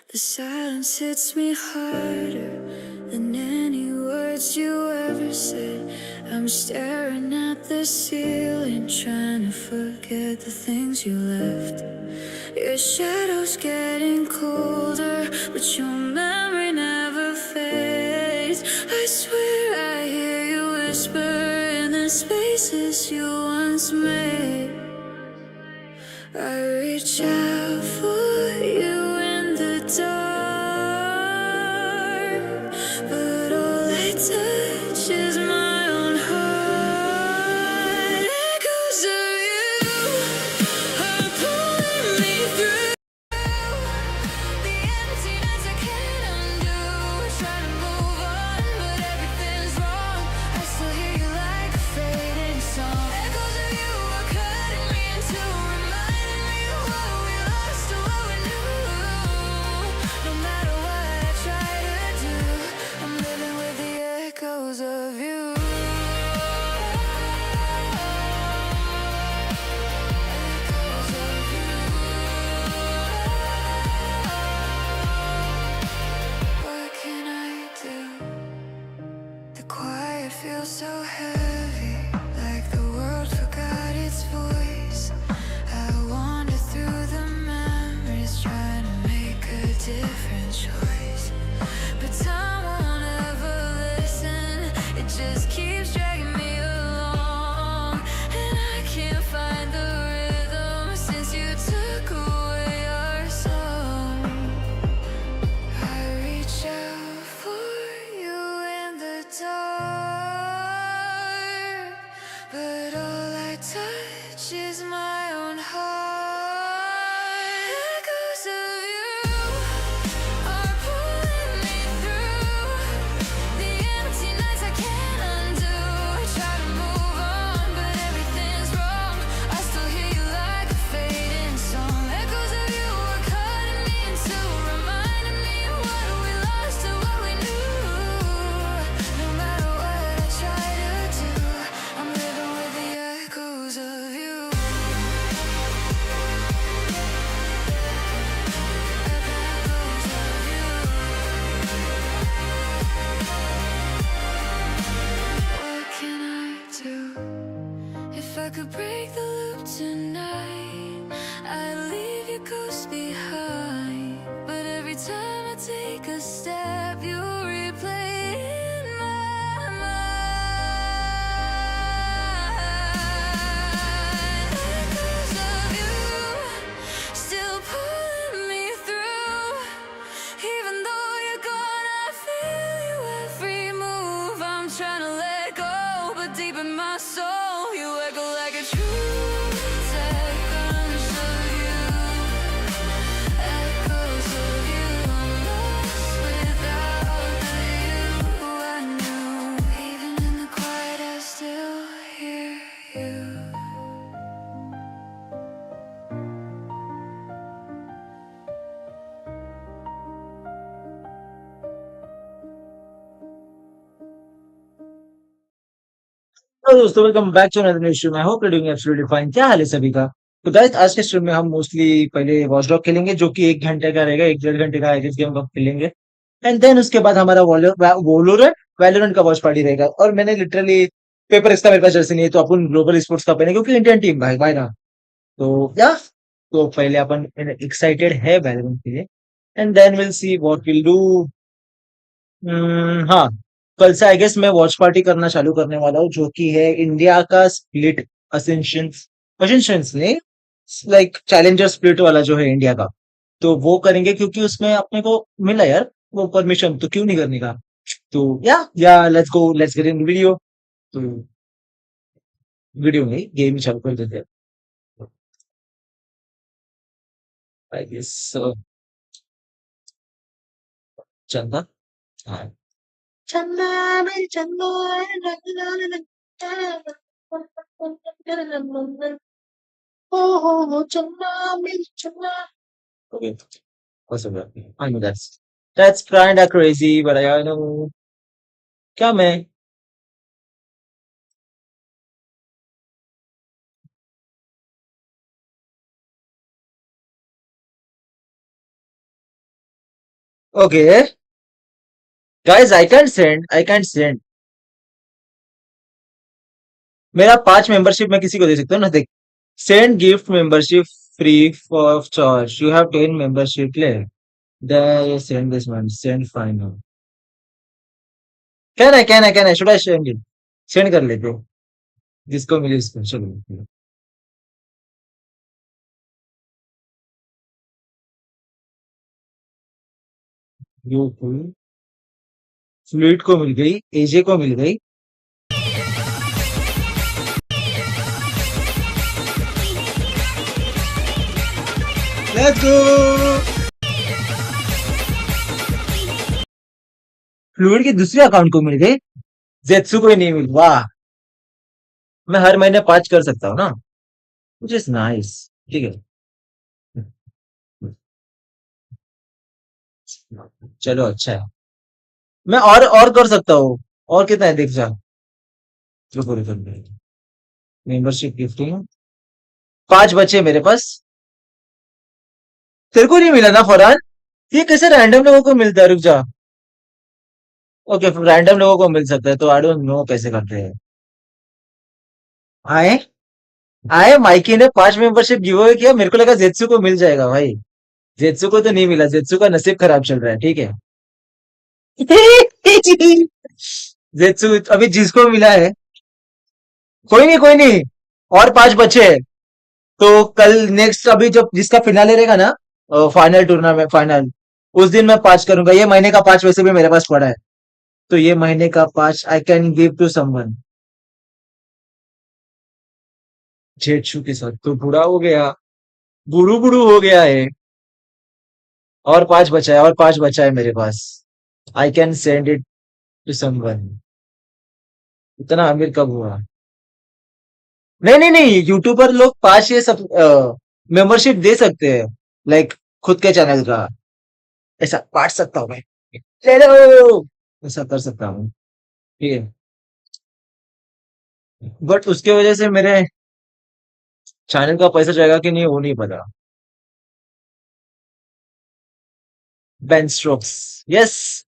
The silence hits me harder than any words you ever said. I'm staring at the ceiling, trying to forget the things you left. Your shadow's getting colder, but your memory never fades. I swear I hear you whisper in the spaces you once made. I reach out for you in the dark, but all I touch is my own heart. Echoes of you are pulling me through the empty nights I can't undo. Try to move on, but everything's wrong. I still hear you like a fading song. Echoes of you are cutting me in two, reminding me of what we lost and what we knew. No matter what I try to do, I'm living with the echoes of you. Echoes of you. What can I do? The quiet feels so heavy, like the world forgot its voice. I wander through the memories, trying to make a different choice. But time won't ever listen, it just keeps dragging me along. And I can't find the rhythm since you took away our song. I reach out for you in the dark, but all I touch is my own heart. Echoes of you are pulling me through the empty nights I can't undo. I try to move on, but everything's wrong. I still hear you like a fading song. Echoes of you are cutting me in two, reminding me of what we lost and what we knew. No matter what I try to do, I'm living with the echoes of you. Echoes of you. What can I do? If I could break the loop tonight, I'd leave your ghost behind. But every time I take a step, you replay in my mind. Echoes of you still pulling me through. Even though you're gone, I feel you every move. I'm trying to let go, but deep in my soul, you echo like a true seconds of you. Echoes of you, I'm lost without the you I knew. Even in the quiet, I still hear you. तो दोस्तों welcome back to another new stream. I hope you doing absolutely fine. क्या हाल है सभी का? तो guys आज के स्ट्रीम में हम मोस्टली पहले वॉच डॉग खेलेंगे जो कि 1 घंटे का रहेगा, 1 डेढ़ घंटे का आईरिस गेम हम खेलेंगे। एंड देन उसके बाद हमारा वोलोरेंट वैलोरेंट का वॉच पार्टी रहेगा। और मैंने लिटरली पेपर इसका मेरे पास जर्सी नहीं है, तो अपन ग्लोबल स्पोर्ट्स का पहने क्योंकि इंडियन टीम भाई भाई ना। तो या तो पहले अपन एक्साइटेड है वैलोरेंट के लिए, and then will see what will do. हाँ, कल से आई गेस मैं वॉच पार्टी करना चालू करने वाला हूँ, जो कि है इंडिया का स्प्लिट असेंशंस। असेंशंस नहीं, लाइक चैलेंजर स्प्लिट वाला जो है इंडिया का। तो वो करेंगे क्योंकि उसमें अपने को मिला यार वो परमिशन, तो क्यों नहीं करने का। तो या let's go, let's get in video. तो वीडियो में गेम चालू कर देते हैं आई गेस। चंदा, हाँ, चंदा मेरी चंदा, oh, Chennai, Chennai. Okay, awesome. I know that's kind of crazy, but I know. क्या मैं okay guys, I can't send. मेरा 5 मेंबरशिप मैं किसी को दे सकता हूँ ना, देख। Send gift membership free of charge, you have 10 membership ले। Send this one, send final. क्या ना should I send it? Send कर लेते हो, जिसको मिले उसको, चलो। यो फ्लूइड को मिल गई, एजे को मिल गई। Let's go. फ्लूइड की दूसरी अकाउंट को मिल गई, जेत्सु को ही नहीं मिल, वाह। मैं हर महीने 5 कर सकता हूँ ना, विच इज नाइस। ठीक है, चलो अच्छा है। मैं और कर सकता हूँ। और कितना है देख जा, जो पूरे कर मेंबरशिप गिफ्टिंग। 5 बचे मेरे पास। तेरे को नहीं मिला ना फरहान? ये कैसे रैंडम लोगों को मिलता है, रुक जा। ओके, रैंडम लोगों को मिल सकता है, तो आई डोंट नो कैसे करते हैं। आए आए माइकी ने 5 मेंबरशिप गिव अवे किया, मेरे को लगा जेत्सु को मिल जाएगा भाई। जेत्सु को तो नहीं मिला, जेत्सु का नसीब खराब चल रहा है, ठीक है। जेत्सु अभी जिसको मिला है, कोई नहीं कोई नहीं, और 5 बचे हैं। तो कल नेक्स्ट, अभी जब जिसका फिनाले रहेगा ना, फाइनल टूर्नामेंट फाइनल, उस दिन मैं 5 करूंगा। ये महीने का 5 वैसे भी मेरे पास पड़ा है, तो ये महीने का 5 I can give to someone. जेठू के साथ तो बुरा हो गया, बुड़ू बुड़ू हो गया है। और 5 बचा है, और 5 बचा है मेरे पास। I can send it to someone. इतना अमीर कब हुआ? नहीं नहीं नहीं, यूट्यूबर लोग 5 ये सब मेंबरशिप दे सकते हैं, लाइक खुद के चैनल का। ऐसा बांट सकता हूँ मैं, ले लो, ऐसा कर सकता हूँ, ठीक है। बट उसके वजह से मेरे चैनल का पैसा जाएगा कि नहीं, वो नहीं पता। Ben strokes, yes.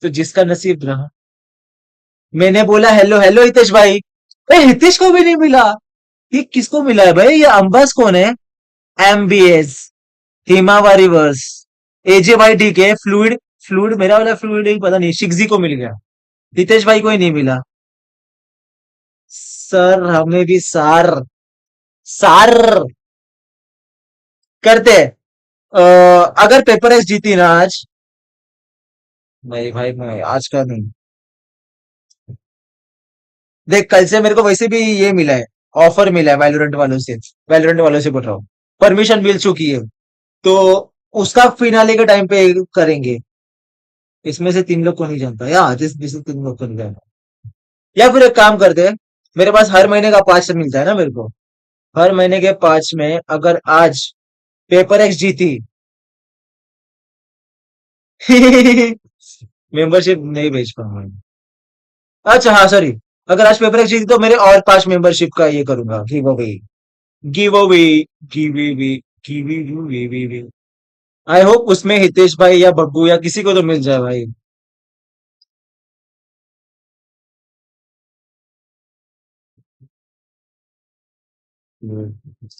तो जिसका नसीब रहा। मैंने बोला हेलो हेलो हितेश भाई। ए, हितेश को भी नहीं मिला। ये किसको मिला है भाई? ये अंबास कौन है? एमबीएस, हिमावारी वर्स, एजे भाई, ठीक है। फ्लूइड, फ्लूइड मेरा वाला फ्लूइड ही पता नहीं, शिकजी को मिल गया। हितेश भाई को ही नहीं मिला। सर हमें भी सार, सार करते हैं। अगर पेपर एक्स जीती ना आज, नहीं भाई मैं आज का नहीं। देख, कल से मेरे को वैसे भी ये मिला है, ऑफर मिला है वैलोरेंट वालों से। वैलोरेंट वालों से बोल रहा हूँ, परमिशन मिल चुकी है। तो उसका फिनाले के टाइम पे करेंगे। इसमें से 3 लोग को नहीं जानता यार, जिस 3 लोग को नहीं जानता। या फिर एक काम करते हैं, मेरे पास हर महीने का 5 मिलता है ना मेरे को। हर महीने के 5 में अगर आज पेपर एक्स जीती, मेंबरशिप नहीं भेज पाऊंगा। अच्छा हाँ सॉरी, अगर आज पेपर एक्स जीती तो मेरे और 5 मेंबरशिप का ये करूंगा, give away. Give away, give away, give away. I hope उसमें हितेश भाई या बब्बू या किसी को तो मिल जाए भाई।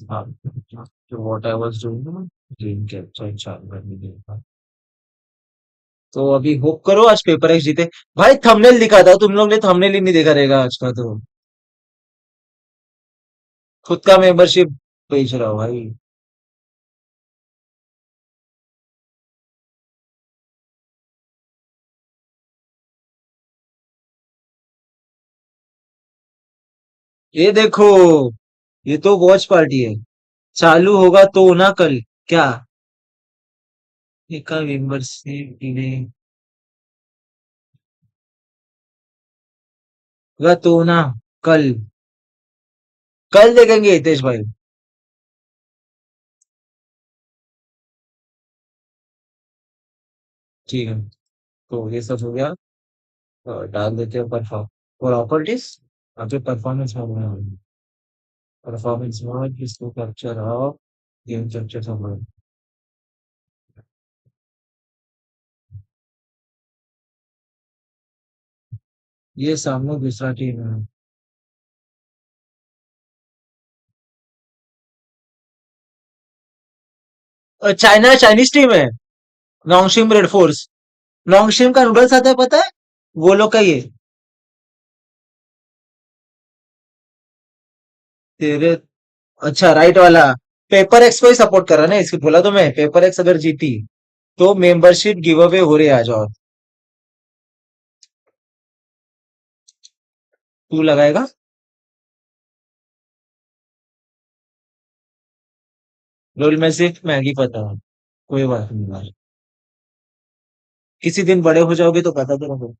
हाँ, तो what I was doing, dream capture चालू करने के बाद। तो अभी होप करो आज पेपर एक्स जीते। भाई थंबनेल दिखा था, तुम लोग ने थंबनेल ही नहीं देखा रहेगा आज का तो। खुद का मेंबरशिप बेच रहा हूँ भाई। ये देखो, ये तो वॉच पार्टी है। चालू होगा तो ना कल, क्या? का मेंबरशिप डिले होगा तो ना कल, कल देखेंगे हितेश भाई। ठीक है, तो ये सब हो गया। डाल देते हैं परफॉर्म, प्रॉपर्टीज। अभी परफॉर्मेंस मोड में होगी। परफॉर्मेंस मोड, इसको कैप्चर ऑफ गेम कैप्चर सब। ये सामने दूसरा टीम है। चाइना चाइनीज टीम है। नोंगशिम रेड फोर्स। नोंगशिम का नूडल्स आता है पता है? वो लोग का ये। तेरे। अच्छा राइट वाला। पेपर एक्स को ही सपोर्ट कर रहा ना इसकी, बोला तो मैं पेपर एक्स अगर जीती तो मेंबरशिप गिव अवे हो रही है आज। और तू लगाएगा? रोल में सिर्फ मैगी पता है। कोई बात नहीं यार। किसी दिन बड़े हो जाओगे तो पता करोगे।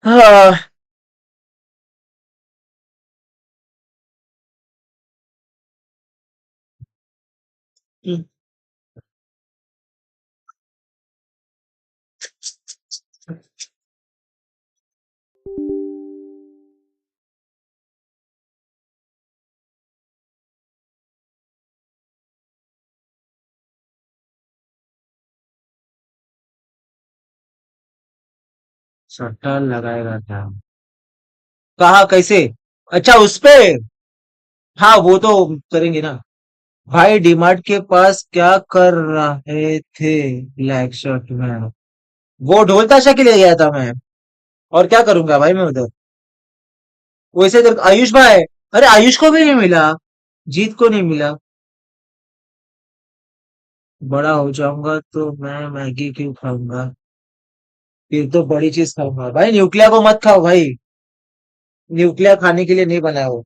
हाँ। सट्टा लगाएगा क्या? कहाँ कैसे? अच्छा उस पे। हाँ वो तो करेंगे ना। भाई डीमार्ट के पास क्या कर रहे थे ब्लैक शर्ट में? वो ढोल ताशा के लिए गया था मैं। और क्या करूंगा भाई मैं उधर? वैसे तो आयुष भाई। अरे आयुष को भी नहीं मिला। जीत को नहीं मिला। बड़ा हो जाऊंगा तो मैं मैगी क्यों खाऊंगा? फिर तो बड़ी चीज खाऊंगा भाई, न्यूक्लिया को मत खाओ भाई। न्यूक्लिया खाने के लिए नहीं बना है वो।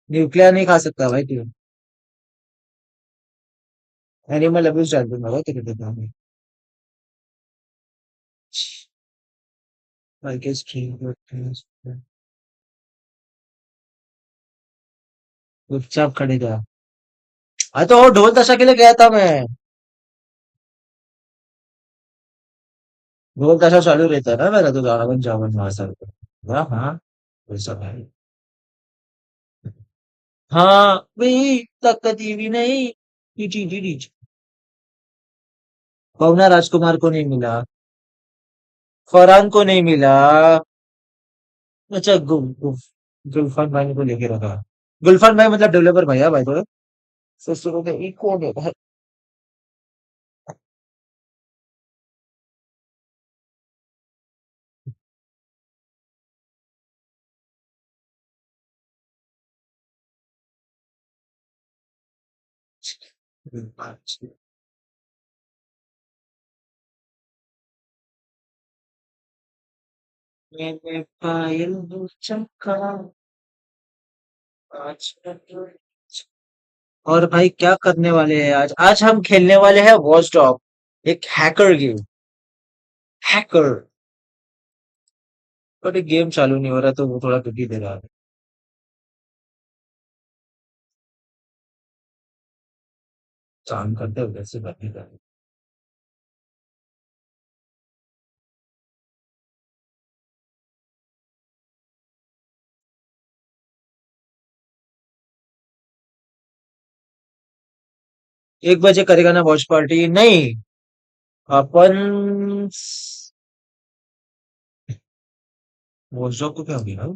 न्यूक्लिया नहीं खा सकता भाई तू। एनिमल अब्यूज डाल दूंगा भाई तेरे दिमाग में। I guess drink चुपचाप खड़े जा। हाँ तो वो ढोल ताशा के लिए गया था मैं। ढोल ताशा चालू रहता है ना मेरा तो गाना बन जावन वहां सर। हाँ हाँ। वैसा भाई। हाँ भाई तकती भी नहीं। टीची टीची। पवना राजकुमार को नहीं मिला। फरहान को नहीं मिला। अच्छा गुलफान भाई को लेके रखा। गुलफान भाई मतलब डेवलपर भैया भाई तो। ससुरों के इको ने भाई। मैंने पायल चमका। आज। और भाई क्या करने वाले हैं आज? आज हम खेलने वाले हैं वॉच डॉग। एक हैकर गेम। हैकर। बट एक गेम चालू नहीं हो रहा तो वो थोड़ा दुखी दे रहा है। काम करते हुए वैसे बात नहीं कर रहे। 1 बजे करेगा ना वॉच पार्टी नहीं? अपन। वॉच डॉग को क्या हो गया?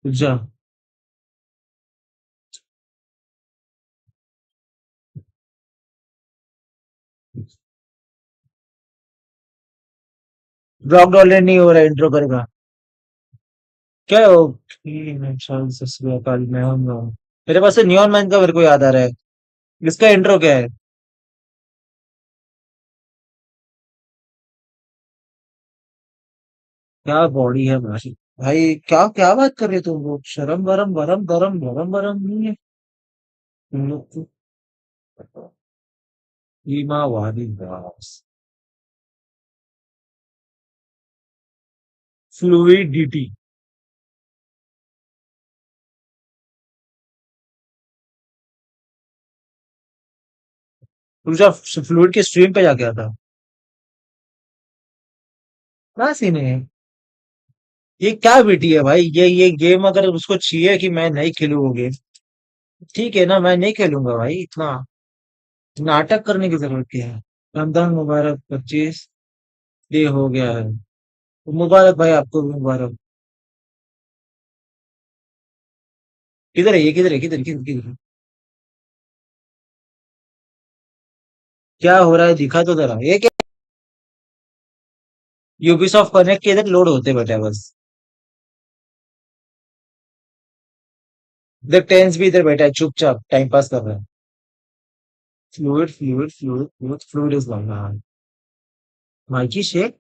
जा। ब्लॉक डॉलर नहीं हो रहा इंट्रो करेगा क्या हो सत श्री अकाल मैं हूँ मेरे पास से नियॉन मैन का मेरे को याद आ रहा है इसका इंट्रो क्या है क्या बॉडी है भाई भाई क्या क्या बात कर रहे हो तुम लोग शर्म वरम वरम गरम गरम वरम नहीं है तुम लोग तो ईमा वादी दास फ्लूइडिटी तुझा फ्लूइड के स्ट्रीम पे जाके आता क्या सीन है ये क्या बेटी है भाई ये गेम अगर उसको चाहिए कि मैं नहीं खेलूँ वो गेम ठीक है ना मैं नहीं खेलूंगा भाई इतना नाटक करने की जरूरत क्या है रमजान मुबारक 25 डे हो गया है मुबारक भाई आपको भी मुबारक किधर है ये किधर है किधर किधर किधर क्या हो रहा है दिखा तो जरा ये क्या यूबीसॉफ्ट कनेक्ट के इधर लोड होते बैठा है बस इधर टेंस भी इधर बैठा है चुपचाप टाइम पास कर रहा है fluid fluid is gone Mikey Sheikh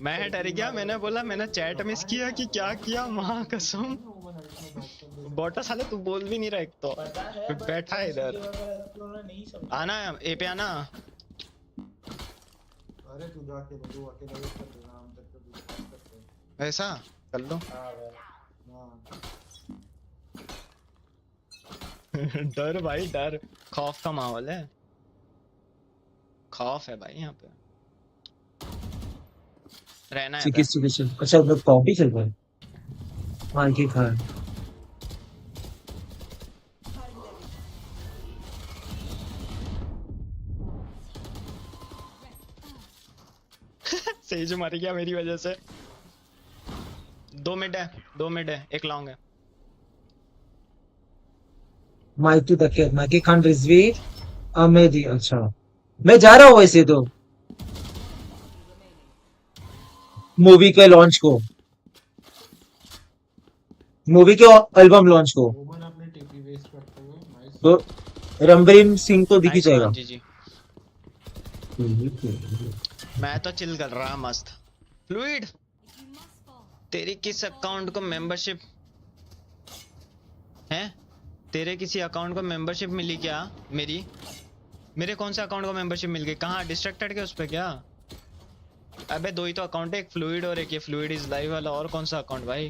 मैं डर गया मैंने बोला मैंने चैट मिस किया कि क्या किया माँ कसम बोटा साले तू बोल भी नहीं रहा एक तो बैठा है इधर आना ए पे आना ऐसा कर लो डर भाई डर खौफ का माहौल है खौफ है भाई यहाँ पे रहना है पे किस चीज से अच्छा मतलब कॉपी चल रहा है माइकी खान सेज मर गया मेरी वजह से दो मिड है एक लॉन्ग है माइकी तक है माइकी खान रिजवी अमेदी अच्छा मैं जा रहा हूँ वैसे तो मूवी के लॉन्च को मूवी के एल्बम लॉन्च को तो रणबीर सिंह तो दिख ही नाइस जाएगा वन जी मैं तो चिल कर रहा मस्त फ्लूइड तेरी किस अकाउंट को मेंबरशिप है तेरे किसी अकाउंट को मेंबरशिप मिली क्या मेरी मेरे कौन से अकाउंट को मेंबरशिप मिल गई कहाँ डिस्ट्रैक्टेड के उस पे क्या अबे दो ही तो अकाउंट है एक फ्लूइड और एक ये फ्लूइड इज लाइव वाला और कौन सा अकाउंट भाई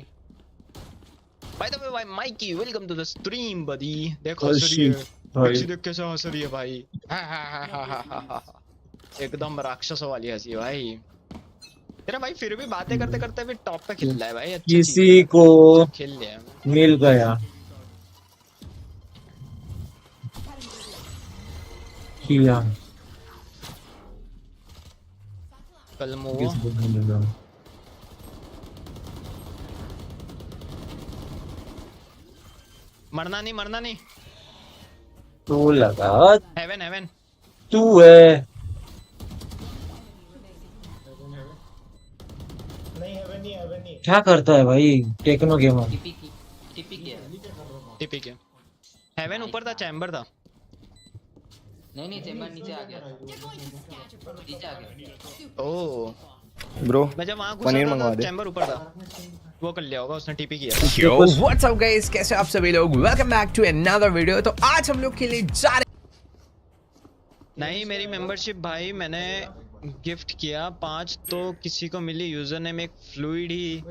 बाय द वे भाई Mikey welcome to the stream buddy देख हंस रही है भाई पिक्सी देख कैसे हंस रही है भाई हा, हा, हा, हा, हा, हा, हा, हा। एकदम राक्षसों वाली हंसी है भाई तेरा भाई फिर भी बातें करते करते भी टॉप पे खेल रहा है भाई अच्छी चीज है किसी को चुपचाप खेल लिया मिल गया किया कल मुंह किसी को मिलेगा मरना नहीं तो लगा हेवन हेवन तू है क्या करता है भाई टेक्नो गेमर टीपी की टीपी किया है। टीपी के हेवन ऊपर था चैम्बर था नहीं चेंबर नीचे आ गया नीचे आ गया ओ ब्रो मैं जब वहां घुसा पनीर था मंगवा तो दे चैम्बर ऊपर था वो कर लिया होगा उसने टीपी किया था Yo, what's up guys? कैसे आप सभी लोग? Welcome back to another video। तो आज हम लोग के लिए जा रहे नहीं मेरी मेंबरशिप भाई मैंने गिफ्ट किया 5 तो किसी को मिली यूजर नेम एक फ्लूइड ही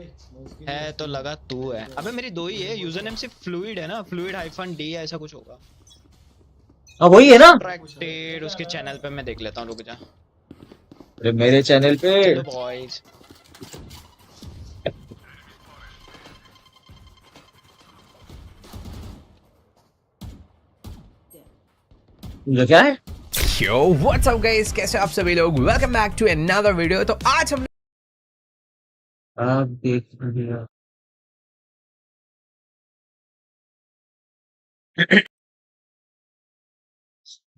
है तो लगा तू है अबे मेरी दो ही है यूजर नेम सिर्फ फ्लूइड है ना फ्लूइड हाइफन डी ऐसा कुछ होगा अब वही है ना ट्रैक्टेड उसके चैनल पे मैं देख लेता हूँ रुक जा अरे मेरे चैनल पे चलो बॉयज ये क्या है Yo, what's up guys? कैसे आप सभी लोग? Welcome back to another video। तो आज हम आप देख लिया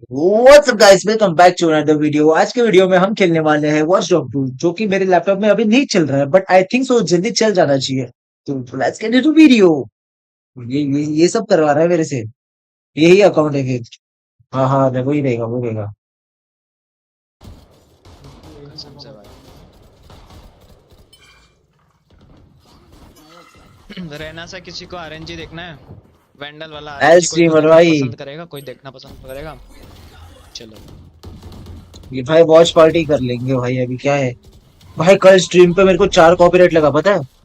what's up guys, welcome back to another video. आज के वीडियो में हम खेलने वाले हैं वॉच डॉग 2, जो कि मेरे लैपटॉप में अभी नहीं चल रहा है, बट आई थिंक सो जल्दी चल जाना चाहिए। तो लेट्स गेट इनटू वीडियो। ये सब करवा रहा है मेरे से। यही अकाउंट है फिर। हाँ हाँ, वही रहेगा, वो रहेगा। कसम से भाई। रहना सा किसी को आरएनजी देखना है, वैंडल वाला एल आरएनजी, कोई कोई स्ट्रीमर देखना भाई। पसंद करेगा, कोई देखना पसंद करेगा। चलो ये भाई वॉच पार्टी कर लेंगे भाई, अभी क्या है। भाई कल स्ट्रीम पे मेरे को 4 कॉपीराइट लगा, पता है।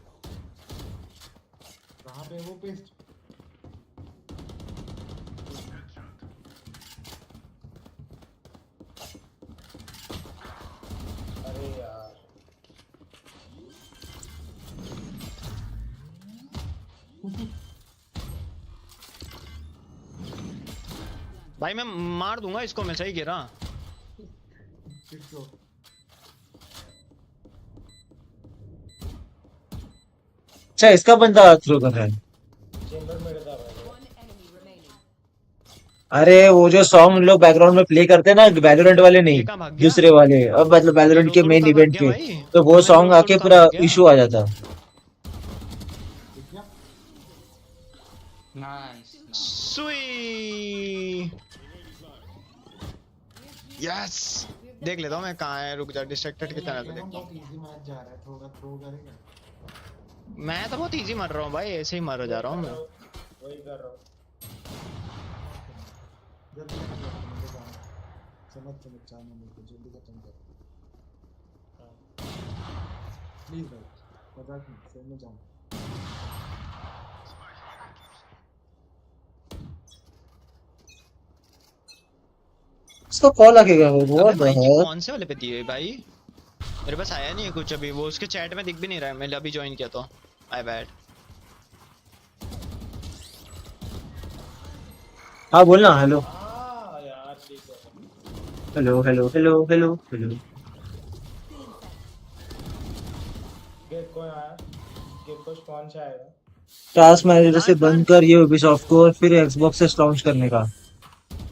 भाई मैं मार दूंगा इसको, मैं सही गिरा। अच्छा, इसका बंदा थ्रो कर रहा है। अरे वो जो सॉन्ग लोग बैकग्राउंड में प्ले करते हैं ना, वैलोरेंट वाले नहीं, ये कहाँ भाग गया? दूसरे वाले, अब मतलब ये वैलोरेंट के रोज़ोलू मेन कहाँ भाग इवेंट गया के, भाई? तो वो ओमेन सॉन्ग रोज़ोलू आके कहाँ पूरा भाग गया? इशू आ जाता। Nice nice. सुई। यस, देख लेता हूँ मैं कहाँ है, रुक जा, डिस्ट्रैक्टेड की तरह से देखता हूँ। मैं तो बहुत इजी मर रहा हूँ भाई, ऐसे ही मर जा रहा हूँ मैं। इसका कॉल आके गया, अबे व्हाट द माइकी हेक। कौन से वाले पे दिए भाई? मेरे पास आया नहीं है कुछ अभी, वो उसके चैट में दिख भी नहीं रहा है, मैंने अभी ज्वाइन किया तो आई बैड। हाँ बोलना। Hello hello hello hello hello hello. Task manager से बंद कर ये यूबीसॉफ्ट को, और फिर एक्सबॉक्स से लॉन्च करने का।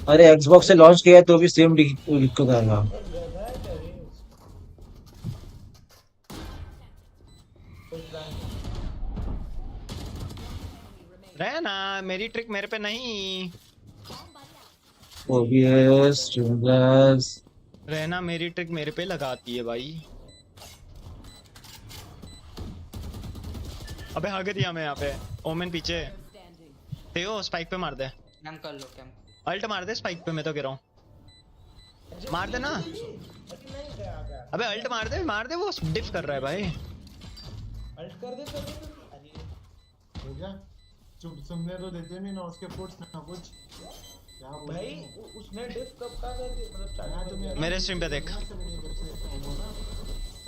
अरे एक्सबॉक्स से लॉन्च किया तो भी सेम दिक्कत आएगा। रहना, मेरी ट्रिक मेरे पे नहीं। OBS stringers. रहना, मेरी ट्रिक मेरे पे लगाती है भाई। अबे हग दिया मैं यहाँ पे। ओमेन पीछे। तेओ स्पाइक पे मार दे, कैम कर लो कैम। अल्ट मार दे स्पाइक पे, मैं तो गिरा हूँ। मार दे ना। अबे अल्ट मार दे, वो डिफ कर रहा है भाई। सुनने तो देते नहीं ना उसके पुट्स ना कुछ। क्या भाई उसने डिफ कब का कर दिया, मतलब स्टार्टिंग में मेरे स्ट्रीम पे देख। अरे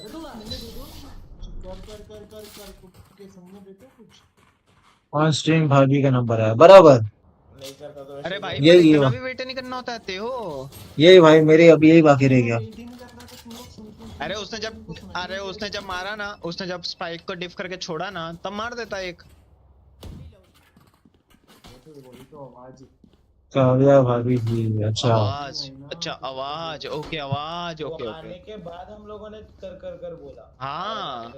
तो आने दे दो, कर के सुनने देते कुछ। ऑन स्ट्रीम भाभी का नंबर है बराबर। नहीं करता तो अरे ऐसे भाई ये पर ये इतना भी वेट नहीं करना होता है तेओ। यही भाई, मेरे अभी यही बाकी रह गया। वेट ही नहीं करना तो तुम लोग सुन अरे उसने जब मारा ना, उसने जब स्पाइक को डिफ करके छोड़ा ना, तब मार देता एक। बोली तो आवाज काव्या भाभी जी, अच्छा। आवाज, अच्छा आवाज, ओके आवाज, ओके ओके। आने के बाद हम लोगों ने कर बोला। हाँ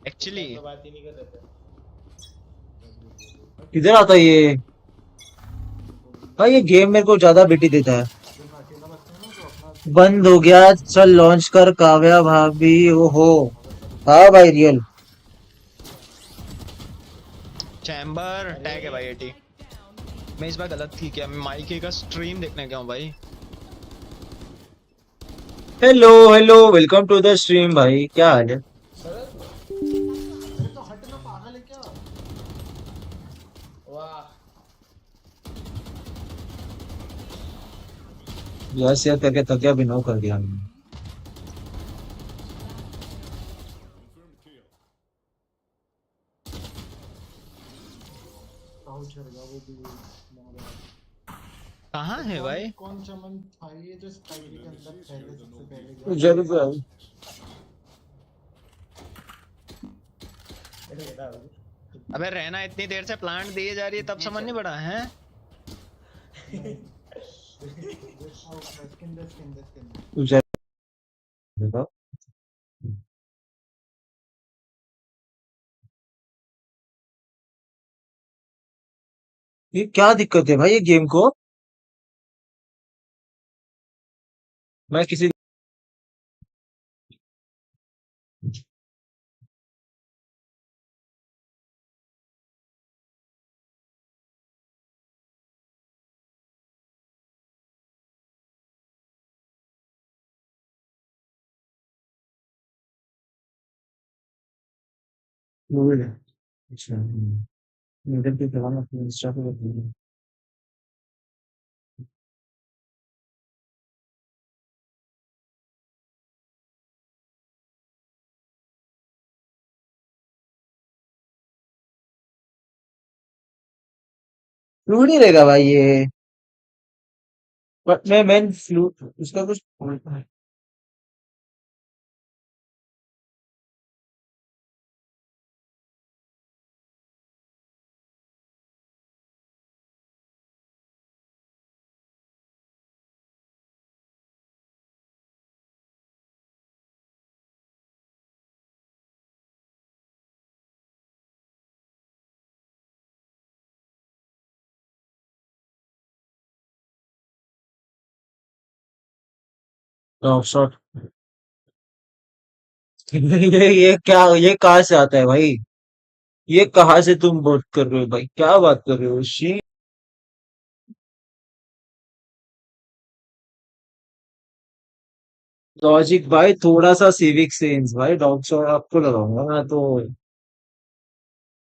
एक्चुअली। तो बात ही नहीं कर रहे थे। किधर आता है ये भाई, ये गेम मेरे को ज्यादा बिटी देता है। बंद हो गया, चल लॉन्च कर काव्या भाभी। ओहो हाँ भाई, रियल। चैम्बर टैग है भाई 80। मैं इस बार गलत थी क्या, मैं माइकी का स्ट्रीम देखने गया हूँ भाई। Hello hello, welcome to the stream भाई, क्या हाल है। अरे तो हट ना, पागल है क्या। वाह यस यार करके तकिया भी नो कर दिया हमने। पाउच कर गया वो भी। कहाँ है भाई? कौन चमन था ये जो स्पाइक के अंदर पहले सबसे पहले गया? जरूर भाई। अबे रहना, इतनी देर से प्लांट दिए जा रही है तब समझ नहीं पड़ा है। स्किन दे स्किन दे स्किन दे। तू जा देखो। ये क्या दिक्कत है भाई ये गेम को? मैं किसी फ्लूइड है। अच्छा मेरे पे चलाना अपने इंस्टा पे कर दूंगा। फ्लूइड ही रहेगा भाई ये। बट मैं फ्लू उसका कुछ शॉट। ये कहाँ से आता है भाई? ये कहाँ से तुम बात कर रहे हो भाई? क्या बात कर रहे हो शी? लॉजिक भाई, थोड़ा सा सिविक सेंस भाई। डॉग शॉट आपको लगाऊंगा मैं तो।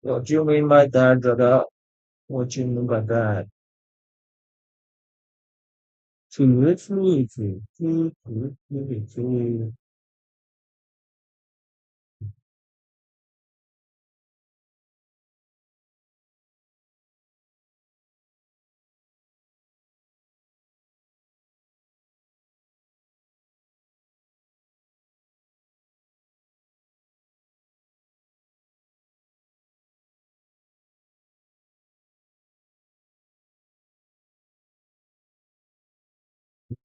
What you mean by that, brother? What you mean by that? Fluid.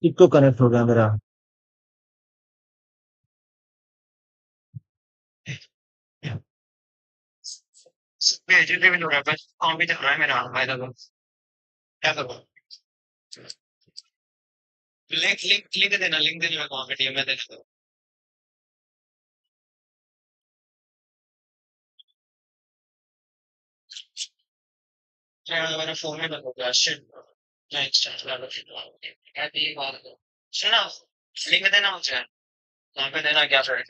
किसको कनेक्ट हो गया मेरा? भेजने भी नहीं हो रहा बस काम भी चल रहा है मेरा भाई साहब। क्या करूँ? लिंक लिंक लिंक देना, लिंक देना वहाँ पे टीम में देना। यार मेरा फोन में बंद हो गया शिट। मैं इंस्टा चला रहा हूँ। क्या ये बात है? सुना, लिंक देना मुझे। वहाँ पे देना क्या करें?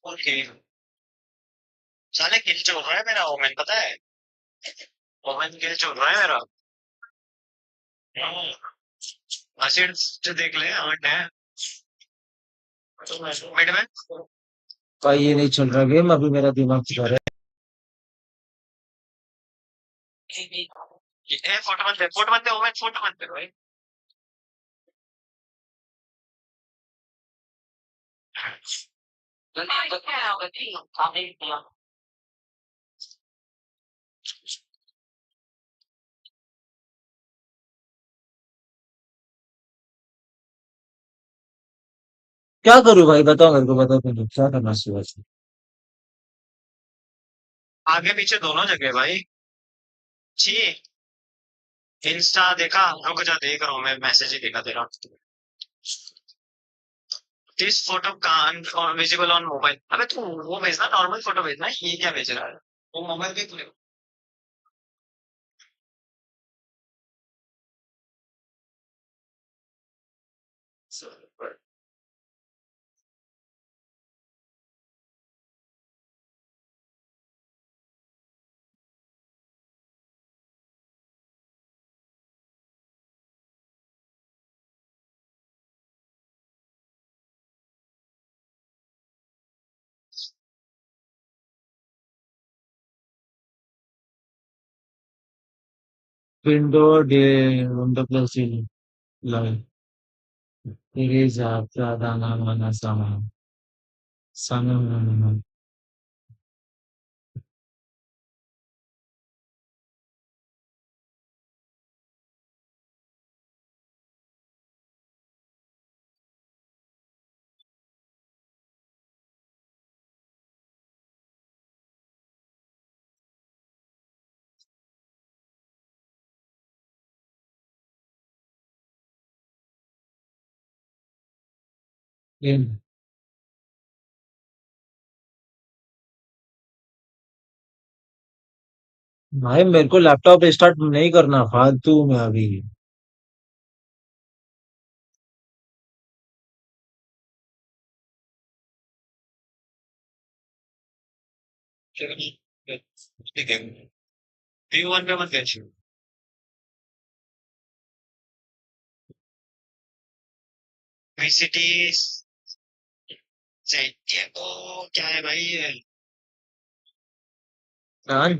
ओके। साले किल चल रहा है मेरा ओमेन, पता है? ओमेन किल चल रहा है मेरा। असिस्ट देख ले, 8 है। मिड में भाई ये नहीं चल रहा गेम अभी। मेरा दिमाग चला रहा है। ये फोटो मत दे ओमेन, फोटो मत दे भाई। क्या करूं भाई? बताओ मेरे को, बताओ मेरे को क्या करना चाहिए? आगे पीछे दोनों जगह भाई। छी। इंस्टा देखा? रुक जा, देख रहा हूँ मैं, मैसेज ही देखा तेरा। This photo can visible on mobile. अबे तू वो भेजना, नॉर्मल फोटो भेजना। ये क्या भेज रहा है? वो मोबाइल पे तूने। Window day window plus live erase ज्यादा नाम वाला सामान सामान गेम भाई मेरे को लैपटॉप स्टार्ट नहीं करना फालतू में अभी। हाँ,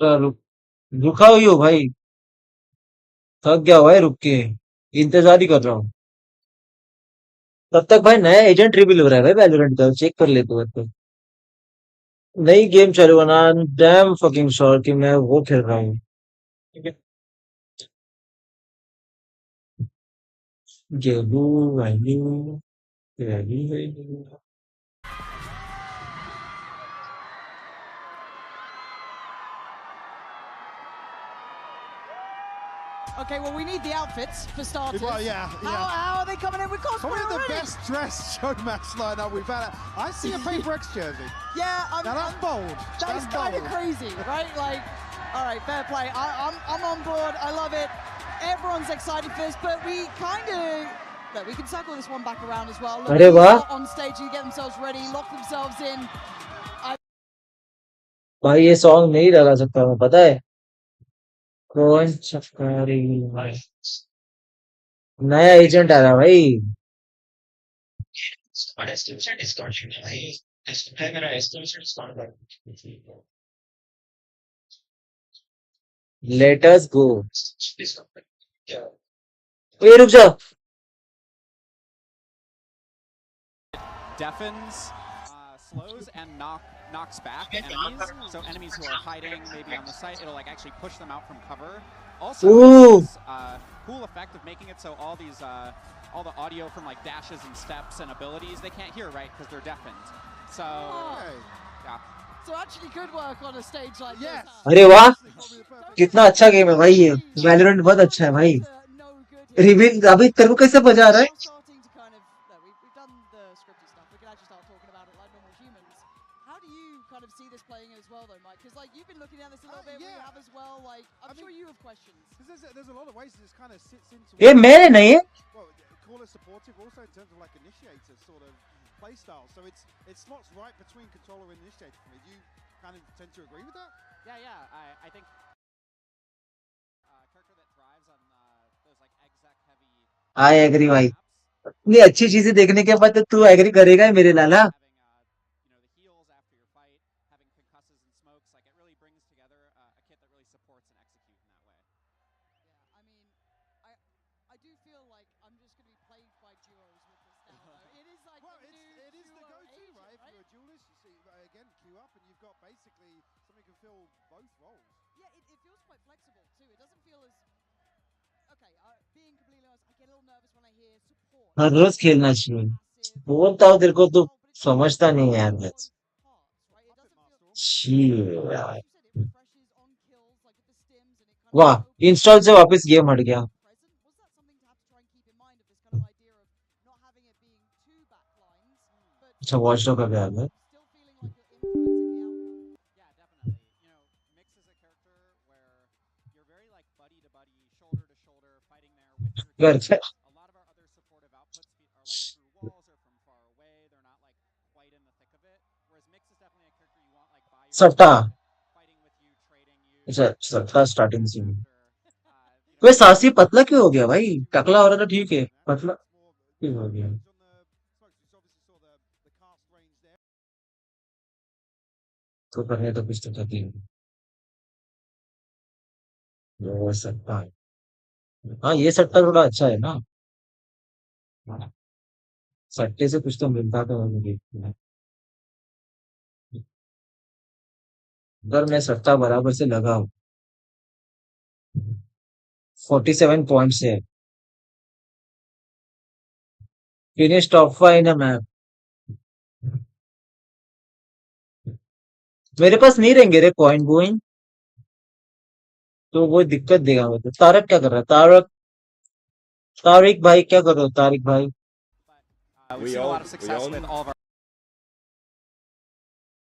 तो रुका हुई हो भाई। थक गया भाई रुक के। इंतजार ही कर रहा हूँ। तब तक भाई नया एजेंट रिवील हो रहा है भाई वैलोरेंट का, चेक कर ले तो तो। नई गेम चालू होना। डैम फकिंग श्योर कि मैं वो खेल रहा हूँ। ठीक है। गेलू value value. Okay, well, we need the outfits for starters. Well, yeah, How, yeah. how are they coming in with cosplay Probably the already? best dressed showmatch lineup we've had. I see a PRX jersey. Yeah, Now that's bold. that's kind of bold. crazy, right? Like, all right, fair play. I'm on board. I love it. Everyone's excited for this, but we kind of look. We can circle this one back around as well. Look, अरे these वाह lot on stage to get themselves ready, lock themselves in. भाई ये song नहीं लगा सकता मैं, पता है कौन चक्कारी भाई। नया एजेंट आ रहा है भाई। लेट अस गो। ये रुक जा। deafens, slows, and knocks back enemies. So enemies who are hiding maybe on the site, it'll like actually push them out from cover. Also, Ooh. this cool effect of making it so all the audio from like dashes and steps and abilities they can't hear, right? Because they're deafened. So Okay. yeah. So actually could work on a stage like Yes. this. अरे वाह Probably the perfect- कितना अच्छा game है भाई ये। Valorant बहुत अच्छा है भाई। रिवील अभी तेरे को कैसे बजा रहा है? Starting to kind of, no, we've done the scripty stuff. We can actually start talking about it like normal humans. How do you kind of see this playing as well, though, Mike? Because like you've been looking at this a little bit. We yeah. have as well. Like I'm I sure mean- you have questions. 'Cause there's a lot of ways this kind of sits into. ये मैंने नहीं है। Well, call it supportive, also in terms of like initiator sort of play style. So it slots right between controller and initiator for me. Do you kind of tend to agree with that? Yeah. I think character that thrives on those like exec heavy I agree भाई। maps. इतनी अच्छी चीजें देखने के बाद तो तू agree करेगा ही मेरे लाला। Having the heals after your fight, having concusses and smokes, like it really brings together a kit that really supports and execute in that way. Yeah, I mean, I do feel like I'm just going to be plagued by duos with this now. Though. It is like Well, the new it is the duo go-to, agent, right? If you're a duelist, you see again queue up, and you've got basically something can fill both roles. Yeah, it feels quite flexible too. It doesn't feel as okay. Being completely honest, I get a little nervous when I hear support. हर रोज खेलना चाहिए। बोलता हूँ तेरे को तू समझता नहीं है यार। Right? It doesn't feel. Shit. Like you said, it refreshes on kills. Like वाह, इंस्टॉल से वापस गेम हट गया। अच्छा, वॉच डॉग का क्या हाल है? Yeah, definitely. You know, Mix is a character where you're very like buddy to buddy, shoulder to shoulder, fighting there with your घर team. से A lot of our other supportive outputs are like through walls or from far away. They're not like quite in the thick of it. Whereas Mix is definitely a character you want like by your सट्टा। side, fighting with you, trading you, अच्छा, सट्टा going starting fast scene. after. You know, वे Mix सासी पतला क्यों हो गया भाई? टकला हो रहा था ठीक है, पतला It's more क्यों हो गया? on the smokes. You obviously saw the cast range there. तो करने तो कुछ तो करती है। वो सट्टा है। हाँ, ये सट्टा थोड़ा अच्छा है ना। सट्टे से कुछ तो मिलता तो है मुझे। अगर मैं सट्टा बराबर से लगाऊं, 47 पॉइंट्स है। Finish top 5 in a map. मेरे पास नहीं रहेंगे रे कॉइन बोइन, तो वो दिक्कत देगा मुझे। तारक क्या कर रहा है? तारिक भाई क्या कर रहे हो तारिक भाई? but we've seen a lot of success with all of our.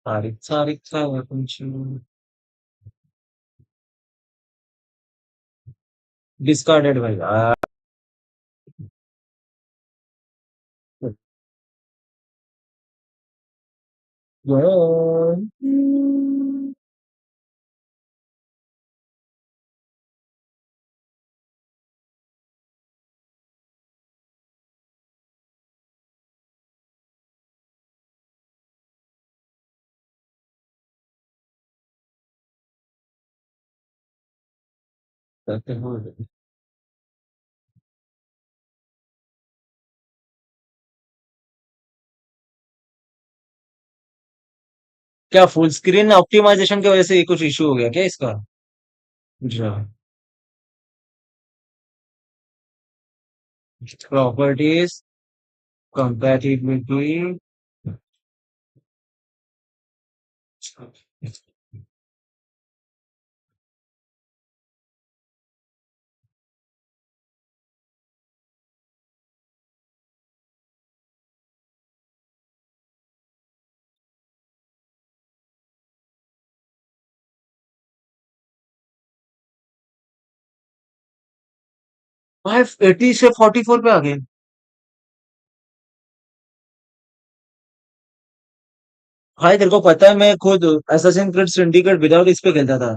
Tariq Tariq क्या है कुछ डिस्कार्डेड भाई। क्या फुल स्क्रीन ऑप्टिमाइजेशन की वजह से ये कुछ इशू हो गया क्या इसका? अच्छा, प्रॉपर्टीज, compatibility, 580 से 44 पे आ गए। भाई तेरे को पता है मैं खुद असैसिन क्रीड सिंडिकेट विदाउट इस पे खेलता था।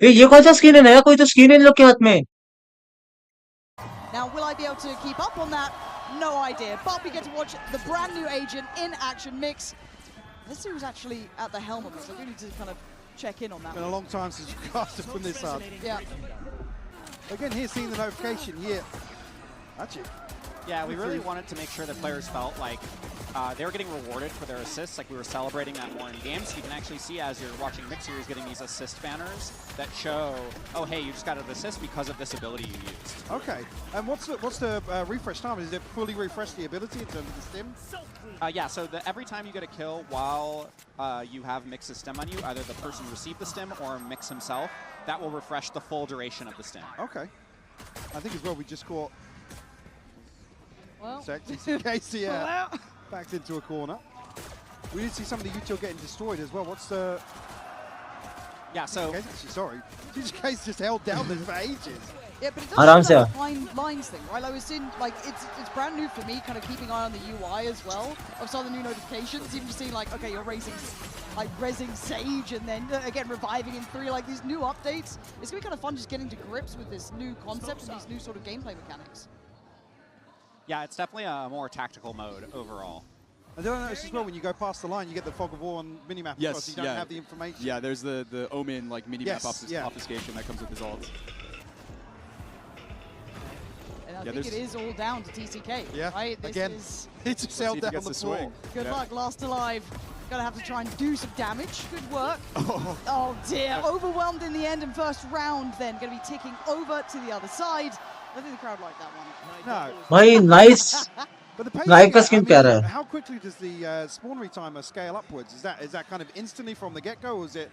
ये कौन सा स्किन है नया? कोई तो स्किन है इन लोग के हाथ में। Now, will I be able to keep up on that? No idea. But we get to watch the brand new agent in action. Mix. Let's see who's actually at the helm of this. I do need to kind of check in on that. Been a long time since you cast from this up. Yeah. Again, here seeing the notification here. Actually, Yeah, we really wanted to make sure that players felt like they were getting rewarded for their assists, like we were celebrating that more in games. You can actually see as you're watching Mix Series getting these assist banners that show, oh hey, you just got an assist because of this ability you used. okay. And what's the refresh time? Is it fully refresh the ability in terms of the stim? Yeah, so every time you get a kill while you have Mix's stem on you, either the person received the stem or Mix himself, that will refresh the full duration of the stem. Okay. I think as well we just caught Well, Casey backed into a corner. We did see some of the util getting destroyed as well. What's the... Yeah, so Actually, sorry. Case just held down there for ages. yeah, but it does Aram seem se. like a fine lines thing, right? Like we've seen, like it's brand new for me, kind of keeping eye on the UI as well of some of the new notifications. Even just seeing like, okay, you're raising Sage and then again reviving in 3. Like these new updates, it's gonna be kind of fun just getting to grips with this new concept and these new sort of gameplay mechanics. yeah, it's definitely a more tactical mode overall. And then I noticed as well when you go past the line, you get the fog of war on minimap as well, Yes, so you don't yeah. have the information. Yeah, there's the Omen like mini map Yes, yeah. obfuscation that comes with his ult. And I Yeah, think it there's- is all down to TCK, Yeah, right? This again. is He just Let's see held if he down gets the the floor. swing. good Yeah. luck, last alive. Gonna have to try and do some damage. Good work. Oh, Oh dear, overwhelmed in the end and first round then. Gonna be ticking over to the other side. I think the crowd liked that one. No. भाई nice But the pacing, Knife का skin प्यारा है. how quickly does the spawn retimer scale upwards? Is that kind of instantly from the get-go, or is it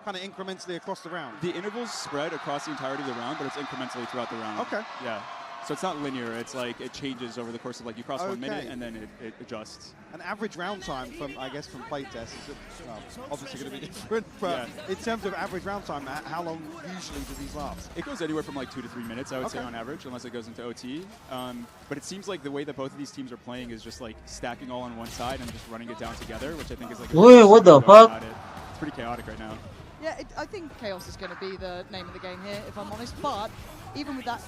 kind of incrementally across the round? The intervals spread across the entirety of the round, but it's incrementally throughout the round. Okay. Yeah. So it's not linear. It's like it changes over the course of like you cross 1 minute and then it adjusts. An average round time from, I guess, from playtest is obviously going to be different. But in terms of average round time, how long usually do these last? It goes anywhere from like 2 to 3 minutes, I would say, on average, unless it goes into OT. But it seems like the way that both of these teams are playing is just like stacking all on one side and just running it down together, which I think is like. Wait, what the fuck? It's pretty chaotic right now. Yeah, I think chaos is going to be the name of the game here, if I'm honest. But even with that,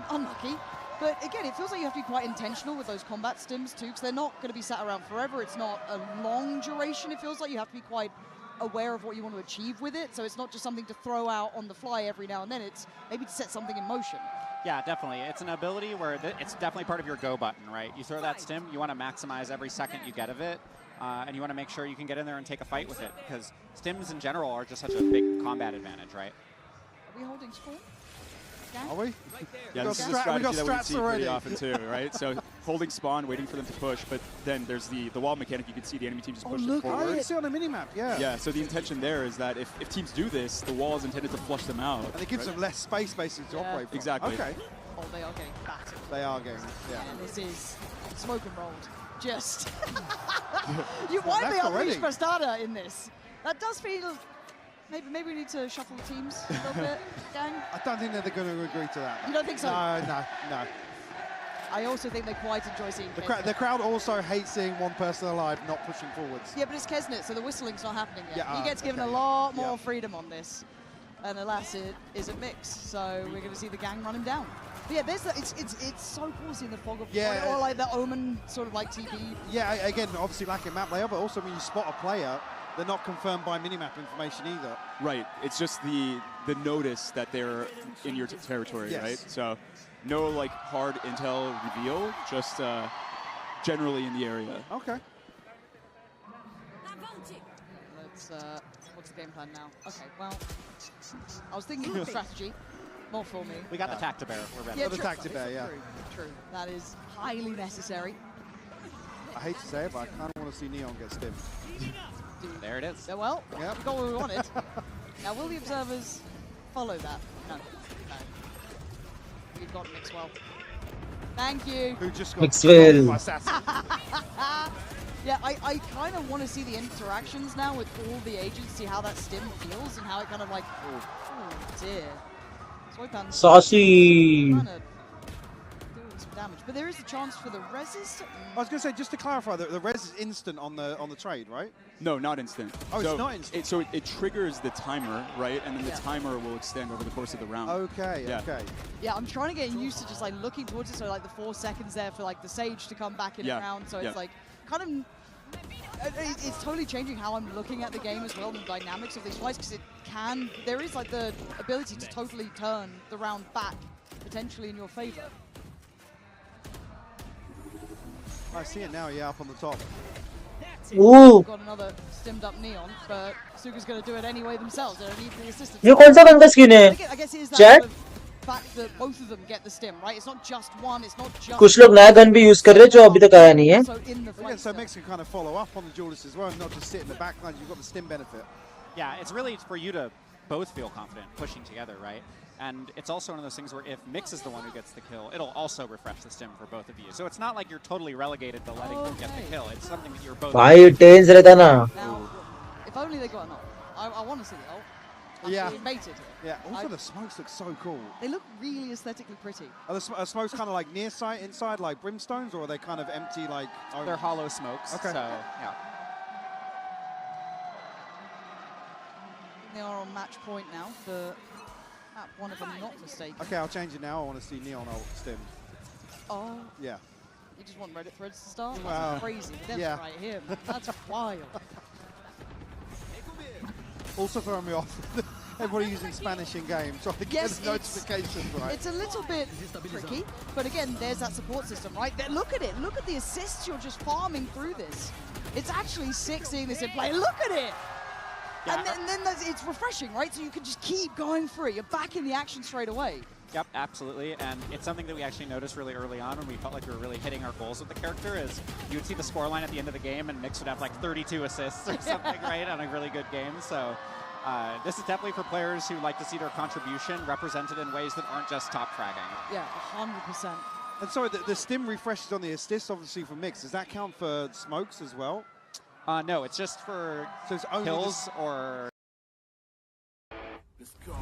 unlucky. But again, it feels like you have to be quite intentional with those combat stims too, because they're not going to be sat around forever. It's not a long duration. It feels like you have to be quite aware of what you want to achieve with it. So it's not just something to throw out on the fly every now and then. It's maybe to set something in motion. Yeah, definitely. It's an ability where it's definitely part of your go button, right? You throw that stim, you want to maximize every second you get of it. And you want to make sure you can get in there and take a fight with it, because stims in general are just such a big combat advantage, right? Are we holding spawn? Are we? Yeah, this is a strategy that we see pretty often too, right? So holding spawn, waiting for them to push, but then there's the wall mechanic. You can see the enemy team just push it forward. Oh, you see on the minimap, yeah. Yeah, so the intention there is that if teams do this, the wall is intended to flush them out. And it gives them less space basically to operate from. Exactly. Okay. Oh, they are getting battered. They are getting, yeah. And this is smoke and rolled. Just. Why are they already unleash Bastarda in this? That does feel. Maybe we need to shuffle the teams a little bit, gang. I don't think that they're going to agree to that. You don't think so? No. I also think they quite enjoy seeing the crowd also hates seeing one person alive not pushing forwards. Yeah, but it's Kesnet, so the whistling's not happening yet. Yeah, he gets given a lot more freedom on this. And alas, it is a mix, so we're going to see the gang run him down. But yeah, there's it's so cool seeing the fog of or like the Omen sort of like TP. Yeah, again, obviously lacking map layer, but also when you spot a player, they're not confirmed by minimap information either. Right. It's just the notice that they're in your territory, right? So no like hard intel reveal, just generally in the area. Okay. Let's what's the game plan now? Okay, well, I was thinking of strategy. More for me. We got the Tactibear. We're ready. Yeah, the Tactibear, yeah. True. That is highly necessary. I hate to say it, but I kind of want to see Neon get stimmed. There it is. So, well, we got what we wanted. Now, will the observers follow that? No. We've got Mixwell. Thank you. Who just got Mixwell. by Assassin. Yeah, I kind of want to see the interactions now with all the agents, see how that stim feels and how it kind of like, oh dear. Saucy. Doing some damage, but there is a chance for the resist. I was going to say, just to clarify, the res is instant on the trade, right? No, not instant. Oh, it's not instant. So it triggers the timer, right? And then the timer will extend over the course of the round. Okay, okay. Yeah, I'm trying to get used to just like looking towards it, so like the 4 seconds there for like the Sage to come back in and round, so it's like kind of. It's totally changing how I'm looking at the game as well, the dynamics of these fights, because there is like the ability to totally turn the round back, potentially in your favor. I see it now, yeah, up on the top. Ooh. Got another stimmed up Neon, but Suga's going to do it anyway themselves. They don't need the assistance. ये कौन सा gun का skin है? I guess it is that Chat? sort of fact that both of them get the stim, right? It's not just one, it's not just... कुछ लोग नया gun भी use कर रहे हैं जो अभी तक आया नहीं है. Again, so Mix can kind of follow up on the duelist as well, and not just sit in the backline. You've got the stim benefit. Yeah, it's really for you to both feel confident pushing together, right? And it's also one of those things where if Mix is the one who gets the kill, it'll also refresh the stim for both of you. So it's not like you're totally relegated to letting them get the kill. It's something that you're both... भाई tense रहता ना. Now, if only they got an ult. I want to see the ult. Yeah. Baited. Yeah, also the smokes look so cool. They look really aesthetically pretty. Are the smokes kind of like near sight, inside, like brimstones, or are they kind of empty, like... They're hollow smokes, okay. So, yeah. They are on match point now for one of them not mistaken. Okay, I'll change it now. I want to see Neon ult stim. Oh. Yeah. You just want Reddit threads to start? Wow. That's crazy. That's right here. That's wild. Also throwing me off. Everybody using Spanish in game, trying to get the notifications right. It's a little bit tricky, but again, there's that support system, right? Look at it. Look at the assists you're just farming through this. It's actually sick seeing this in play. Look at it. And then it's refreshing, right? So you can just keep going through it. You're back in the action straight away. Yep, absolutely, and it's something that we actually noticed really early on when we felt like we were really hitting our goals with the character, is you would see the scoreline at the end of the game and Mix would have like 32 assists or something, right, on a really good game. So this is definitely for players who like to see their contribution represented in ways that aren't just top fragging. Yeah, 100%. And sorry, the stim refreshes on the assists, obviously, for Mix. Does that count for smokes as well? No, it's just for so it's only kills or... Let's go.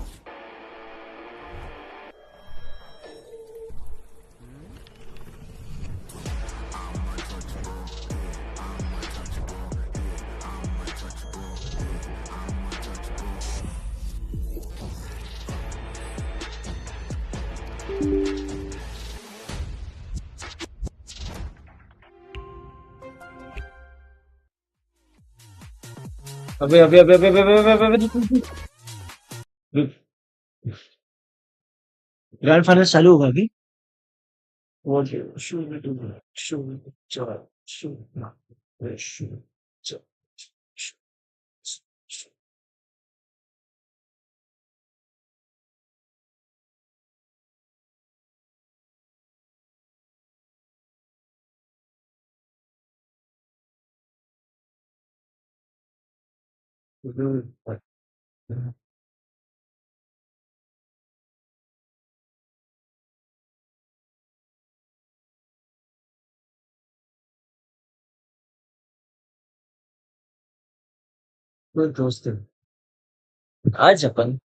अबे अबे अबे अबे अबे अबे अबे grand final चालू होगा अभी वो दोस्त आज अपन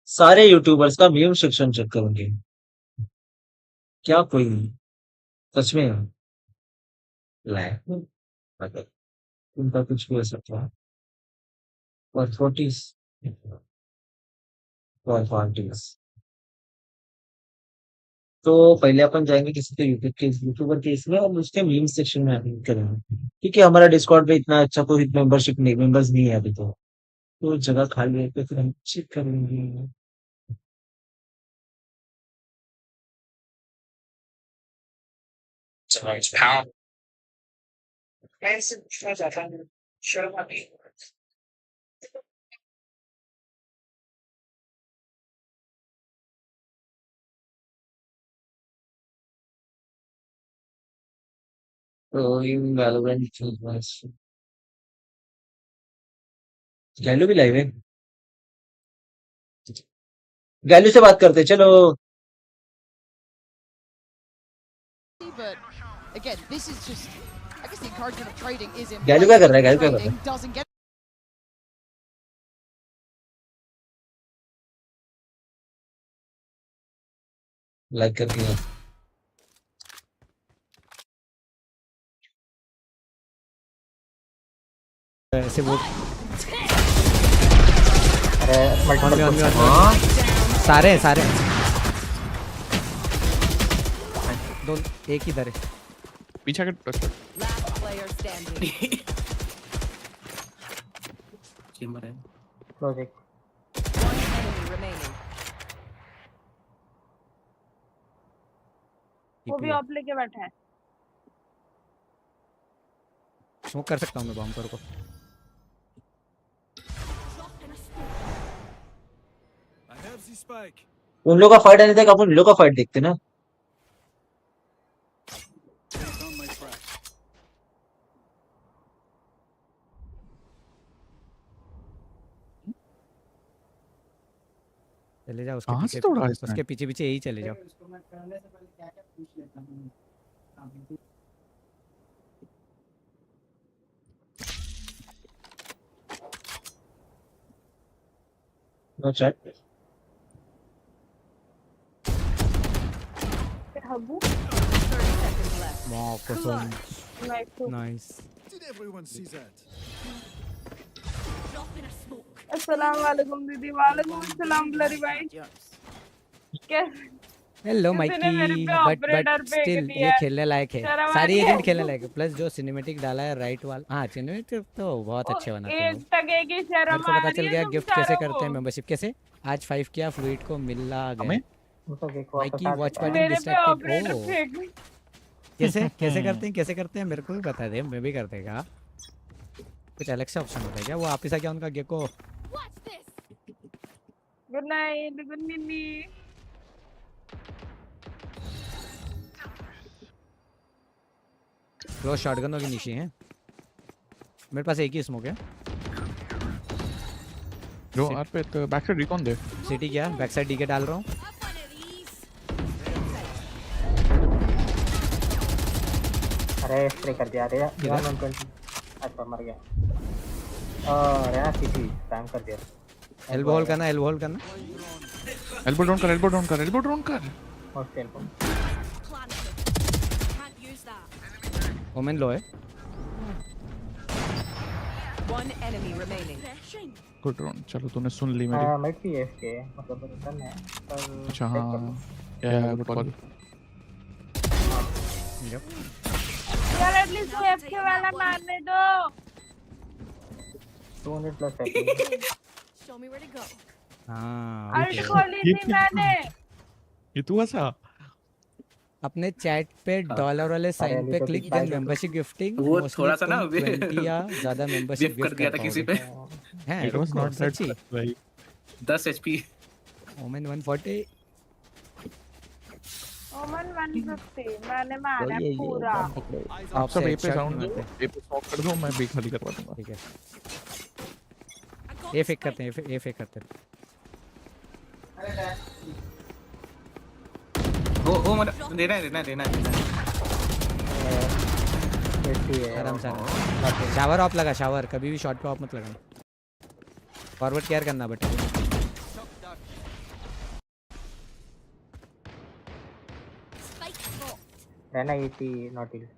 सारे यूट्यूबर्स का मीम सेक्शन चेक करेंगे क्या कोई सच में लाइक मतलब उनका कुछ भी हो सकता है और फोर्टीज और फोर्टीज तो पहले अपन जाएंगे किसी के यूट्यूबर के इसमें और उसके मीम सेक्शन में अपलोड करेंगे क्योंकि हमारा डिस्कॉर्ड पे इतना अच्छा कोई मेंबरशिप नहीं मेंबर्स नहीं है अभी तो जगह खाली है तो फिर हम चेक करेंगे Tonight's power. Hanson tries I found him. Show my people. Oh, even Valorant feels nice. गैलू भी लाइव है गैलू से बात करते चलो But again, this is just, I guess the encouragement of trading is in गैलू क्या कर रहा है गैलू क्या कर रहा trading है doesn't get लाइक कर दिया ऐसे वो हाँ सारे सारे दो एक ही इधर है पीछे का Last player standing. Project One enemy remaining. वो भी ऑफ लेके बैठा है स्मोक कर सकता हूँ मैं बम्पर को उन लोग का फाइट आने तक अपन लोग का फाइट देखते ना चले जाओ कहाँ से तोड़ा इसने? उसके पीछे पीछे यही चले जाओ नो चैट हबू 30 seconds left. वाह कसम नाइस नाइस अस्सलाम वालेकुम दीदी वालेकुम अस्सलाम ब्लरी भाई कैसे हेलो किसी ने मेरे माइकी पे बट ऑपरेटर फेंक स्टिल दिया ये है। खेलने लायक है शर्म आ सारी रही है। एजेंट खेलने लायक है प्लस जो सिनेमैटिक डाला है राइट वाला हाँ सिनेमैटिक तो बहुत अच्छे बनाते हैं एक टके की मेरे शर्म को आ पता रही चल है गया तुम गिफ्ट कैसे चारों करते हैं को। मेंबरशिप कैसे आज 5 किया फ्लूइड को मिला गया हमें? माइकी वॉच पार्टी मेरे पे डिस्ट्रैक्टेड ऑपरेटर ओ फेंक कैसे कैसे करते हैं मेरे को भी बता दे मैं भी कर देगा कुछ अलग से ऑप्शन होता है क्या? वो वापस आ गया उनका gecko. Good night good निन्नी। Close शॉटगनों की नीचे है। मेरे पास एक ही स्मोक है। जो यार पे तो बैक साइड रिकॉन दे। सिटी क्या? बैक साइड डीके डाल रहा हूँ। अरे स्प्रे कर दिया। अरे यार 120। अच्छा मर गया। अरे यार सिटी स्पैम कर दिया। एल्बो होल्ड करना, एल्बो होल्ड करना। एल्बो डाउन कर, एल्बो डाउन कर, एल्बो डाउन कर। First elbow. ओमेन लो है। One enemy remaining. Good run. चलो तूने सुन ली मेरी। हां मिड पी एफके मतलब रिटर्न है पर अच्छा हाँ या गुड कॉल। यार एटलीस्ट एफके वाला मारने दो। 200 प्लस है। Show me where to go. हाँ अल्ट खोली थी मैंने। ये तू ऐसा अपने चैट पे डॉलर वाले साइन पे क्लिक देन मेंबरशिप गिफ्टिंग। वो थोड़ा सा ना 20 या ज्यादा मेंबरशिप गिफ्ट कर दिया था किसी पे। हैं इट वाज नॉट दैट भाई। 10 एचपी। ओमेन 140। ओमन 150 मैंने मारा पूरा। आप सब ए पे साउंड दो, ए पे स्मोक कर दो, मैं बी खाली करवा दूंगा। ठीक है। ए फेक करते हैं, ए फेक करते हैं। वो मतलब देना है। आराम से। शावर ऑफ लगा, शावर कभी भी शॉट पे ऑफ मत लगाना। फॉरवर्ड केयर करना बट। रहना 80 नॉटिल।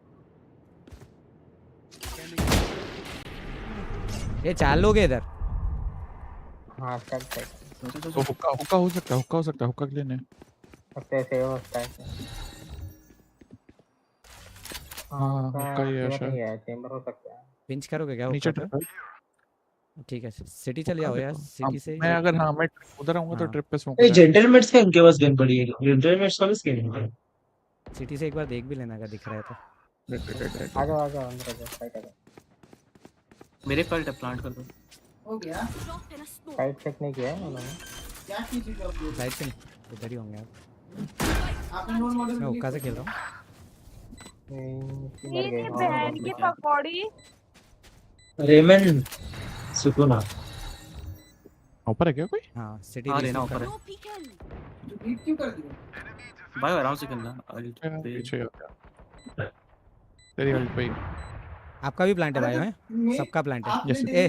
ये चार लोग हैं इधर। हाँ चल चल। तो हुक्का हो सकता है, हुक्का के लिए नहीं। ऐसे होता है। हाँ हुक्का ही है शायद। है चेंबर हो सकता है। पिंच करोगे क्या नीचे हुक्का पे? ठीक है सिटी चले जाओ यार, सिटी से। मैं अगर हाँ मैं उधर आऊंगा तो ट्रिप पे स्मोक। ए जेंटलमैन्स का इनके पास गन पड़ी है। जेंटलमैन्स का भी स्किन है। सिटी से एक बार देख भी लेना अगर दिख रहा है तो। आ जाओ अंदर आ जाओ साइड आ जाओ। मेरे पल्ट प्लांट कर दो। हो गया। साइड चेक नहीं किया है उन्होंने। क्या चीज है? साइड से इधर ही होंगे यार। मैं हुक्का से खेल रहा हूँ। ये बहन की पकौड़ी। रेमन सुकुना ऊपर है क्या कोई? हाँ सिटी हाँ लेना ऊपर है। बीट क्यों कर दिया? भाई आराम से खेलना। पीछे तेरी अल्ट पे। आपका भी प्लांट है भाई है? सबका प्लांट है। ए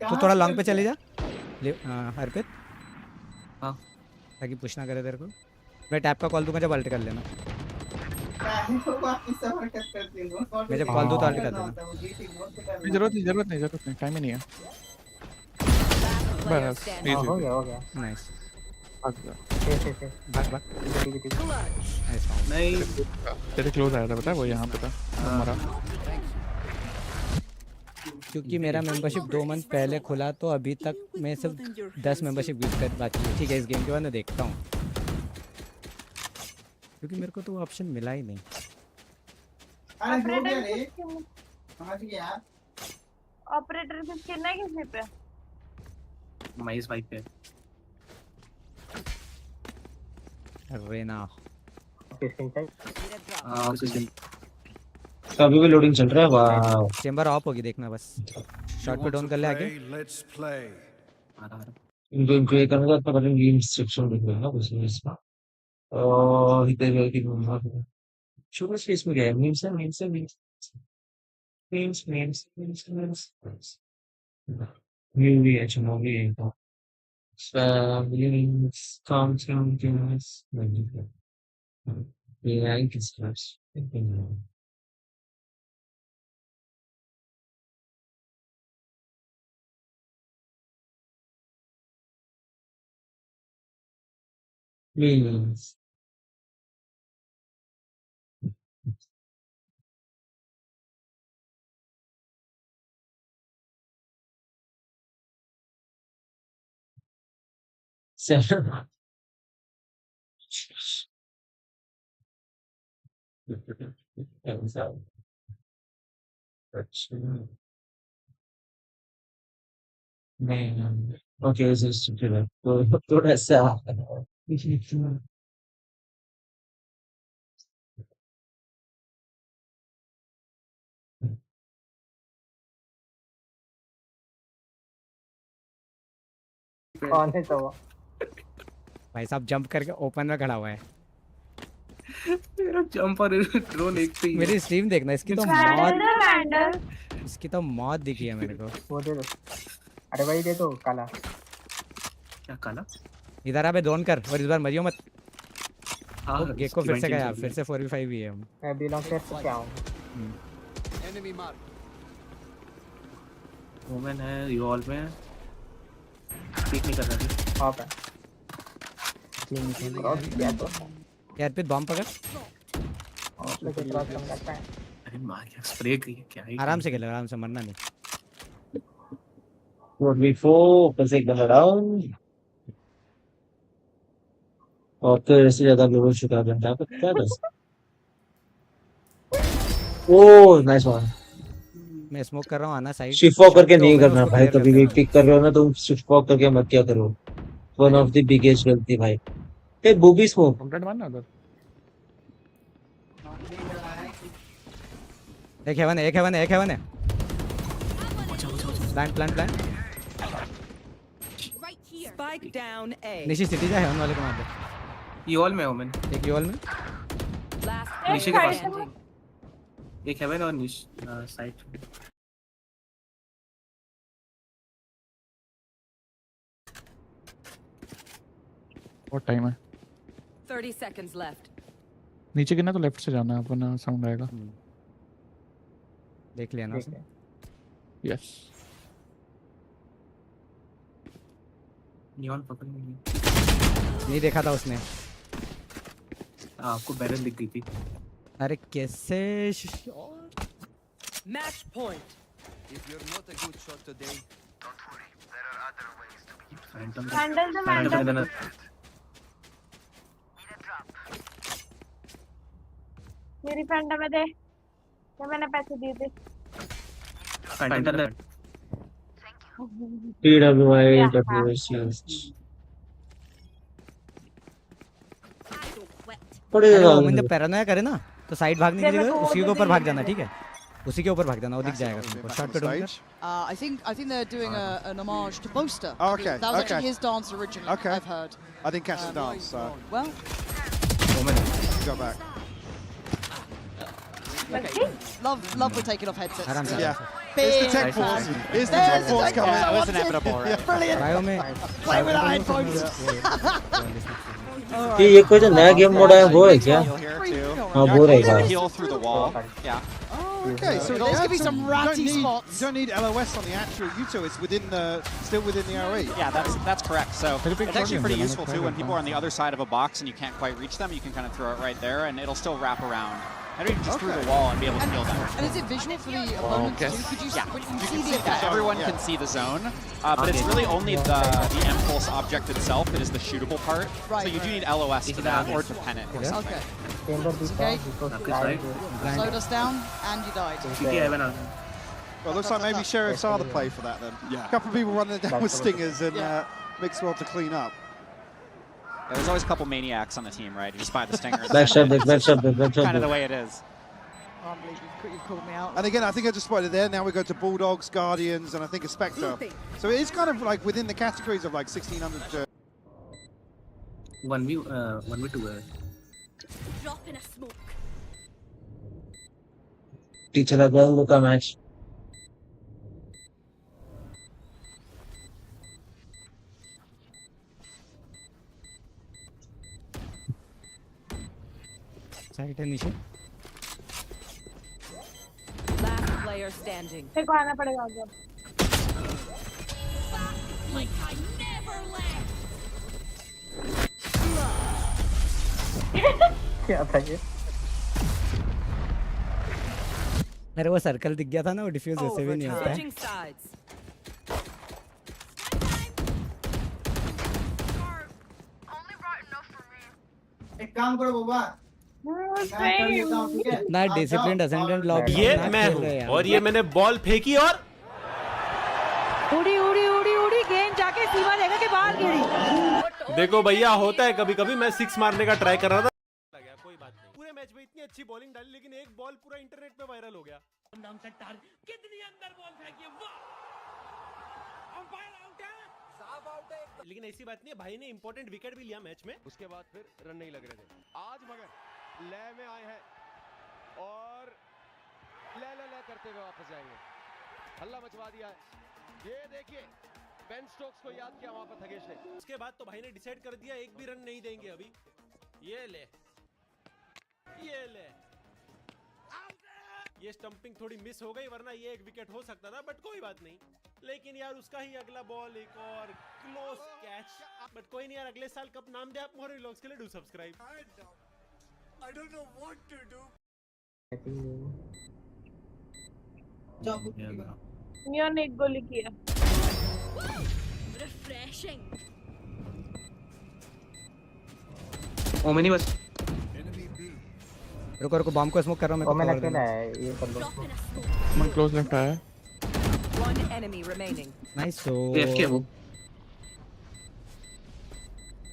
तो थोड़ा लॉन्ग पे चले जा अर्पित। हाँ ताकि पुश ना करे तेरे को। मैं टैप का कॉल दूंगा जब अल्ट कर लेना। मैं जब कॉल दूं तो अल्ट कर देना। जरूरत नहीं टाइम ही नहीं है। बस इजी हो गया नाइस। भाग नहीं तेरे क्लोज आया था पता है वो यहाँ पे था हमारा। क्योंकि मेरा मेंबरशिप 2 मंथ पहले खुला तो अभी तक मैं सिर्फ 10 मेंबरशिप गिफ्ट कर बाकी है। ठीक है इस गेम के बाद मैं देखता हूँ क्योंकि मेरे को तो वो ऑप्शन मिला ही नहीं। ऑपरेटर की स्किन है किसी पे? माइस वाइप पे। रेना हां सिस्टम अभी भी लोडिंग चल रहा है। वाह चेंबर ऑफ होगी देखना बस। शॉट पे डाउन कर ले आगे। इनको ये करूंगा तो पहले गेम सेक्शन देखूंगा बस इसमें। और इधर की शुरू से इसमें गया मीम्स मूवी अच्छा मूवी है तो मीम्स मीम्स ये आई किस क्लास मीम्स seven नहीं ओके तो थोड़ा सा कौन है तो वो? भाई साहब जंप करके ओपन में खड़ा हुआ है। मेरा जंप और ड्रोन एक पे ही है। मेरी स्ट्रीम देखना, इसकी तो वैंडल मौत, दे वैंडल। इसकी तो मौत दिखी है मेरे को। वो दे दो। अरे भाई दे दो काला। क्या काला? इधर आ बे, ड्रोन कर और इस बार मरियो मत। हाँ, वो गेको फिर से इसकी गया, mind फिर से 4v5 ही है हम। मैं बिलोंग से क्या हूँ? वुमेन है, यू ऑल में पीक नहीं कर रहा है। हाँ पे क्रॉस किया तो यार पे बम पकड़, और लेके क्रॉस कम करता है। अरे मार क्या स्प्रे की है, क्या ही आराम से खेल, आराम से, मरना नहीं। 4v4 बस एक बंदा डाउन और फिर इससे ज्यादा ग्लोबल चुका घंटा पर क्या कर ओह नाइस वन। मैं स्मोक कर रहा हूँ, आना साइड। शिफ्ट वॉक करके नहीं करना भाई, कभी भी पिक कर रहे हो ना तुम शिफ्ट वॉक करके मत क्या करो, वन ऑफ द बिगेस्ट गलती भाई। ए बूबी स्मोक कंप्लीट मारना उधर। एक हेवन है, एक हेवन है, एक हेवन है। Plant plant plant. Spike down A. Nishi city जा, हेवन वाले को मार दे। यू ऑल में वुमेन। एक यॉल में, Last नीचे के पास standing. एक हेवन और नीच साइड। बहुत टाइम है। 30 seconds left. नीचे गिरना तो लेफ्ट से जाना है, अपना साउंड आएगा। देख लिया ना उसने। यस नियॉन पकड़ नहीं। नहीं देखा था उसने। आपको बैरल दिख गई थी। अरे कैसे Match point. वैंडल दे वैंडल। मेरी फ्रेंड में दे, तो मैंने पैसे दिए थे। TWI WS अरे वो मैंने पैरानोया करे ना, तो साइड भागने की जगह उसी के ऊपर भाग जाना, ठीक है? उसी के ऊपर भाग जाना, वो दिख जाएगा तुमको। शॉट पे ढूंढ। I think they're doing an homage to Boaster. Oh, okay, That was okay. actually his dance originally. Okay. I've heard. I didn't catch the dance, so Well, go back. okay. Love we're taking off headsets. आराम से, Yeah. आराम से। It's the tech force. It's the tech force coming. That was inevitable, right? Brilliant. Bio में Play without headphones. ये कोई जो नया game mode है वो है क्या? Heal here too. हाँ वो रहेगा। Heal through the wall. Yeah. Okay, so There's gonna be some ratty you spots. don't need LOS on the actual Uto. It's within the still within the RE. Yeah, that's correct. So Pretty big it's actually volume, pretty man. useful too when people are on the other side of a box and you can't quite reach them. You can kind of throw it right there, and it'll still wrap around. I don't even just through the wall and be able to heal them. And is it visual for the opponents Okay. too? Could you, Yeah, when you you can see see the that effect? everyone can see the zone, but it's really only the impulse object itself that is the shootable part. Right, So you do right. need LOS to that or to pen it. or something. Okay. Chamber भी था Okay. because Okay, I right. Slowed us down, and you died. सीटी haven uh Well, looks like maybe Sheriff's are the play for that then. Yeah. A couple of people running down with stingers and Mixwell to clean up. There's always a couple maniacs on the team, right? You just buy the stinger. and Backshot send it. back, backshot back, backshot Kind of the back. way it is. Oh, I believe you've called me out. And again, I think I just spotted there. Now we go to Bulldogs, Guardians, and I think a Spectre. So it is kind of like within the categories of like 1600. 1v2 है। Drop in a smoke. Teacher लगा लोग का match. Side है नीचे। Last player standing. तेरे को आना पड़ेगा आगे। Like I never left. क्या था ये? अरे वो सर्कल दिख गया था ना, वो डिफ्यूज वैसे भी नहीं होता है। Switching sides. एक काम करो बाबा, इतना डिसिप्लिन्ड असेंडेंट लॉबी ये मैं हूँ और ये मैंने बॉल फेंकी और उड़ी उड़ी उड़ी उड़ी सीमा देगा कि बाहर गिरी। देखो भैया होता है कभी कभी, मैं 6 मारने का ट्राई कर रहा था, लगा कोई बात नहीं। पूरे मैच में इतनी अच्छी बॉलिंग डाली लेकिन एक बॉल पूरा इंटरनेट पे वायरल हो गया। कितनी अंदर बॉल फेंकी, वाह अंपायर आउट है, साफ आउट है। लेकिन ऐसी बात नहीं है, भाई ने इंपॉर्टेंट विकेट भी लिया मैच में। उसके बाद फिर रन नहीं लग रहे थे। आज मगर ले में आए हैं और ले करते हुए वापस जाएंगे। हल्ला मचवा दिया है। ये देखिए बेन स्टोक्स को याद किया वहां पर थगेश ने। उसके बाद तो भाई ने डिसाइड कर दिया एक भी रन नहीं देंगे अभी। ये ले ये स्टंपिंग थोड़ी मिस हो गई, वरना ये एक विकेट हो सकता था, बट कोई बात नहीं। लेकिन यार उसका ही अगला बॉल एक और क्लोज कैच, बट कोई नहीं यार, अगले साल कब नाम दे आप मोर व्लॉग्स के लिए। Do subscribe. I don't know what to do. Neon एक गोली किया। रिफ्रेशिंग। ओमेनी बस। रुको रुको, बॉम्ब को स्मोक कर रहा हूं मैं। ओमेन अकेला है, ये कर लो। मन क्लोज लेफ्ट आया। One enemy remaining. नाइस। सो एफके वो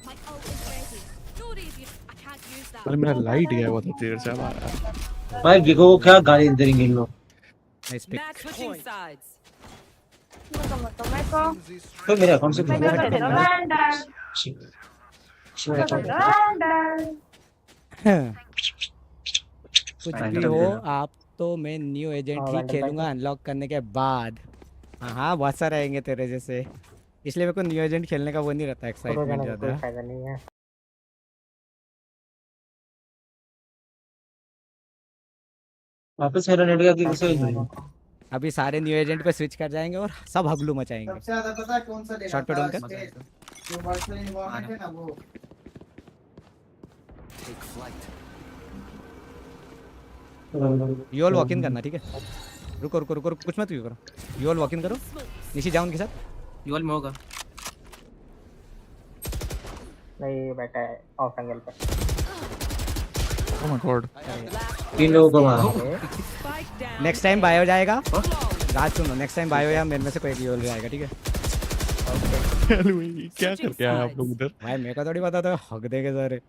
My ult is ready. No reason I can't use that. अरे मेरा लाइट गया हुआ था देर से। अब भाई गिगो को क्या गाली देंगे इन लोग। Nice pic. Match switching sides. मैं को तो मेरे अकाउंट से मैं कर दे रहा हूं। कुछ भी हो आप तो मैं न्यू एजेंट ही खेलूंगा अनलॉक करने के बाद। हाँ बहुत सारे आएंगे तेरे जैसे, इसलिए मेरे को न्यू एजेंट खेलने का वो नहीं रहता, एक्साइटमेंट ज्यादा। फायदा नहीं है। वापस मेरा नेट गया कि कैसे अभी सारे न्यू एजेंट पे स्विच कर जाएंगे और सब हगलू मचाएंगे। सबसे ज्यादा पता है कौन सा लेना शॉट पे था? डोंकर जो वर्चुअल इन्वायरमेंट है ना वो। यू ऑल वॉक इन करना, ठीक है? रुको रुको रुको, कुछ मत करो, यू ऑल वॉक इन करो। निशी जाओ उनके साथ। यू ऑल में होगा नहीं, बैठा है ऑफ एंगल पे। ओह माय गॉड, 3 लोगों को मारा। नेक्स्ट टाइम बायो जाएगा, राज सुनो, नेक्स्ट टाइम बायो या मेरे में से कोई भी ऑल जाएगा, ठीक है? क्या करके आए आप लोग उधर? भाई मेरे को थोड़ी पता था हक देंगे सारे,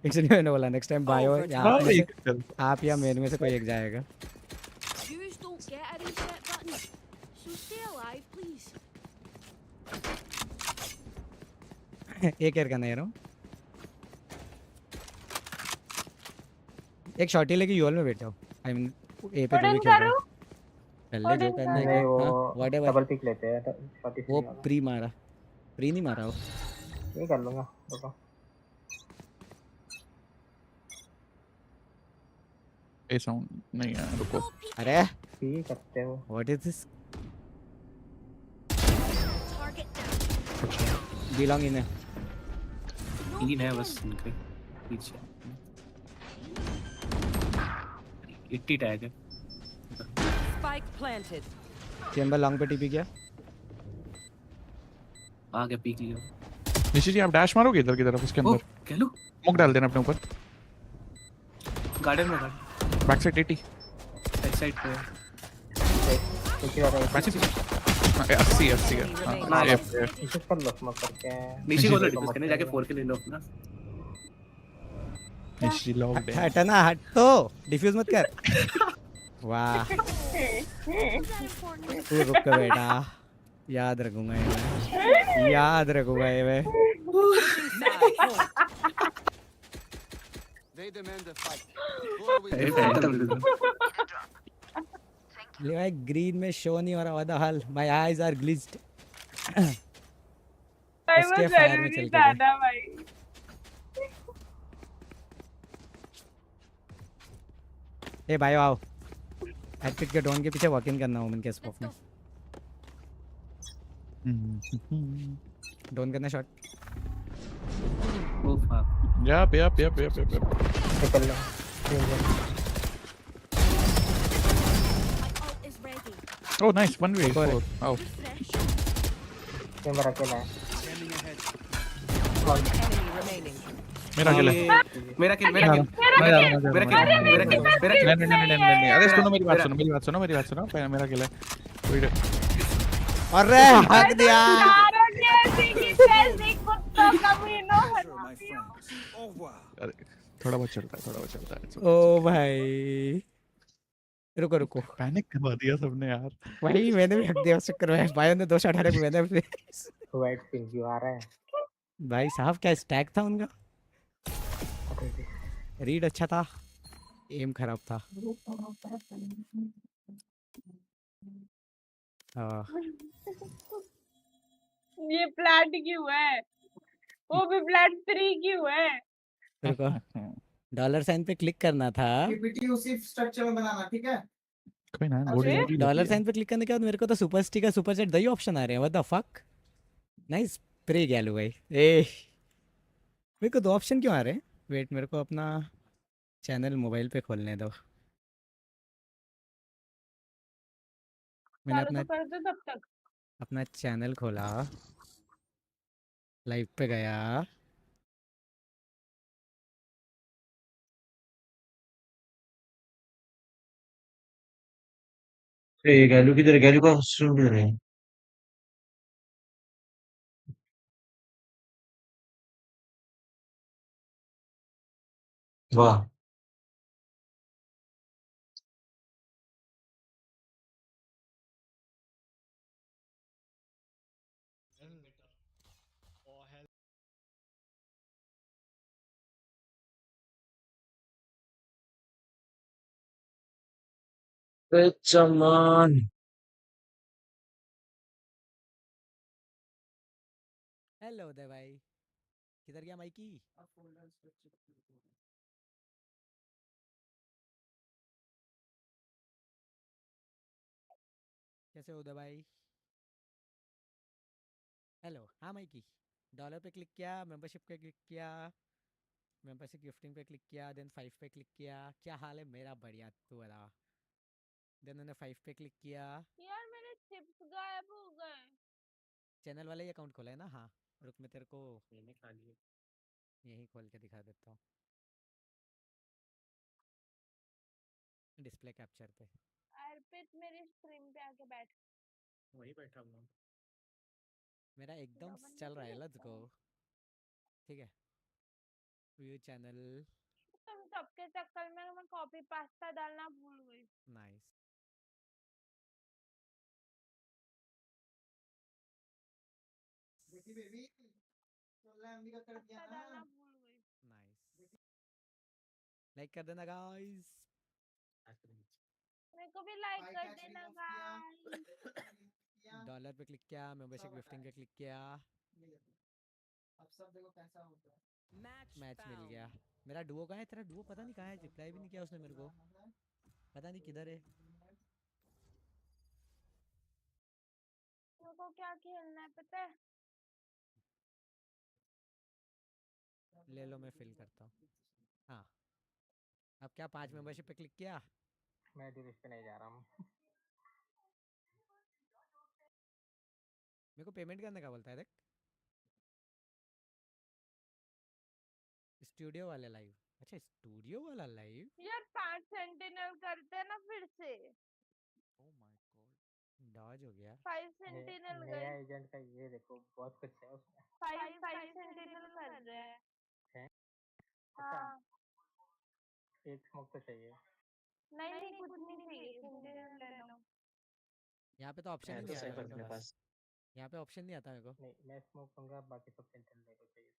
इसलिए मैंने बोला नेक्स्ट टाइम बायो या आप या मेरे में से कोई एक जाएगा। Yous don't get a reset button. So stay alive, please. एक एयर करना है। एक शॉटी लेके यूएल में बैठ जाओ। आई मीन ए पे जो भी खेल रहा है पहले जो करना है। नहीं, वो व्हाटएवर डबल पिक लेते हैं तो शॉटी वो प्री मारा, प्री नहीं मारा वो। ये कर लूंगा, रुको। ए साउंड नहीं है, रुको। अरे ठीक करते हो। What is this? Target down. Belong in है। तीन है बस इनके पीछे। 80 टैग है। Spike planted. चेंबर लॉन्ग पे टीपी किया। आगे पीक लियो। निशी जी आप डैश मारोगे इधर की तरफ, उसके अंदर कह लो स्मोक डाल देना अपने ऊपर। गार्डन में garden back side 80 back side पे बैक साइड 80 है। हां इसे कर लो स्मोक करके। निशी को डिफेंस करने जाके 4 के ले लो अपना। निशी लॉक दे। हटना, हट तो डिफ्यूज मत कर। वाह तू रुक बेटा, याद रखूंगा ये मैं, याद रखूंगा ये मैं। ले भाई ग्रीन में शो नहीं हो रहा, what the hell, my eyes are glitched. इसके फायर में चल के दादा भाई ए भाई आओ, एडपिट के डोन के पीछे वॉक इन करना वुमन के स्पोक में। डोन करना शॉट। Oh fuck yup. निकल लो। Oh nice 1v4। आओ कैमरा अकेला है। One enemy remaining. मेरा किल है। मेरा किल नहीं। अरे सुनो मेरी बात सुनो, मेरा किल है। अरे हक दिया। जैसे कि जैसे कुत्तों कमीनों हरामियों। अरे थोड़ा बहुत चलता है, थोड़ा बहुत चलता है। It's okay, it's O okay. भाई रुको रुको पैनिक करवा दिया सबने यार। भाई मैंने भी हक दिया उस चक्कर में भाई ने 2 शॉट हरे मैंने भी वाइट पिंक क्यों आ रहा है? भाई साहब क्या स्टैक था उनका अरे जी। रीड अच्छा था एम खराब था हाँ ये फ्लैट क्यों है? वो भी फ्लैट 3 क्यों है? रुको डॉलर साइन पे क्लिक करना था पीपीटी उसी स्ट्रक्चर में बनाना, ठीक है? कोई ना, गोल्ड अच्छे? इमोजी होती डॉलर है। साइन पे क्लिक करने के बाद मेरे को तो सुपर स्टिकर सुपर चैट दही ऑप्शन आ रहे हैं व्हाट द फक नाइस प्रे गैलू भाई ए मेरे को 2 ऑप्शन क्यों आ रहे हैं वेट मेरे को अपना चैनल मोबाइल पे खोलने दो मैंने चालू अपना तो कर दो तब तक। अपना चैनल खोला लाइव पे गया ये गैलू किधर है? गैलू का स्ट्रीम किधर है? वाह, चमान। हेलो उदय भाई किधर गया माइकी कैसे हो उदय भाई हेलो हाँ माइकी डॉलर पे क्लिक किया मेंबरशिप पे क्लिक किया मेंबरशिप गिफ्टिंग पे क्लिक किया देन 5 पे क्लिक किया क्या हाल है मेरा बढ़िया तू बता देन मैंने 5 पे क्लिक किया यार मेरे चिप्स गायब हो गए। चैनल वाला ही अकाउंट खोला है ना हाँ रुक मैं तेरे को मैंने खा लिए यही खोल के दिखा देता हूँ डिस्प्ले कैप्चर पे अर्पित मेरी स्ट्रीम पे आके बैठ। वही बैठा हूँ मेरा एकदम रोमन में चल भी रहा है लेट्स देखता गो हूँ। ठीक है व्यू चैनल तुम सबके चक्कर में मैं कॉपी पास्ता डालना भूल गई। नाइस बेटी बेबी तो एमडी का कर दिया पास्ता ना। डालना भूल गई। नाइस लाइक कर देना गाइस मेरे को भी लाइक आई कर कैच देना ऑफ किया। डॉलर पे क्लिक किया मेंबरशिप सब हटा गिफ्टिंग है। पे क्लिक किया ये देखो, अब सब देखो कैसा होता है। मैच मिल गया मेरा डुओ कहाँ है तेरा डुओ पता नहीं कहाँ है रिप्लाई भी नहीं किया उसने मेरे को पता नहीं किधर है मेरे को क्या खेलना है पता है? ले लो मैं फिल करता हूँ हाँ अब क्या 5 मेंबरशिप पे क्लिक किया मैं दिविश पे नहीं जा रहा हूँ। मेरे को पेमेंट करने का बोलता है देख स्टूडियो वाले लाइव अच्छा स्टूडियो वाला लाइव यार 5 सेंटिनल करते हैं ना फिर से। ओ माय गॉड डॉज हो गया 5 सेंटिनल नया गई। एजेंट का ये देखो बहुत कुछ है उसमें। 5 सेंटिनल कर रहे हैं। है पक्का? हाँ। एक स्मोक तो चाहिए। नहीं नहीं कुछ नहीं चाहिए सेंटिनल ले लो। यहाँ पे तो ऑप्शन ही है तो नहीं आ रहा सही मेरे अपने पास पास। यहाँ पे ऑप्शन नहीं आता मेरे को नहीं मैं स्मोक दूंगा बाकी सब सेंटेंस ले लो चाहिए तो।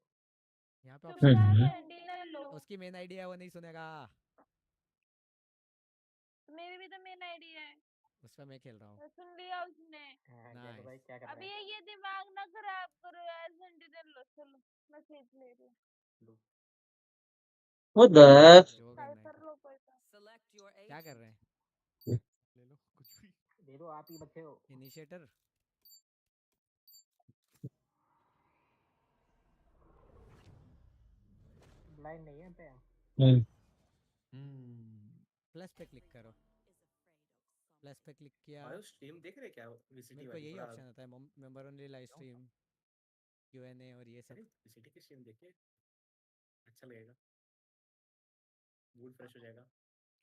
यहाँ पे ऑप्शन नहीं चुपचाप आता सेंटिनल लो। उसकी मेन आईडी है वो नहीं सुनेगा मेरी भी तो मेन आईडी है। उस पर मैं खेल रहा हूँ तो सुन लिया उसने। हाँ गैलू भाई नाइस क्या कर अब रहे हैं? ये दिमाग ना खराब करो यार सेंटिनल लो चलो। मैं सीट ले रही हूँ। लो। What the heck? जो करना है साइफर कर लो कोई सा। क्या कर रहे हैं ले लो कुछ भी। दे दो आप ही बचे हो। इनिशिएटर ब्लाइंड नहीं है पे। हम्म, प्लस पे क्लिक करो प्लस पे क्लिक किया भाई स्ट्रीम देख रहे क्या वीसीटी मेरे को वाली यही थोड़ा? ऑप्शन आता है member only live stream Q&A और ये अरे सब वीसीटी की स्ट्रीम देखिए, अच्छा लगेगा, मूड फ्रेश हो जाएगा।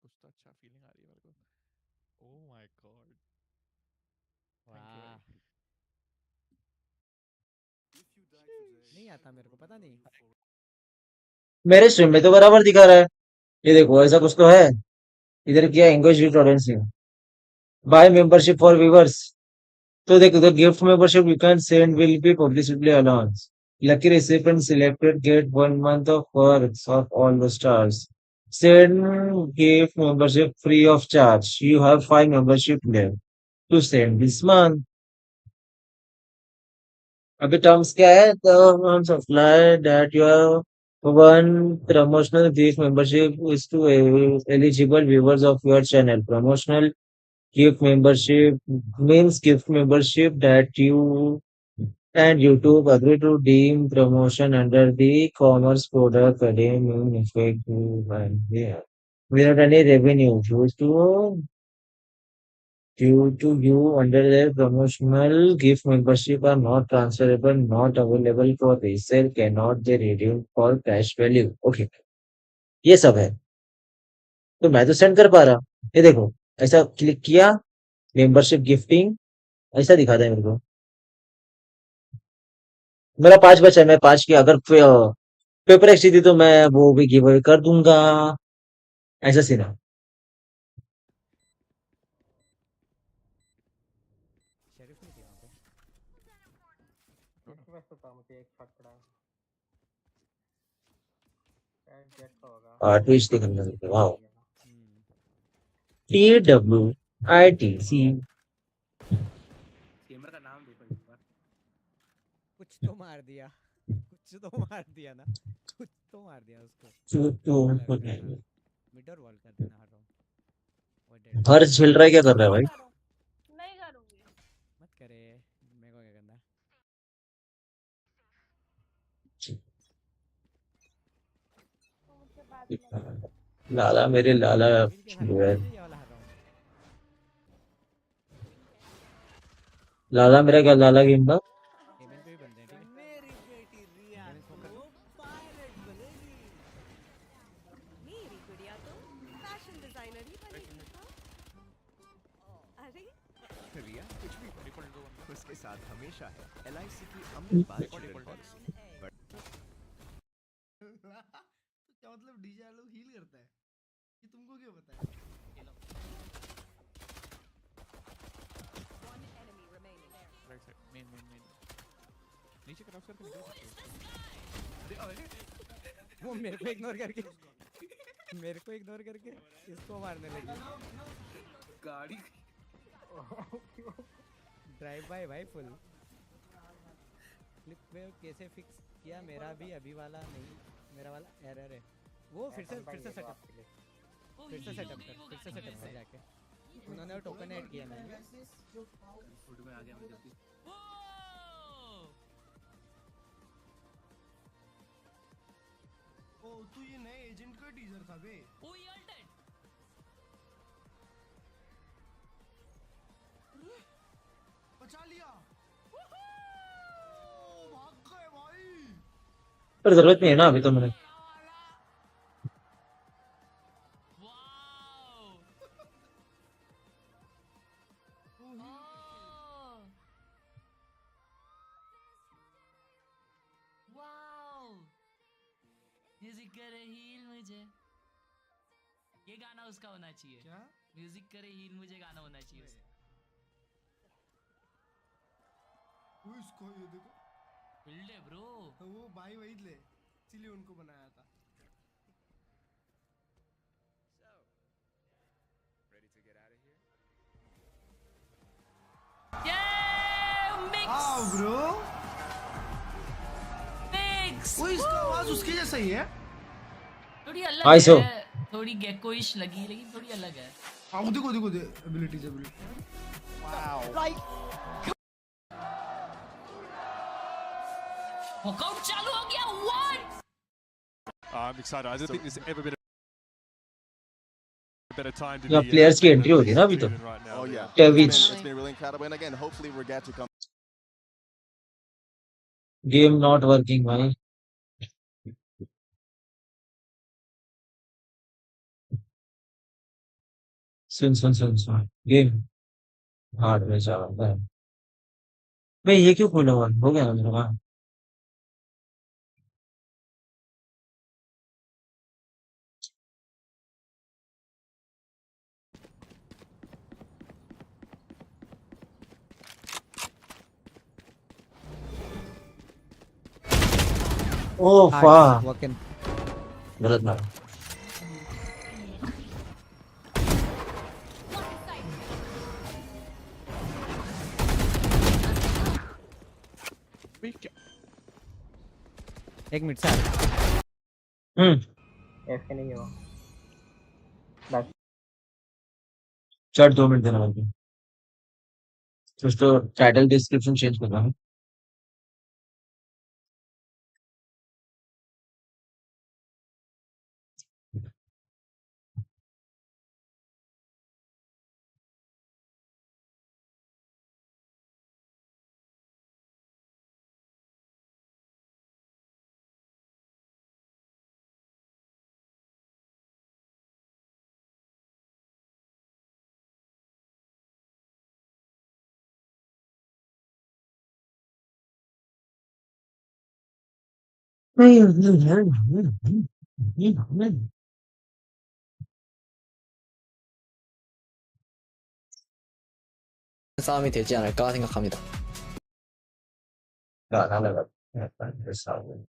कुछ तो अच्छा फीलिंग आ रही है मेरे को। Oh my God, thank you वाह भाई। नहीं आता मेरे को, पता नहीं। मेरे स्ट्रीम में तो बराबर दिखा रहा है। ये देखो ऐसा कुछ तो है। इधर किया इंग्लिश टॉरेंस बाय मेंबरशिप फॉर व्यूवर्स। तो देखो the gift membership you can send will be publicly announced. Lucky recipient selected get 1 month of perks of all the stars. Send gift membership free of charge. You have 5 membership left to send this month. अभी terms क्या है? Terms apply that your one promotional gift membership is to eligible viewers of your channel. Promotional gift membership means gift membership that you and YouTube agree to deem promotion under the Commerce Product Academy in effect without any revenue due to you under their promotional gift membership are not transferable, not available for resale, cannot be redeemed for cash value. Okay, ये सब है। तो मैं तो send कर पा रहा। ये देखो ऐसा क्लिक किया मेंबरशिप गिफ्टिंग ऐसा दिखाता है मेरे को। मेरा 5 बचा है, मैं 5 की अगर पेपर एक्स जीती तो मैं वो भी गिव अवे कर दूंगा। ऐसा सीन है। शेरिफ नहीं थी वहाँ पे। इसमें तो था मुझे एक शॉट पड़ा। शायद जेट का होगा। ट्विच दिखने लगे। वाओ। TWITC गेमर का नाम देखो एक बार। कुछ तो मार दिया, कुछ तो मार दिया ना, कुछ तो मार दिया उसको। मिड और वॉल कर देना हर राउंड। हर्ष झेल रहा है, क्या कर रहा है भाई? नहीं करूंगी। मत करे, मेरे को क्या करना है। तो मुझसे बात नहीं। लाला मेरे लाला मिल के हर राउंड ये वाला हर राउंड। लाला मेरा क्या लाला गेम था। गेमिंग पे भी बनते हैं, ठीक है। मेरी बेटी रिया को पायलट बनेगी। मेरी गुड़िया तो फैशन डिजाइनर ही बनेगी। अरे रिया कुछ भी उसके साथ हमेशा है LIC की अमृत बाल पॉलिसी। तो क्या मतलब डीजे लोग हील करता है? ये तुमको क्यों पता है? राइट साइड मेन नीचे क्रॉस करके निकल सकते हो। वो मेरे को इग्नोर करके इसको मारने लगी। गाड़ी ड्राइव बाय भाई फुल। क्लिप वेव कैसे फिक्स किया? मेरा भी अभी वाला नहीं, मेरा वाला एरर है। वो फिर से सेटअप कर जाके। उन्होंने वो टोकन ऐड किया ना। फुट में आ गया मैं जल्दी। ओ तू ये नए एजेंट का टीजर था बे। ओ यार बचा लिया। भाग गए भाई। पर जरूरत नहीं है ना अभी तो मैंने। म्यूजिक करे हील मुझे, ये गाना उसका होना चाहिए। क्या? म्यूजिक करे हील मुझे गाना होना चाहिए उसका। वो इसको ये देखो बिल्ड है ब्रो। तो वो भाई वही ले, इसीलिए उनको बनाया था। हाँ ब्रो। वो इसका आवाज उसके जैसा ही है। थोड़ी अलग Hi, so. है, थोड़ी गेकोइश लगी लेकिन थोड़ी अलग है। हाँ देखो दे एबिलिटीज वाओ। Like वर्कआउट चालू हो गया। What? I'm excited. I don't think there's ever been a better time to या be प्लेयर्स की एंट्री होगी ना अभी तो। right now. Oh yeah, Tevich. it's been really incredible, and again, hopefully Regatta comes. Game not working भाई। सुन game hard में जा रहा है। मैं ये क्यों खोला हुआ हो गया ना मेरा। ओह Arts, वाह, walk in. गलत मारा। एक मिनट से आ रहा ऐसे नहीं हो बस चैट 2 मिनट देना मेरे को। कुछ तो टाइटल डिस्क्रिप्शन चेंज करना है। 싸움이 되지 않을까 생각합니다. 가나다가 약간 그 싸움을.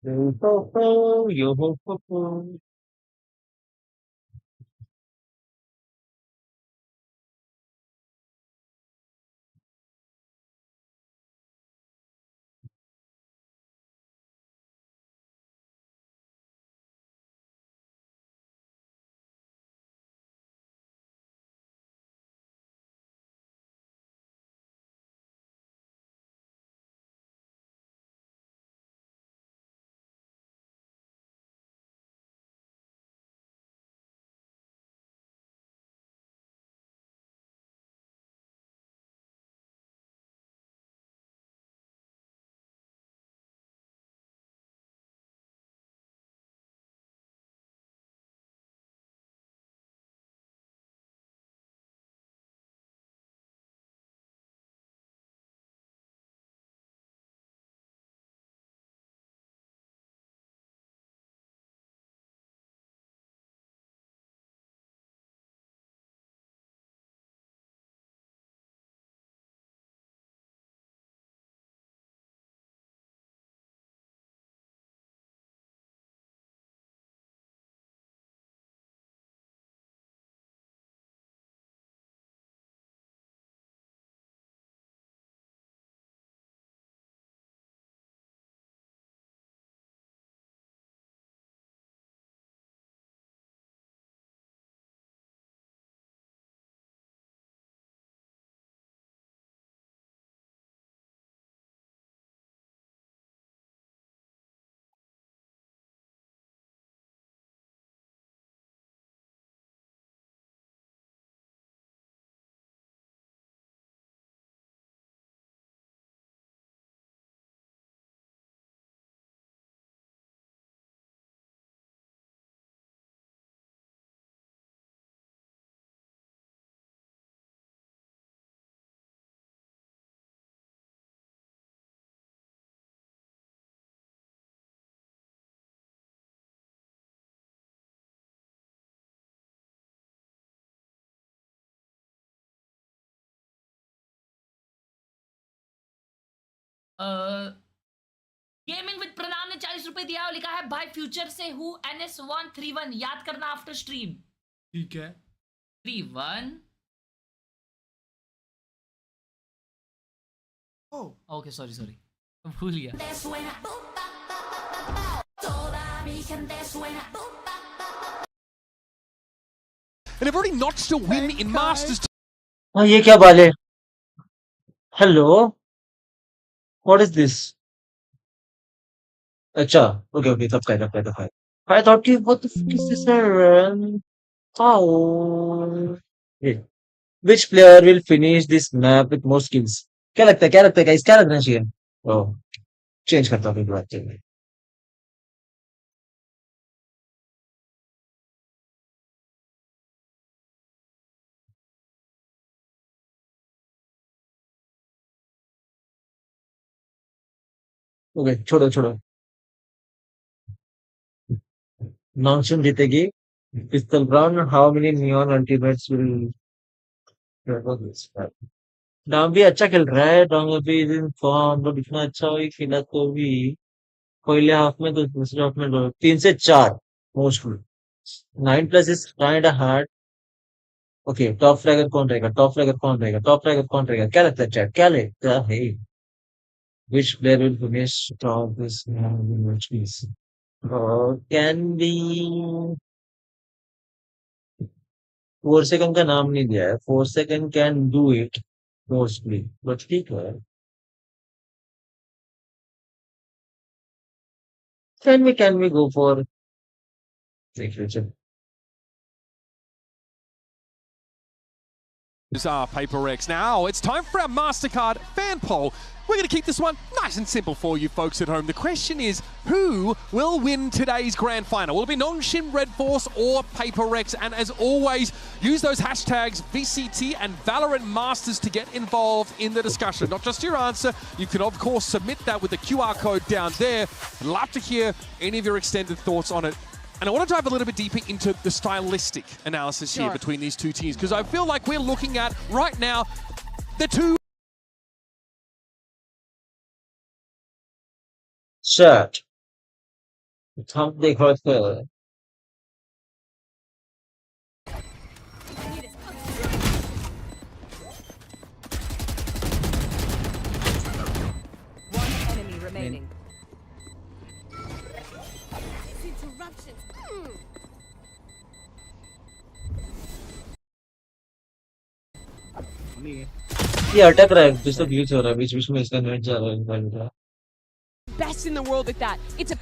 요호호호. गेमिंग विद प्रणाम ने 40 रुपए दिया और लिखा है भाई फ्यूचर से हूँ NS131 याद करना आफ्टर स्ट्रीम। ठीक है 31 ओह ओके सॉरी सॉरी भूल गया। And they've already notched a win in Masters. हाँ, ये क्या बाल है? Hello, what is this? अच्छा, ओके ओके, तब का I thought you what the fuck is this? Oh. Wait, which player will finish this map with most kills? क्या लगता है guys? क्या लगना चाहिए? ओह, चेंज करता हूँ अभी बात चलिए। ओके, छोड़ो छोड़ो। नॉनसन जीतेगी। Pistol Brown, how many Neon ultimates will डाम भी अच्छा खेल रहा है, डाम अभी इन फॉर्म, बट इतना अच्छा भी खेला तो भी पहले हाफ में तो दूसरे हाफ में 3 से 4 mostly 9+ is kind hard. Okay, top fragger कौन रहेगा, टॉप फ्लैगर कौन रहेगा, टॉप फ्लैगर कौन रहेगा, क्या लगता है चैट, क्या लगता है? Which player will finish top this matches? Can be 4 second का नाम नहीं दिया है, 4 second can do it mostly, but ठीक है। Can we go for future? PRX. Now it's time for our MasterCard fan poll. We're going to keep this one nice and simple for you folks at home. The question is, who will win today's grand final? Will it be Nongshim, Red Force, or PRX? And as always, use those hashtags VCT and Valorant Masters to get involved in the discussion. Not just your answer, you can of course submit that with the QR code down there. I'd love to hear any of your extended thoughts on it. And I want to dive a little bit deeper into the stylistic analysis here between these two teams, because I feel like we're looking at, right now, the two... Chat. हम देख रहे थे। One enemy remaining. Interruptions. ये अटक रहा है, जिससे glitch हो रहा है, बीच बीच में इसका नेट जा रहा है, इनका इनका। Best in the world at that. It's a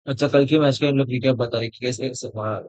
अच्छा, कल की मैच का इन लोग रिकैप बता रहे कि कैसे कैसे मारा।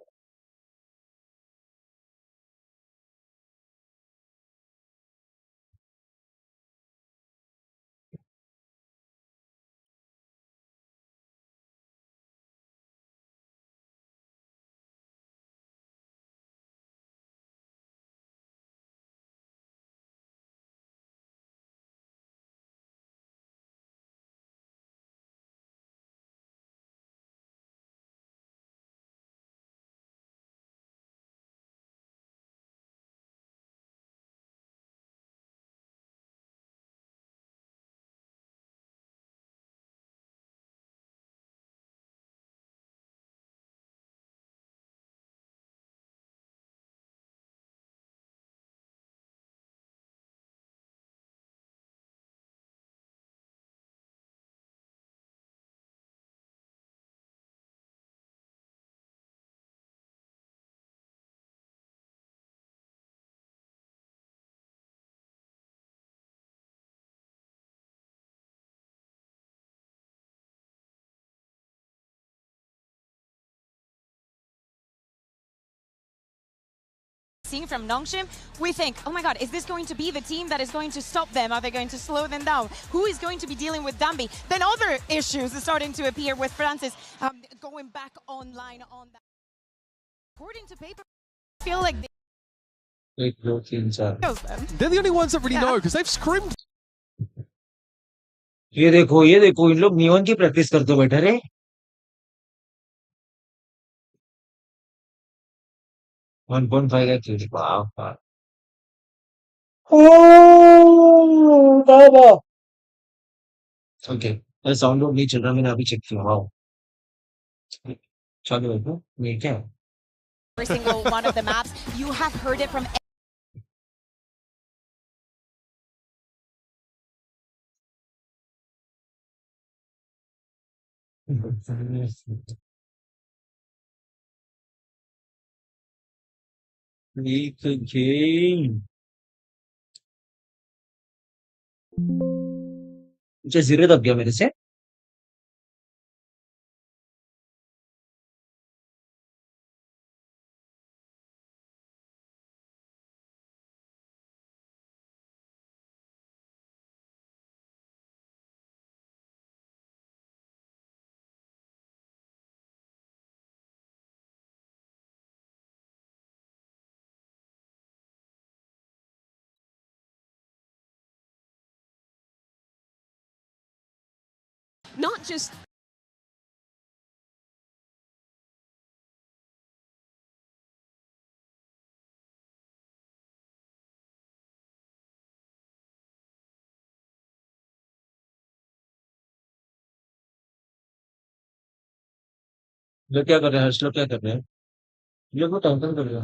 seeing from Nongshim, we think, oh my god, is this going to be the team that is going to stop them? Are they going to slow them down? Who is going to be dealing with Dambi? Then other issues are starting to appear with Francis going back online on that. According to paper, I feel like They're the only ones that really know, because they've scrimmed. ये देखो इन लोग neon की practice करते बैठे रे। 1.5 का वाह। ओह बाबा। Okay, sound नहीं चल रहा, मैंने अभी चेक किया। वाओ, चलो देखो ये क्या है। every single one of the maps, you have heard it from एक गेम मुझे 0 दब गया मेरे से। not just लोग क्या कर रहे हैं? हर्ष लोग क्या कर रहे हैं? ये लोग को टेंशन कर रहे हैं।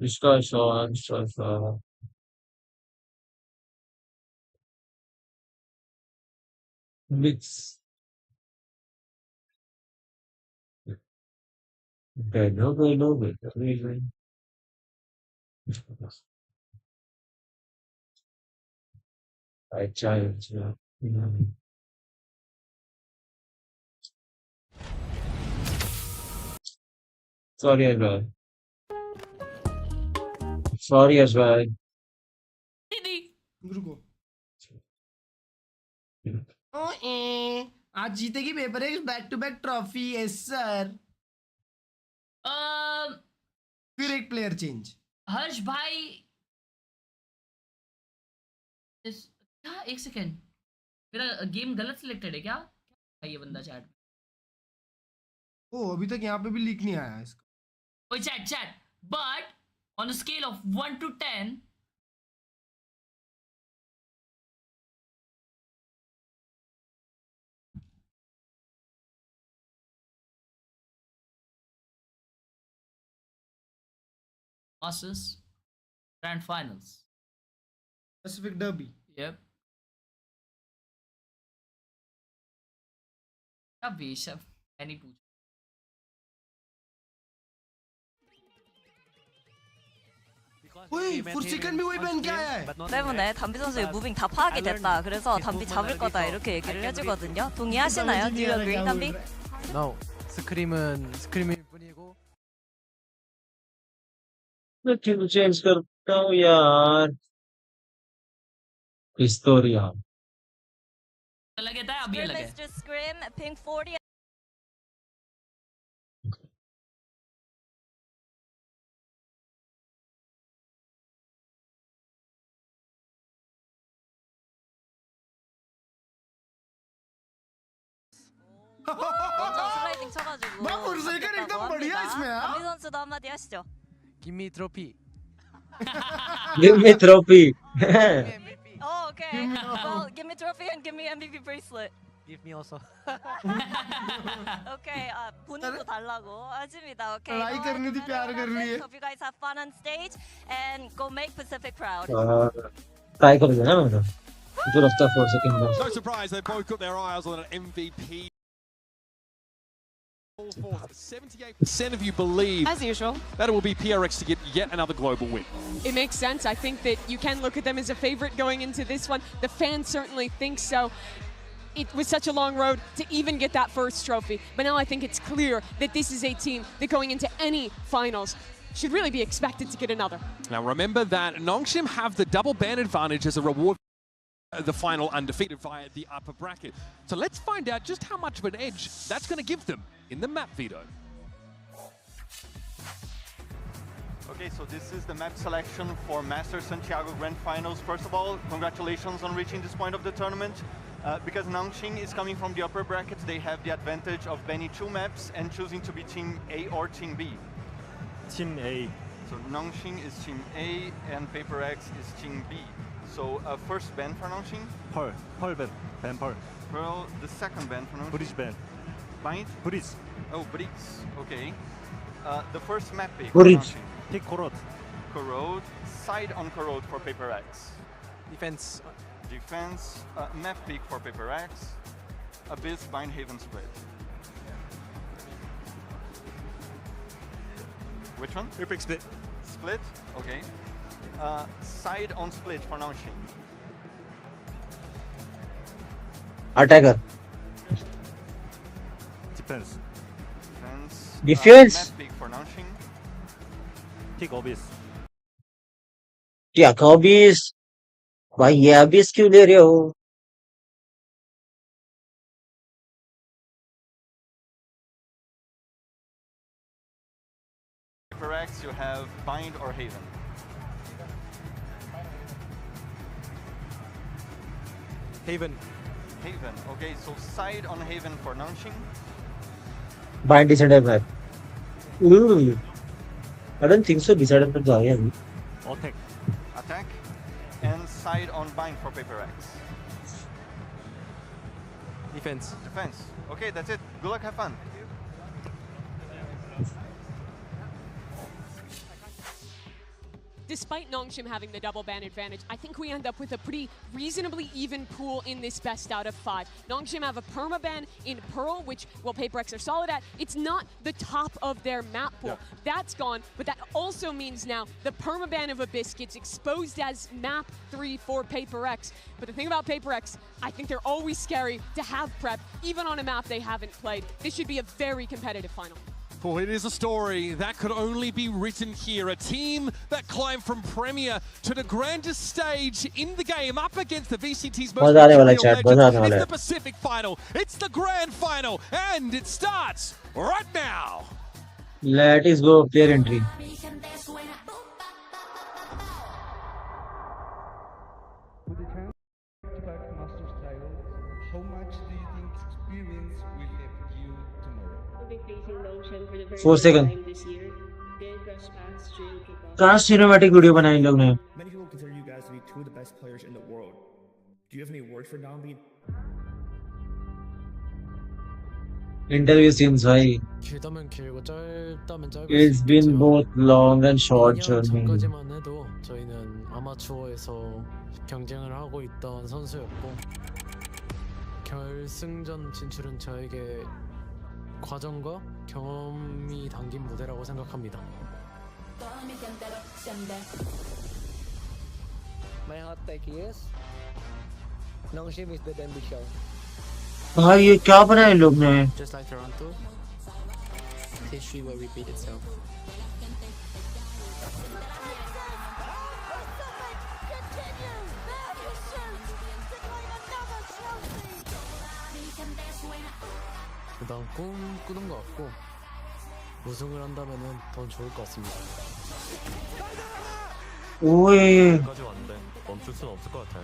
इसका शॉट, इसका शॉट। मिक्स। बेलो बेलो बेलो बेलो। अच्छा अच्छा। सॉरी यार, सॉरी यार। दीदी रुको। आज जीतेगी Paper Rex back to back trophy. Yes sir. फिर एक प्लेयर चेंज। हर्ष भाई क्या, एक सेकेंड, मेरा गेम गलत सिलेक्टेड है क्या? क्या ये बंदा चैट में? ओ अभी तक यहाँ पे भी लीक नहीं आया इसका। ओए chat but on a scale of 1 to 10 Masters Grand Finals Pacific Derby। Yep. क्या बेशक मैं नहीं पूछ। 오이 포르시칸 왜 벤가야? 때문에 담비 선수의 무빙 다 파악이 됐다. 그래서 담비 잡을 거다 이렇게 얘기를 해주거든요. 동의하시나요? Do you agree, 담비? No. 스크림일 뿐이고. मैं क्यों चेंज करता हूँ यार? हिस्टोरिया। लगे था अभी लगे। Mr. Scrim, ping 40. 먼저 슬라이딩 쳐가지고 막 포르시칸 एकदम बढ़िया इसमें यार। 담비 선수도 한마디 하시죠. Give me trophy. Give me trophy. Oh, okay. Well, give me trophy and give me MVP bracelet. Give me also. Okay, 본인도 달라고 하십니다. Okay. लड़ाई करनी थी प्यार कर लिए। Hope you guys have fun on stage and go make Pacific proud. Try कर देना मतलब। जो रफ्ता 4 सेकंड में। No surprise, they both got their eyes on an MVP. 78% of you believe, As usual, that it will be PRX to get yet another global win. it makes sense. I think that you can look at them as a favorite going into this one. The fans certainly think so. It was such a long road to even get that first trophy. But now I think it's clear that this is a team that going into any finals should really be expected to get another. Now remember that Nongshim have the double ban advantage as a reward for the final undefeated via the upper bracket. So let's find out just how much of an edge that's going to give them in the map veto. Okay, so this is the map selection for Master Santiago Grand Finals. First of all, congratulations on reaching this point of the tournament. Because Nongshim is coming from the upper brackets, they have the advantage of banning 2 maps and choosing to be Team A or Team B. Team A. So Nongshim is Team A and PRX is Team B. So first ban for Nongshim? Pearl. Pearl ban. Ban Pearl. Pearl, the second ban for Nongshim? Bridge ban. Bind? Bridge. Oh, Briggs. Okay. The first map pick Bridge. for Nongshim? Pick Korot. Korot. Side on Korot for PRX. Defense. Defense. Map pick for PRX. Abyss, Bind, Haven, Split. Which one? Pick Split. Split? Okay. Side on Split for Nongshim. Attacker. Defense. Defense. Defense. Map pick for Nongshim. Pick Abyss. क्या कॉबीज? भाई ये अबीस क्यों ले रहे हो? PRX, you have Bind or Haven. Haven. Haven. Okay, so side on Haven for Nongshim. Bind decided map. Ooh. I don't think so. Decided map जाएगा अभी. Attack. Attack. And side on Bind for PRX. Defense. Defense. Okay, that's it. Good luck, have fun. Despite Nongshim having the double ban advantage, I think we end up with a pretty reasonably even pool in this best out of 5. Nongshim have a permaban in Pearl, which, well, PRX are solid at. It's not the top of their map pool. That's gone, but that also means now the permaban of Abyss gets exposed as map 3 for PRX. But the thing about PRX, I think they're always scary to have prep, even on a map they haven't played. This should be a very competitive final. Oh, it is a story that could only be written here. A team that climbed from Premier to the grandest stage in the game, up against the VCT's most material legends. It's the Pacific Final, it's the Grand Final, and it starts right now. Let us go, player entry. With the chance to back Masters title, how much do you think experience will help you tomorrow? I'll be facing Nongshim for the very 4 first seconds. time this year. Then press pass during kickoff. कहाँ cinematic video बनाई इन लोग ने? Many people consider you guys to be two of the best players in the world. Do you have any words for Downbeat? Interview scenes, भाई. 길다면 길고 짧다면 짧을 It's 수 been 있겠죠. both long and short 2년 journey. 전까지만 해도 저희는 아마추어에서 경쟁을 하고 있던 선수였고 결승전 진출은 저에게 과정과 경험이 담긴 무대라고 생각합니다. My hot take is Nongshim is the Denby show. भाई ये क्या बनाया इन लोग ने? Just like Toronto, history will repeat itself. 일단 꿈꾸는 것 같고 우승을 한다면은 더 좋을 것 같습니다. 오예. 여기까지 왔는데 멈출 수는 없을 것 같아요.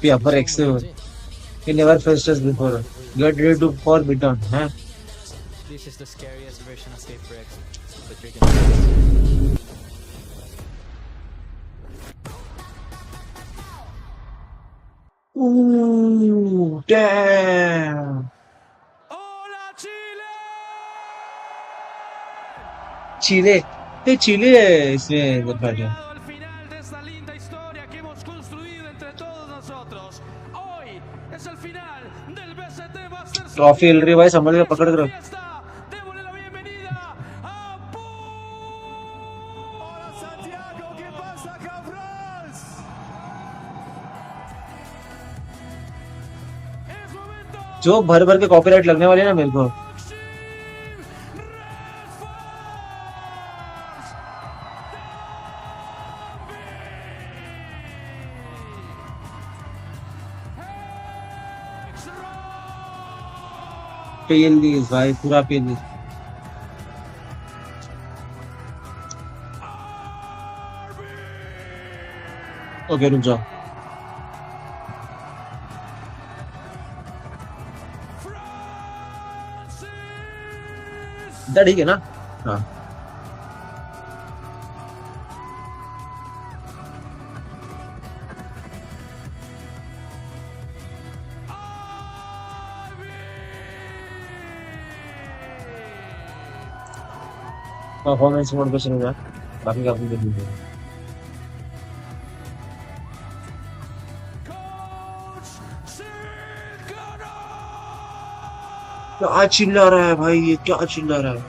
PRX. He never faced us before. Get ready to for beaten, huh? This is the scariest version of PRX that you're gonna face. Ooh, damn. Chile. Hey, Chile है इसमें गठबंधन. Al final de esta linda historia que hemos construido entre todos nosotros. Hoy es el final del BST Masters. Trophy हिल रही है भाई, संभल के पकड़ करो. Démosle la bienvenida a Hola Santiago, ¿qué pasa, cabrones? जो भर भर के कॉपीराइट लगने वाले हैं ना मेरे को. पेल दी भाई, पूरा पेल दी. ओके रुक जाओ. इतना ठीक है ना? हाँ. परफॉर्मेंस मोड पे चल रहा है, बाकी काफी देख लीजिए. क्या चिल्ला रहा है भाई, ये क्या चिल्ला रहा है?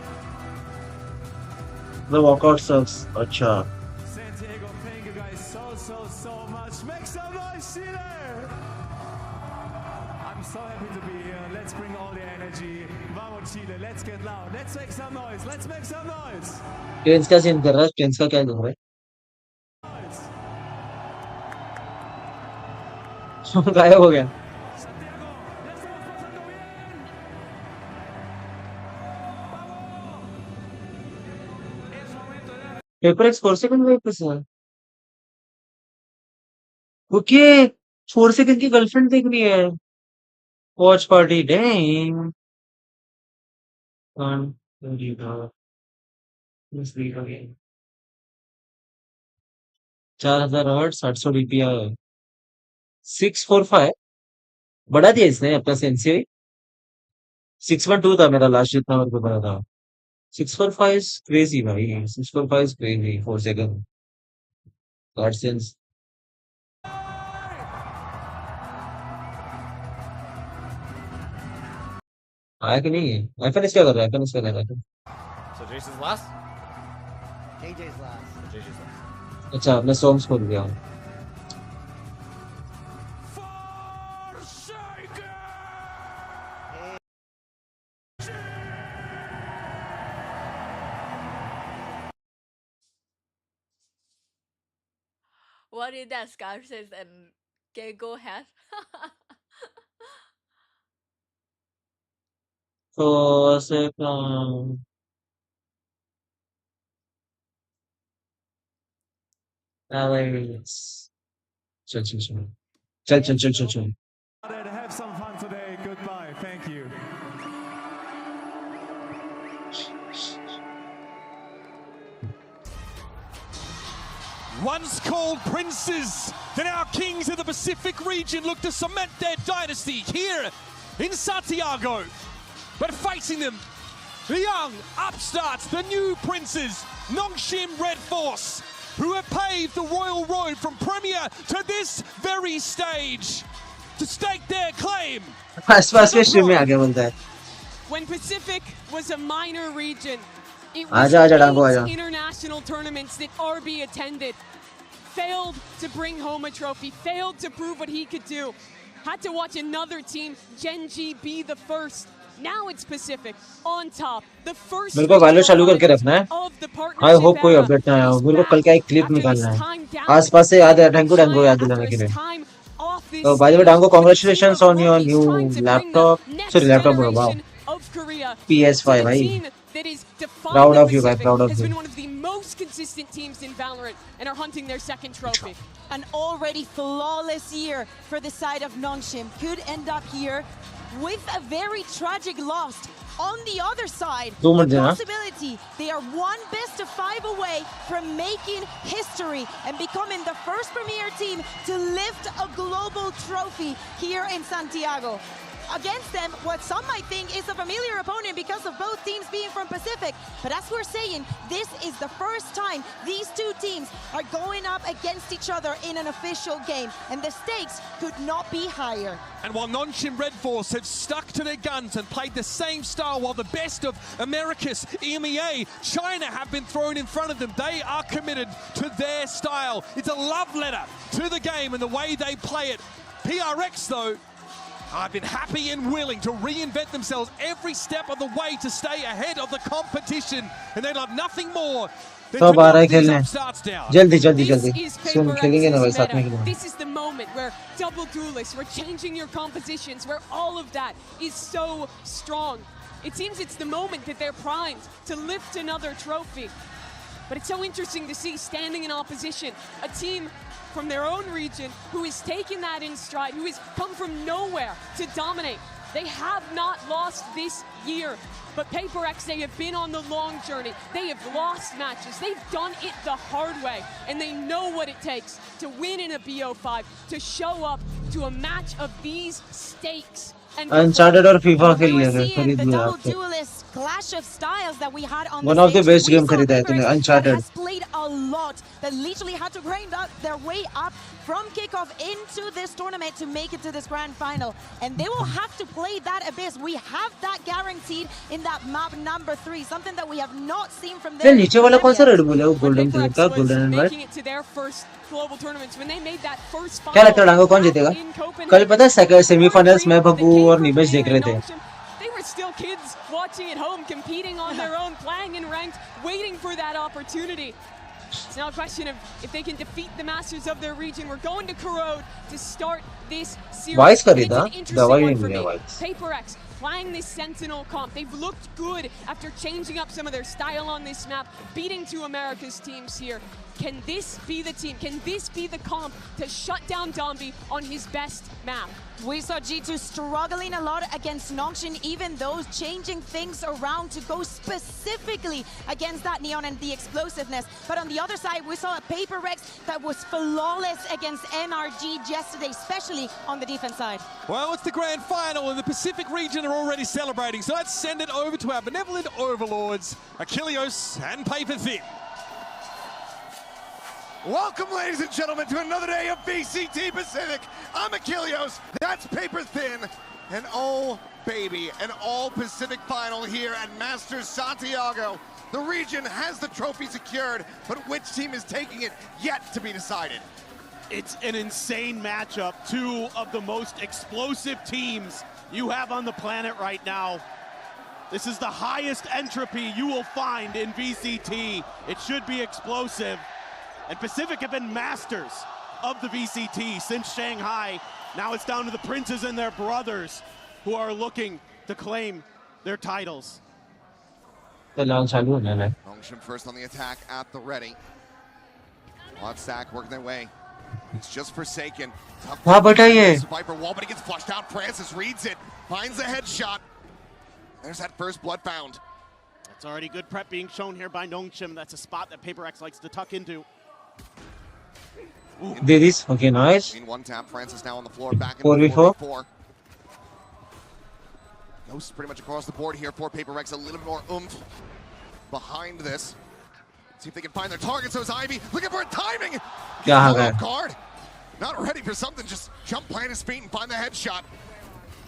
The walkout sucks. अच्छा. Santiago, thank you guys so much. Make some noise, Chile! I'm so happy to be here. Let's bring all the energy. Vamos, Chile. Let's get loud. Let's make some noise. Let's make some noise. TenZ का scene कर रहा है, tense का क्या कर रहा है? गायब हो गया. PRX 4 सेकंड वेट पे ओके 4 सेकंड की गर्लफ्रेंड देख रही है watch party dam 4000 hertz 800 DPI 645 बढ़ा दिया इसने अपना सेंसी 612 था मेरा लास्ट जितना मेरे को पता था 645 is crazy भाई 645 is crazy 4 second God sense आया कि नहीं है एफएनएस क्या कर रहा है एफएनएस क्या कर रहा है So Jason's last? JJ's last. JJ's last. अच्छा मैं सॉन्ग्स खोल गया हूँ What is that Scarface and Gego hat? तो सेकंड चल चल चल चल चल चल चल चल Have some fun today. Goodbye. Thank you. Once called princes, the now kings of the Pacific region look to cement their dynasty here in Santiago. But facing them, the young upstarts, the new princes, Nongshim Red Force, who have paved the royal road from Premier to this very stage to stake their claim. आसपास में stream में आ गया बोलता है When Pacific was a minor region, it आजा was आजा डांगो आजा 8 international tournaments that RB attended. Failed to bring home a trophy, failed to prove what he could do. Had to watch another team, Genji, be the first. Now it's Pacific on top. The first मेरे को value चालू करके रखना है I hope कोई update ना आया हो मेरे को कल का एक क्लिप निकालना है आसपास से याद है डांगो डांगो याद दिलाने के लिए तो by the way Dango congratulations on your new laptop sorry laptop बोलो वाओ PS5 भाई that is proud of you guys proud of has you been one of the most consistent teams in Valorant and are hunting their second trophy. An already flawless year for the side of Nongshim could end up here with a very tragic loss. On the other side, the possibility they are one best of 5 away from making history and becoming the first Premier team to lift a global trophy here in Santiago. Against them, what some might think is a familiar opponent because of both teams being from Pacific. But as we're saying, this is the first time these two teams are going up against each other in an official game. And the stakes could not be higher. And while Nongshim Red Force have stuck to their guns and played the same style while the best of Americas, EMEA, China have been thrown in front of them, they are committed to their style. It's a love letter to the game and the way they play it. PRX, though, have been happy and willing to reinvent themselves every step of the way to stay ahead of the competition. And they love nothing more than to knock these upstarts down. जल्दी जल्दी जल्दी सुन खेलेंगे ना भाई साथ में खेलेंगे This is the moment where double duelists, where changing your compositions, where all of that is so strong. It seems it's the moment that they're primed to lift another trophy. But it's so interesting to see standing in opposition, a team from their own region who has taken that in stride, who has come from nowhere to dominate. They have not lost this year. But PRX, they have been on the long journey. They have lost matches. They've done it the hard way. And they know what it takes to win in a BO5, to show up to a match of these stakes. Uncharted और FIFA खेल लिया खरीद लिया आपको Clash of styles that we had on one the of the stage. best game खरीदा है तूने Uncharted has played a lot that literally had to grind out their way up from kickoff into this tournament to make it to this grand final, and they will have to play that abyss. We have that guaranteed in that map number 3, something that we have not seen from them. नीचे वाला कौन सा Red Bull है वो golden killer का golden and white Making it to their first global tournaments when they made that first क्या लगता है डांगो कौन जीतेगा कल पता है सेमीफाइनल्स में भगू और निमेश देख रहे थे They were still kids watching at home, competing on their own, playing in ranked, waiting for that opportunity. It's now a question of if they can defeat the masters of their region. We're going to Corrode to start this series. Wise It's खरीदा an interesting one for me. PRX, applying this Sentinel comp. They've looked good after changing up some of their style on this map, beating two America's teams here. Can this be the team? Can this be the comp to shut down Dombi on his best map? We saw G2 struggling a lot against Nongshim, even though changing things around to go specifically against that Neon and the explosiveness. But on the other side, we saw a PRX that was flawless against NRG yesterday, especially on the defense side. Well, it's the grand final and the Pacific region are already celebrating. So let's send it over to our benevolent overlords, Achilleos and Paper Thin. Welcome, ladies and gentlemen, to another day of VCT Pacific. I'm Achilleos, that's Paper Thin, and oh baby, an all-Pacific final here at Masters Santiago. The region has the trophy secured, but which team is taking it yet to be decided. It's an insane matchup, two of the most explosive teams you have on the planet right now. This is the highest entropy you will find in VCT. It should be explosive. And Pacific have been masters of the VCT since Shanghai. Now it's down to the princes and their brothers who are looking to claim their titles. Nongshim first on the attack at the ready. Odd stack working their way. It's just Forsaken. Viper wall, but he gets flushed out. Francis reads it, finds the headshot. There's that first blood found. That's already good prep being shown here by Nongshim. That's a spot that PRX likes to tuck into. Did this? Okay, nice. One tap, Francis now on the floor, back in 4v4. Ghosts pretty much across the board here for PRX, a little bit more oomph behind this. See if they can find their target. So is Ivy looking for a timing. Off guard. Not ready for something, just jump, plant his feet, and find the headshot.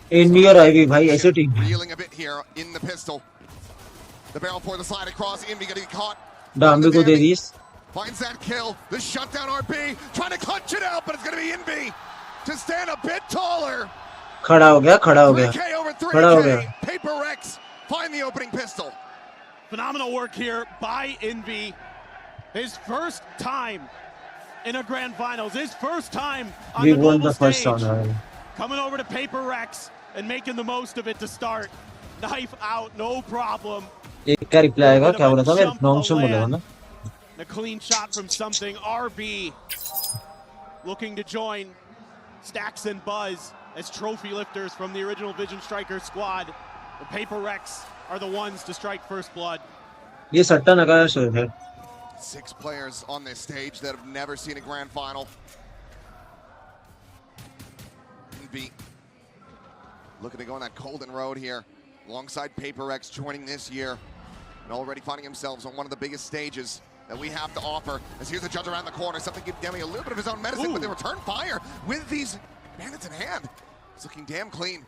In near Ivy, bhai, aise team. Reeling a bit here in the pistol. The barrel for the slide across, Envy gonna get caught. Dambi ko de dis. Finds that kill, the shutdown RB, trying to clutch it out, but it's going to be Envy to stand a bit taller. खड़ा हो गया 3K over 3K, PRX find the opening pistol. Phenomenal work here by Envy. His first time in a grand finals, his first time on the global stage. Coming over to PRX and making the most of it to start. Knife out, no problem. एक का reply आएगा क्या बोला था मैं नॉन्गशम बोलेगा ना. A clean shot from something. RB looking to join Stacks and Buzz as trophy lifters from the original Vision Striker squad. The PRX are the ones to strike first blood. ये सट्टा नकाया show है. 6 players on this stage that have never seen a grand final. Envy looking to go on that golden road here alongside PRX joining this year and already finding themselves on one of the biggest stages that we have to offer. As here's the judge around the corner, something give Demi a little bit of his own medicine, but they return fire with these bandits in hand. It's looking damn clean.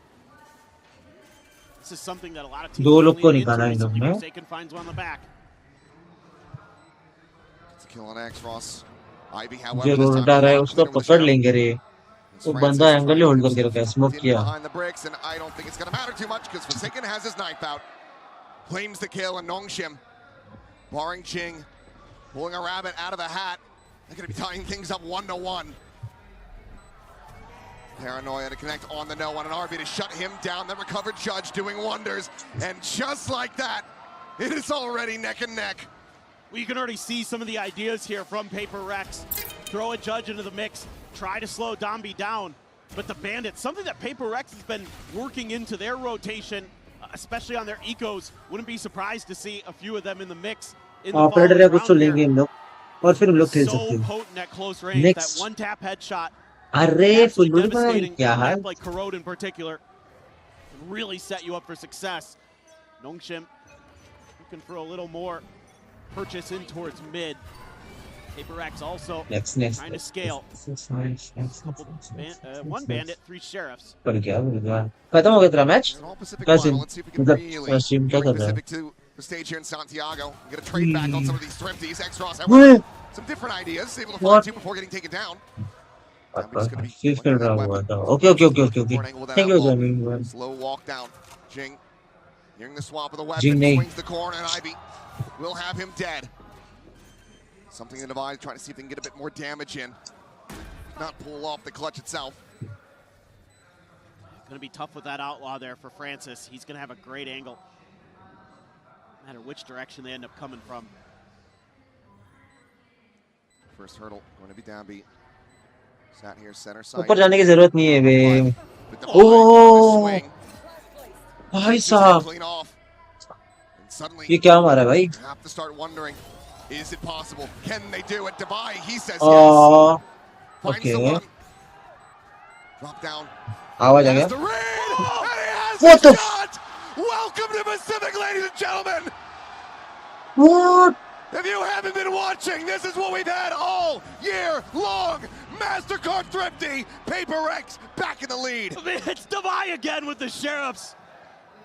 This is something that a lot of teams दो लोग को निकाला इन लोगों ने. Forsaken finds one on the back. It's a kill on X Ross. Ivy, however, जो road उठा रहा है उसको पकड़ लेंगे रे. वो बंदा एंगल ही होल्ड करके रखा है, स्मोक किया. Behind the bricks, and I don't think it's going to matter too much because Forsaken has his knife out, claims the kill, and Nongshim, barring Ching, pulling a rabbit out of the hat. They're going to be tying things up 1-1. Paranoia to connect on the no-one, and RB to shut him down. The recovered Judge doing wonders, and just like that, it is already neck and neck. Well, you can already see some of the ideas here from PRX. Throw a Judge into the mix, try to slow Dombi down, but the Bandits, something that PRX has been working into their rotation, especially on their ecos. Wouldn't be surprised to see a few of them in the mix. Operator है कुछ तो लेंगे इन लोग और फिर हम लोग खेल सकते हैं. Potent at close range, that one tap headshot. अरे फुलबुल में क्या है? Like Corrode in particular, can really set you up for success. Nongshim looking for a little more purchase in towards mid. PRX also trying to scale. One bandit, 3 sheriffs. पर क्या होगा? खत्म हो गया तेरा मैच? कैसे? मतलब स्ट्रीम क्या कर रहा है? The stage here in Santiago. Get a trade back on some of these thrifties. X-Ross some different ideas. Able to find 2 before getting taken down. Okay. Thank you, Jamie. Slow walk down. Jing hearing the swap of the weapon. Swings the corner, and Ivy will have him dead. Something to divide, trying to see if they can get a bit more damage in. Not pull off the clutch itself. Going to be tough with that outlaw there for Francis. He's going to have a great angle, no matter which direction they end up coming from. First hurdle going to be Danby. Sat here center side. ऊपर जाने की जरूरत नहीं है बे. ओह भाई साहब ये क्या मारा भाई? Have to start wondering, is it possible? Can they do it? Dubai, he says yes. Finds the one. Drop down. आवाज आ गया. What the? Welcome to Pacific, ladies and gentlemen. What? If you haven't been watching, this is what we've had all year long. MasterCard Thrifty, PRX back in the lead. It's Dubai again with the Sheriffs.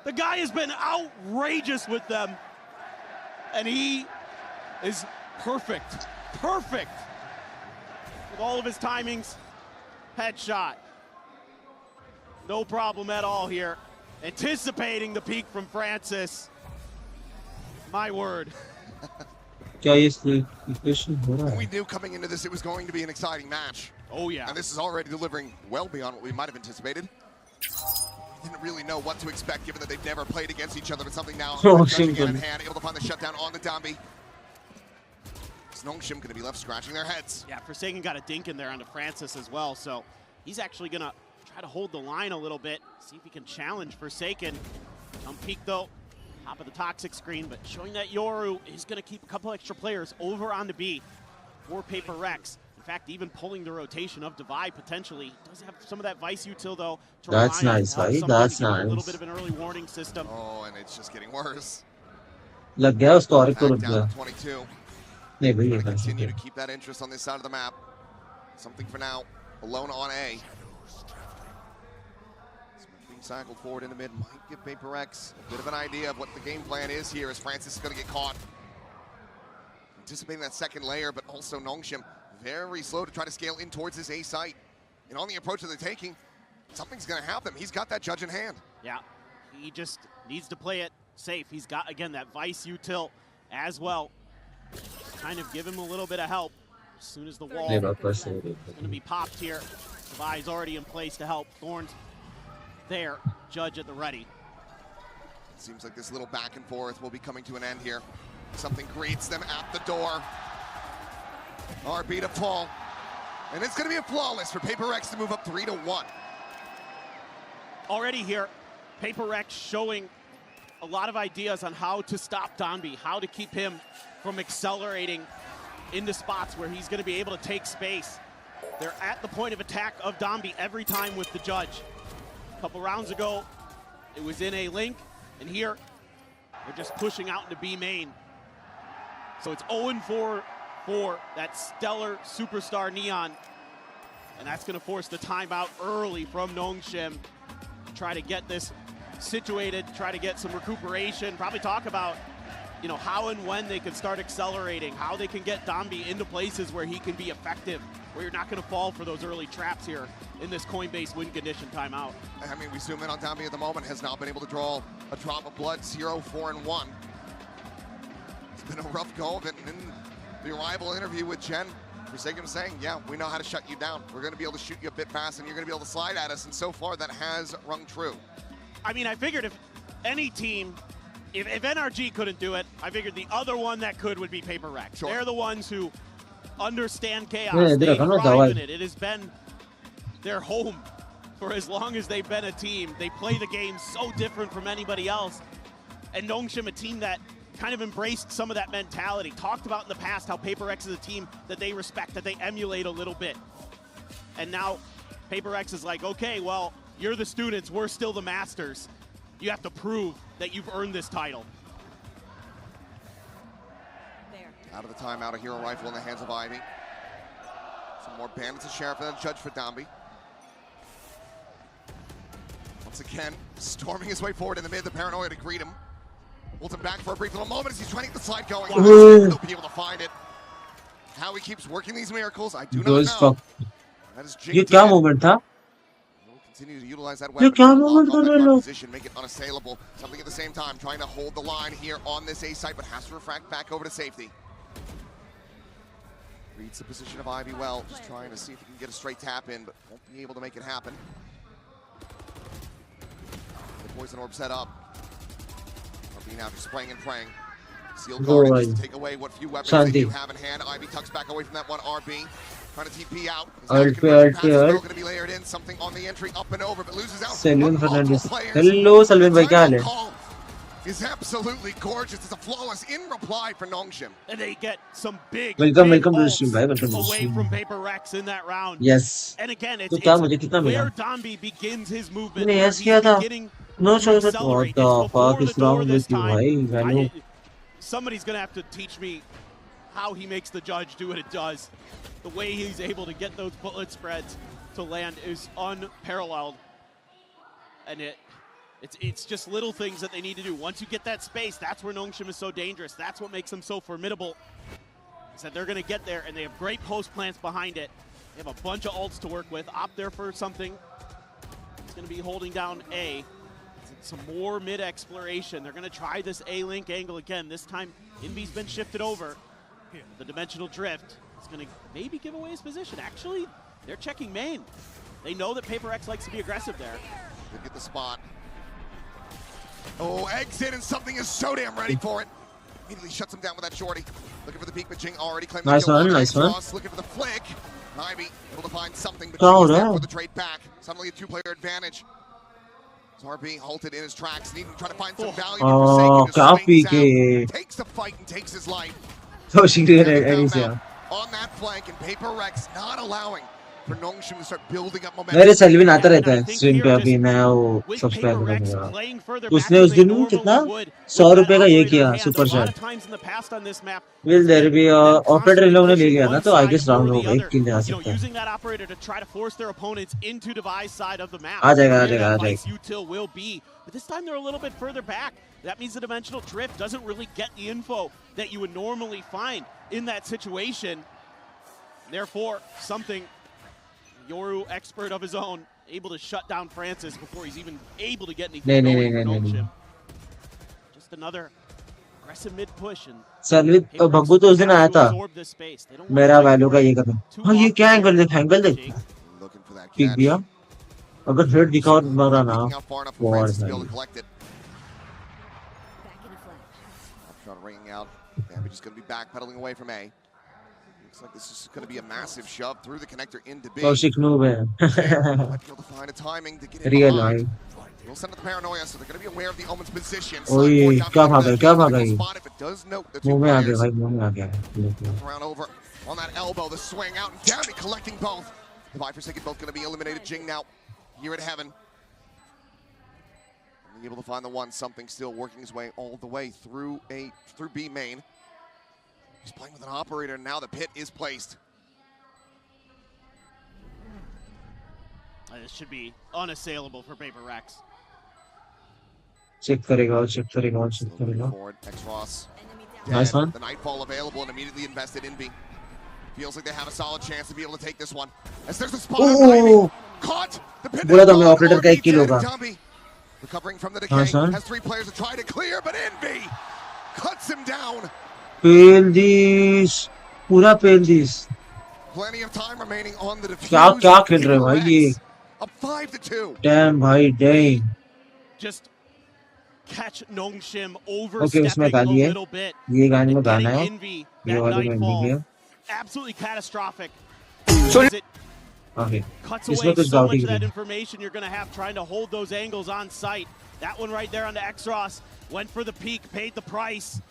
The guy has been outrageous with them. And he is perfect. Perfect. With all of his timings. Headshot. No problem at all here. Anticipating the peak from Francis. My word. We knew coming into this it was going to be an exciting match. Oh yeah. And this is already delivering well beyond what we might have anticipated. Didn't really know what to expect given that they've never played against each other, but something now judging hand in hand, able to find the shutdown on the Danby. Nongshim going to be left scratching their heads. Yeah, Forsaken got a dink in there onto Francis as well, so he's actually going to try to hold the line a little bit, see if he can challenge Forsaken. Jump peek though, top of the toxic screen, but showing that Yoru is going to keep a couple extra players over on the B for PRX. In fact, even pulling the rotation of Divide potentially. Does have some of that Vice util though. That's nice, right? That's nice. A little bit of an early warning system. Oh, and it's just getting worse. लग गया उसको और एक तो रुक गया. 22. नहीं भाई ये continue to keep that interest on this side of the map. Something for now. Alone on A. Being cycled forward in the mid might give PRX a bit of an idea of what the game plan is here as Francis is going to get caught. Anticipating that second layer, but also Nongshim very slow to try to scale in towards this A site. And on the approach that they're taking, something's going to happen. He's got that judge in hand. Yeah, he just needs to play it safe. He's got, again, that Vice util as well. Kind of give him a little bit of help as soon as the wall is going to be popped here. Devi's already in place to help. Thorns there, Judge at the ready. It seems like this little back and forth will be coming to an end here. Something greets them at the door. RB to fall. And it's going to be a flawless for PRX to move up 3-1. Already here, PRX showing a lot of ideas on how to stop Danby, how to keep him from accelerating into spots where he's going to be able to take space. They're at the point of attack of Danby every time with the Judge. A couple rounds ago, it was in A link, and here, they're just pushing out into B main. So it's 0-4 for that stellar superstar Neon, and that's going to force the timeout early from Nongshim to try to get this situated, try to get some recuperation, probably talk about, you know, how and when they can start accelerating, how they can get Danby into places where he can be effective, where you're not going to fall for those early traps here in this coin-based win condition timeout. I mean, we zoom in on Danby at the moment, has not been able to draw a drop of blood, 0-4-1. It's been a rough go of it, and in the arrival interview with Jen, Forsaken saying, yeah, we know how to shut you down. We're going to be able to shoot you a bit fast, and you're going to be able to slide at us, and so far that has rung true. I mean, I figured if any team, if NRG couldn't do it, I figured the other one that could would be PRX. Sure. They're the ones who understand chaos. Yeah, they thrive in it. It has been their home for as long as they've been a team. They play the game so different from anybody else. And Nongshim, a team that kind of embraced some of that mentality. Talked about in the past how PRX is a team that they respect, that they emulate a little bit. And now PRX is like, okay, well, you're the students, we're still the masters. You have to prove that you've earned this title. Out of the timeout, a hero rifle in the hands of Ivy. Some more bandits and Sheriff and a Judge for Danby. Once again, storming his way forward in the mid, the Paranoia to greet him. Holds him back for a brief little moment as he's trying to get the slide going. He'll be able to find it. How he keeps working these miracles, I do not know. That is ये क्या moment था? Continue to utilize that weapon position, make it unassailable. Something at the same time, trying to hold the line here on this A site, but has to refract back over to safety. Reads the position of Ivy well, just trying to see if he can get a straight tap in, but won't be able to make it happen. poison orb set up. RB now just spraying and praying. Sealed Go guard away. just to take away what few weapons Shanti. they do have in hand. Ivy tucks back away from that one RB. Trying to TP out. His Ult now पे conversion ult pass पे is still ult. going to be layered in. Something on the entry up and over, but loses out. Selwyn on multiple Fernandez. players. Hello Selwyn भाई क्या हाल है? Call is absolutely gorgeous. It's a flawless in reply for Nongshim. And they get some big, Welcome big welcome to the ults stream भाई welcome to the away stream. from PRX in that round. Yes. And again, तो क्या मुझे it's कितना मिला? where Dambi begins his movement. मैंने where yes he's किया था. beginning No to choice. What accelerate. the It's before fuck is the door wrong this with you time. भाई? Valo. Somebody's going to have to teach me how he makes the judge do what it does. The way he's able to get those bullet spreads to land is unparalleled. And it's just little things that they need to do. Once you get that space, that's where Nongshim is so dangerous. That's what makes them so formidable. Is that they're going to get there, and they have great post plants behind it. They have a bunch of ults to work with. Opt there for something. It's going to be holding down A. Some more mid exploration. They're going to try this A-link angle again. This time, Envy's been shifted over. The dimensional drift is going to maybe give away his position. Actually, they're checking main. They know that PRX likes to be aggressive there. They get the spot. Oh, exit, and something is so damn ready for it. Immediately shuts him down with that shorty. Looking for the peak, but Jing already claimed Nice the kill. one, nice one. Looking for the flick. Ivy able to find something, but क्या हो Jing is रहा there है? for the trade back. Suddenly a two-player advantage. RB halted in his tracks, needing to try to find some value. Oh, Forsaken क्या just swings PK? out, takes the fight and takes his life. तो शीघ्र And they found ऐसे out on that flank, and PRX not allowing for Nongshim to start building up momentum. मेरे Selvin आता रहता है stream पे अभी मैं वो सब्सक्राइब करूंगा. उसने उस दिन कितना 100 रुपए का ये किया super chat. Will there be operator इन लोगों ने ले लिया ना तो आई गेस राउंड होगा 1 किल आ सकता है. Using that operator to try to force their opponents into device side of the map. आ जाएगा Util will be, but this time they're a little bit further back. That means the dimensional drift doesn't really get the info that you would normally find in that situation. Therefore, something Yoru, expert of his own, able to shut down Francis before he's even able to get anything going for Nongshim. Just another aggressive mid push and सेल्विन भग्गू तो उस दिन आया था मेरा value का ये करना. हाँ ये क्या एंगल देख पीक दिया अगर हेड दिखा और मरा ना वॉर भाई. Shot ringing out. Damage is going to be backpedaling away from A. Looks like this is going to be a massive shove through the connector into B. Kaushik noob है. Might be able to find a timing to get in real behind. भाई. We'll send it the paranoia, so they're going to be aware of the Omen's position. ओए क्या भागा ये. Spot if it does note the two मुंह में आ गया players. भाई मुंह में आ गया. Around over on that elbow, the swing out and down, collecting both. The Vive Forsaken both going to be eliminated. Jing now here at Heaven. Able to find the one, something still working his way all the way through B main. He's playing with an operator, and now the pit is placed. This should be unassailable for PRX. Check करेगा. Forward, X-Ross. Nice one. The Nightfall available and immediately invested in B. Feels like they have a solid chance to be able to take this one. As there's a spot on caught. The pit बोला था मैं operator का 1 किल होगा. Recovering from the decay, has 3 players to try to clear, but Envy cuts him down. Fail this, पूरा fail this. Plenty of time remaining on the defuse. क्या खेल रहे हो भाई ये? Up 5-2. Damn भाई, dang. Just catch Nongshim overstepping a little bit. ये गाने में गाना है. Envy, ये वाले में मिल गया. absolutely catastrophic. Okay. Cuts away so much of that information you're going to have trying to hold those angles on site. That one right there on the X-Ross went for the peak, paid the price.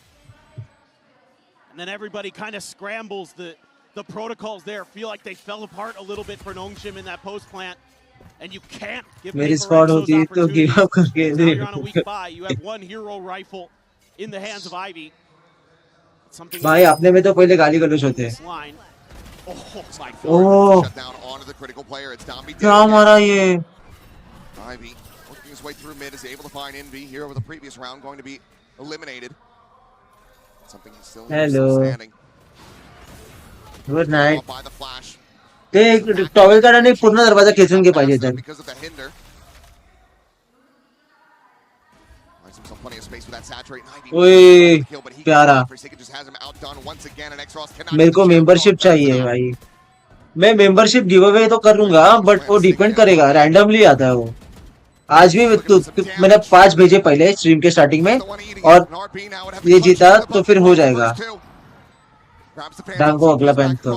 And then everybody kind of scrambles. The protocols there feel like they fell apart a little bit for Nongshim in that post plant. And you can't give PRX those opportunities. Now you're on a weak buy. You have one hero rifle in the hands of Ivy. भाई अपने में तो पहले गाली गलौज होते हैं. Oh, shut down onto the critical player. It's Dambi. क्या मारा ये? Ivy working his way through mid is able to find Envy here over the previous round, going to be eliminated. Something he's still standing. Good night. By the flash. ते towel का नहीं पूर्ण दरवाजा खेचून के पाहिजे तर. Because of the hinder. Finds himself plenty of space with that saturate. ओए प्यारा. Just has him outdone once again, and X-Ross cannot. मेरे को मेंबरशिप चाहिए भाई. मैं मेंबरशिप गिव अवे तो कर लूंगा बट वो डिपेंड करेगा, रैंडमली आता है वो. आज भी मैंने 5 भेजे पहले स्ट्रीम के स्टार्टिंग में, और ये जीता तो फिर हो जाएगा। डांगो अगला पैंथर।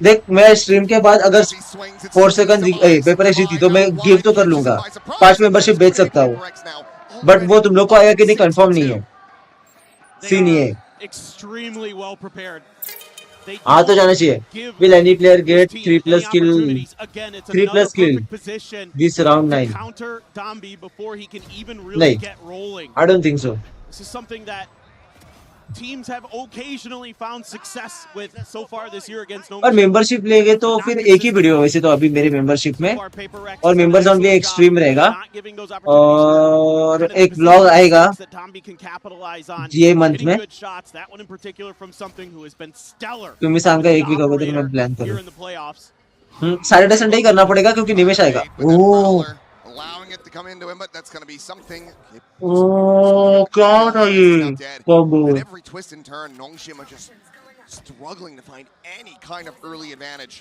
देख, मैं स्ट्रीम के बाद अगर 4 सेकंड पेपर एक्स जीती तो मैं गिव तो कर लूंगा, 5 मेंबरशिप बेच सकता हूँ, बट वो तुम लोग को आएगा कि नहीं कंफर्म नहीं है, सीन ये आ तो जाना चाहिए। Will any player get 3+ kill this round 9? नहीं, I don't think so. This is something that teams have occasionally found success with so far this year against और मेंबरशिप लेंगे तो फिर एक ही वीडियो वैसे तो अभी मेरे मेंबरशिप में, और मेंबर्स ऑन भी एक स्ट्रीम रहेगा और एक व्लॉग आएगा ये मंथ में। तुम्हें सांगा एक वीक होगा तो मैं प्लान करूँ। सैटरडे संडे ही करना पड़ेगा क्योंकि निमेश आएगा। ओह क्या था ये combo. Every twist and turn, Nongshim are just struggling to find any kind of early advantage.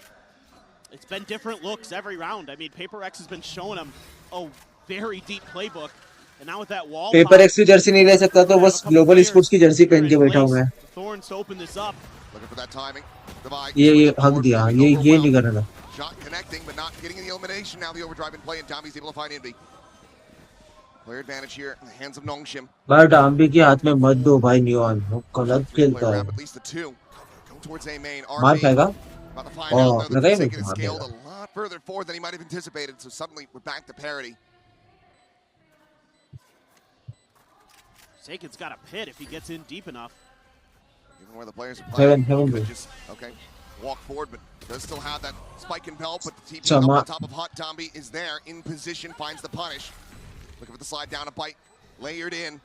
It's been different looks every round. I mean, PRX has been showing them a very deep playbook. And now with that wall, PRX की Jersey नहीं ले सकता तो बस global sports की Jersey पहन के बैठा हूं मैं। Thorns to open this up. Looking for that timing. ये हक दिया, ये नहीं करना था। Shot connecting, but not getting the elimination. Now the overdrive in play, and Tommy's able to find Envy. Player advantage here in the hands of Nongshim. भाई डाम्बी के हाथ में मत दो भाई, नियॉन वो गलत खेलता है। मार खाएगा? ओह, लगाई मेरे को मार देगा। A lot further forward than he might have anticipated, so suddenly we're back to parity. Sagan's got a pit if he gets in deep enough. Even where the players are playing, Heaven. just okay, walk forward, but does still have that spike and belt. But the TP up on top of Hot Dombie is there in position, finds the punish. Looking for the slide down, a bite layered in.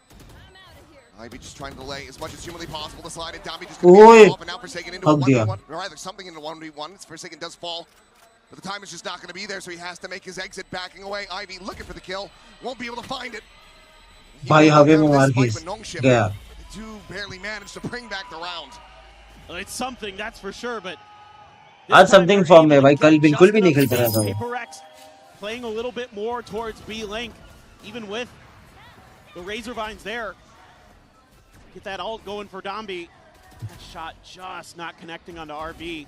Ivy just trying to delay as much as humanly possible. The slide, and Dombie just going off, and now Forsaken into a 1v1. Or rather, something into 1v1. Forsaken does fall, but the time is just not going to be there, so he has to make his exit, backing away. Ivy looking for the kill, won't be able to find it. भाई हवे में मार के गया। Do barely manage to bring back the round. Well, it's something, that's for sure, but आज something form में भाई, कल बिल्कुल भी नहीं खेलता रहा था। PRX playing a little bit more towards B link, even with the Razor Vines there. Get that ult going for Dombie. That shot just not connecting onto RB.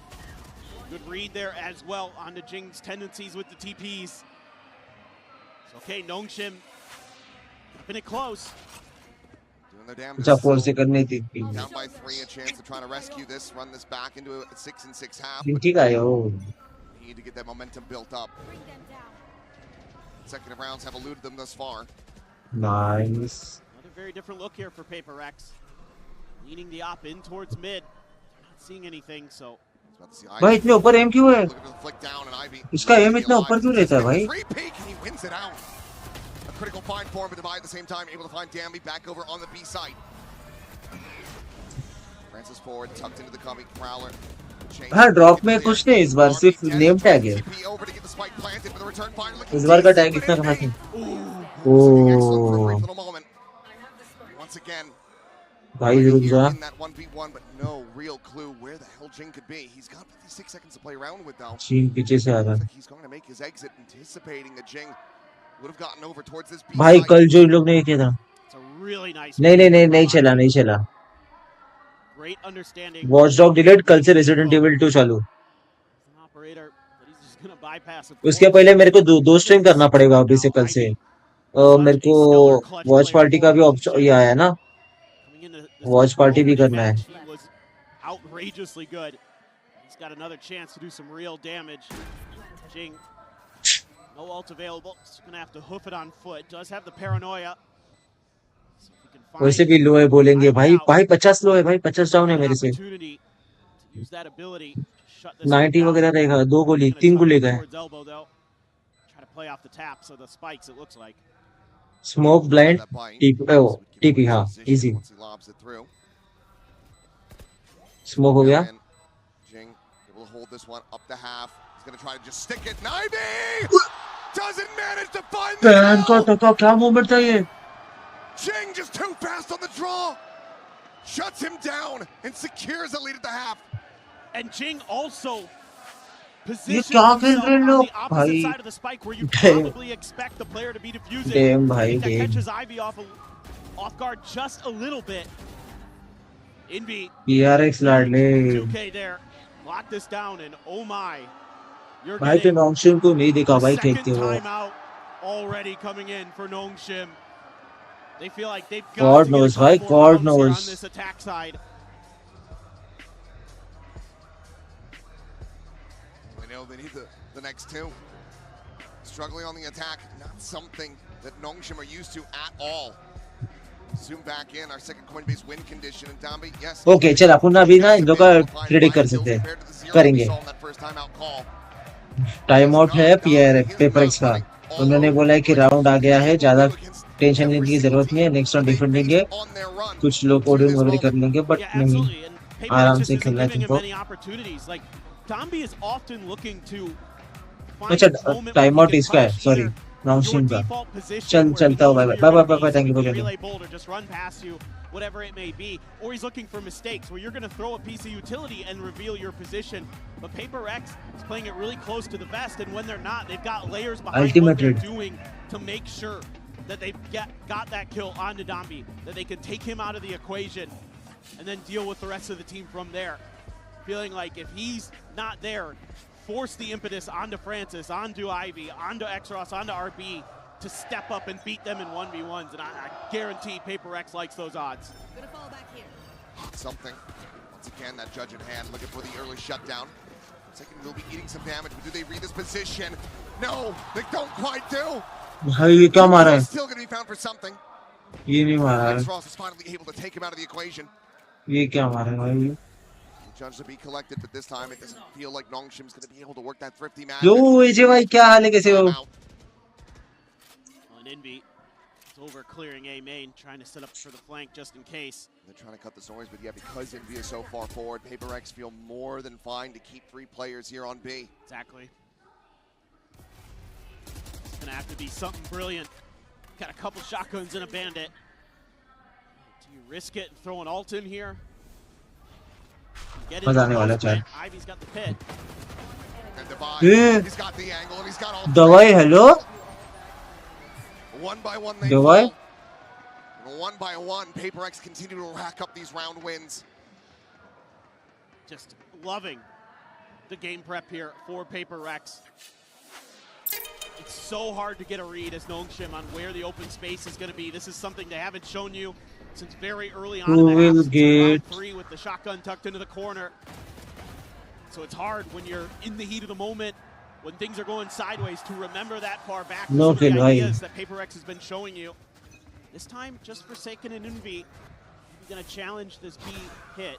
Good read there as well onto Jing's tendencies with the TPs. It's okay, Nongshim keeping it close. Doing their damn अच्छा 4 से करनी थी। Down by 3, a chance to try to rescue this, run this back into a 6-6 half. ठीक है यो। Need to get that momentum built up. Consecutive rounds have eluded them thus far. Nice. Another very different look here for PRX. Leaning the op in towards mid. Not seeing anything, so. भाई इतने ऊपर M क्यों है? इसका M इतना ऊपर क्यों रहता है भाई? A critical find for him, but Divide at the same time able to find Damby back over on the B side. Francis forward, tucked into the coming Prowler. हाँ ड्रॉप में कुछ नहीं इस बार, सिर्फ नेम टैग है। इस बार का tag इतना कहाँ था? ओह भाई रुक जा। चीन पीछे से आ रहा है। भाई कल जो इन लोग ने किया था, नहीं चला। वॉचडॉग डिलीट, कल से रेजिडेंट एविल 2 चालू। उसके पहले मेरे को दो स्ट्रीम करना पड़ेगा अभी से, कल से। मेरे को वॉच पार्टी का भी ऑप्शन ये आया ना, वॉच पार्टी भी करना है। Outrageously good. He's got another chance to do some real damage. Jing, no ult available. He's going to have to hoof it on foot. Does have the paranoia. वैसे भी लो है बोलेंगे भाई 50 लो है भाई, 50 डाउन है मेरे से। 90 वगैरह रहेगा, 2 गोली 3 गोली का है। स्मोक ब्लाइंड टीपी हाँ इजी। स्मोक हो गया। क्या मोमेंट था ये। Jing just too fast on the draw. Shuts him down and secures the lead at the half. And Jing also ये क्या खेल रहे हैं लोग भाई डैम भाई dam off guard just a little bit. Envy. PRX लाडले 2K there. Lock this down and oh my. You're भाई तो नॉन्गशिम को नहीं देखा भाई फेंकते हुए already coming in for Nongshim. They feel like they've got God to knows, get a right? couple more God rounds here knows. on this attack side. We know they need the next two. Struggling on the attack, not something that Nongshim are used to at all. Zoom back in, our second Coinbase win condition, and Dambi, yes. Okay चल अपन अभी ना इन लोगों का predict कर सकते हैं करेंगे time out है पेपर का उन्होंने बोला है कि राउंड आ गया है ज्यादा टेंशन लेने की जरूरत नहीं है नेक्स्ट राउंड डिफेंड लेंगे कुछ लोग ओडियन वगैरह कर लेंगे बट नहीं आराम से खेलना है तुमको अच्छा टाइम आउट इसका है सॉरी नॉन्गशिम का चलता हो bye bye thank you for joining just run past you, whatever it may be, or he's looking for mistakes where you're going to throw a piece of utility and reveal your position. But Paper X is playing it really close to the vest, and when they're not, they've got layers behind Ultimate what they're read. doing to make sure that they've got that kill on Ndambi, that they can take him out of the equation, and then deal with the rest of the team from there. Feeling like if he's not there, force the impetus onto Francis, onto Ivy, onto Xros, onto RB to step up and beat them in 1v1s, and I guarantee Paper X likes those odds. Gonna fall back here. Something. Once again, that judge in hand looking for the early shutdown. Second will be eating some damage, but do they read this position? No, they don't quite do. भाई ये क्या मारा है Still going to be found for something. ये नहीं मारा है Xros is finally able to take him out of the equation. ये क्या मारा है भाई Judge to be collected, but this time it doesn't feel like Nongshim's going to be able to work that thrifty magic. यो एजे भाई क्या हाल है कैसे हो And Envy is over clearing A main, trying to set up for the flank just in case. They're trying to cut the noise, but yeah, because Envy is so far forward, Paper X feel more than fine to keep 3 players here on B. Exactly. It's going to have to be something brilliant. Got a couple shotguns and a bandit. Do you risk it and throw an ult in here? मजा आने वाला चार Ivy's got the pit. He's got the angle and he's got all दवाई hello one by one they दवाई fall. One by one, Paper X continue to rack up these round wins. Just loving the game prep here for Paper X. It's so hard to get a read as Nongshim on where the open space is going to be. This is something they haven't shown you since very early on in the half, round 3 with the shotgun tucked into the corner. So it's hard when you're in the heat of the moment, when things are going sideways, to remember that far back. No some of the kill, ideas that Paper X has been showing you. This time, just Forsaken and Envy, he's going to challenge this B hit.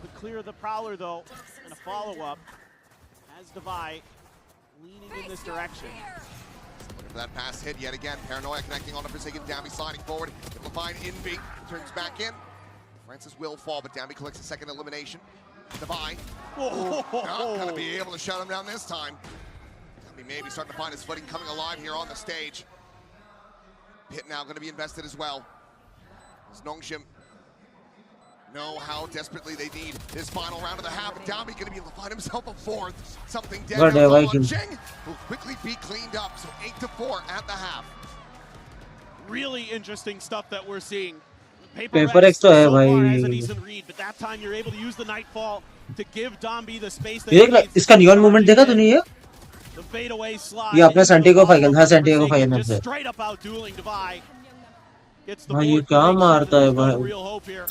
Could clear the Prowler, though, and a follow-up as Devi leaning in this direction. Looking for that pass hit yet again. Paranoia connecting on a Forsaken. Dambi sliding forward. Able to find Envy. Turns back in. Francis will fall, but Dambi collects a second elimination. Devi. Not going to be able to shut him down this time. Dambi maybe starting to find his footing, coming alive here on the stage. Pit now going to be invested as well. As Nongshim know how desperately they need this final round of the half. Dambi going to be able to find himself a 4th. Something dead now on Jing will quickly be cleaned up. So 8-4 at the half. Really interesting stuff that we're seeing. Paper X तो है भाई has a decent read, but that time you're able to use the Nightfall to give Dambi the space that he देख needs. इसका neon movement देखा तूने ये The fadeaway slide. ये अपने सेंटिगो फाइनल था सेंटिगो फाइनल में से Straight up out dueling Devi. Gets the भाई ये board क्या connection, मारता है and there's no भाई real hope here.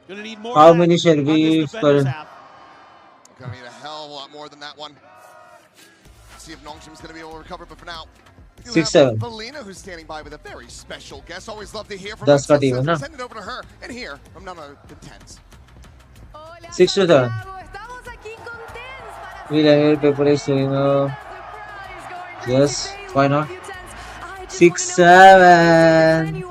Gonna need more How of that many shall on we this defender's half. Gonna need a hell of a lot more than that one. See if Nongshim's gonna be able to recover, but for now, we do 6-7. have Valina who's standing by with a very special guest. Always love to hear from 10 का her. team है ना Send it over to her and hear from none other than Tens. 6-7 we like Paper X yes why not 6-7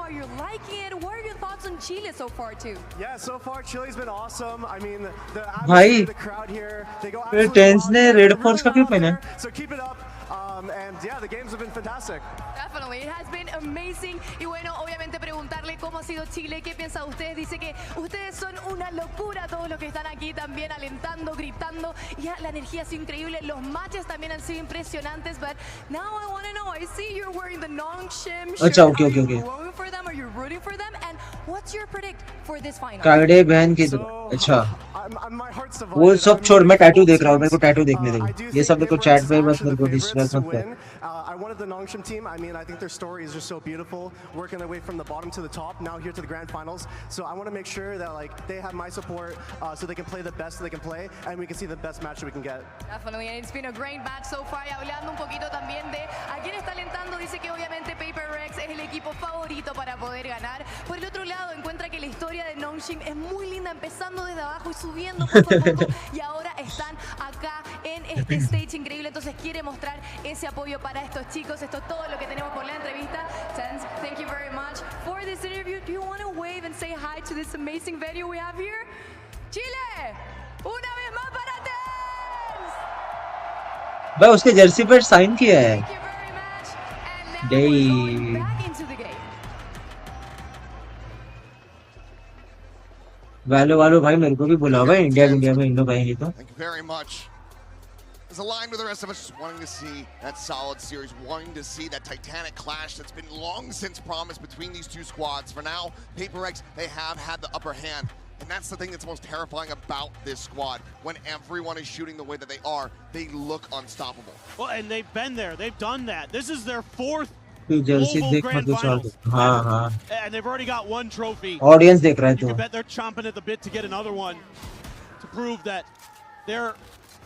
Chile so far too. Yeah, so far Chile's been awesome. I mean, the भाई crowd here, they go Tens ने red force का क्यों पहना है so keep it up. And yeah, the games have been fantastic. Definitely, it has been amazing. Y bueno, obviamente preguntarle cómo ha sido Chile, qué piensa de ustedes. Dice que ustedes son una locura, todos los que están aquí también alentando, gritando. Ya la energía ha sido increíble. Los matches también han sido impresionantes. But now I want to know, I see you're wearing the Nongshim shirt. अच्छा, okay. Are you rooting for them? Are you rooting for them? And what's your predict for this final? कागड़े बहन की अच्छा वो सब छोड़ मैं tattoo देख रहा हूँ मेरे को टैटू देखने दे ये सब मेरे को चैट पे बस मेरे को डिस्ट्रैक्ट मत कर I wanted the Nongshim team. I mean, I think their story is just so beautiful, working their way from the bottom to the top, now here to the grand finals. So I want to make sure that like they have my support, so they can play the best they can play, and we can see the best match that we can get. Definitely, and it's been a great match so far. Y hablando un poquito también de a quién está alentando, dice que obviamente PRX es el equipo favorito para poder ganar. Por el otro lado, encuentra que la historia de Nongshim es muy linda, empezando desde abajo y subiendo poco a poco, y ahora están acá en este stage increíble. Entonces quiere mostrar ese apoyo para estos chicos. Esto es todo lo que tenemos por la entrevista. Tens, thank you very much for this interview. Do you want to wave and say hi to this amazing venue we have here? Chile, una vez más para Tens. भाई उसके Jersey पर sign किया है day वालो भाई मेरे को भी बुलाओ भाई इंडिया में इन लोग आएंगे तो Thank you very much. Is aligned with the rest of us, just wanting to see that solid series, wanting to see that titanic clash that's been long since promised between these two squads. For now, PRX, they have had the upper hand. And that's the thing that's most terrifying about this squad. When everyone is shooting the way that they are, they look unstoppable. Well, and they've been there. They've done that. This is their fourth Jersey global देख grand मत finals. हाँ And they've already got one trophy. Audience देख रहा है You तो can bet they're chomping at the bit to get another one to prove that they're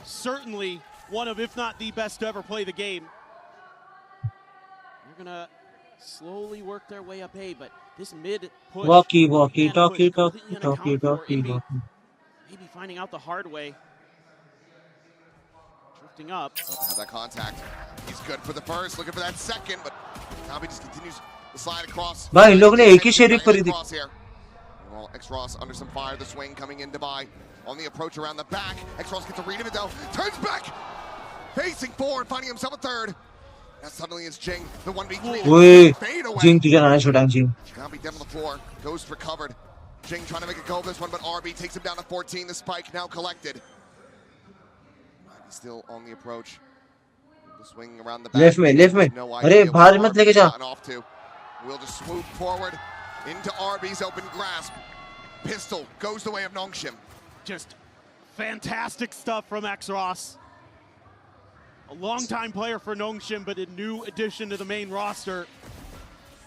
certainly one of, if not the best to ever play the game. They're gonna slowly work their way up A, but this mid push, talkie maybe finding out the hard way. Drifting up. Have that contact. He's good for the first, looking for that second, but now he just continues to slide across. भाई इन लोगों ने एक ही sheriff करी थी Well, X-Ross under some fire, the swing coming in Dubai. On the approach around the back, X-Ross gets a read of it though, turns back, facing forward, finding himself a third. Now suddenly it's Jing, the 1v3. ओए Fade away. जिंग तुझे आना छोटा जिंग Now be dead on the floor, Ghost recovered. Jing trying to make a go of this one, but RB takes him down to 14. The spike now collected. He's still on the approach. The swing around the back. Left में No अरे idea बाहर where मत लेके RB's जा gotten off to. We'll just swoop forward into RB's open grasp. Pistol goes the way of Nongshim. Just fantastic stuff from X-Ross. A longtime player for Nongshim, but a new addition to the main roster.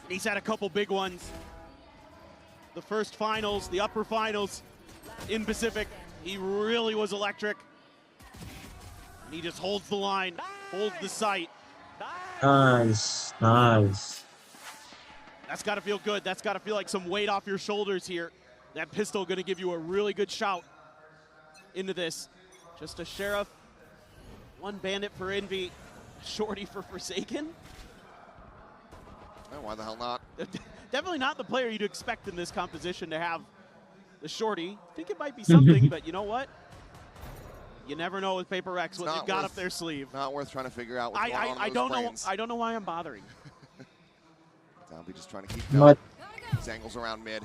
He's had a couple big ones. The first finals, the upper finals in Pacific, he really was electric. He just holds the line, holds the sight. nice That's got to feel good. That's got to feel like some weight off your shoulders here. That pistol going to give you a really good shout into this. Just a Sheriff, one Bandit for Envy, Shorty for Forsaken. Oh, why the hell not? Definitely not the player you'd expect in this composition to have the Shorty. I think it might be something, but you know what? You never know with PRX what they've got up their sleeve. Not worth trying to figure out what's going on in those brains. I don't know why I'm bothering. I'll be just trying to keep going. Zangles around mid.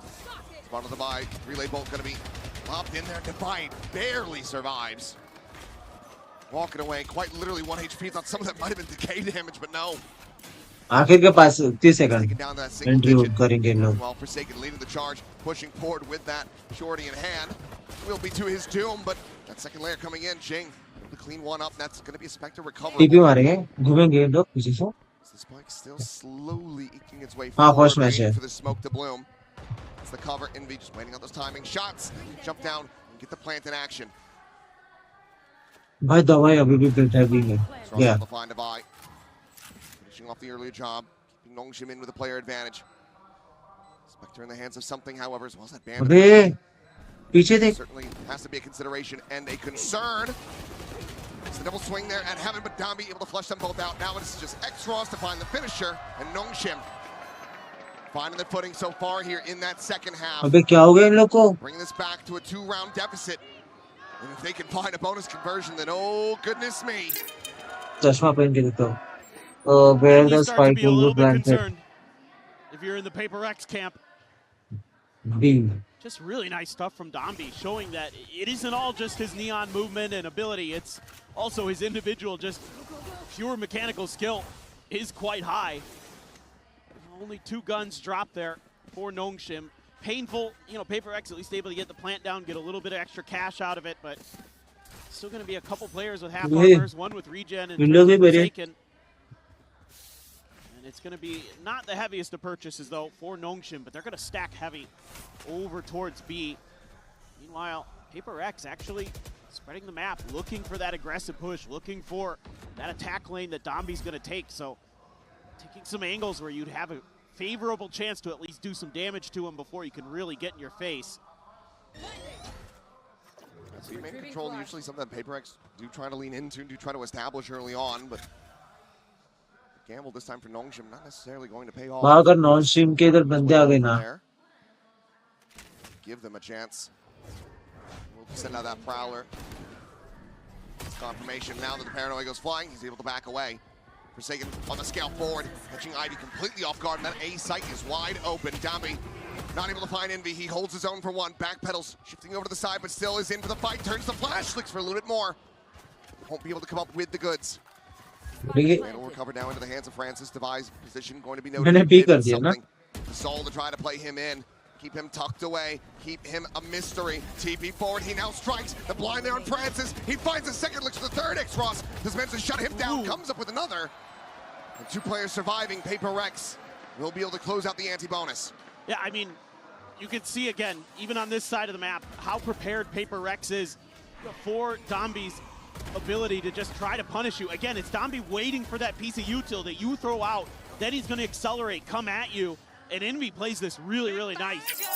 Spawn of the buy. Relay bolt going to be popped in there. Divide barely survives. Walking away. Quite literally 1 HP. Thought some of that might have been decay damage, but no. आखिर के पास 30 second Down to that single entry digit. करेंगे इन लोग Well, Forsaken leading the charge, pushing forward with that Shorty in hand. Will be to his doom, but that second layer coming in, Jing able to clean one up. That's going to be a Spectre recovery. TP मारेंगे घूमेंगे इन लोग पीछे से The spike still slowly eking its way हाँ forward, first match है waiting for the smoke to bloom. It's the cover. Envy just waiting on those timing shots. Jump down and get the plant in action. भाई दवाई अभी भी filter भी है Yeah. Finishing off the earlier job, keeping Nongshim in with a player advantage. Spectre in the hands of something, however, as well as that bandit. अबे पीछे देख Certainly has to be a consideration and a concern. It's the double swing there at Heaven, but Dambi able to flush them both out. Now it's just X-Ross to find the finisher, and Nongshim finding the footing so far here in that second half. अबे क्या हो गया इन लोग को Bringing this back to a 2-round deficit. And if they can find a bonus conversion, then oh goodness me. चश्मा पहन के देखता हूँ Where You the start to spike be a will little be bit planted. concerned if you're in the Paper X camp. B. Just really nice stuff from Domby, showing that it isn't all just his neon movement and ability, it's also his individual, just pure mechanical skill is quite high. Only 2 guns dropped there for Nongshim. Painful, Paper X at least able to get the plant down, get a little bit of extra cash out of it, but still going to be a couple players with half armors, one with regen and Forsaken. And it's going to be not the heaviest of purchases, though, for Nongshim, but they're going to stack heavy over towards B. Meanwhile, Paper X actually spreading the map, looking for that aggressive push, looking for that attack lane that Domby's going to take. So taking some angles where you'd have a favorable chance to at least do some damage to him before you can really get in your face. So you main control, usually something that Paper X do try to lean into, do try to establish early on, but the gamble this time for Nongshim not necessarily going to pay off. अगर non-stream के इधर बंदे आ गए ना, give them a chance. We'll send out that Prowler. It's confirmation now that the Paranoia goes flying, he's able to back away. Forsaken on the scale forward, catching Ivy completely off guard, and that A site is wide open. Domby not able to find Envy, he holds his own for one, backpedals, shifting over to the side, but still is in for the fight, turns the flash, looks for a little bit more. Won't be able to come up with the goods. It'll recover now into the hands of Francis. Devi's position going to be noted. Soul to try to play him in. Keep him tucked away. Keep him a mystery. TP forward. He now strikes. The blind there on Francis. He finds a second. Looks for the third. X-Ross has managed to shut him down. Comes up with another. And 2 players surviving. Paper Rex will be able to close out the anti-bonus. Yeah, I mean, you can see again, even on this side of the map, how prepared Paper Rex is for Domby's ability to just try to punish you. Again, it's Domby waiting for that piece of util that you throw out. Then he's going to accelerate, come at you. And Envy plays this really, really nice.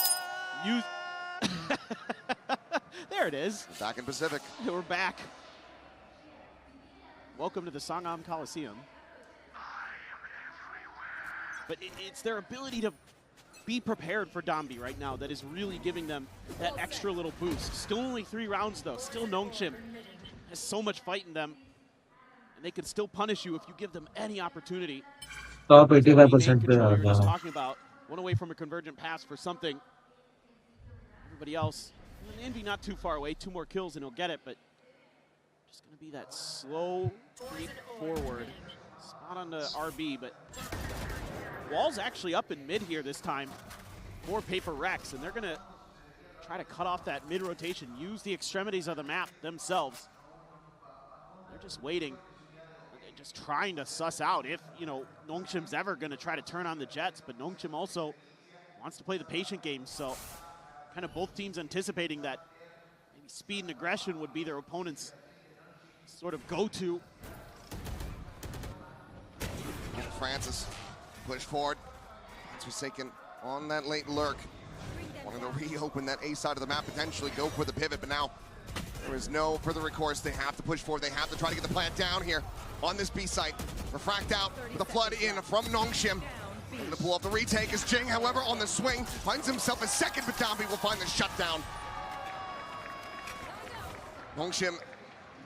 There it is. We're back in Pacific. We're back. Welcome to the Sangam Coliseum. But it's their ability to be prepared for Domby right now that is really giving them that extra little boost. Still only 3 rounds, though. Still Nongshim has so much fight in them. And they can still punish you if you give them any opportunity. Top 85% पे आ just गया. talking about one away from a convergent pass for something. Everybody else, Envy not too far away, 2 more kills and he'll get it, but just going to be that slow creep forward. Spot on the RB, but Wall's actually up in mid here this time for Paper Rex, and they're going to try to cut off that mid rotation, use the extremities of the map themselves. They're just waiting. Just trying to suss out if, Nongshim's ever going to try to turn on the Jets, but Nongshim also wants to play the patient game, so kind of both teams anticipating that maybe speed and aggression would be their opponent's sort of go-to. Francis push forward. It's Forsaken on that late lurk. Wanting to reopen that A side of the map, potentially go for the pivot, but now there is no further recourse. They have to push forward. They have to try to get the plant down here on this B site. Refract out with a flood in from Nongshim. Going to pull off the retake as Jing, however, on the swing, finds himself a second, but Domby will find the shutdown. Nongshim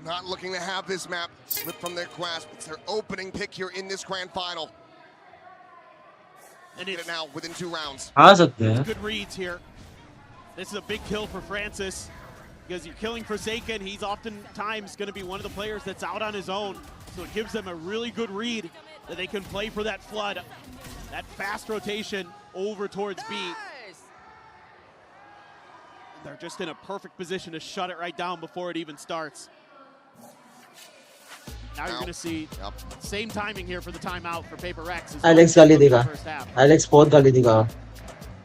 not looking to have this map slip from their grasp. It's their opening pick here in this grand final. And get it now within 2 rounds. Good reads here. This is a big kill for Francis, because you're killing Forsaken. He's oftentimes going to be one of the players that's out on his own. So it gives them a really good read that they can play for that flood, that fast rotation over towards B. They're just in a perfect position to shut it right down before it even starts. Now you're going to see same timing here for the timeout for Paper Rex. Alex गाली देगा. Alex बहुत गाली देगा.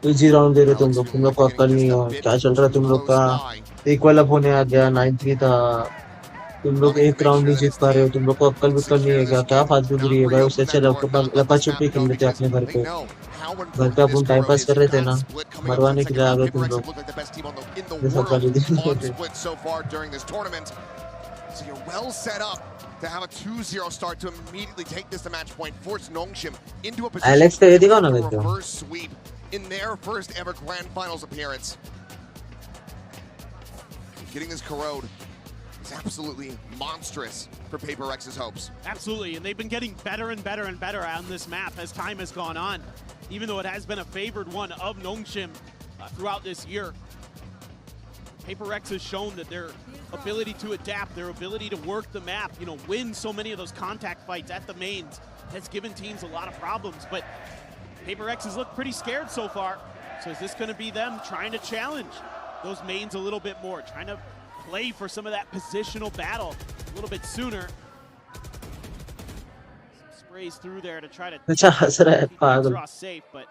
Easy round दे रहे तुम लोग को अक्ल नहीं हो. क्या चल रहा है तुम लोग का? एक वाला होने आ गया, 9-3 था. तुम लोग एक राउंड नहीं जीत पा रहे हो. तुम लोग को अक्ल बिक्ल नहीं है क्या? क्या फालतूगिरी है भाई? उससे अच्छा लपा छुपी खेल लेते अपने घर पे. घर पे अपन टाइम पास कर रहे थे ना. मरवाने के लिए आ गए तुम लोग. जैसा गाली देते. So you're well set up to have a 2-0 start to immediately take this to match point, force Nongshim into a position to reverse sweep in their first ever grand finals appearance. Getting this corrode is absolutely monstrous for PRX's hopes. Absolutely, and they've been getting better and better and better on this map as time has gone on, even though it has been a favored one of Nongshim throughout this year. PRX has shown that their ability to adapt, their ability to work the map, you know, win so many of those contact fights at the mains has given teams a lot of problems, but PRX has looked pretty scared so far. So is this going to be them trying to challenge those mains a little bit more, trying to play for some of that positional battle a little bit sooner? Some sprays through there to try to keep Exros safe, but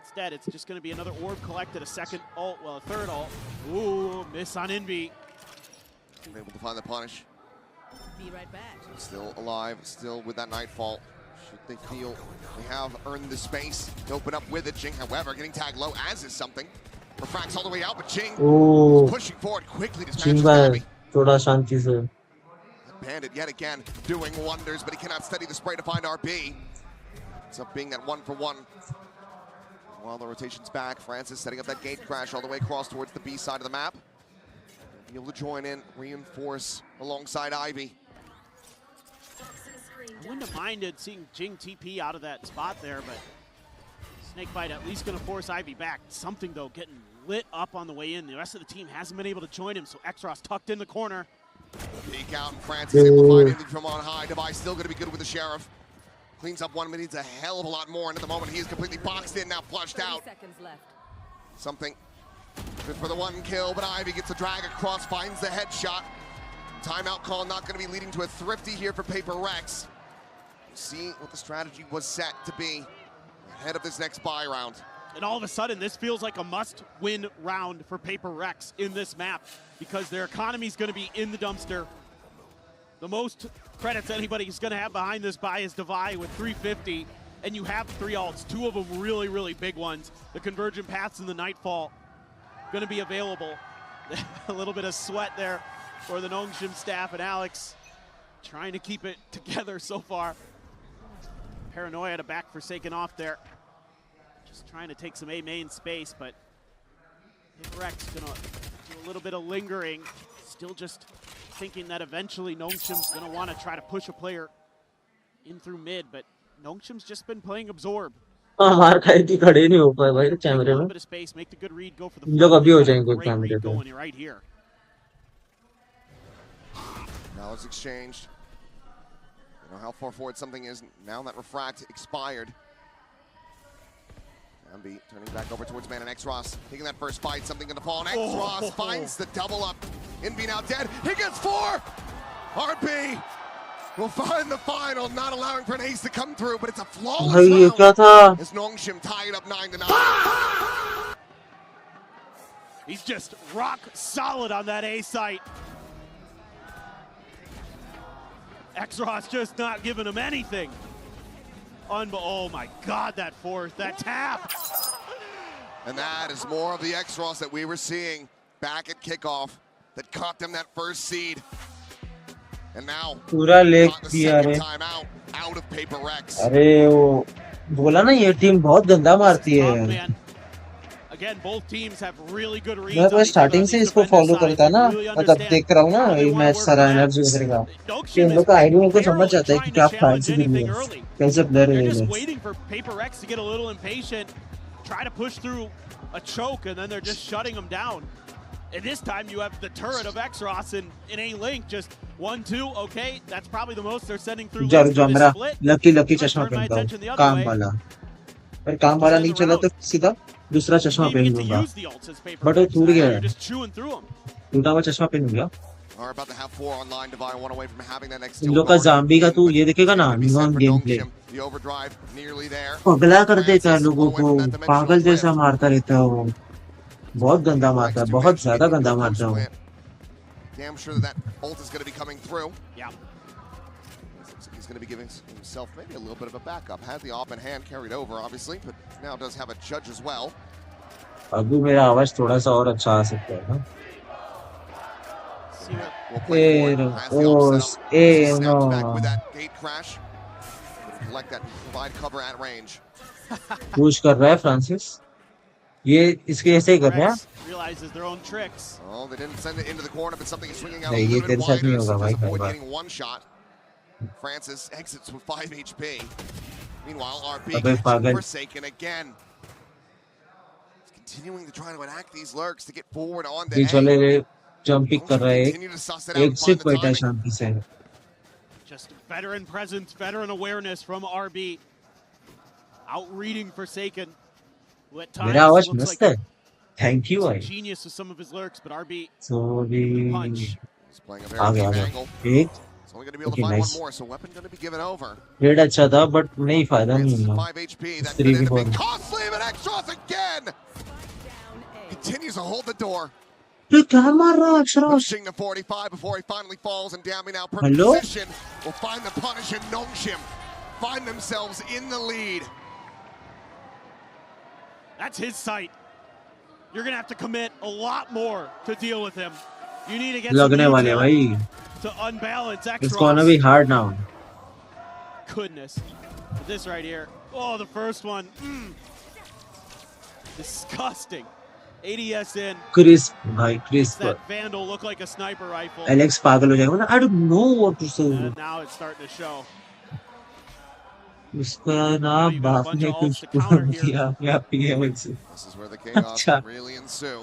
instead it's just going to be another orb collected, a second ult, well, a third ult. Ooh, miss on Envy. Able to find the punish. Be right back. Still alive, still with that Nightfall. Should they feel they have earned the space to open up with it? Jing, however, getting tagged low, as is something. Refracts all the way out, but Jing pushing forward quickly. Jing थोड़ा शांति से. Bandit yet again doing wonders, but he cannot steady the spray to find RB. Ends up being that 1-for-1. While the rotation's back, Francis setting up that gate crash all the way across towards the B side of the map. Be able to join in, reinforce alongside Ivy. I wouldn't have minded seeing Jing TP out of that spot there, but Snakebite at least going to force Ivy back. Something, though, getting lit up on the way in. The rest of the team hasn't been able to join him, so Exros tucked in the corner. Peek out, and Francis able to find Indy from on high. Device still going to be good with the Sheriff. Cleans up one, but needs a hell of a lot more, and at the moment he is completely boxed in, now flushed out. Something good for the one kill, but Ivy gets a drag across, finds the headshot. Timeout call not going to be leading to a thrifty here for PRX. See what the strategy was set to be ahead of this next buy round. And all of a sudden, this feels like a must-win round for PRX in this map because their economy is going to be in the dumpster. The most credits anybody's going to have behind this buy is Devi with 350, and you have 3 ults, 2 of them really, really big ones. The Convergent Paths and the Nightfall going to be available. A little bit of sweat there for the Nongshim staff, and Alex trying to keep it together so far. Paranoia to back Forsaken off there. Just trying to take some A main space, but PRX gonna do a little bit of lingering. Still just thinking that eventually Nongshim's gonna want to try to push a player in through mid, but Nongshim's just been playing Absorb. हमारा खाई खड़े नहीं हो पाए भाई कैमरे में. A little bit of space, make the good read, go for the लोग अभी हो जाएंगे great कैमरे read पे. going right here. Now it's exchanged. You know how far forward something is now that Refract expired. Ambi turning back over towards Man and Exros, taking that first fight, something gonna fall, and Exros finds the double up. Envy now dead, he gets 4! RB will find the final, not allowing for an ace to come through, but it's a flawless round. As Nongshim tied up 9-9. He's just rock solid on that A site. Exros just not giving him anything. Oh my God, that fourth, that tap. And that is more of the Exros that we were seeing back at kickoff that caught them that first seed. And now, पूरा leg दिया रे. out of PRX. अरे वो बोला ना ये team बहुत गंदा मारती है. Again, both teams have really good reads. मैं स्टार्टिंग से इसको फॉलो करता ना, मतलब देख रहा हूँ ना ये मैच सारा एनर्जी करेगा कि इन लोग का आइडिया को समझ जाता है कि क्या फैंसी टीम है, कैसे प्लेयर है. Just waiting for PRX to get a little impatient, try to push through a choke, and then they're just shutting them down. And this time you have the turret of Exros in A link, just 1-2. Okay, that's probably the most they're sending through. मेरा lucky चश्मा पहनता हूँ काम वाला, पर काम वाला नहीं चला तो सीधा दूसरा चश्मा पहन लूंगा, बट वो टूट गया है. टूटा हुआ चश्मा पहन लूंगा. इन लोग का ज़ाम्बी का तू ये देखेगा ना, नियॉन गेम प्ले पगला कर देता है लोगों को, पागल जैसा मारता रहता है वो. बहुत गंदा मारता है, बहुत ज्यादा गंदा मारता है. Damn sure that ult is going to be coming through. Yeah. He's going to be giving himself maybe a little bit of a backup. Had the op in hand carried over, obviously, but now does have a judge as well. अभी मेरा आवाज थोड़ा सा और अच्छा आ सकता है ना. पुश कर रहा है फ्रांसिस. ये इसके ऐसे ही कर रहा है. realizes their own tricks. Oh, they didn't send it into the corner, but something is swinging out a नहीं ये little bit तेरे साथ नहीं wider, so होगा भाई just भाई avoid बात getting one shot. Francis exits with 5 HP. Meanwhile, RB अबे पागल Forsaken again. He's continuing to try to enact these lurks to get forward on the beach A. वाले जंप पिक कर रहा है Continue to suss it out एक and सिर्फ find the बैठा है timing. शांति से Just veteran presence, veteran awareness from RB. Out-reading Forsaken. Who at मेरा times आवाज looks मस्त like है थैंक यू भाई genius with some of his lurks, but RB sorry punch. He's playing a आ very गया आ deep गया angle. एक He's only going to be able to okay find nice one more, so weapon going to be given over. Red अच्छा था but नहीं फायदा नहीं Francis at हुआ 5 HP. That 3 could end up being 4 costly, but Extros again continues to hold the door. तू क्या मार रहा है Akshraj Pushing to 45 before he finally falls, and Dami now perfect Hello? position will find the punish, and Nongshim find themselves in the lead. That's his sight. You're going to have to commit a lot more to deal with him. You need to get some लगने वाले util भाई to unbalance it's gonna be Extros. hard now Goodness. But this right here. Oh, the first one. Disgusting. ADS in. Crisp भाई crisp That Vandal looked like a sniper rifle. Alex पागल हो जाएगा ना I don't know what to say And now it's starting to show. उसका ना बाप ने कुछ किया या पीएम से This is where the chaos अच्छा really ensue.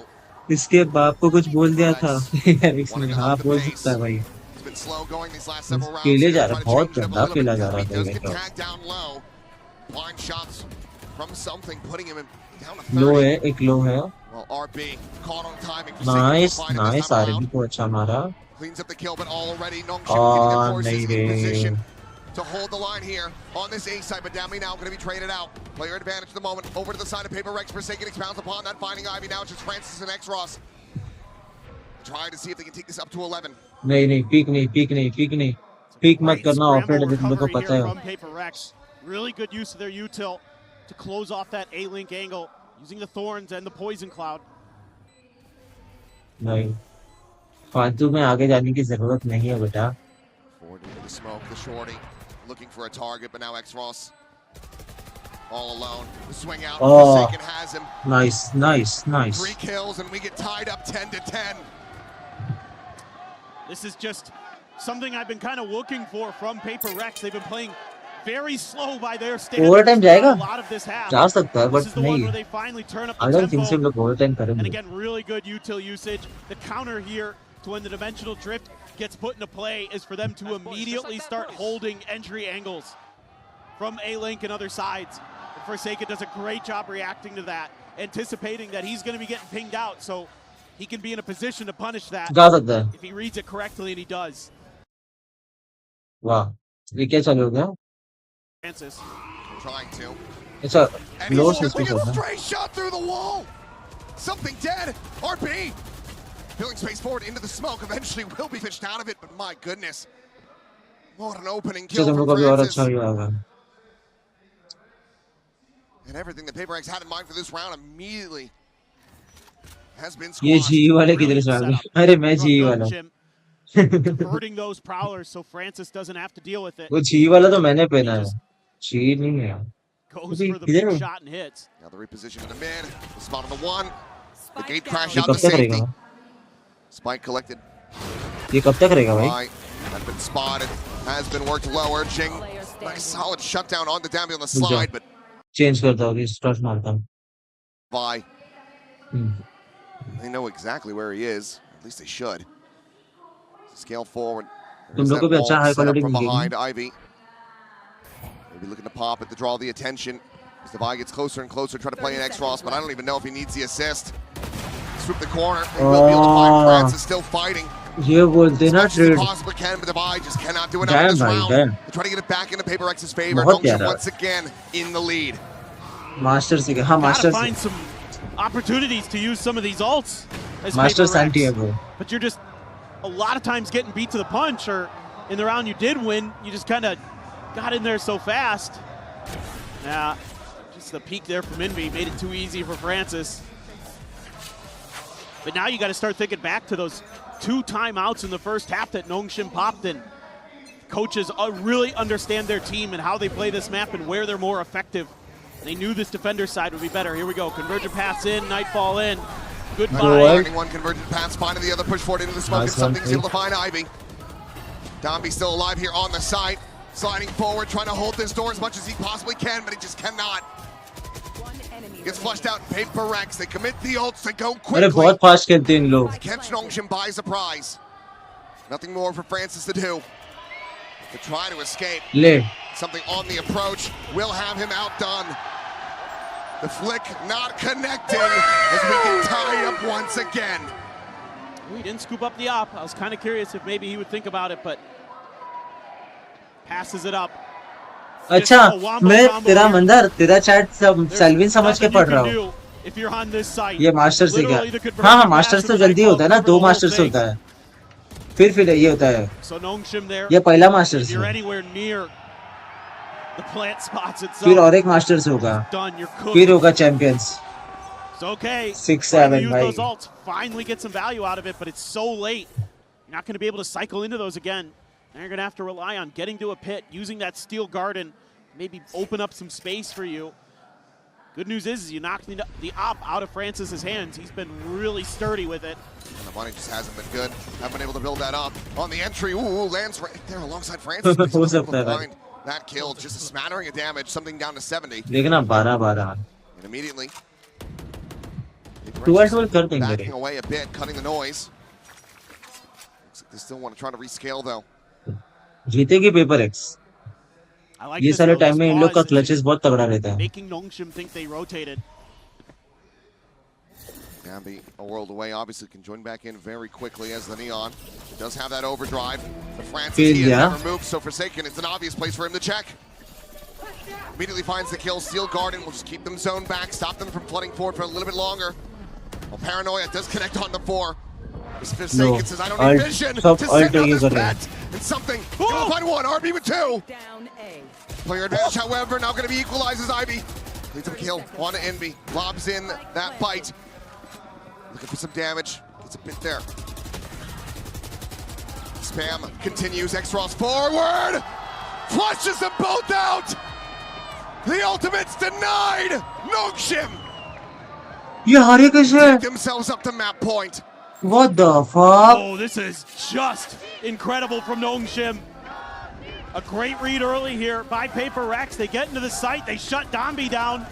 इसके बाप को कुछ बोल दिया था एलेक्स ने हाँ बोल सकता है भाई It's been slow going these last several rounds. खेले Here, जा trying रहा to बहुत change it up a गंदा little खेला bit. जा रहा He है does get तो tagged down low. Blind shots from something, putting him down to लो 30. है एक लो है Well, RB caught on timing. Nice Forsaken will find him this nice time RB around. को अच्छा मारा Cleans up the kill, but already Nongshim getting the forces नहीं in position रे to hold the line here on this A side, but Dami now going to be traded out. Player advantage at the moment. Over to the side of Paper Rex. Forsaken expounds upon that, finding Ivy. Now it's just Francis and X-Ross. Trying to see if they can take this up to 11. नहीं peak नहीं peak मत करना operator Scramble तुम लोग को recovery पता here है from Paper Rex. Really good use of their util to close off that A-Link angle using the Thorns and the Poison Cloud. नहीं फालतू में आगे जाने की जरूरत नहीं है बेटा Forward into the smoke, the shorty looking for a target, but now X-Ross all alone. The swing out, Forsaken has him. Nice. 3 kills, and we get tied up 10 to 10. This is just something I've been kind of looking for from Paper Rex. They've been playing very slow by their standards. Overtime जाएगा a lot of this half. जा सकता है This but is the one नहीं where they finally turn up I the don't think so tempo. लोग overtime And करेंगे again, really good util usage. The counter here to when the dimensional drift gets put into play is for them to immediately start holding entry angles from A-Link and other sides. And Forsaken does a great job reacting to that, anticipating that he's going to be getting pinged out, so he can be in a position to punish that जा सकता है if he reads it correctly, and he does. वाह ये क्या चालू हो गया Francis. Trying to. it's a And low he's looking suspicion a straight shot through the wall. Something dead. RB. Filling space forward into the smoke. Eventually will be fished out of it, but my goodness. What an opening kill तुम from लोग का भी और Francis. अच्छा ही होगा And everything that Paper X had in mind for this round immediately has been ये squashed. जी वाले किधर से आ गए अरे मैं जी वाला Converting those prowlers so Francis doesn't have to deal with it. वो जी वाला तो मैंने पहना है जी नहीं है Goes अभी for the किधर big shot and hits. Now the reposition in the mid. The spot on the 1. The gate crash ये out to कब तक safety. रहेगा Spike collected. ये कब तक रहेगा भाई Right. Had been spotted. Has been worked lower. Jing. Nice solid shutdown on the Dami on the slide, but change करता हूँ स्टार्ट मारता हूँ Vi. They know exactly where he is. At least they should. Scale forward. There's तुम लोग को that भी अच्छा wall high set up quality from mill behind गई Ivy. Maybe looking to pop it to draw the attention. As the Vi gets closer and closer, try to play an X-Ross, but I don't even know if he needs the assist. Swoop the corner. They will be able to find Francis still fighting. ये बोलते ना As much as he trade possibly can, but the Vi just cannot do enough in this round. They try to get it back into Paper X's favor. बहुत Nongshim प्यारा once again in the lead. Master से हाँ Gotta master find some opportunities to use some of these ults as master Paper Rex. Santiago But you're just a lot of times getting beat to the punch, or in the round you did win, you just kind of got in there so fast. Yeah, just the peak there from Envy made it too easy for Francis. But now you got to start thinking back to those 2 timeouts in the first half that Nongshim popped in. Coaches really understand their team and how they play this map and where they're more effective. They knew this defender side would be better. Here we go. Convergent pass in, Nightfall in. Goodbye. One converted pass, finding the other push forward into the smoke, and something's able to find Ivy. Domby still alive here on the side, sliding forward, trying to hold this door as much as he possibly can, but he just cannot. Gets flushed out in PRX. They commit the ults, they go quickly. अरे बहुत fast खेलते हैं इन लोग. They catch Nongshim by surprise. Nothing more for Francis to do. To try to escape. ले. Something on the approach will have him outdone. The flick not connecting as we get tied up once again. He didn't scoop up the op. I was kind of curious if maybe he would think about it, but passes it up. अच्छा मैं तेरा मंदर तेरा chat Selvin समझ के पढ़ रहा हूँ. ये मास्टर से क्या? हाँ मास्टर तो जल्दी होता है ना, 2 मास्टर से होता है. फिर ये होता है. ये पहला मास्टर से. फिर और एक मास्टर से होगा. फिर होगा चैंपियंस. Okay. 6-7 भाई. Those ults finally get some value out of it, but it's so late. You're not going to be able to cycle into those again. And you're going to have to rely on getting to a pit, using that steel garden, maybe open up some space for you. Good news is you knocked the op out of Francis's hands. He's been really sturdy with it. And the money just hasn't been good. Haven't been able to build that up. On the entry, lands right there alongside Francis. He's able to find that kill. Just a smattering of damage, something down to 70. देखना 12-12. And immediately, backing away a bit, cutting the noise. Looks like they still want to try to rescale though. जीतेगी PRX. ये सारे time में इन लोग का clutches बहुत तगड़ा रहता है. Making Nongshim think they rotated. Gambi a world away, obviously can join back in very quickly as the Neon does have that overdrive. The Francis he has never moved, so Forsaken it's an obvious place for him to check. Immediately finds the kill. Steel Garden will just keep them zoned back, stop them from flooding forward for a little bit longer. Well, Paranoia does connect on the 4. Forsaken says, I don't need vision to send out this bet. And something, gonna find 1, RB with 2. Player advantage, however, now gonna be equalized as Ivy. Leads up a kill on to Envy. Lobs in that bite. Looking for some damage, gets a bit there. Spam continues, X-Ross forward. Flushes them both out. The ultimate's denied. Nongshim. Take themselves up to map point. What the fuck? Oh, this is just incredible from Nongshim. A great read early here by PRX. They get into the site, they shut Domby down.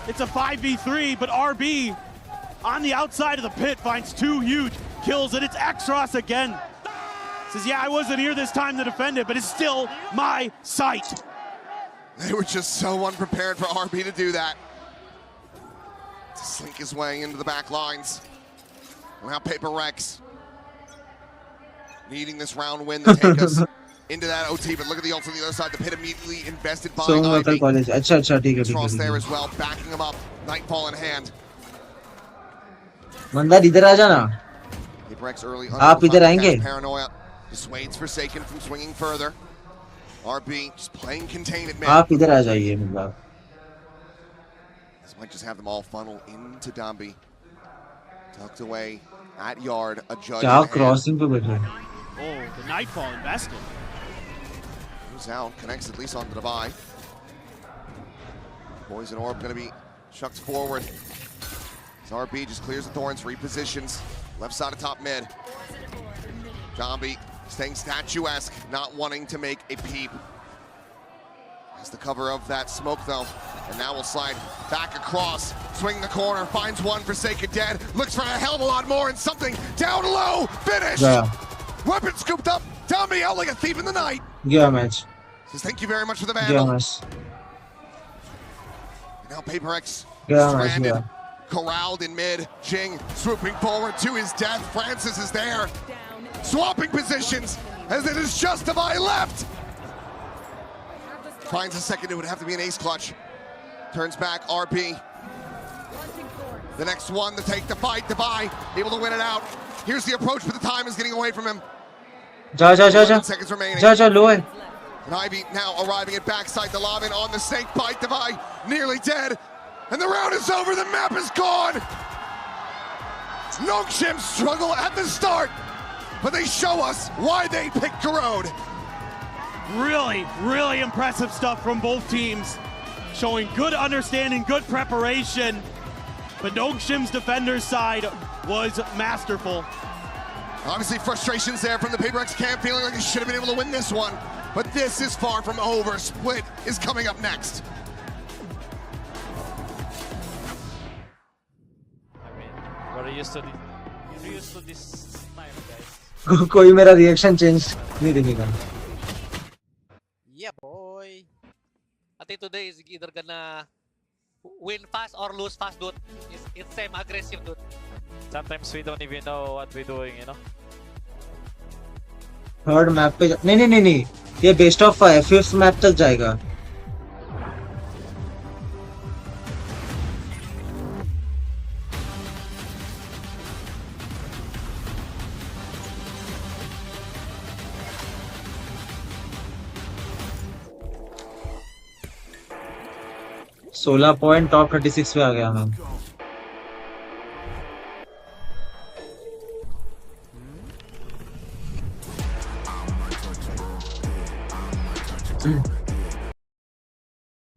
It's a 5v3, but RB on the outside of the pit finds 2 huge kills, and it's X-Ross again. Says, yeah, I wasn't here this time to defend it, but it's still my site. They were just so unprepared for RB to do that. To slink his way into the back lines. Now PRX needing this round win to take us into that OT, but look at the ult on the other side. The pit immediately invested by Ivy. Cross there as well, backing him up. Nightfall in hand. Mandar इधर आ जाना. PRX early. आप इधर आएंगे? Paranoia dissuades Forsaken from swinging further. RB just playing contain at mid. आप इधर आ जाइए मतलब. This might just have them all funnel into Domby. Tucked away at yard, a judge. क्या crossing पे बैठ रहे हैं? Oh, the Nightfall invested. Moves out, connects at least onto the Divide. Poison Orb going to be chucked forward. As RB just clears the thorns, repositions. Left side of top mid. Domby staying statuesque, not wanting to make a peep. Has the cover of that smoke though. And now we'll slide back across, swing the corner, finds 1 Forsaken dead, looks for a hell of a lot more, and something down low, finished! Yeah. Weapon scooped up, Domby out like a thief in the night. Yeah, match. Says thank you very much for the vandal. Yeah, match. Now PRX stranded, corralled in mid. Jing swooping forward to his death. Francis is there, swapping positions as it is just Divide left. Finds a second, it would have to be an ace clutch. Turns back, RB. The next one to take the fight, Divide, able to win it out. Here's the approach, but the time is getting away from him. 11 seconds remaining. Low hai. And Ivy now arriving at backside the Lavin on the snake bite. Divide nearly dead. And the round is over, the map is gone. Nongshim struggle at the start, but they show us why they picked Garode. Really, really impressive stuff from both teams. Showing good understanding, good preparation. But Nongshim's defender's side was masterful. Obviously frustrations there from the PRX camp, feeling like they should have been able to win this one. But this is far from over. Split is coming up next. We're used to this time, guys. कोई मेरा reaction change नहीं दिखेगा. Yeah, boy. I think today is either gonna win fast or lose fast, dude. It's same aggressive, dude. Sometimes we don't even know what we're doing, you know. Third map पे नहीं, ये best of 5 fifth map तक जाएगा. सोलह point top 36 पे आ गया मैं.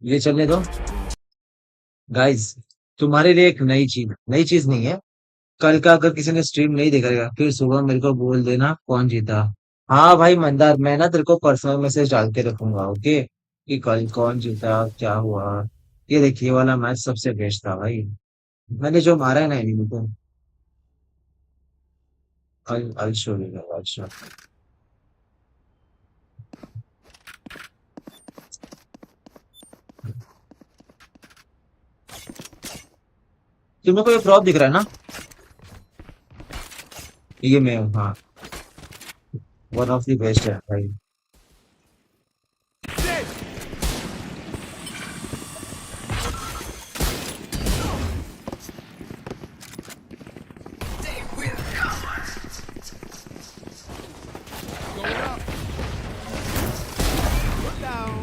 ये चलने दो गाइस. तुम्हारे लिए एक नई चीज नहीं है. कल का अगर किसी ने स्ट्रीम नहीं देखा रहेगा फिर सुबह मेरे को बोल देना कौन जीता. हाँ भाई मंदार, मैं ना तेरे को पर्सनल मैसेज डाल के रखूंगा, ओके, कि कल कौन जीता क्या हुआ. ये देखिए वाला मैच सबसे बेस्ट था भाई. मैंने जो मारा है ना इन्हीं को. I'll show you guys. I'll show. तुम्हें कोई प्रॉप दिख रहा है ना? ये मैं हूँ, हाँ. वन ऑफ द बेस्ट है भाई.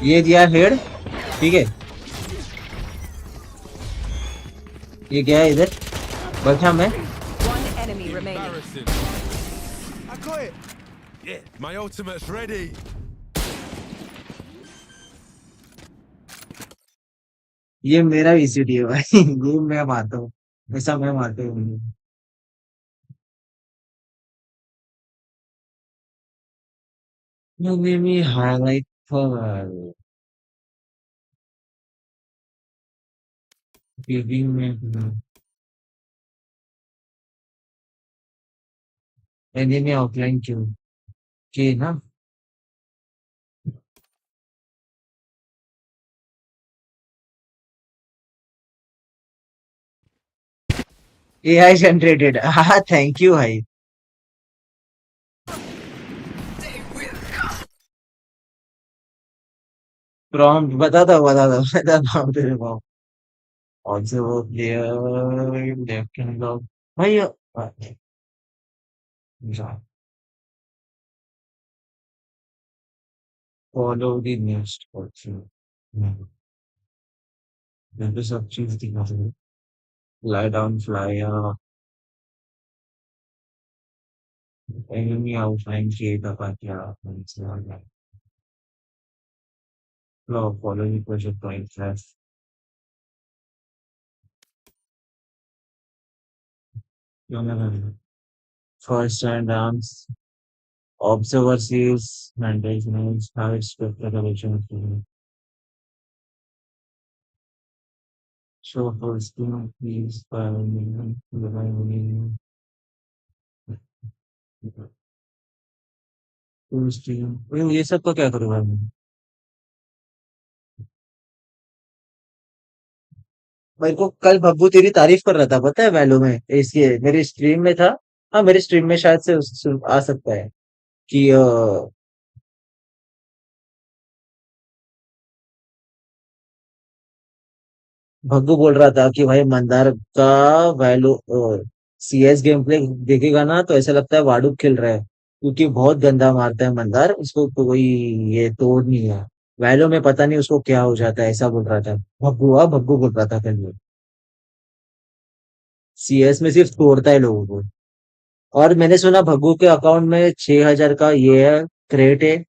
ये दिया हेड, ठीक है. ये गया इधर, बैठा मैं. One enemy remaining. I got it. Yeah, my ultimate's ready. ये मेरा वीसीडी है भाई. ये मैं मारता हूँ, ऐसा मैं मारता हूँ. Let me highlight for giving me enemy outline क्यों के ना. AI generated. हाँ थैंक यू भाई. प्रॉम्प्ट बता दो तेरे को. Observe player left hand lock भाई. Follow the next option. मैं तो सब चीज दिखा सकता. lie down flyer enemy outline create a क्या flow follow the project point flash. First and arms observer sees maintenance how it's preparation. So first please ये सब का क्या करूँगा मैं. मेरे को कल भब्बू तेरी तारीफ कर रहा था पता है वैल्यू में. इसके मेरे स्ट्रीम में था. हाँ मेरे स्ट्रीम में शायद से आ सकता है कि भग्गू बोल रहा था कि भाई मंदार का वैल्यू सीएस गेम प्ले देखेगा ना तो ऐसा लगता है वाडुक खेल रहा है क्योंकि बहुत गंदा मारता है मंदार. उसको कोई ये तोड़ नहीं है. वैल्यू में पता नहीं उसको क्या हो जाता है, ऐसा बोल रहा था भग्गू. भग्गू बोल रहा था कल. सीएस में सिर्फ तोड़ता है लोगों को. और मैंने सुना भग्गू के अकाउंट में 6000 का ये है क्रेट है.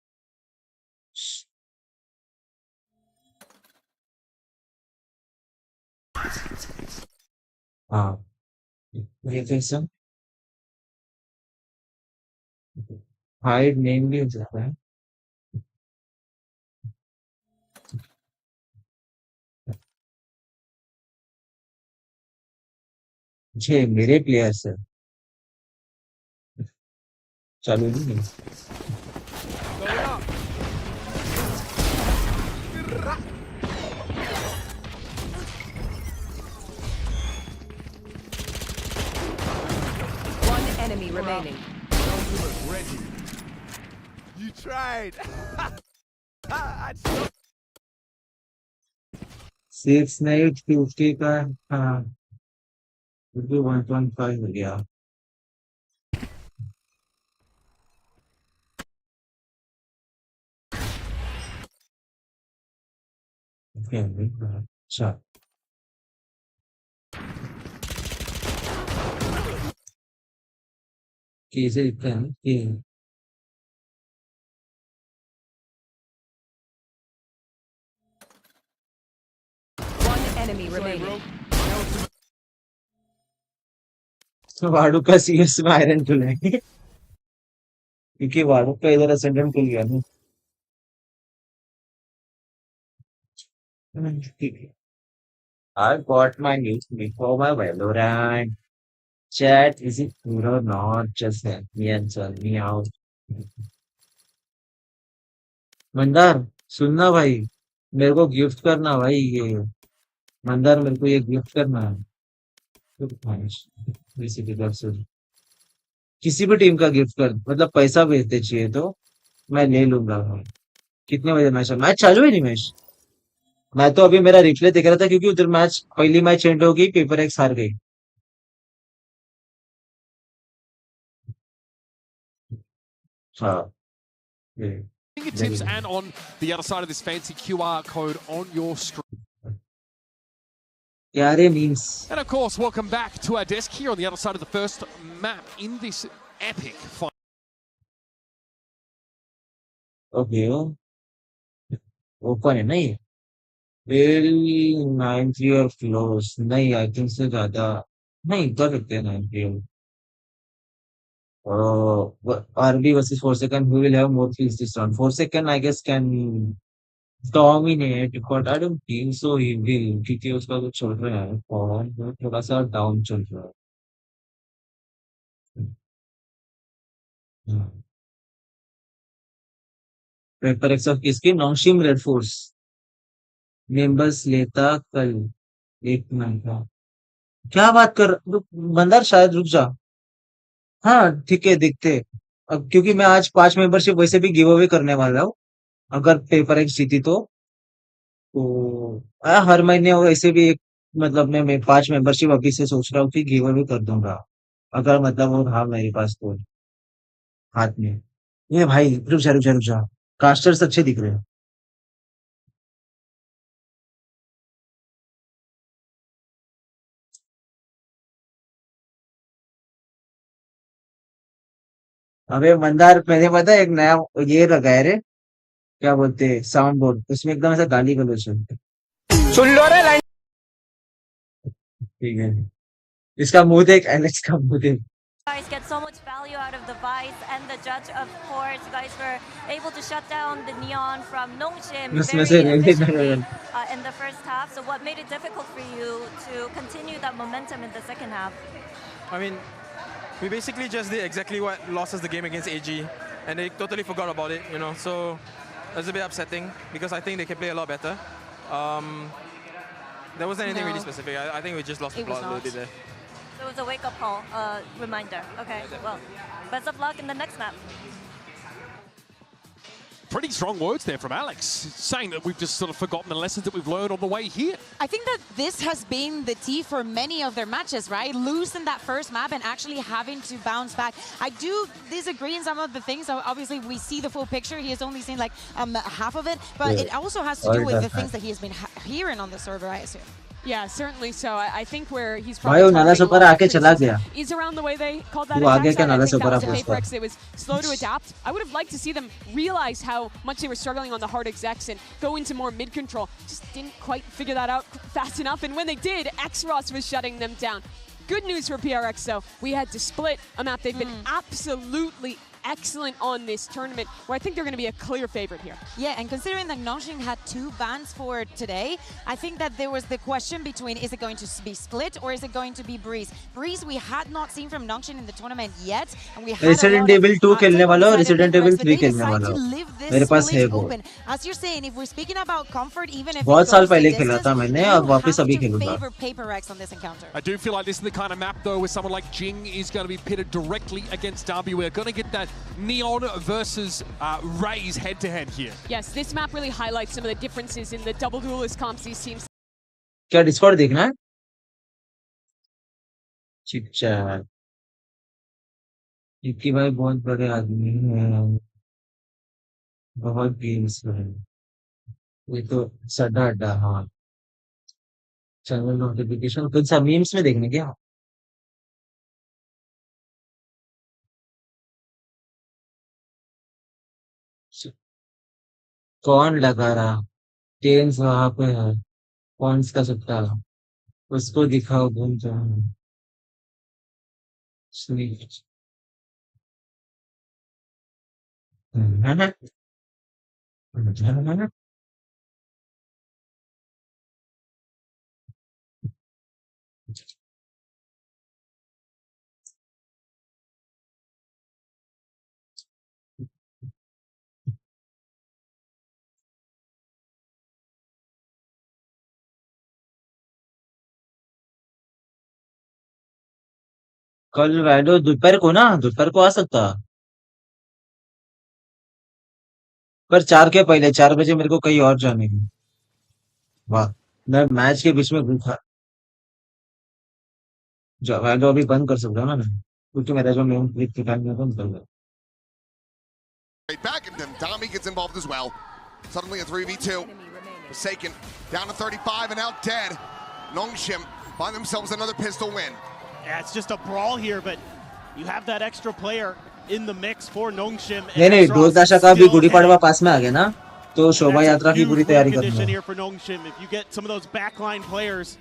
हाँ ये कैसा हाइड नेम भी हो सकता है मुझे मेरे प्लेयर से चालू नहीं One enemy remaining. You tried. 6 9 50 का हाँ 1.5 हो गया अच्छा कैसे दिखता है कि One enemy remaining. वाडू का सीएस में आयरन खुल है क्योंकि वाडू का इधर असेंडेंट खुल गया ना ठीक है I got my news before my Valorant. Chat, is it good or not? Just help me and tell me out. Mandar सुनना भाई मेरे को गिफ्ट करना भाई ये मंदार मेरे को ये गिफ्ट करना है किसी की तरफ से किसी भी टीम का गिफ्ट कर मतलब पैसा भेजते चाहिए तो मैं ले लूंगा भाई कितने बजे मैच है मैच चालू है नहीं मैच मैं तो अभी मेरा रिप्ले देख रहा था क्योंकि उधर मैच पहली मैच एंड हो गई पेपर एक्स हार गई हाँ ये Fingertips and on the other side of this fancy QR code on your screen. Yare means. And of course, welcome back to our desk here on the other side of the first map in this epic fight. Okay. Open है नहीं very 9-3 और close नहीं I think से ज्यादा नहीं कर सकते हैं 9-3 RB versus 4 second who will have more kills this round 4 second I guess can dominate but I don't think so he will क्योंकि उसका कुछ चल रहा है फॉर्म थोड़ा सा डाउन चल रहा है पेपर एक्स ऑफ किसकी नॉनशिम रेड फोर्स मेंबर्स लेता कल एक मिनट का क्या बात कर मंदार शायद रुक जा हाँ ठीक है देखते अब क्योंकि मैं आज 5 मेंबरशिप वैसे भी गिव अवे करने वाला हूँ अगर पेपर एक्स जीती तो हर महीने वैसे भी एक मतलब मैं 5 मेंबरशिप अभी से सोच रहा हूँ कि गिव अवे कर दूंगा अगर मतलब वो रहा मेरे पास तो हाथ में ये भाई रुक जा कास्टर्स अच्छे दिख रहे हैं अबे मंदार मैंने पता है एक नया ये लगाया रे क्या बोलते हैं साउंड बोर्ड उसमें एकदम ऐसा गाली गलौज सुन लो रे लाइन ठीक है इसका मुंह देख एलेक्स का मुंह देख Guys get so much value out of the Vice and the judge, of course. You guys were able to shut down the Neon from Nongshim very efficiently in the first half. So what made it difficult for you to continue that momentum in the second half? I mean, we basically just did exactly what lost us the game against AG, and they totally forgot about it, you know. So it was a bit upsetting because I think they can play a lot better. There wasn't anything really specific. I think we just lost the plot a little bit there. So it was a wake-up call, reminder. Okay, well, best of luck in the next map. Pretty strong words there from Alex, saying that we've just sort of forgotten the lessons that we've learned on the way here. I think that this has been the key for many of their matches, right? Losing that first map and actually having to bounce back. I do disagree in some of the things. Obviously, we see the full picture. He has only seen like half of it, but it also has to do with the things that he has been hearing on the server, I assume. Yeah, certainly so. I think where he's probably is around the way they called that attack. I think that was to PRX. It was slow to adapt. I would have liked to see them realize how much they were struggling on the hard execs and go into more mid-control. Just didn't quite figure that out fast enough. And when they did, X-Ross was shutting them down. Good news for PRX though, we had to split a map they've been absolutely excellent on this tournament, where I think they're going to be a clear favorite here. Yeah, and considering that Nongshim had 2 bans for today, I think that there was the question between is it going to be split or is it going to be Breeze? Breeze we had not seen from Nongshim in the tournament yet, and we had Resident Evil 2 खेलने वाला और Resident Evil 3 खेलने वाला मेरे पास है वो. As you're saying, if we're speaking about comfort, even if बहुत साल पहले खेला था मैंने और वापस अभी खेलूंगा. PRX on this encounter. I do feel like this is the kind of map though where someone like Jing is going to be pitted directly against Darby. We're going to get that Neon versus Raze head-to-head here. Yes, this map really highlights some of the differences in the double duelist comps these teams. क्या Discord देखना है? Chit-chat. इक्की भाई बहुत बड़े आदमी हैं. बहुत गेम्स हैं. ये तो सड्डा अड्डा. हाँ, चैनल नोटिफिकेशन कुछ सा मीम्स में देखने क्या? कौन लगा रहा? टेन्स वहां पे है. पॉइंट्स का सट्टा उसको दिखाओ. घूम जाओ. कल वैडो दोपहर को आ सकता, पर 4 के पहले 4 बजे मेरे को कहीं और जाने की. वाह, मैं मैच के बीच में भूखा. वैडो अभी बंद कर सकता हूँ ना मैं, क्योंकि मेरा जो मेन क्लिक के टाइम में बंद कर गया. Right back, and then Dami gets involved as well. Suddenly a 3v2. Forsaken down to 35 and out dead. Nongshim find themselves another pistol win. Yeah, it's just a brawl here, but you have that extra player in the mix for Nongshim. नहीं ढोलताशा का भी गुड़ी पड़वा पास में आ गया ना, तो शोभा यात्रा की पूरी तैयारी करनी है. Here for Nongshim, if you get some of those backline players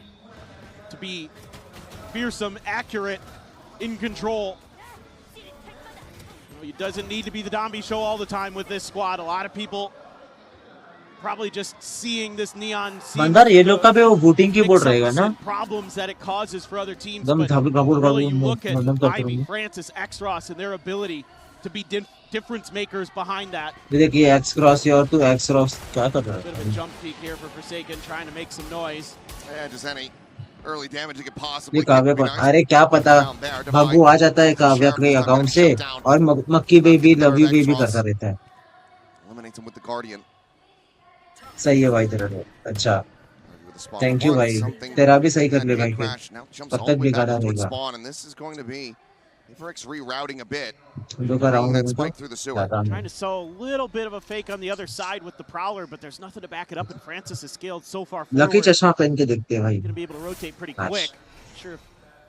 to be fearsome, accurate, in control. It doesn't need to be the Dambi show all the time with this squad. A lot of people probably just seeing this neon बंदर ये लोग का भी वो voting की board रहेगा ना. problems that it causes for other teams. दम Really, you look at Ivy, Francis, X-Ross, and their ability to be difference makers behind that. देखिए X-Cross और तू X-Cross क्या कर रहा है? Bit of a jump peek here for Forsaken, trying to make some noise. Yeah, just any early damage you could possibly. ये काव्या को अरे क्या पता भगू आ जाता है काव्या के अकाउंट से और मक्की बेबी लव यू बेबी करता रहता है. Eliminates him with the Guardian. सही है भाई तेरा. अच्छा, थैंक यू भाई. तेरा भी सही कर ले भाई. कब तक बिगाड़ा रहेगा? And this is going to be PRX rerouting a bit. That spike through the sewer. Trying to sow a little bit of a fake on the other side with the Prowler, but there's nothing to back it up, and Francis has scaled so far forward. Lucky चश्मा पहन के देखते हैं भाई. Going to be able to rotate pretty quick. Not sure if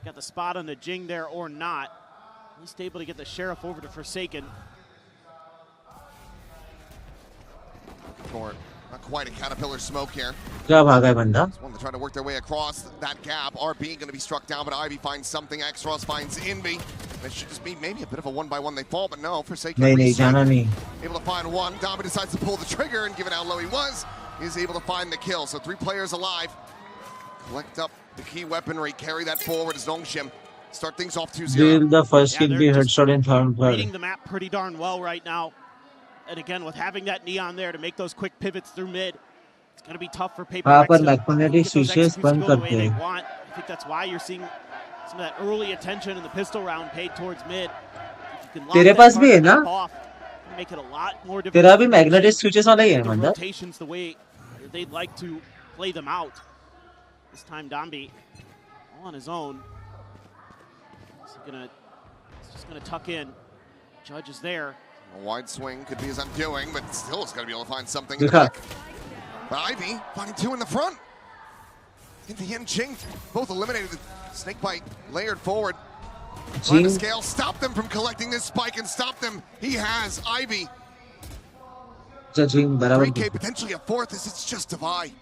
got the spot on the Jing there or not. At least able to get the Sheriff over to Forsaken. Not quite a caterpillar smoke here. क्या भागा है बंदा? One to try to work their way across that gap. RB going to be struck down, but Ivy finds something. X-Ross finds Envy. That should just be maybe a bit of a 1-by-1 they fall, but no, Forsaken. नहीं जाना नहीं. Able to find one. Dami decides to pull the trigger, and given how low he was, he's able to find the kill. So 3 players alive. Collect up the key weaponry, carry that forward as Nongshim start things off 2-0. Deal the first kick be headshot in third. Reading the map pretty darn well right now. And again, with having that neon there to make those quick pivots through mid, it's going to be tough for PRX. हाँ पर magnetic switches बंद करते हैं. I think that's why you're seeing some of that early attention in the pistol round paid towards mid. तेरे पास भी है ना? Make it a lot more difficult. तेरा भी magnetic switches वाला ही है बंदा. Rotations the way they'd like to play them out. This time Dambi all on his own. He's just gonna tuck in. Judge is there. A wide swing could be his undoing, but still it's got to be able to find something in the back. But Ivy finding 2 in the front. In the end, Jing both eliminated. Snake bite layered forward. Trying to scale, stop them from collecting this spike and stop them. He has Ivy. 3K, potentially a 4th as it's just Divide.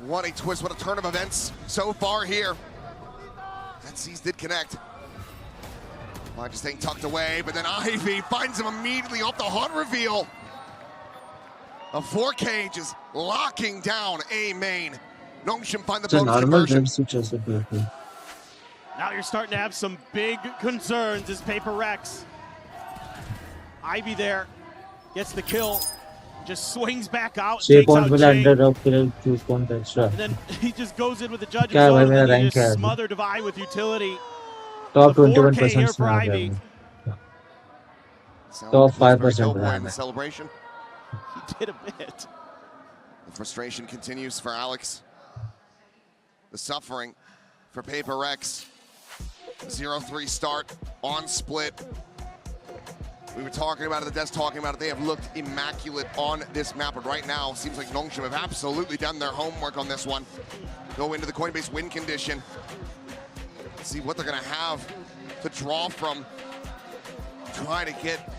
What a twist, what a turn of events so far here. That C's did connect. Just staying tucked away, but then Ivy finds him immediately off the HUD reveal. A 4K just locking down A main. Nongshim find the bonus conversion. Now you're starting to have some big concerns as PRX. Ivy there gets the kill, just swings back out, takes out Jing. And then he just goes in with the judge's zone, and then he just smothered Devi with utility. Top 4K here for Ivy. Top 5% in the celebration. He did a bit. The frustration continues for Alex. The suffering for PRX. 0-3 start on split. We were talking about it, the desk talking about it. They have looked immaculate on this map, but right now seems like Nongshim have absolutely done their homework on this one. Go into the Coinbase win condition. See what they're gonna have to draw from. Try to get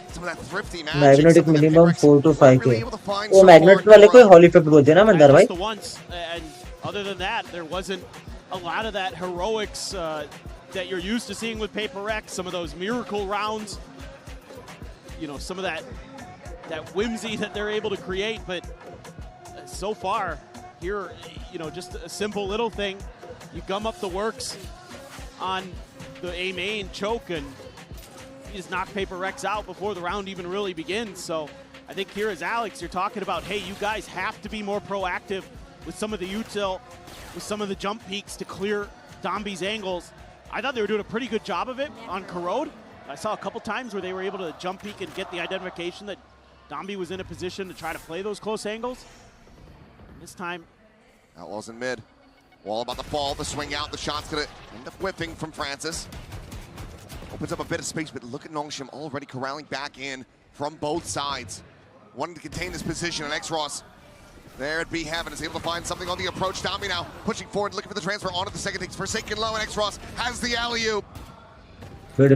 some of that thrifty magic. Magnetic minimum 4 to 5K. वो magnet वाले को Hall effect बोलते हैं ना मंदर भाई? The once, and other than that, there wasn't a lot of that heroics that you're used to seeing with PRX. Some of those miracle rounds, you know, some of that whimsy that they're able to create. But so far, here, you know, just a simple little thing. You gum up the works on the A main choke, and you just knock PRX out before the round even really begins. So I think here as Alex, you're talking about, hey, you guys have to be more proactive with some of the util, with some of the jump peaks to clear Dombi's angles. I thought they were doing a pretty good job of it on Corrode. I saw a couple times where they were able to jump peek and get the identification that Dombi was in a position to try to play those close angles. And this time, Outlaws in mid. Wall about to fall, the swing out, the shot's gonna end up whipping from Francis. Opens up a bit of space, but look at Nongshim already corralling back in from both sides. Wanting to contain this position, and X-Ross there at B Heaven is able to find something on the approach. Dombi now pushing forward, looking for the transfer onto the second. Takes Forsaken low, and X-Ross has the alley-oop. And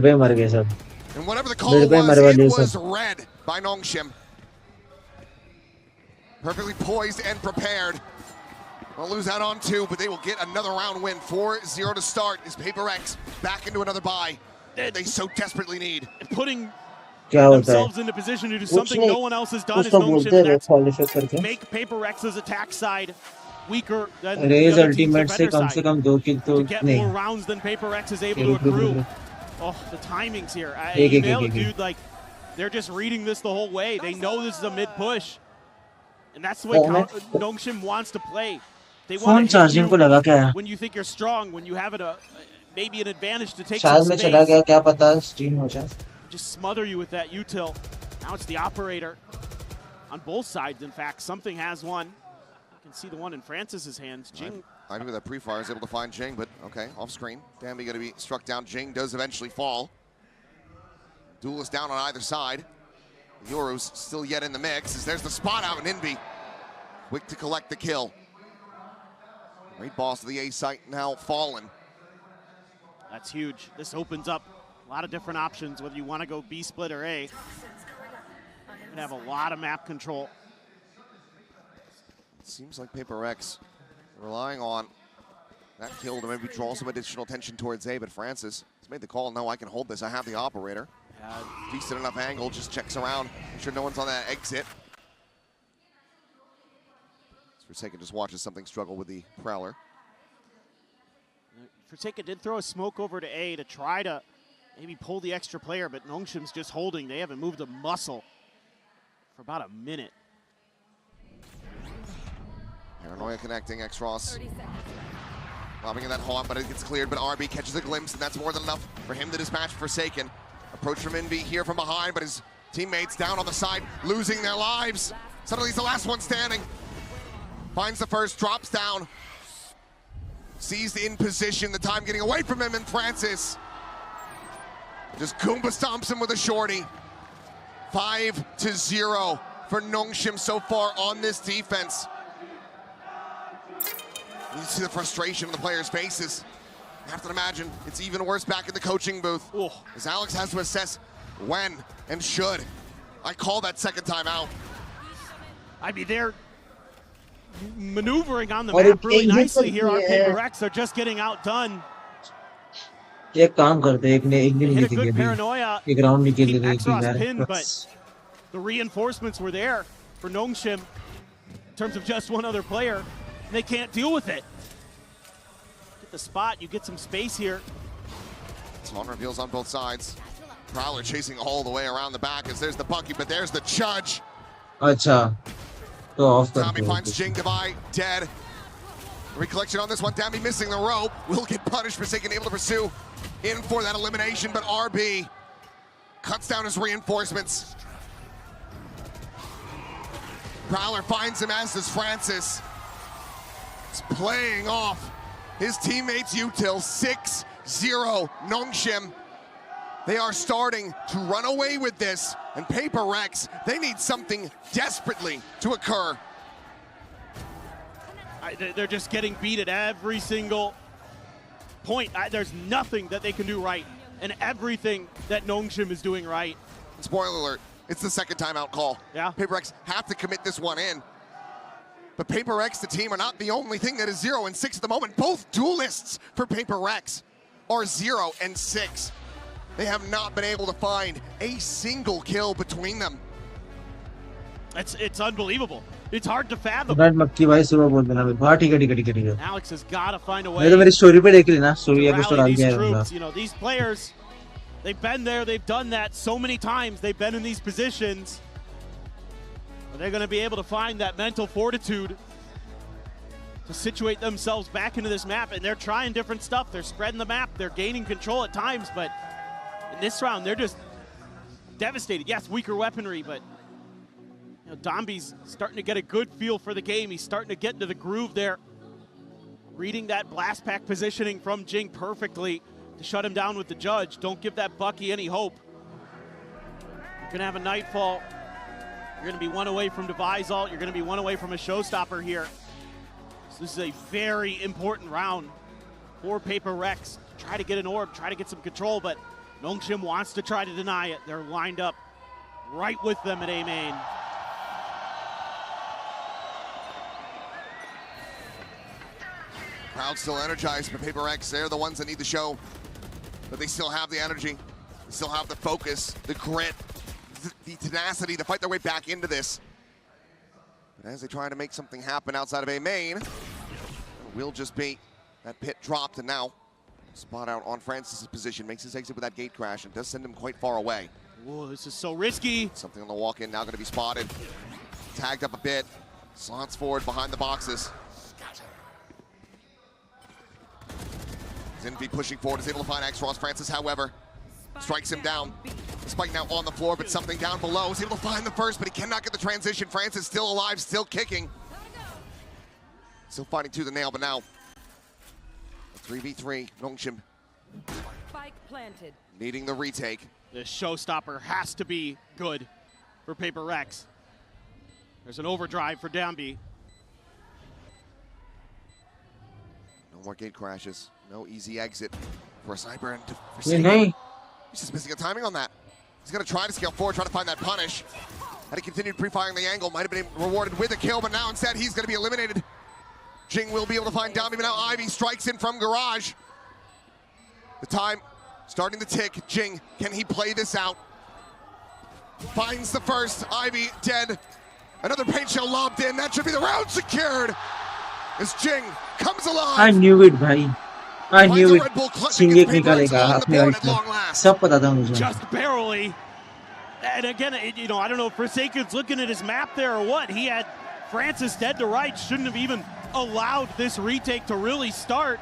whatever the call was, it was red by Nongshim. Perfectly poised and prepared. They'll lose out on 2, but they will get another round win. 4-0 to start is PRX back into another bye. They so desperately need. Putting themselves into position to do something no one else has done is Nongshim. That's make PRX's attack side weaker than the other team's defender side. To get more rounds than PRX is able to accrue. Oh, the timings here. You nailed it, dude. Like, they're just reading this the whole way. They know this is a mid-push. And that's the way Nongshim wants to play. They want to hit you when you think you're strong, when you have maybe an advantage to take some space. Just smother you with that util. Now it's the operator. On both sides, in fact, something has one. You can see the one in Francis's hands. Jing. I knew that pre-fire is able to find Jing, but okay, off screen. Dambi going to be struck down. Jing does eventually fall. Duelist down on either side. Yoru's still yet in the mix, as there's the spot out, and Invi quick to collect the kill. Great boss to the A site now fallen. That's huge. This opens up a lot of different options, whether you want to go B split or A. You're going to have a lot of map control. It seems like PRX relying on that kill to maybe draw some additional attention towards A, but Francis has made the call. No, I can hold this. I have the operator. Decent enough angle, just checks around. Make sure no one's on that exit. Forsaken just watches something struggle with the Prowler. Forsaken did throw a smoke over to A to try to maybe pull the extra player, but Nongshim's just holding. They haven't moved a muscle for about a minute. Paranoia connecting, X-Ross. Lobbing in that haunt, but it gets cleared, but RB catches a glimpse, and that's more than enough for him to dispatch Forsaken. Approach from Envy here from behind, but his teammates down on the side, losing their lives. Suddenly he's the last one standing. Finds the first, drops down. Seized in position, the time getting away from him, and Francis just Goomba stomps him with a shorty. 5-0 for Nongshim so far on this defense. You see the frustration on the players' faces. I have to imagine it's even worse back in the coaching booth. As Alex has to assess when and should I call that second time out. I mean, they're maneuvering on the और map really एक ये nicely here on करती Paper है X. They're just getting outdone. एक काम करते हैं, एक ने They नहीं hit a जीती good अभी paranoia, एक राउंड निकल keep गए कि Xros यार pinned, but बस the reinforcements were there for Nongshim in terms of just one other player, and they can't deal with it. Get the spot, you get some space here. Spawn reveals on both sides. Prowler chasing all the way around the back as there's the Bucky, but there's the Judge. अच्छा तो of कर Tommy दो finds Jing Devi dead. Recollection on this one. Dammy missing the rope. Will get punished. Forsaken able to pursue in for that elimination, but RB cuts down his reinforcements. Prowler finds him, as does Francis. It's playing off his teammates util 6-0 Nongshim. They are starting to run away with this, and Paper Rex, they need something desperately to occur. They're just getting beat at every single point. There's nothing that they can do right, and everything that Nongshim is doing right. Spoiler alert, it's the second timeout call. Yeah. Paper X have to commit this one in. But Paper X, the team, are not the only thing that is 0 and 6 at the moment. Both duelists for Paper X are 0 and 6. They have not been able to find a single kill between them. It's unbelievable. It's hard to fathom. Right मक्की भाई सुबह बोल देना भाई हाँ ठीक है ठीक है Alex has got to find a way. मैं तो मेरी स्टोरी पे देख लेना to स्टोरी एपिसोड आ rally गया these है troops. You know, these players, they've been there, they've done that so many times. They've been in these positions. But they're going to be able to find that mental fortitude to situate themselves back into this map. And they're trying different stuff. They're spreading the map. They're gaining control at times. But in this round, they're just devastated. Yes, weaker weaponry, but you know, Domby's starting to get a good feel for the game. He's starting to get into the groove there. Reading that blast pack positioning from Jing perfectly to shut him down with the Judge. Don't give that Bucky any hope. You're going to have a Nightfall. You're going to be one away from Devi's ult. You're going to be one away from a showstopper here. So this is a very important round for Paper Rex. Try to get an orb, try to get some control, but Nongshim wants to try to deny it. They're lined up right with them at A main. Crowd still energized, but Paper X, they're the ones that need to show that they still have the energy, they still have the focus, the grit, the tenacity to fight their way back into this. But as they try to make something happen outside of A main, it will just be that pit dropped, and now spot out on Francis's position, makes his exit with that gate crash and does send him quite far away. Whoa, this is so risky. Something on the walk-in now going to be spotted. Tagged up a bit, slots forward behind the boxes. Zinvi pushing forward, is able to find Xros. Francis, however, strikes him down. Spike now on the floor, but something down below. Is able to find the first, but he cannot get the transition. Francis still alive, still kicking. Still fighting to the nail, but now 3v3, Nongshim Spike planted. needing the retake. This showstopper has to be good for Paper Rex. There's an overdrive for Damby. No more gate crashes. No easy exit for a Cyber and for ये Sagan. नहीं He's just missing a timing on that. He's going to try to scale forward, try to find that punish. Had he continued pre-firing the angle, might have been rewarded with a kill, but now instead he's going to be eliminated. Jing will be able to find Damby, but now Ivy strikes in from Garage. The time starting to tick. Jing, can he play this out? Finds the first. Ivy dead. Another paint shell lobbed in. That should be the round secured. As Jing comes alive. I knew it भाई I knew it Singh एक निकालेगा अपने right में सब पता था मुझे Just barely. And again, you know, I don't know if Forsaken's looking at his map there or what. He had Francis dead to right. Shouldn't have even allowed this retake to really start.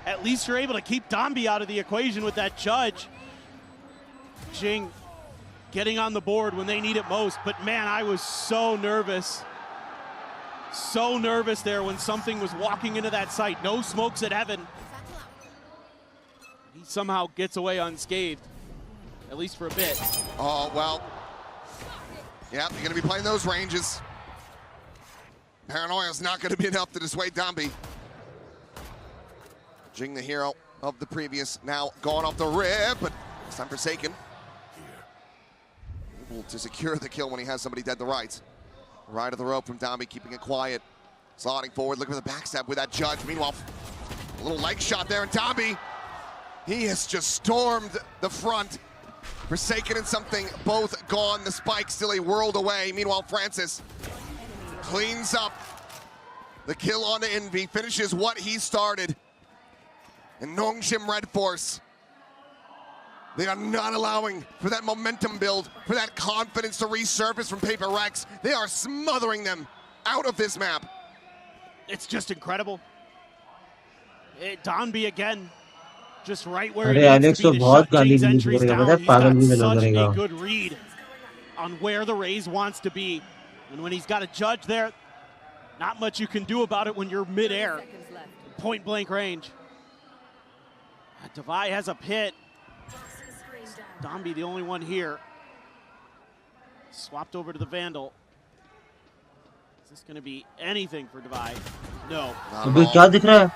At least you're able to keep Damby out of the equation with that Judge. Jing getting on the board when they need it most. But man, I was so nervous. So nervous there when something was walking into that site. No smokes at heaven. He somehow gets away unscathed, at least for a bit. Oh, well. Yeah, you're going to be playing those ranges. Paranoia is not going to be enough to dissuade Damby. Jing, the hero of the previous, now gone off the rip, but this time Forsaken. Able to secure the kill when he has somebody dead to right. Right of the rope from Damby, keeping it quiet. Sliding forward, looking for the backstab with that judge. Meanwhile, a little leg shot there, and Dambi, he has just stormed the front. Forsaken and something both gone. The spike still a world away. Meanwhile, Francis cleans up the kill on Envy, finishes what he started. And Nongshim Red Force, they are not allowing for that momentum build, for that confidence to resurface from PRX. They are smothering them out of this map. It's just incredible. Donby again, just right where अरे he Alex needs तो to be to बहुत shut गाली Jake's गलौज entries करेगा, down. पता है, He's पागल got भी गलौज such करेगा. a good read on where the Rays wants to be. And when he's got a judge there, not much you can do about it when you're mid-air, point blank range. Divai has a pit. Donby the only one here. Swapped over to the Vandal. Is this going to be anything for Divai? No. अबे क्या दिख रहा है?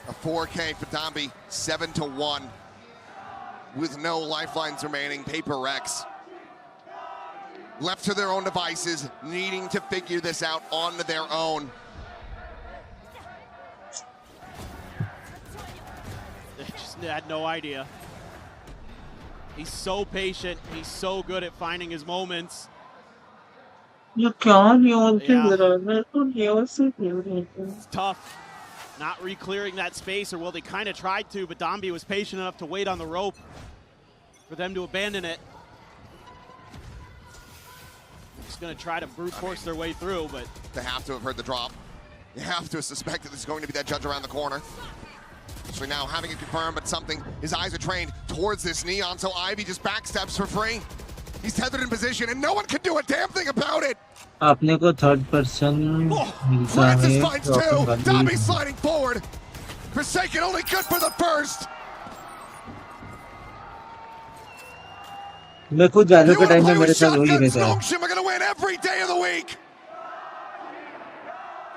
A 4K for Donby, 7-1. With no lifelines remaining, PRX left to their own devices, needing to figure this out on their own. They just had no idea. He's so patient. He's so good at finding his moments. ये क्या news चल रहा है? मेरे को news से क्यों नहीं? It's tough not re-clearing that space, or well, they kind of tried to, but Donby was patient enough to wait on the rope for them to abandon it. Just going to try to brute force their way through, but They have to have heard the drop. They have to have suspected there's going to be that judge around the corner. So now having it confirmed, but something, his eyes are trained towards this Neon, so Ivy just backstabs for free. He's tethered in position, and no one can do a damn thing about it. आपने को third person मिलता Francis है finds तो two. अपन Donby गाली sliding forward. Forsaken only good for the first. मैं खुद वैलो के time में मेरे साथ वही रहता है. Nongshim are going to win every day of the week.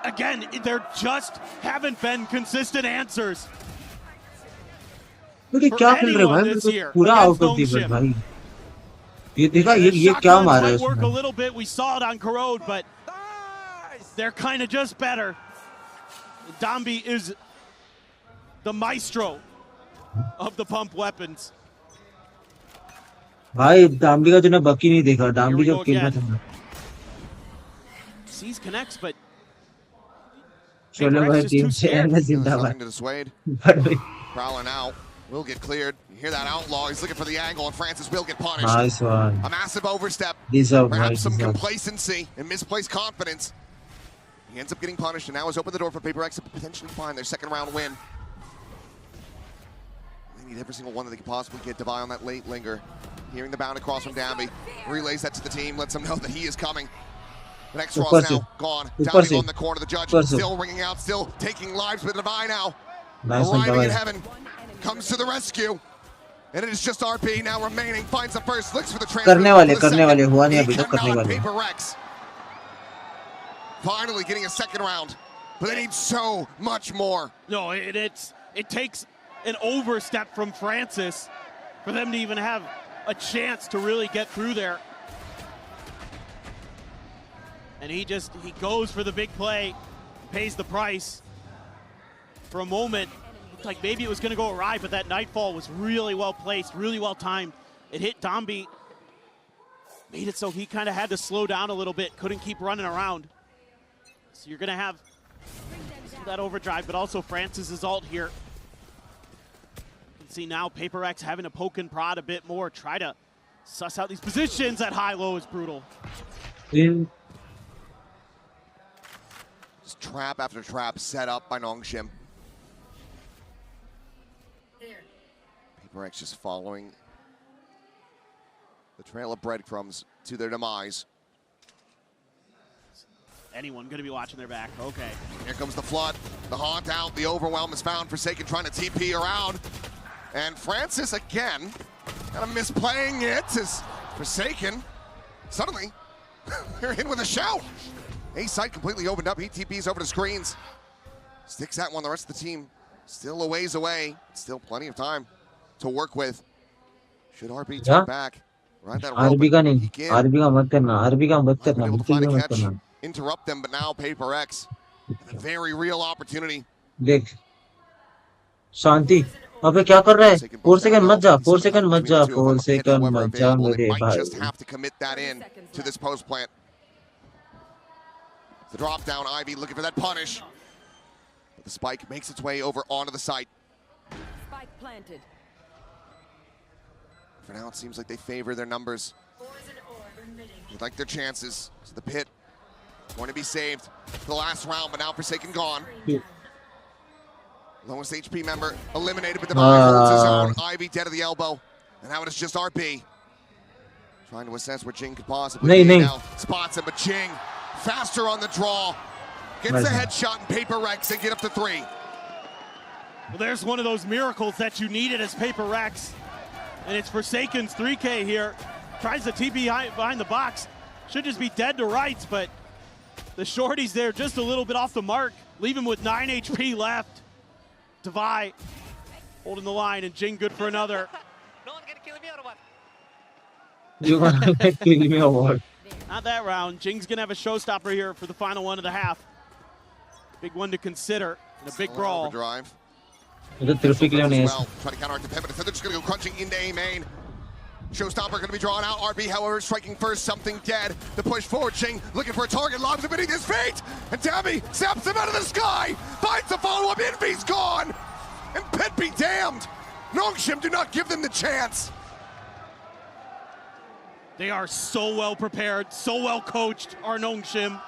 again, there just haven't been consistent answers. ये क्या खेल रहे भाई? मेरे को पूरा आउट ऑफ दी भाई. ये देखा ये क्या मारा है Work a उसने? little bit. We saw it on Corrode, but they're kind of just better. Donby is the maestro of the pump weapons. भाई डाम्बी का तूने बकी नहीं देखा. डाम्बी जब खेल रहा था. Sees connects, but चलो भाई टीम से एमएस जिंदाबाद. To dissuade. Prowler now will get cleared. You hear that outlaw? He's looking for the angle, and Francis will get punished. Nice one. A massive overstep. Perhaps some complacency and misplaced confidence. He ends up getting punished, and now has opened the door for PRX to potentially find their second round win. They need every single one that they can possibly get. Divai on that late linger. Hearing the bound across from Dambi. Relays that to the team, lets them know that he is coming. The next draw is now gone. Dambi on the corner. The judge still ringing out, still taking lives with Divai now. Arriving in heaven. Comes to the rescue. And it is just RP now remaining. Finds the first, looks for the transfer. करने वाले हुआ नहीं अभी तक करने वाले. PRX finally getting a second round, but they need so much more. No, it takes an overstep from Francis for them to even have a chance to really get through there. And he goes for the big play, pays the price. For a moment, looked like maybe it was going to go awry, but that Nightfall was really well placed, really well timed. It hit Donby, made it so he kind of had to slow down a little bit, couldn't keep running around. So you're going to have that overdrive, but also Francis's ult here. You can see now PRX having to poke and prod a bit more, try to suss out these positions. That high-low is brutal. Just trap after trap set up by Nongshim. PRX just following the trail of breadcrumbs to their demise. Anyone going to be watching their back. Okay. Here comes the flood. The haunt out. The overwhelm is found. Forsaken trying to TP around. And Francis again kind of misplaying it as Forsaken suddenly they're in with a shout. A site completely opened up. He TPs over the screens. Sticks that one. The rest of the team still a ways away. Still plenty of time to work with. Should RB turn back? Right, that RB का नहीं. RB का मत करना. RB का मत करना. interrupt them, but now PRX A very real opportunity. देख शांति अबे क्या कर रहा है 4 सेकंड मत जा 4 सेकंड मत जा 4 सेकंड However मत जा available, they मेरे might भाई just have to commit that in to this post plant. The drop down, Ivy looking for that punish. But the spike makes its way over onto the site. Spike planted. For now, it seems like they favor their numbers. They like their chances. So the pit going to be saved for the last round, but now Forsaken gone. Lowest HP member eliminated, but the buy holds his own. Ivy dead at the elbow. And now it is just RB. Trying to assess where Jing could possibly be now. Spots him, but Jing faster on the draw. Gets the headshot and Paper Rex and get up to 3. Well, there's one of those miracles that you needed as Paper Rex. And it's Forsaken's 3K here. Tries the TP behind the box. Should just be dead to rights, but the shorty's there just a little bit off the mark. Leave him with 9 HP left. Devi holding the line, and Jing good for another. No one can kill me or what? You wanna kill me or what? Not that round. Jing's gonna have a showstopper here for the final one of the half. Big one to consider in a big brawl. Overdrive. The terrific learning is Try to counteract the pivot. Instead, they're just going to go crunching into A main. Showstopper going to be drawn out. RB, however, striking first. Something dead. The push forward. Jing looking for a target. Lobs him beneath his feet. And Tabby zaps him out of the sky. Finds the follow-up. Envy's gone. And Pit be damned. Nongshim do not give them the chance. They are so well prepared, so well coached, our Nongshim.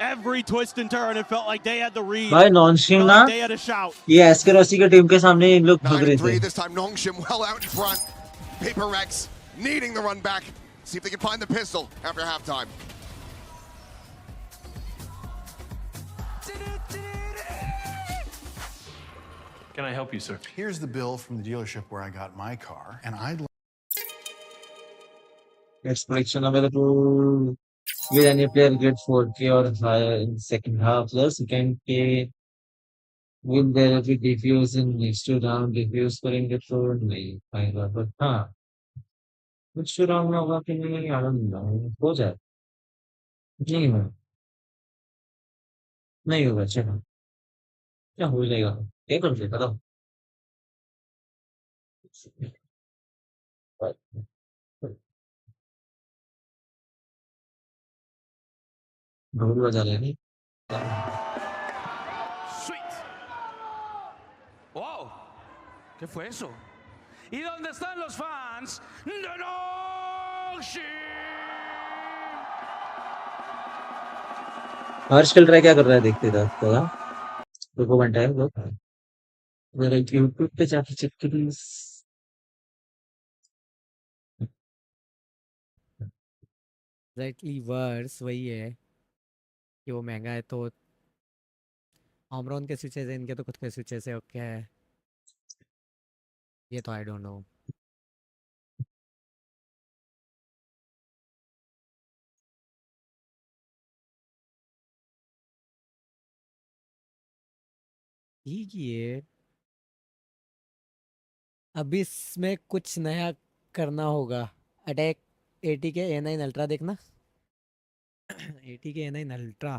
Every twist and turn, it felt like they had the read. भाई नॉनशिम ना They had a shout. ये एस्केरोसी के team के सामने इन लोग भाग रहे 9-3 थे this time. Nongshim well out in front. Paper Rex needing the run back. See if they can find the pistol after halftime. Can I help you, sir? Here's the bill from the dealership where I got my car, and I'd explanation available with any player get 4K or higher in second half plus second K will there be diffuse in next two round diffuse करेंगे तो नहीं पाएगा but हाँ कुछ round में होगा कि नहीं I don't know हो जाए नहीं होगा नहीं होगा चलो क्या हो जाएगा क्या कर देगा तो ढोल बजा रहे नहीं Sweet. Wow. ¿Qué fue eso? ¿Y dónde están los fans de Nongshim? हर्ष कल ट्राई क्या कर रहा है देखते था थोड़ा रुको वन टाइम लो मेरा यूट्यूब पे जाके चेक करिए एग्जैक्टली वर्स वही है कि वो महंगा है तो ऑमरॉन के स्विचेस है इनके तो खुद के स्विचेस है ओके ये तो आई डोंट नो ठीक है अब इसमें कुछ नया करना होगा अटैक 80 के A9 अल्ट्रा देखना 80 के A9 अल्ट्रा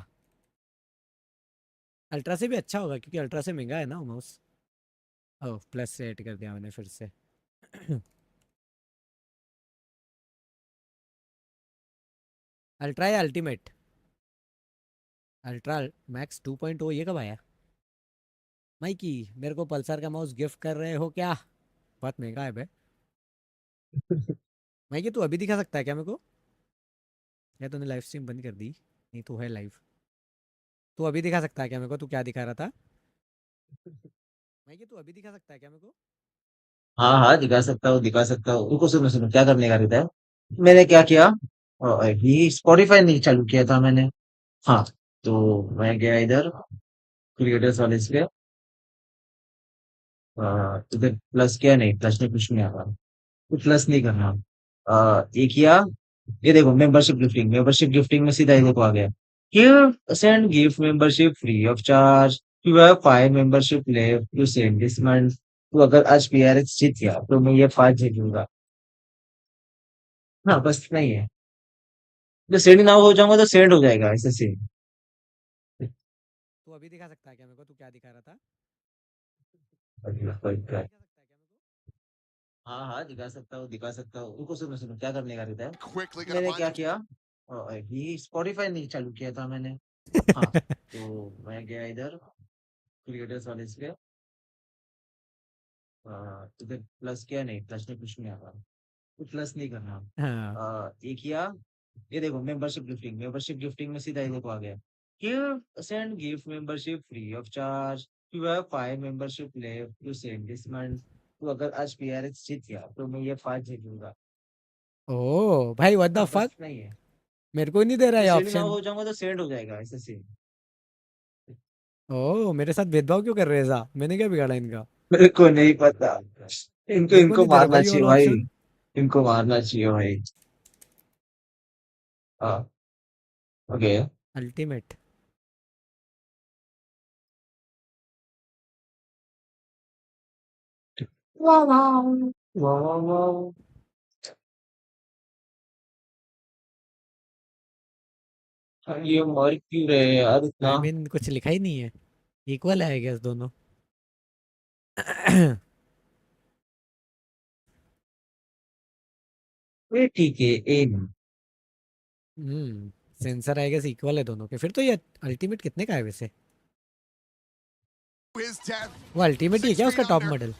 अल्ट्रा से भी अच्छा होगा क्योंकि अल्ट्रा से महंगा है ना माउस ओह प्लस से ऐड कर दिया मैंने फिर से अल्ट्रा या अल्टीमेट अल्ट्रा मैक्स 2.0 ये कब आया माइकी मेरे को पल्सर का माउस गिफ्ट कर रहे हो क्या बहुत महंगा है बे माइकी तू अभी दिखा सकता है क्या मेरे को या तूने लाइव स्ट्रीम बंद कर दी नहीं तू है लाइव तू अभी दिखा सकता है क्या मेरे को तू क्या दिखा रहा था माइकी तू अभी दिखा सकता है क्या मेरे को हाँ हाँ दिखा सकता हूँ रुको सुनो सुनो क्या करने का रहता है मैंने क्या किया ये स्पॉटिफाई नहीं चालू किया था मैंने हाँ तो मैं गया इधर क्रिएटर्स वाले पे इधर प्लस किया नहीं प्लस में कुछ नहीं आ रहा कुछ प्लस नहीं करना ये किया ये देखो मेंबरशिप गिफ्टिंग में सीधा इधर को आ गया Here, send gift membership free of charge. You have 5 membership left to send this month. तो अगर आज PRX जीत गया तो मैं ये 5 जीतूंगा हाँ बस इतना ही है जो सेंड ना हो जाऊंगा तो सेंड हो जाएगा ऐसे सेंड अभी दिखा सकता है क्या मेरे को? तू क्या दिखा रहा था? हाँ हाँ दिखा सकता हूँ उनको सुनो सुनो क्या करने का रहता है। Quickly gonna मैंने find क्या him. किया ये स्पॉटिफाई नहीं चालू किया था मैंने। हाँ तो मैं गया इधर क्रिएटर्स वाले पे इधर प्लस किया नहीं प्लस में कुछ नहीं आ रहा कुछ प्लस नहीं करना। ये किया ये देखो मेंबरशिप गिफ्टिंग में सीधा ये देखो आ गया give send gift membership free of charge you have 5 membership left to send this month. तो अगर आज PRX जीत गया तो मैं ये 5 जीतूंगा। ओह भाई व्हाट द फक, नहीं है मेरे को नहीं दे रहा है सेंड ना ऑप्शन। हो जाऊंगा तो सेंड हो जाएगा ऐसे सीन। ओह मेरे साथ भेदभाव क्यों कर रहे हैं ऐसा? मैंने क्या बिगाड़ा इनका? मेरे को नहीं पता इनको मेरे को इनको नहीं दे रहा मारना भाई ये चाहिए वाला भाई ऑप्शन। इनको मारना चाहिए भाई। हाँ ओके अल्टीमेट वाह वाह वाह वाह। ये मर क्यों रहे हैं यार इतना। आई मीन कुछ लिखा ही नहीं है, इक्वल है आई गेस दोनों। ये ठीक है M sensor I guess equal है दोनों के। फिर तो ये अल्टीमेट कितने का है वैसे? वो अल्टीमेट ही है क्या उसका टॉप मॉडल?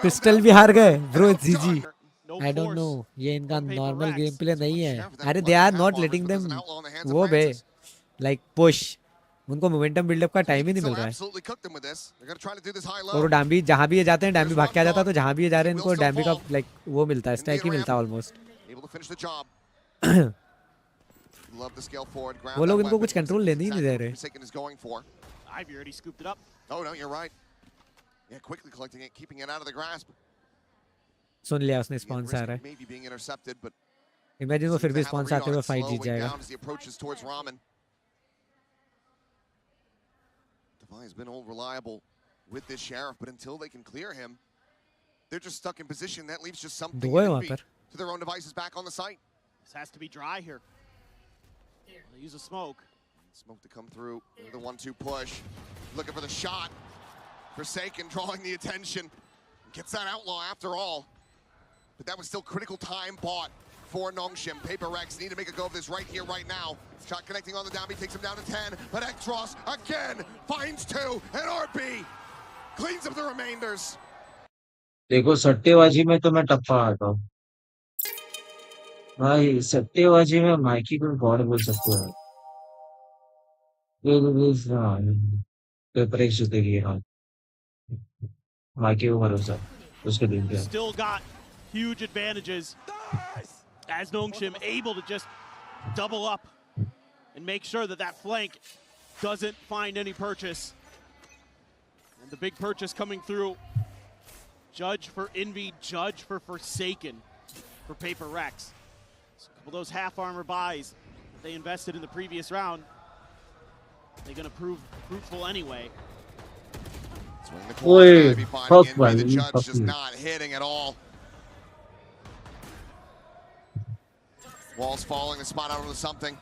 पिस्टल भी हार गए ब्रो, जीजी। आई डोंट नो, ये इनका नॉर्मल गेम प्ले नहीं है। अरे they are not letting them वो बे लाइक पुश, उनको मोमेंटम बिल्डअप का टाइम ही नहीं मिल रहा है। और डाम्बी जहाँ भी ये जाते हैं डाम्बी भाग के आ जाता है, तो जहाँ भी ये जा रहे हैं इनको डाम्बी का लाइक वो मिलता है, स्टैक ही मिलता है ऑलमोस्ट। वो लोग इनको कुछ कंट्रोल लेने ही नहीं दे रहे। सुन लिया उसने स्पॉन्स आ रहा है, इमेजिन वो फिर भी स्पॉन्स आते हुए फाइट जीत जाएगा। Has been all reliable with this sheriff, but until they can clear him, they're just stuck in position. That leaves just something to their own devices back on the site. This has to be dry here. They use a smoke. Smoke to come through. The 1-2 push. Looking for the shot. Forsaken drawing the attention. Gets that outlaw after all. But that was still critical time bought for Nongshim. PRX need to make a go of this right here, right now. Shot connecting on the downbeat, takes him down to 10. But Xross again finds 2, and RB cleans up the remainders. देखो सट्टेबाजी में तो मैं टप्पा आता हूँ भाई, सट्टेबाजी में माइकी को गॉड बोल सकते हो। PRX जीतेगी हाँ, माइकी को भरोसा उसके दिन पे। Still got huge advantages as Nongshim able to just double up and make sure that that flank doesn't find any purchase. And the big purchase coming through. Judge for Envy, Judge for Forsaken for PRX. So a couple of those half armor buys that they invested in the previous round, they're going to prove fruitful anyway. The Judge just not hitting at all. Walls falling, the spot out into something.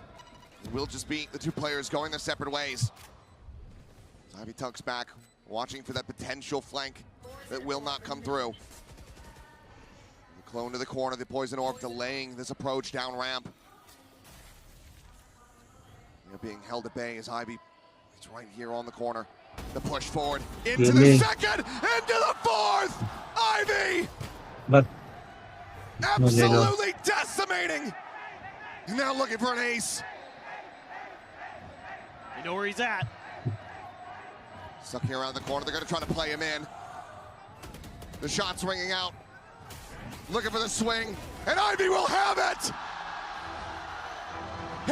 It will just be the two players going their separate ways. Ivy tucks back, watching for that potential flank that will not come through. The clone to the corner, the poison orb delaying this approach down ramp. They're being held at bay as Ivy is right here on the corner. The push forward into the second, into the fourth. Ivy, but absolutely decimating. Now looking for an ace. You know where he's at. Stuck here around the corner. They're going to try to play him in. The shot's ringing out. Looking for the swing. And Ivy will have it!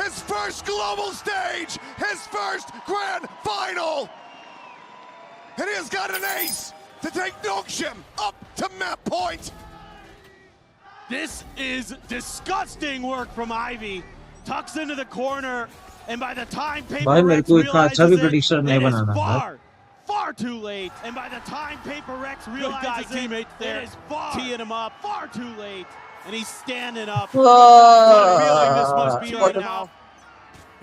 His first global stage! His first grand final! And he has got an ace to take Nongshim up to map point! This is disgusting work from Ivy. Tucks into the corner, and by the time PRX realizes it is far too late. And by the time PRX realizes it is teeing him up far too late. And he's standing up. What a feeling this must be right now.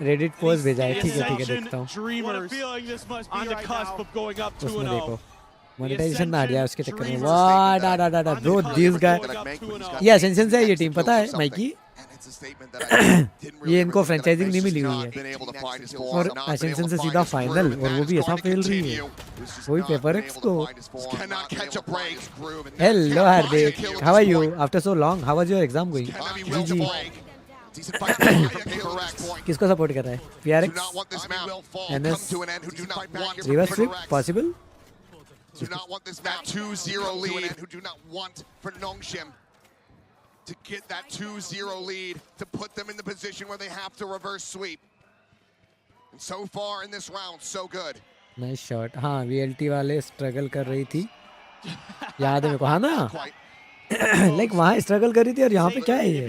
Reddit post भेजा है, ठीक है देखता हूँ। Dreamers on the cusp of going up 2-0. उसमें देखो monetization ना आ गया उसके चक्कर में। वाह डा ब्रो दिस गाय, ये असेंशन से है ये टीम, पता है माइकी? ये इनको फ्रेंचाइजिंग नहीं मिली हुई है और असेंशन से सीधा फाइनल, और वो भी ऐसा फेल रही है वही पेपर एक्स को। Hello Hardik, how are you after so long, how was your exam going? जी किसको सपोर्ट कर रहा है? PRX NS reverse flip possible? Do not want this map 2-0 lead. Who do not want for Nongshim to get that 2-0 lead to put them in the position where they have to reverse sweep. And so far in this round, so good. Nice shot. हाँ VLT वाले struggle कर रही थी, याद है मेरे को, हाँ ना? Like वहाँ स्ट्रगल कर रही थी और यहाँ पे क्या है ये?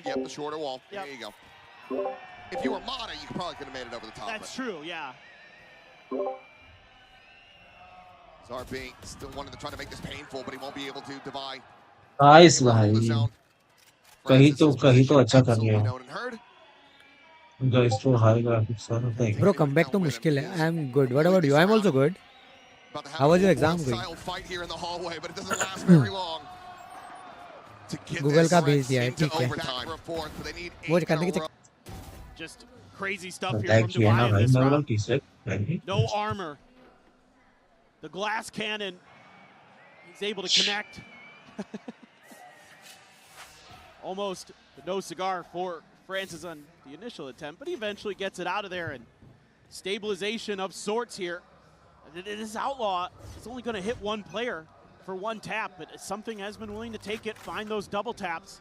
Yep, the shorter wall. There you go. If you were Mata, you probably could have made it over the top. That's true, yeah. Zar being still wanting to try to make this painful, but he won't be able to divide. Nice भाई, कहीं तो अच्छा कर लिया। Guys तो high graphics वाला था। Bro comeback तो मुश्किल है। I am good. What about you? I am also good. How was your exam going? Google का भेज दिया है, ठीक है। वो करने की Just crazy stuff here from Dubai in this round. No armor. The glass cannon, he's able to connect. Almost no cigar for Francis on the initial attempt, but he eventually gets it out of there, and stabilization of sorts here. This Outlaw is only going to hit one player for one tap, but something has been willing to take it, find those double taps.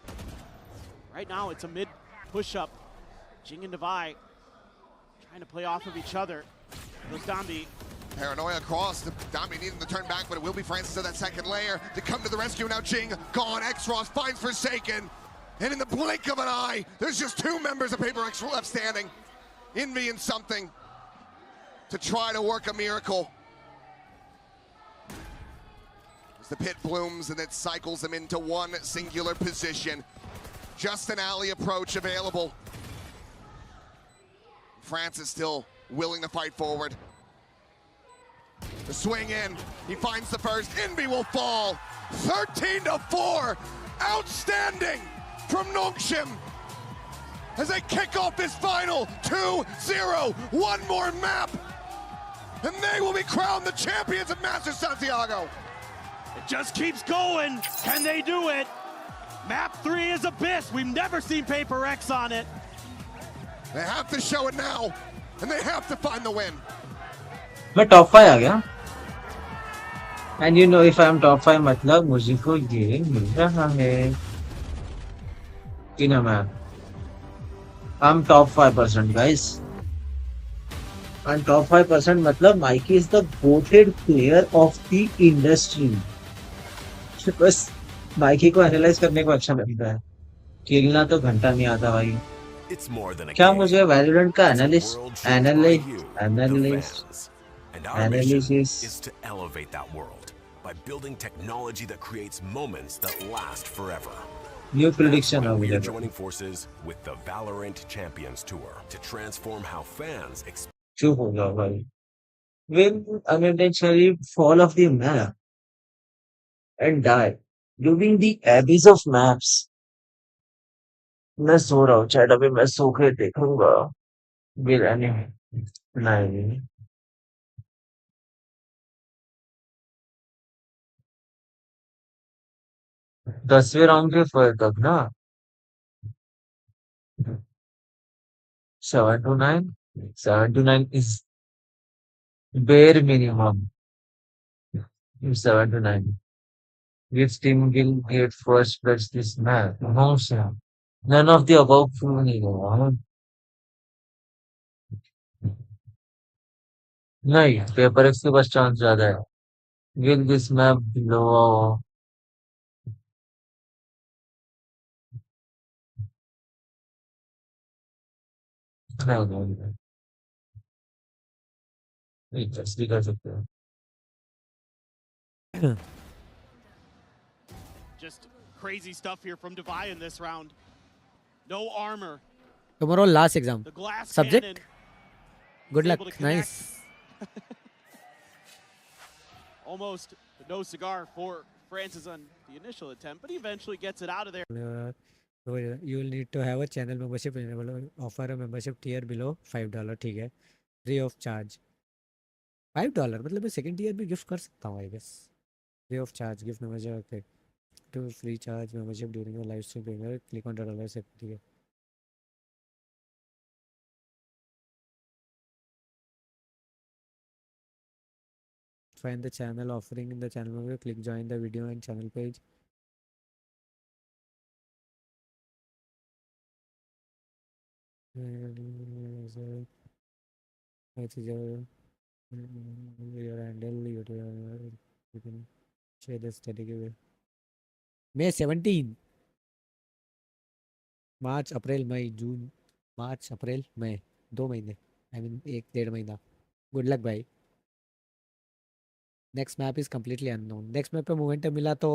Right now it's a mid push-up. Jing and Devai trying to play off of each other. Goes Dambi. Paranoia across. Dambi needing to turn back, but it will be Francis at that second layer to come to the rescue. Now Jing gone. X-Ross finds Forsaken. And in the blink of an eye, there's just two members of Paper X left standing. Envy and something to try to work a miracle. As the pit blooms and it cycles them into one singular position. Just an alley approach available. Francis still willing to fight forward. The swing in, he finds the first. Envy will fall. 13-4. Outstanding from Nongshim as they kick off this final 2-0. One more map, and they will be crowned the champions of Master Santiago. It just keeps going. Can they do it? Map 3 is Abyss. We've never seen Paper X on it. They have to show it now, and they have to find the win. मैं top 5 आ गया, and you know if I am top 5 मतलब मुझे को ये मिल रहा है कि ना मैं I'm top 5% guys, and top 5% मतलब Mikeey is the voted player of the industry. बस Mikeey को एनालाइज करने को अच्छा लगता है, खेलना तो घंटा नहीं आता भाई। क्या मुझे वैलोरेंट का analysis is to elevate that world by building technology that creates moments that last forever. New prediction of We're joining forces with the Valorant Champions Tour to transform how fans चुप हो जाओ भाई। Will unintentionally fall off the map and die, leaving the abyss of maps. मैं सो रहा हूँ chat, अभी मैं सो के देखूंगा। Will any नहीं 10वें राउंड के फर्स्ट तक ना 7 to 9 is bare minimum. 7 to 9. Which team will get first place this match? No, sir. None of the above नहीं, पेपर एक्स के पास चांस ज्यादा है। Will this map blow? नहीं टेस्ट भी कर सकते हैं। Just crazy stuff here from Devai in this round. No armor. Tomorrow last exam. The glass Subject? cannon. Good He's luck. able to connect. Nice. Almost no cigar for Francis on the initial attempt, but he eventually gets it out of there. You will need to have a channel membership enabled. Offer a membership tier below $5. ठीक है. Free of charge. $5 मतलब मैं second tier भी gift कर सकता हूँ I guess. Free of charge gift membership. Okay. To free charge membership during a live stream premiere. Click on $. से ठीक है. Find the channel offering in the channel menu. Click join the video and channel page. Your handle, you can share this static away. May 17. March, April, May, June. March, April, May. 2 महीने. I mean 1-1.5 महीना. Good luck भाई. Next map is completely unknown. Next map पे momentum मिला तो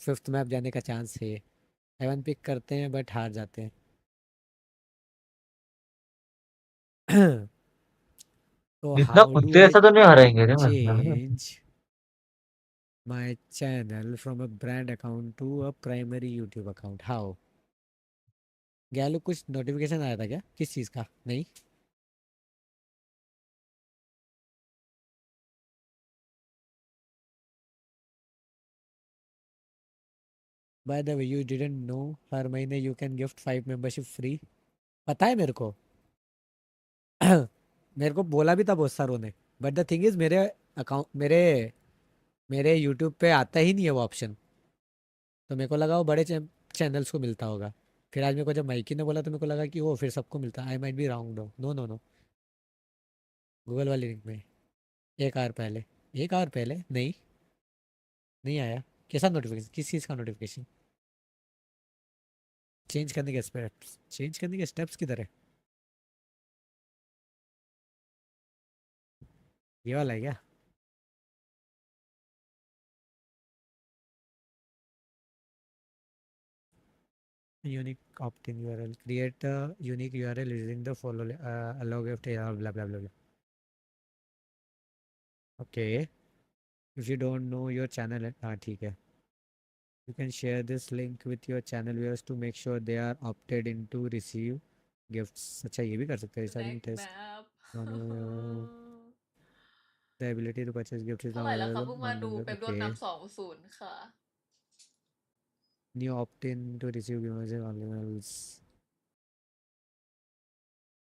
5th map जाने का chance है. 7 pick करते हैं बट हार जाते हैं. तो इतना how do कुत्ते I ऐसा तो नहीं हराएंगे रे मतलब. change my channel from a brand account to a primary YouTube account? How? गैलू कुछ नोटिफिकेशन आया था क्या किस चीज़ का? नहीं. By the way, you didn't know हर महीने you can gift 5 membership free. पता है मेरे को. मेरे को बोला भी था बहुत सारों ने. बट द थिंग इज मेरे अकाउंट मेरे यूट्यूब पे आता ही नहीं है वो ऑप्शन. तो मेरे को लगा वो बड़े चैनल्स को मिलता होगा. फिर आज मेरे को जब माइकी ने बोला तो मेरे को लगा कि वो फिर सबको मिलता. I might be wrong. No no no. Google वाली लिंक में 1 आवर पहले. 1 आवर पहले नहीं आया. कैसा नोटिफिकेशन? किस चीज़ का नोटिफिकेशन? चेंज करने के स्टेप्स किधर है? ये वाला है क्या? Unique opt-in URL. Create a unique URL using the follow allow gift blah blah blah blah. Okay. If you don't know your channel, ठीक है. You can share this link with your channel viewers to make sure they are opted in to receive gifts. अच्छा ये भी कर सकते हैं. Starting test. The ability to purchase gifts is เท่า now ไหร่แล้วคะ available. เพิ่งมาดูเป๊ปโดน Okay. นำ2-0 ค่ะ New opt-in to receive gifts only.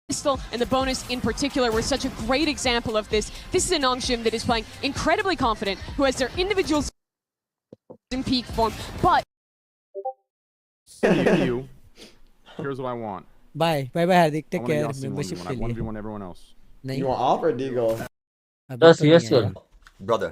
Pistol and the bonus in particular were such a great example of this. This is a Nongshim that is playing incredibly confident, who has their individuals in peak form, but you. Here's what I want. Bye Hardik. Take I wanna care. y'all see Membership 1v1. के I लिए. 1v1 everyone else. नहीं. You want off or Deagle? अभी तो yes नहीं sir. आया. Brother.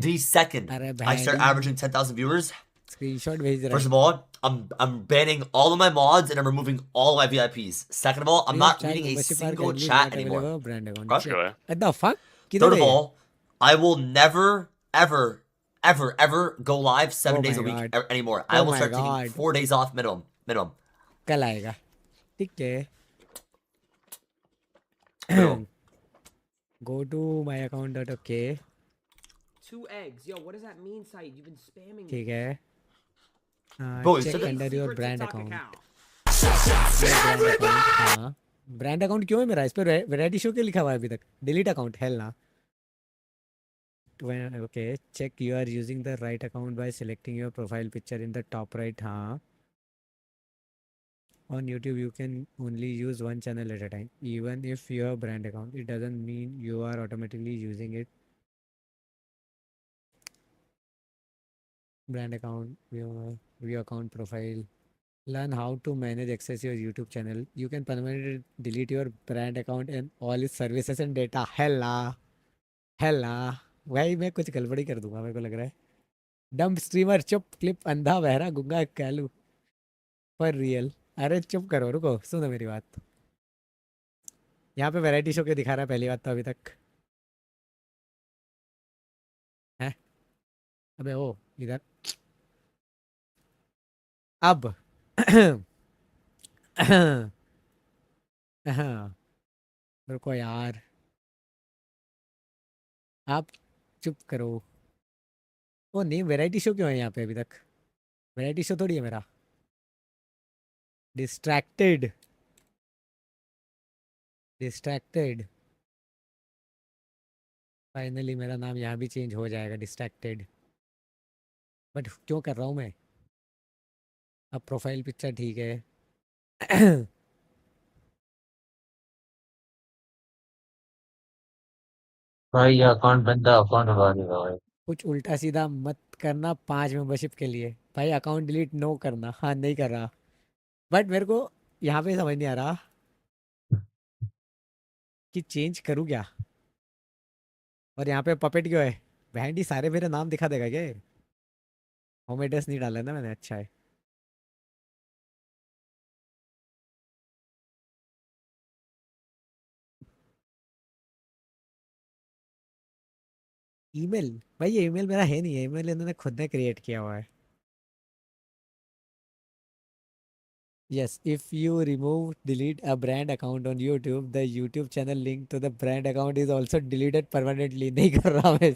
The second I start averaging 10,000 viewers, Screenshot भेज रहा है. first of all, I'm banning all of my mods and I'm removing all of my VIPs. Second of all, I'm not reading a single chat anymore. What the fuck? Third of all, I will never, ever go live 7 days a week anymore. I will start taking 4 days off minimum. कल आएगा. ठीक है. Go to my account.ok. 2 eggs. Yo, what does that mean, Said? You've been spamming me. ठीक है. Bro, check it's under your Secret brand TikTok account. brand account. हाँ. Brand account क्यों है मेरा? इस पर वैरायटी शो क्यों लिखा हुआ है अभी तक? डिलीट अकाउंट हेल ना. Okay, check you are using the right account by selecting your profile picture in the top right. हाँ. On YouTube, you can only use one channel at a time. Even if you have brand account, it doesn't mean you are automatically using it. Brand account, view account profile. Learn how to manage access your YouTube channel. You can permanently delete your brand account and all its services and data. Hella भाई मैं कुछ गड़बड़ी कर दूंगा मेरे को लग रहा है. डम्प स्ट्रीमर चुप. क्लिप अंधा बहरा गुंगा कैलू पर रियल. अरे चुप करो. रुको सुनो मेरी बात. यहाँ पे वैरायटी शो के दिखा रहा है पहली बात तो अभी तक है. अबे ओ इधर अब रुको यार, आप चुप करो। ओ नहीं, वैरायटी शो क्यों है यहाँ पे अभी तक? वैरायटी शो थोड़ी है मेरा। Distracted, distracted. फाइनली मेरा नाम यहाँ भी चेंज हो जाएगा, डिस्ट्रैक्टेड। बट क्यों कर रहा हूँ मैं? अब प्रोफाइल पिक्चर ठीक है। भाई अकाउंट बंदा अकाउंट उड़ा देगा भाई। कुछ उल्टा सीधा मत करना 5 मेंबरशिप के लिए भाई। अकाउंट डिलीट नो करना। हाँ नहीं कर रहा, बट मेरे को यहाँ पे समझ नहीं आ रहा कि चेंज करूँ क्या। और यहाँ पे पपेट क्यों है? बैंडी सारे मेरे नाम दिखा देगा क्या? होम एड्रेस नहीं डाला है ना मैंने, अच्छा है। ईमेल भाई, ये ईमेल मेरा है नहीं है, ईमेल इन्होंने खुद ने क्रिएट किया हुआ है। Yes, if you remove, delete a brand account on YouTube, the YouTube channel link to the brand account is also deleted permanently. नहीं कर रहा मैं।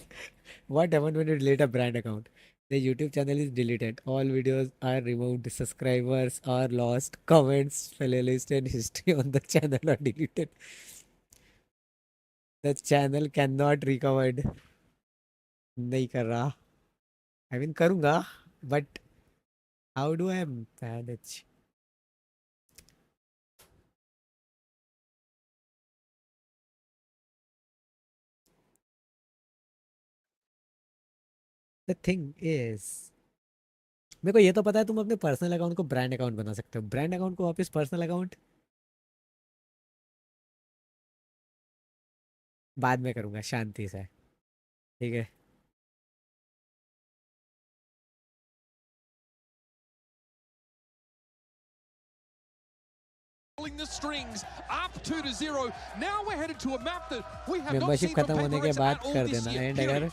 What happened when you delete a brand account? The YouTube channel is deleted. All videos are removed. Subscribers are lost. Comments, playlist, and history on the channel are deleted. The channel cannot recovered. नहीं कर रहा। I mean करूँगा, but how do I manage? The thing is, मेरे को ये तो पता है तुम अपने पर्सनल अकाउंट को ब्रांड अकाउंट बना सकते हो। ब्रांड अकाउंट को वापस पर्सनल अकाउंट बाद में करूँगा शांति से, ठीक है। The strings up 2-0. Now we're headed to a map that we have not membership seen खत्म from होने के PRX बाद at all कर this देना, year. एंड अगर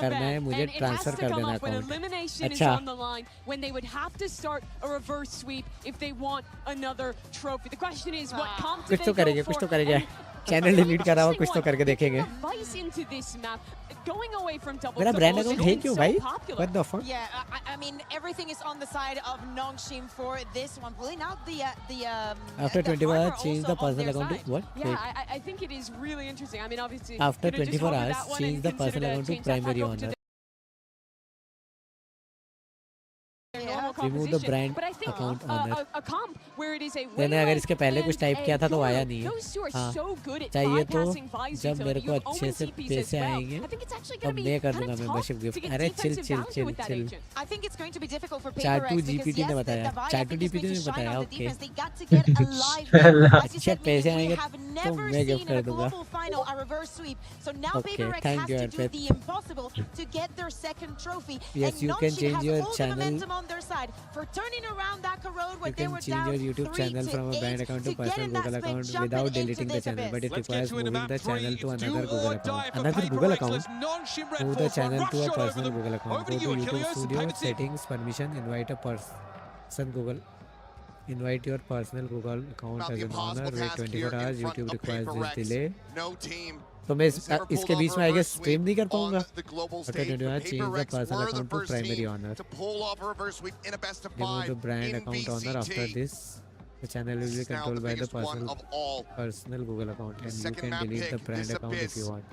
करना है मुझे ट्रांसफर कर देना अकाउंट। Elimination is अच्छा on the line, when they would have to start a reverse sweep if they want another trophy. The question is, what comp do कुछ तो they करेंगे, go कुछ for? तो करेंगे। चैनल डिलीट करा हुआ, कुछ तो करके देखेंगे। Vice into this map, going away from double मेरा ब्रांड doubles अकाउंट है is क्यों so भाई? popular. What the fuck? Yeah, I mean, everything is on the side of Nongshim for this one. Pulling out After the 24 armor hours, change also the on personal their account side. to what? Yeah, Wait. I think it is really interesting. I mean, obviously, After could have just 24 hovered hours, that one change and the personal considered account to change that primary back over to owner. their normal Remove the composition. brand But I think account owner. a comp where it is a मैंने अगर Waylon इसके पहले कुछ and type a किया था तो Yoru, आया नहीं है। those two are हाँ, so good at चाहिए तो bypassing Vi's जब utility. मेरे You को have अच्छे Omen से TPs पैसे as well. आएंगे I think it's actually अब going to be मैं कर kind दूंगा of membership tough to gift. get अरे chill defensive chill value chill with that chill. agent. I think it's going to be difficult for चाटू PRX GPT because ने yes, बताया, the Vi I चाटू think is GPT going ने to shine बताया। on the okay defense. They got to get a live here. As you अच्छे said, पैसे Mikeey, we आएंगे have तो never मैं seen गिफ्ट in कर a दूंगा। global final a reverse sweep. So now Okay, PRX thank has you, to do Arpit. the impossible to get their second trophy. Yes, And you can Nongshim change has your all the channel. momentum on their side for turning around that road when You they can were change down your YouTube 3 channel to from a 8 brand account to to get personal in that Google split, account jumping without into deleting the this channel, but abyss. it Let's get requires you into moving map the 3. channel to It's do another Google or account. die for Another Google PRX. account? Let's non-shim Red Move the Force for a channel rough to a shot over personal them. Google account. Over Go to to you, YouTube Achilles. Studio, Painted team. settings, permission, invite your personal Google account About as the an owner. impossible Wait task 24 here in hours. front YouTube of requires this PRX. delay. No team तो मैं has ever pulled इसके off beach a में आई reverse guess stream नहीं कर sweep on पाऊंगा। the global After stage, 24 but hours, change the PRX personal were the account to first primary team owner. to pull off a reverse sweep in a best of Remove 5 the brand in account owner after VCT. this. The channel will This be is now the controlled by the biggest one of all. personal Google account, The and you second can map delete the pick, brand this account if you abyss want.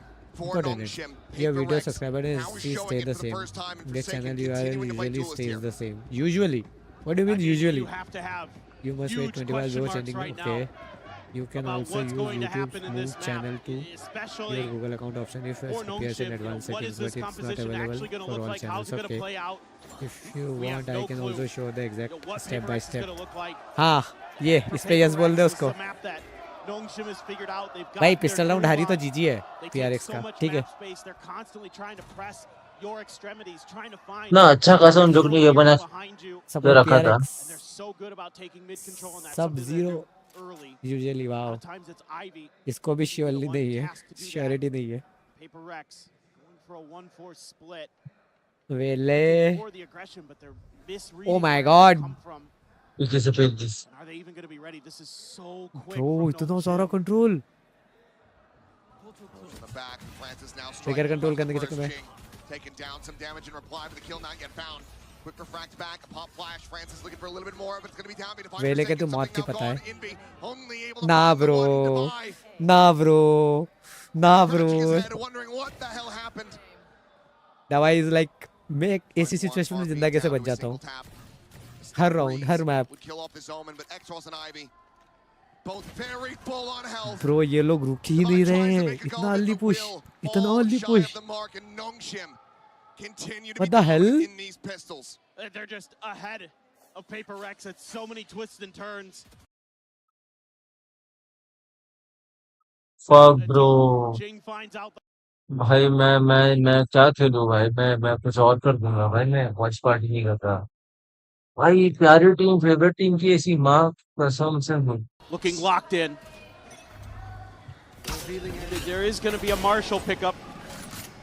for Got it. Nongshim. Your video PRX subscriber now is showing stay it the for the same. first time in The Forsaken, channel URL continuing to fight usually duelists stays here. the same. Usually. What do you mean I mean, usually? you have to have You must wait huge 24 hours question before marks sending. right Okay. now You can about also what's use going to YouTube's happen in this move map, channel to especially your Google account option if it for appears in Nongshim. advanced What settings, is this but it's not composition available actually going to for look all like? How's channels. it going to Okay. play out? If you We have want, I no can clue. also show the exact What step by PRX is step. going to look like. हाँ ये इस पे yes बोल दे PRX उसको। is the map that Nongshim has figured out. They've got भाई their pistol round groove हारी तो on. जीजी है They take PRX so का, much ठीक है। map space. They're constantly trying to press your extremities, trying to find ना अच्छा खासा उन लोग ने ये बना behind you. जो Support रखा था। And PRX. they're so good about taking mid control, and that's Sub something that they zero do early. usually A lot wow. of times it's Ivy. इसको भी He's the श्योरली one नहीं है, tasked to do that. Surety नहीं है। Paper Rex going for a 1-4 split. वेले For the aggression, but their misread Oh my where they God. come from. पीछे से page Are they even going to be ready? This is so quick. Bro, इतना सारा control. The back, Francis now Trigger control करने के चक्कर में. Taking down some damage in reply, but the kill not yet found. Quick refract back, a pop flash. Francis looking for a little bit more, but it's going to be down. वेले के तो मौत की पता है. ना bro, ना bro, ना bro. Wondering what the hell happened. Dawai is like मैं ऐसी सिचुएशन में जिंदा कैसे बच जाता हूँ. हर राउंड, हर मैप. Bro, ये लोग रुक ही नहीं रहे हैं. इतना early push, इतना early push. What the hell? They're just ahead of Paper Rex at so many twists and turns. Fuck bro. भाई मैं क्या खेलूं भाई. मैं कुछ और कर दूंगा भाई. मैं वॉच पार्टी नहीं करता भाई. प्यारी टीम, फेवरेट टीम की ऐसी माँ कसम से हूँ. Looking locked in. There is going to be a Marshall pickup.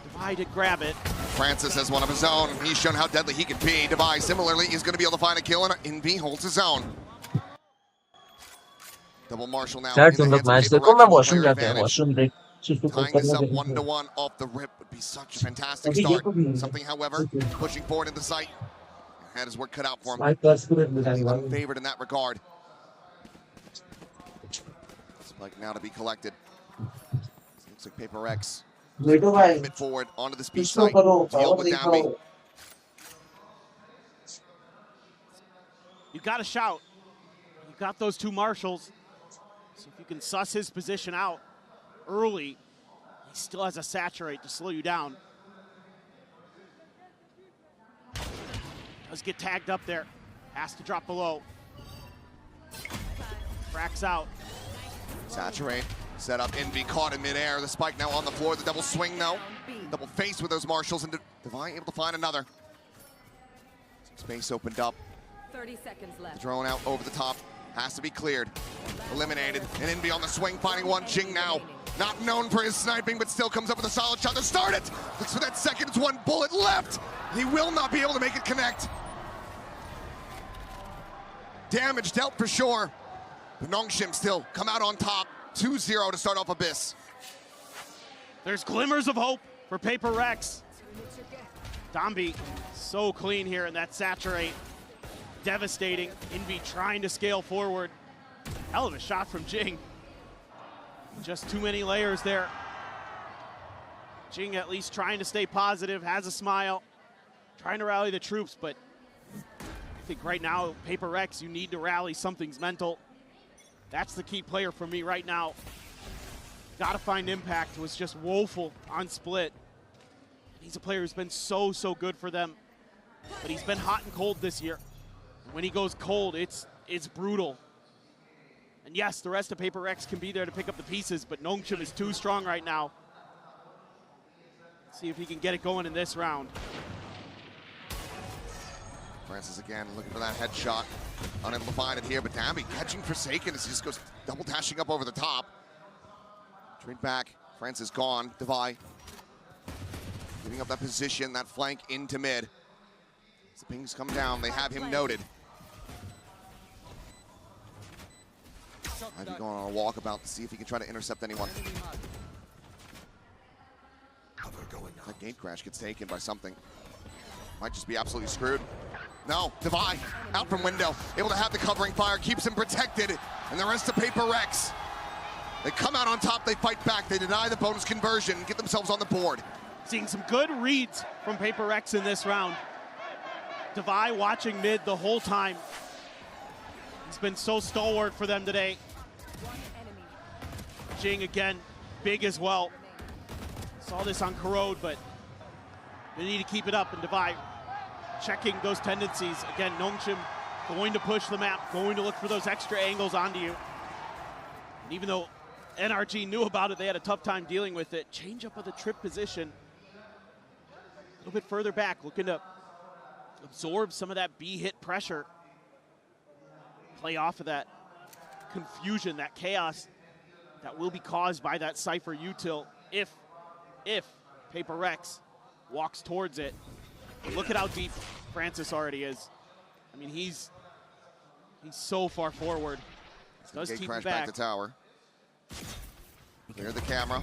Divide to grab it. Francis has one of his own. He's shown how deadly he can be. Devi similarly is going to be able to find a kill, and Envy holds his own. Double Marshall now. Chat तुम लोग match देखो. मैं washroom जाते हैं. Washroom break. Tying this up 1-1 off the rip would be such a fantastic start. Something, however, pushing forward into sight. Had his work cut out for him. Unfavored in that regard. Spike now to be collected. Looks like Paper X. Mid forward onto the speed site. Deal with Dambi. You got to shout. You got those two Marshalls. So if you can suss his position out early, he still has a saturate to slow you down. Does get tagged up there. Has to drop below. Cracks out. Saturate. Set up. Envy caught in midair. The spike now on the floor. The double swing now. Double face with those Marshals. And Divine able to find another. Space opened up. 30 seconds left. The drone out over the top. Has to be cleared. Eliminated. And Envy on the swing, finding one. Jing now. Not known for his sniping, but still comes up with a solid shot to start it. Looks for that second. It's one bullet left. He will not be able to make it connect. Damage dealt for sure. But Nongshim still come out on top. 2-0 to start off Abyss. There's glimmers of hope for Paper Rex. Dambi so clean here in that saturate. Devastating. Envy trying to scale forward. Hell of a shot from Jing. Just too many layers there. Jing at least trying to stay positive, has a smile, trying to rally the troops, but I think right now, Paper Rex, you need to rally. Something's mental. That's the key player for me right now. Got to find impact. Was just woeful on split. He's a player who's been so good for them, but he's been hot and cold this year. When he goes cold, it's brutal. And yes, the rest of Paper Rex can be there to pick up the pieces, but Nongshim is too strong right now. Let's see if he can get it going in this round. Francis again looking for that headshot. Unable to find it here, but Dambi catching Forsaken as he just goes double dashing up over the top. Trade back. Francis gone. Devi giving up that position, that flank into mid. As the pings come down, they have him noted. Might be going on a walkabout to see if he can try to intercept anyone. That gate crash gets taken by something. Might just be absolutely screwed. No, Devi out from window, able to have the covering fire, keeps him protected, and the rest of Paper Rex. They come out on top, they fight back, they deny the bonus conversion, get themselves on the board. Seeing some good reads from Paper Rex in this round. Devi watching mid the whole time. He's been so stalwart for them today. Jing again, big as well. Saw this on Corrode, but they need to keep it up. And Devi checking those tendencies. Again, Nongshim going to push the map, going to look for those extra angles onto you. And even though NRG knew about it, they had a tough time dealing with it. Change up of the trip position. A little bit further back, looking to absorb some of that B hit pressure. Play off of that confusion, that chaos that will be caused by that Cypher util if Paper Rex walks towards it. But look at how deep Francis already is. I mean, he's He's so far forward. Does keep him back to tower. Clear the camera.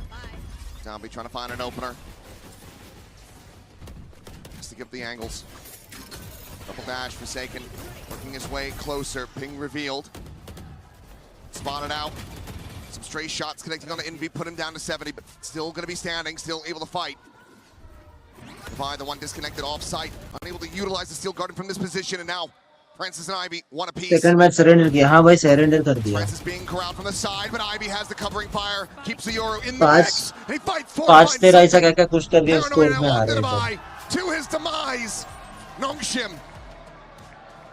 Zombie trying to find an opener. Just to give the angles. Double dash, Forsaken. Working his way closer. Ping revealed. Spotted out. Some stray shots connecting on the Envy. Put him down to 70, but still going to be standing. Still able to fight. Divide, the one disconnected off-site. Unable to utilize the Steel Garden from this position, and now Francis and Ivy one apiece. Second match surrender किया. हाँ भाई surrender कर दिया. Francis being corralled from the side, but Ivy has the covering fire. Keeps the Euro in the mix. And he fights for 5-13 ऐसा क्या कुछ कर दिया स्कोर में हारे थे. To his demise. Nongshim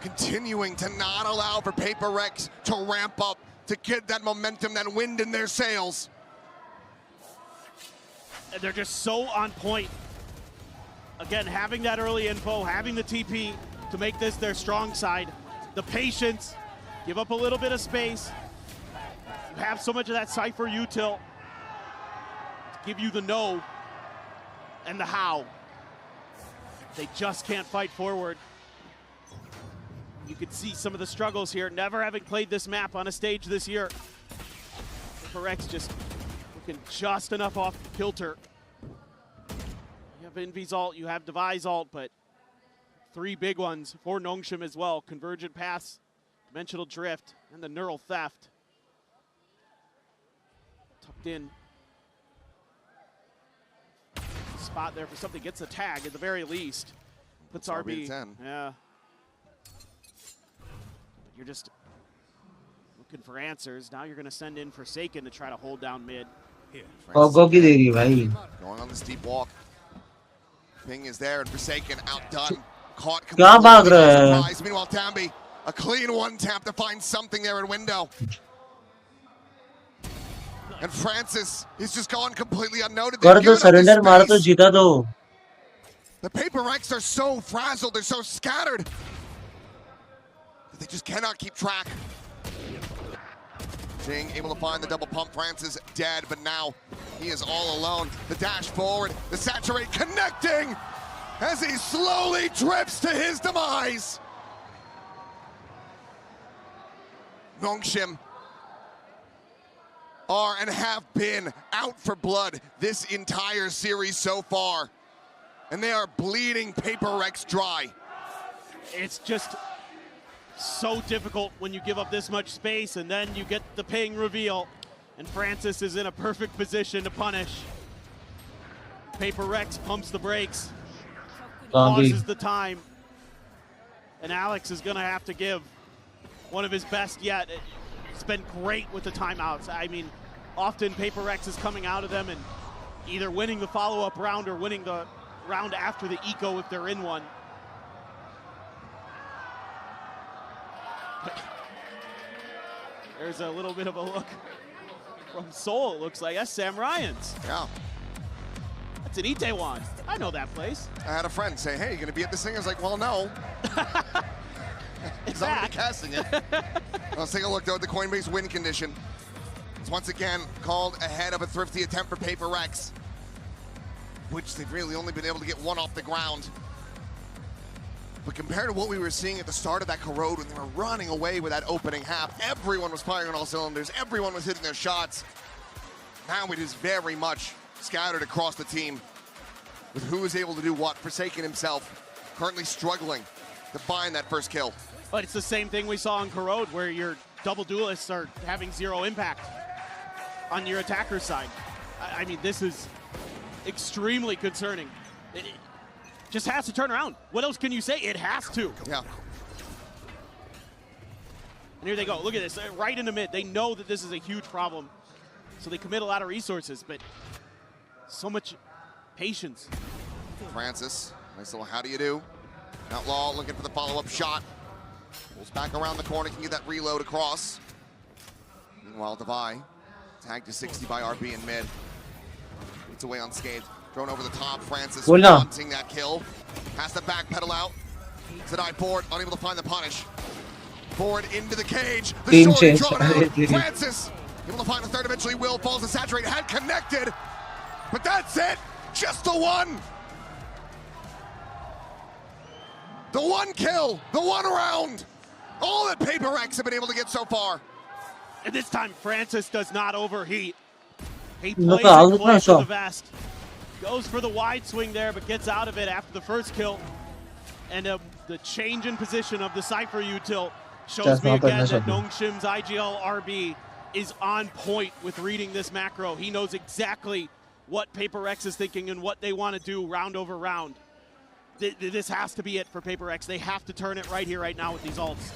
continuing to not allow for PRX to ramp up, to get that momentum, that wind in their sails. And they're just so on point. Again, having that early info, having the TP to make this their strong side. The patience, give up a little bit of space. You have so much of that Cypher util to give you the no and the how. They just can't fight forward. You can see some of the struggles here, never having played this map on a stage this year. PRX just looking just enough off kilter. You have Envy's ult, you have Devi's ult, but 3 big ones for Nongshim as well. Convergent Paths, Dimensional Drift, and the Neural Theft. Tucked in. Spot there for something, gets a tag at the very least. Puts RB 10. Yeah. You're just looking for answers. Now you're going to send in Forsaken to try to hold down mid. Going on the steep walk. Ping is there, and Forsaken outdone. Caught completely by surprise. Meanwhile, Tambi, a clean one tap to find something there in window. And Francis, he's just gone completely unnoted. कर दो surrender मार दो जीता दो. The PRX are so frazzled, they're so scattered, that they just cannot keep track. Jing able to find the double pump. Francis dead, but now he is all alone. The dash forward, the saturate connecting as he slowly drifts to his demise. Nongshim are and have been out for blood this entire series so far. And they are bleeding PRX dry. It's just so difficult when you give up this much space, and then you get the ping reveal, and Francis is in a perfect position to punish. PRX pumps the brakes, pauses the time, and Alex is going to have to give one of his best yet. It's been great with the timeouts. I mean, often PRX is coming out of them and either winning the follow-up round or winning the round after the eco if they're in one. There's a little bit of a look from Seoul, it looks like. That's Sam Ryan's. Yeah. That's in Itaewon. I know that place. I had a friend say, hey, you gonna be at this thing? I was like, well, no. Because I'm gonna be casting it. Let's take a look though at the Coinbase win condition. It's once again called ahead of a thrifty attempt for PRX, which they've really only been able to get one off the ground. But compared to what we were seeing at the start of that corrode when they were running away with that opening half, everyone was firing on all cylinders, everyone was hitting their shots. Now it is very much scattered across the team with who is able to do what. Forsaken himself currently struggling to find that first kill. But it's the same thing we saw in corrode where your double duelists are having 0 impact on your attacker's side. I mean, this is extremely concerning. It just has to turn around. What else can you say? It has to. Yeah. And here they go. Look at this. Right in the mid. They know that this is a huge problem. So they commit a lot of resources, but so much patience. Francis, nice little how do you do? Outlaw looking for the follow-up shot. Pulls back around the corner, can get that reload across. Meanwhile, Devi tagged to 60 by RB in mid. It's away unscathed. Thrown over the top. Francis wanting that kill. Has to backpedal out. Zadai forward, unable to find the punish. Forward into the cage. The sword drawn out. Francis able to find the third. Eventually, Will falls to saturate. Had connected, but that's it. Just the one. The one kill. The one round. all that PRX have been able to get so far. And this time, Francis does not overheat. He Look plays out, it close to look the vest. Goes for the wide swing there, but gets out of it after the first kill. And the change in position of the Cypher util shows me again that Nongshim's IGL RB is on point with reading this macro. He knows exactly what PRX is thinking and what they want to do round over round. This has to be it for PRX. They have to turn it right here, right now with these ults.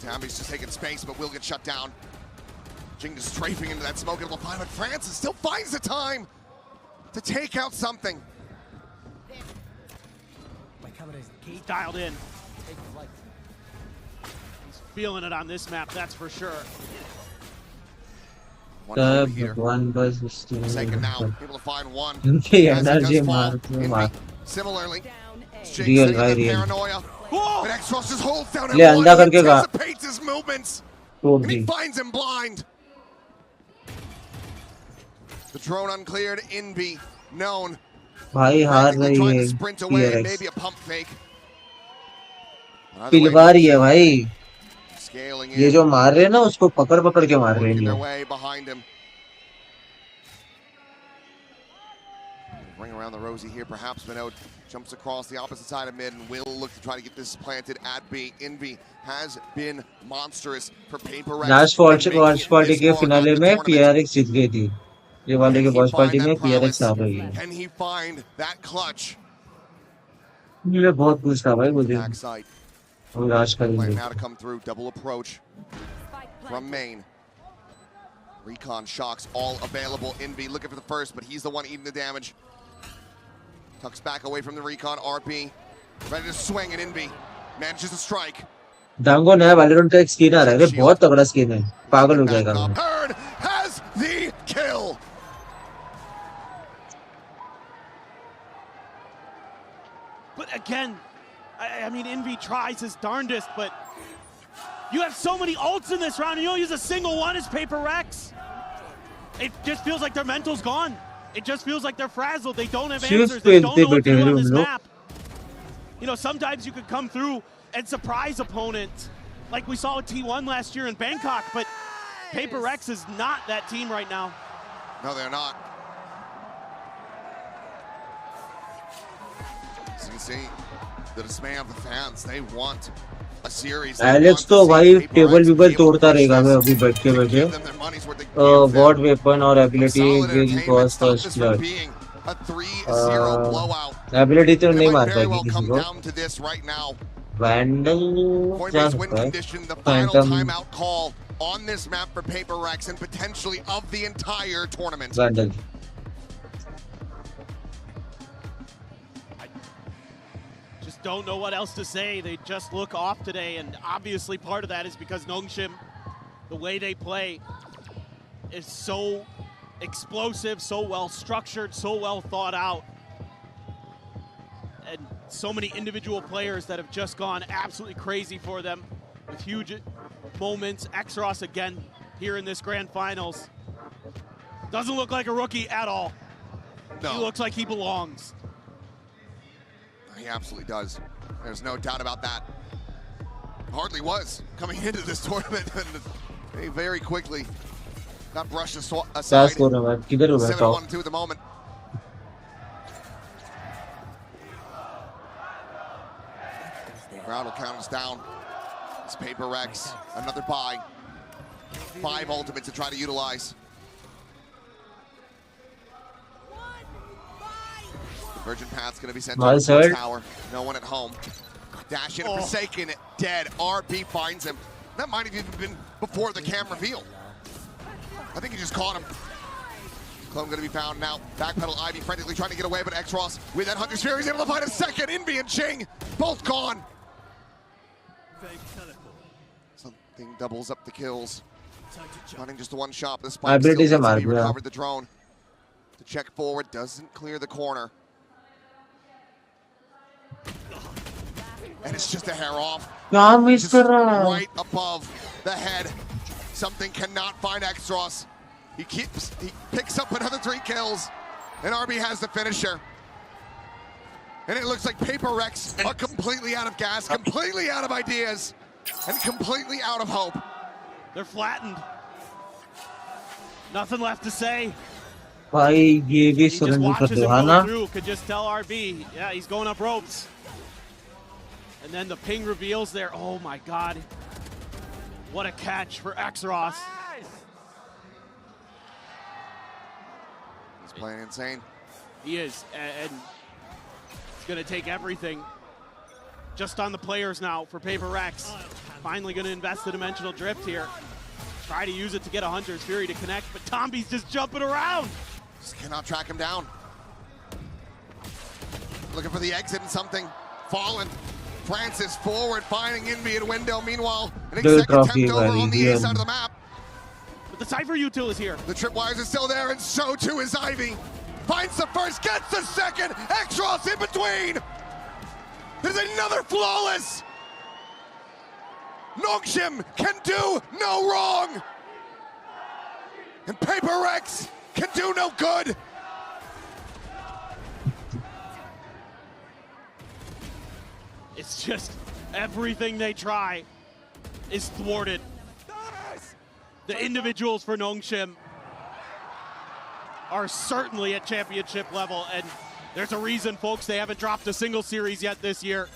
Tammy's just taking space, but will get shut down. Jing just strafing into that smoke. It'll find, but Francis still finds the time to take out something. He's dialed in. He's feeling it on this map, that's for sure. One bus Second now, able to find one. energy Similarly, real paranoia. But Exros just holds down and anticipates his movements. And he finds him blind. The drone uncleared, Envy known. भाई हार रही है sprint away and maybe a pump fake. पिलवा रही है भाई Scaling ये जो मार रहे हैं ना उसको पकड़ पकड़ के मार रहे हैं their way behind him. Ring around the rosy here, perhaps Vinod jumps across the opposite side of mid and will look to try to get this planted at B. Envy has been monstrous for PRX. Last party के finale में PRX जीत गई थी ये वाले के boss party में PRX आ गई है Can he find that clutch? ये बहुत कुछ था भाई वो दिन और आज करेंगे now to come through, double approach from main. Recon shocks all available. Envy looking for the first, but he's the one eating the damage. Tucks back away from the recon. RP ready to swing, and Envy manages to strike. डांगो नया Valorant का एक skin आ रहा है बहुत तगड़ा skin है पागल हो जाएगा Herd has the kill. But again, I mean, Envy tries his darndest, but you have so many ults in this round, and you don't use a single one as PRX. It just feels like their mental's gone. It just feels like they're frazzled. They don't have answers. They don't know what to do on this map. You know, sometimes you could come through and surprise opponents, like we saw with T1 last year in Bangkok, but PRX is not that team right now. No, they're not. As you can see, the dismay of the fans. They want a series. Alex तो भाई table वीबल तोड़ता रहेगा मैं अभी बैठ के बैठे what weapon और ability will cause first blood ability तो नहीं मार पाएगी किसी को वैंडल क्या सकता है Phantom on this map for PRX and potentially of the entire tournament. Vandal Don't know what else to say. They just look off today, and obviously part of that is because Nongshim, the way they play, is so explosive, so well structured, so well thought out, and so many individual players that have just gone absolutely crazy for them with huge moments. Exros again here in this grand finals doesn't look like a rookie at all. No. He looks like he belongs. He absolutely does. There's no doubt about that. Hardly was coming into this tournament, and he very quickly got brushed aside. 7-1-2 at the moment. The crowd will count us down. It's PRX, another buy. 5 ultimates to try to utilize. Virgin Path's going to be sent to the tower. No one at home. Dash in, Forsaken, dead. RP finds him. That might have even been before the cam reveal. I think he just caught him. Clone going to be found now. Backpedal Ivy frantically trying to get away, but Exros with that Hunter Sphere, he's able to find a second. Envy and Ching, both gone. Something doubles up the kills. Running just one shot. The spike still needs to be recovered. The drone to check forward, doesn't clear the corner. And it's just a hair off. Just right above the head. Something cannot find Exros. He picks up another 3 kills. And RB has the finisher. And it looks like PRX are completely out of gas, completely out of ideas. and completely out of hope. They're flattened. Nothing left to say. भाई ये भी He just surrender कर watches दो him है go ना through. Could just tell RB, yeah, he's going up ropes. And then the ping reveals there. Oh my God. What a catch for X-Ross. He's playing insane. He is, and it's going to take everything just on the players now for PRX. Finally going to invest the dimensional drift here. Try to use it to get a Hunter's Fury to connect, but Tomby's just jumping around. Just cannot track him down. Looking for the exit and something. Fallen. Francis forward, finding Envy at window. Meanwhile, an exact attempt over on the A side of the map. But the Cypher util is here. The tripwires are still there, and so too is Ivy. Finds the first, gets the second. X-Ross in between. There's another flawless. Nongshim can do no wrong. And PRX can do no good. It's just everything they try is thwarted. The individuals for Nongshim are certainly at championship level, and there's a reason, folks, they haven't dropped a single series yet this year.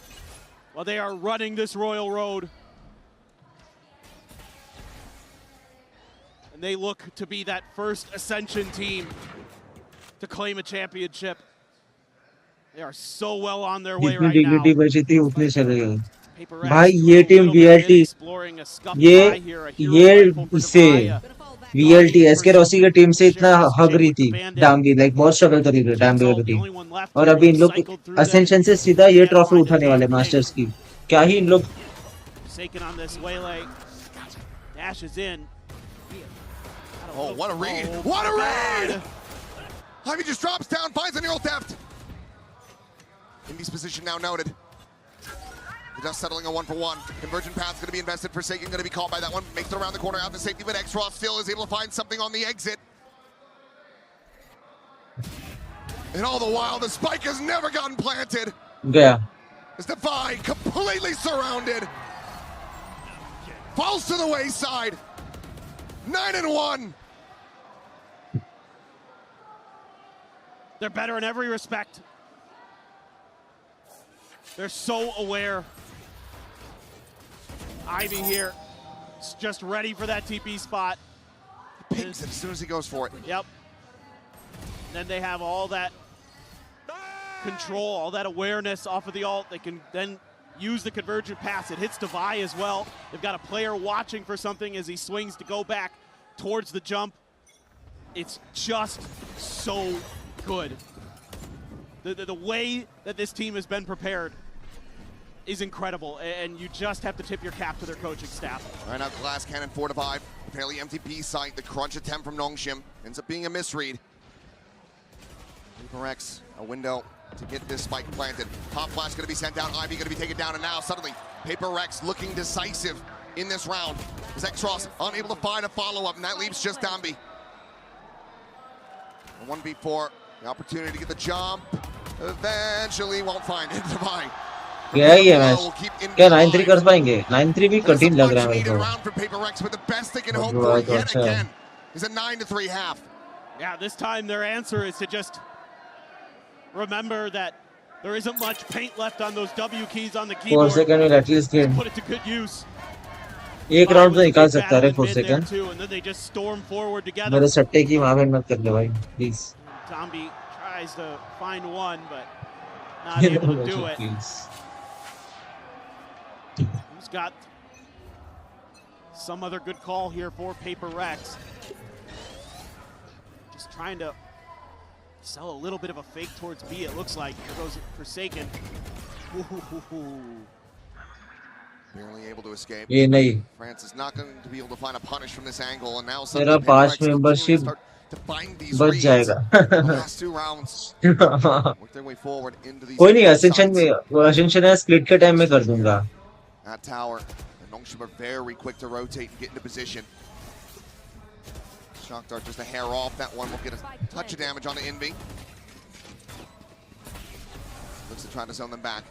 While they are running this Royal Road. And they look to be that first Ascension team to claim a championship. They are so well on their way जितनी right now. Dignity बची थी उतनी चले गए भाई ये team VLT ये इससे VLT एसके रॉसी की टीम से इतना हग रही थी डाम्बी लाइक बहुत स्ट्रगल कर रही थी डाम्बी की टीम और अभी इन लोग असेंशन से सीधा ये ट्रॉफी उठाने वाले मास्टर्स की क्या ही इन लोग Oh, what a read! What a read! Ivy just drops down, finds a neural theft. Indy's position now noted. The dust settling a 1-for-1. Convergent path's going to be invested. Forsaken going to be caught by that one. Makes it around the corner out to safety, but X-Ross still is able to find something on the exit. And all the while, the spike has never gotten planted. Yeah. As Defy completely surrounded. Falls to the wayside. 9-1. They're better in every respect. They're so aware. Ivy here, just ready for that TP spot. Pings it as soon as he goes for it. Yep. Then they have all that control, all that awareness off of the ult. They can then use the convergent pass. It hits Devi as well. They've got a player watching for something as he swings to go back towards the jump. It's just so good. The way that this team has been prepared is incredible, and you just have to tip your cap to their coaching staff. Right now, glass cannon 4-5. Apparently MTP site. The crunch attempt from Nongshim ends up being a misread. PRX, a window to get this spike planted. Pop flash going to be sent down. Ivy going to be taken down, and now suddenly PRX looking decisive in this round. As X-Ross unable to find a follow-up, and that leaves just Dambi. 1v4, the opportunity to get the jump. Eventually won't find it. Divine. क्या है ये match क्या 9-3 कर पाएंगे 9-3 भी कठिन लग रहा है मेरे को for PRX, but the best they can hope for yet again is a 9-3 half. Yeah, this time their answer is to just remember that there isn't much paint left on those W keys on the keyboard. 4 second में at least game Put it to good use. एक round तो निकाल सकता है 4 second and then they just storm forward together. मेरे सट्टे की वहां पे मत कर ले भाई please Tomby tries to find one but not able to do it. Who's got some other good call here for PRX? Just trying to sell a little bit of a fake towards B, it looks like. Here goes Forsaken. Barely able to escape. ये नहीं France is not going to be able to find a punish from this angle, and now मेरा 5 membership बच जाएगा last 2 rounds. Work their way forward into these. कोई नहीं ascension में ascension है split के टाइम में कर दूंगा. That tower, and Nongshim are very quick to rotate and get into position. Shock dart just a hair off. That one will get a touch of damage on the Envy. Looks to try to zone them back.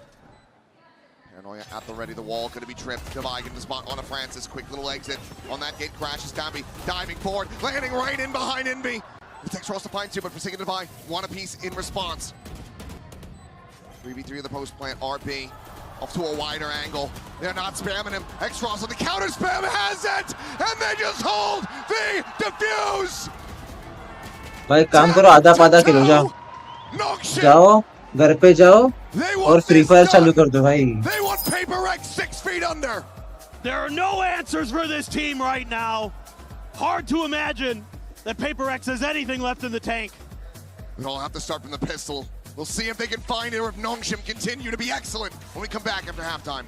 Paranoia at the ready. The wall going to be tripped. Devi getting the spot on a Francis. Quick little exit on that gate. Crashes. Dambi diving forward, landing right in behind Inby. It takes Ross to find two, but Forsaken Devi one apiece in response. 3v3 of the post plant. RB off to a wider angle. They're not spamming him. X-Ross on the counter spam has it, and they just hold the defuse. भाई काम करो, आधा kilo जाओ घर पे जाओ और free fire चालू कर दो भाई. They want PRX 6 feet under. There are no answers for this team right now. Hard to imagine that PRX has anything left in the tank. They'll have to start from the pistol. We'll see if they can find it or if Nongshim continue to be excellent when we come back after halftime.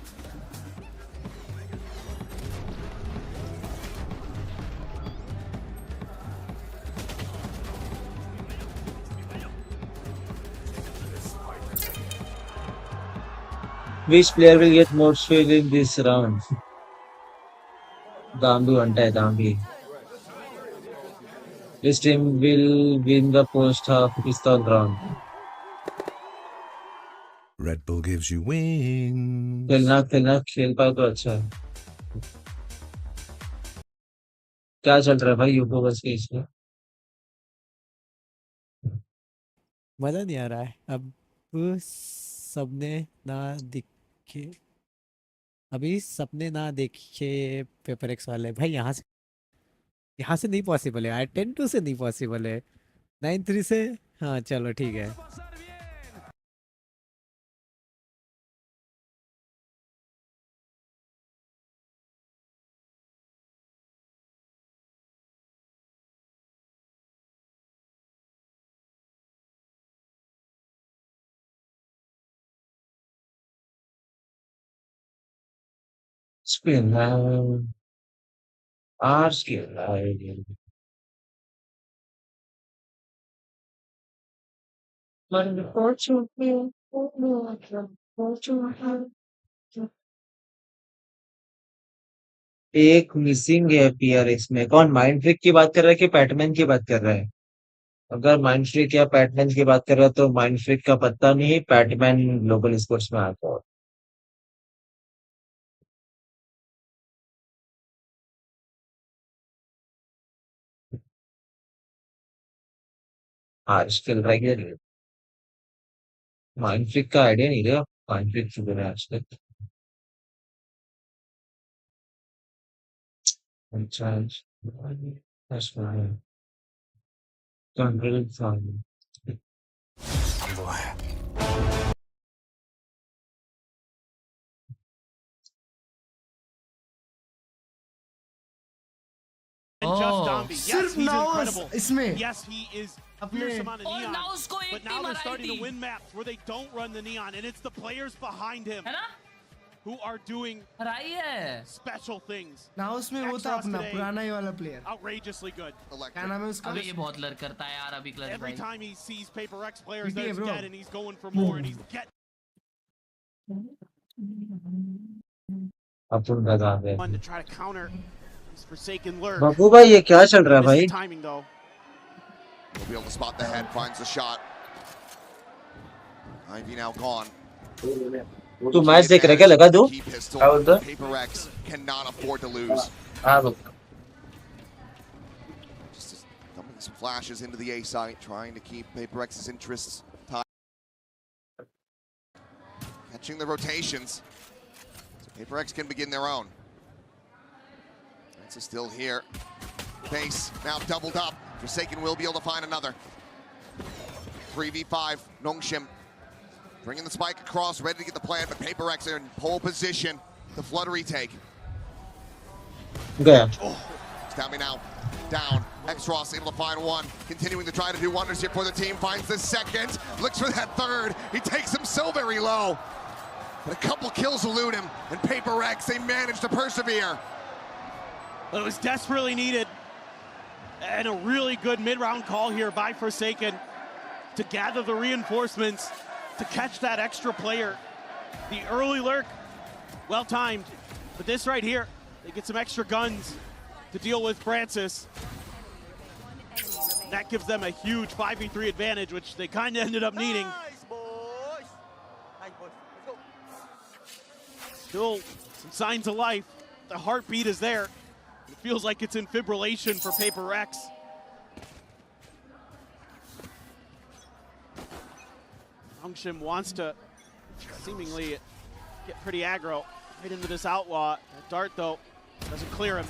Which player will get most fail in this round? Dambi one time, Dambi. This team will win the post half pistol round. Red Bull gives you wings. खेल पाए तो अच्छा है. क्या चल रहा है भाई यूपो बस के इसमें? मजा नहीं आ रहा है अब. सबने ना दिखे, अभी सपने ना देखे PRX वाले भाई. यहाँ से नहीं पॉसिबल है. 10-2 से नहीं पॉसिबल है. 9-3 से हाँ चलो ठीक है. Spin line. R skill line. एक मिसिंग है PRX में. कौन माइंड ट्रिक की बात कर रहा है कि पैटमैन की बात कर रहा है? अगर माइंड ट्रिक या पैटमैन की बात कर रहा है तो माइंड ट्रिक का पता नहीं. पैटमैन ग्लोबल स्पोर्ट्स में आता है. आज खेल रहा है. माइंड ट्रिक का आइडिया नहीं रहा. माइंड ट्रिक चुके हैं आज तक. That's fine. Control fine. And just Dambi. Yes, he's incredible. इसमें Yes, he is fierce amount of neon. But now they're starting to win maps where they don't run the neon, and it's the players behind him who are doing special things. ना उसमें वो था अपना पुराना ही वाला player. Outrageously good. क्या नाम है उसका? अबे ये बहुत लड़ करता है यार अभी क्लच भाई. Every time he sees PRX players that are dead and he's going for more and he's getting. अपन लगा दे. Fun to try to counter his Forsaken lurk. बाबू भाई ये क्या चल रहा है भाई? Timing though. He'll be able to spot the head, finds the shot. Ivy now gone. तू match देख रहा क्या? लगा दो. PRX cannot afford to lose. Just dumping some flashes into the A site, trying to keep PRX's interests tied. Catching the rotations, so PRX can begin their own. Francis still here. Base now doubled up. Forsaken will be able to find another. 3v5, Nongshim. Bringing the spike across, ready to get the plan, but PRX are in pole position. The flood retake. Gaya. Stabby now down. X-Ross able to find one. Continuing to try to do wonders here for the team. Finds the second. Looks for that third. He takes him so very low. But a couple kills elude him. And PRX, they managed to persevere. It was desperately needed. And a really good mid-round call here by Forsaken to gather the reinforcements, to catch that extra player. The early lurk, well timed. But this right here, they get some extra guns to deal with Francis. That gives them a huge 5v3 advantage, which they kind of ended up needing. Still some signs of life. The heartbeat is there. It feels like it's in fibrillation for PRX. Nongshim wants to seemingly get pretty aggro right into this outlaw. That dart, though, doesn't clear him.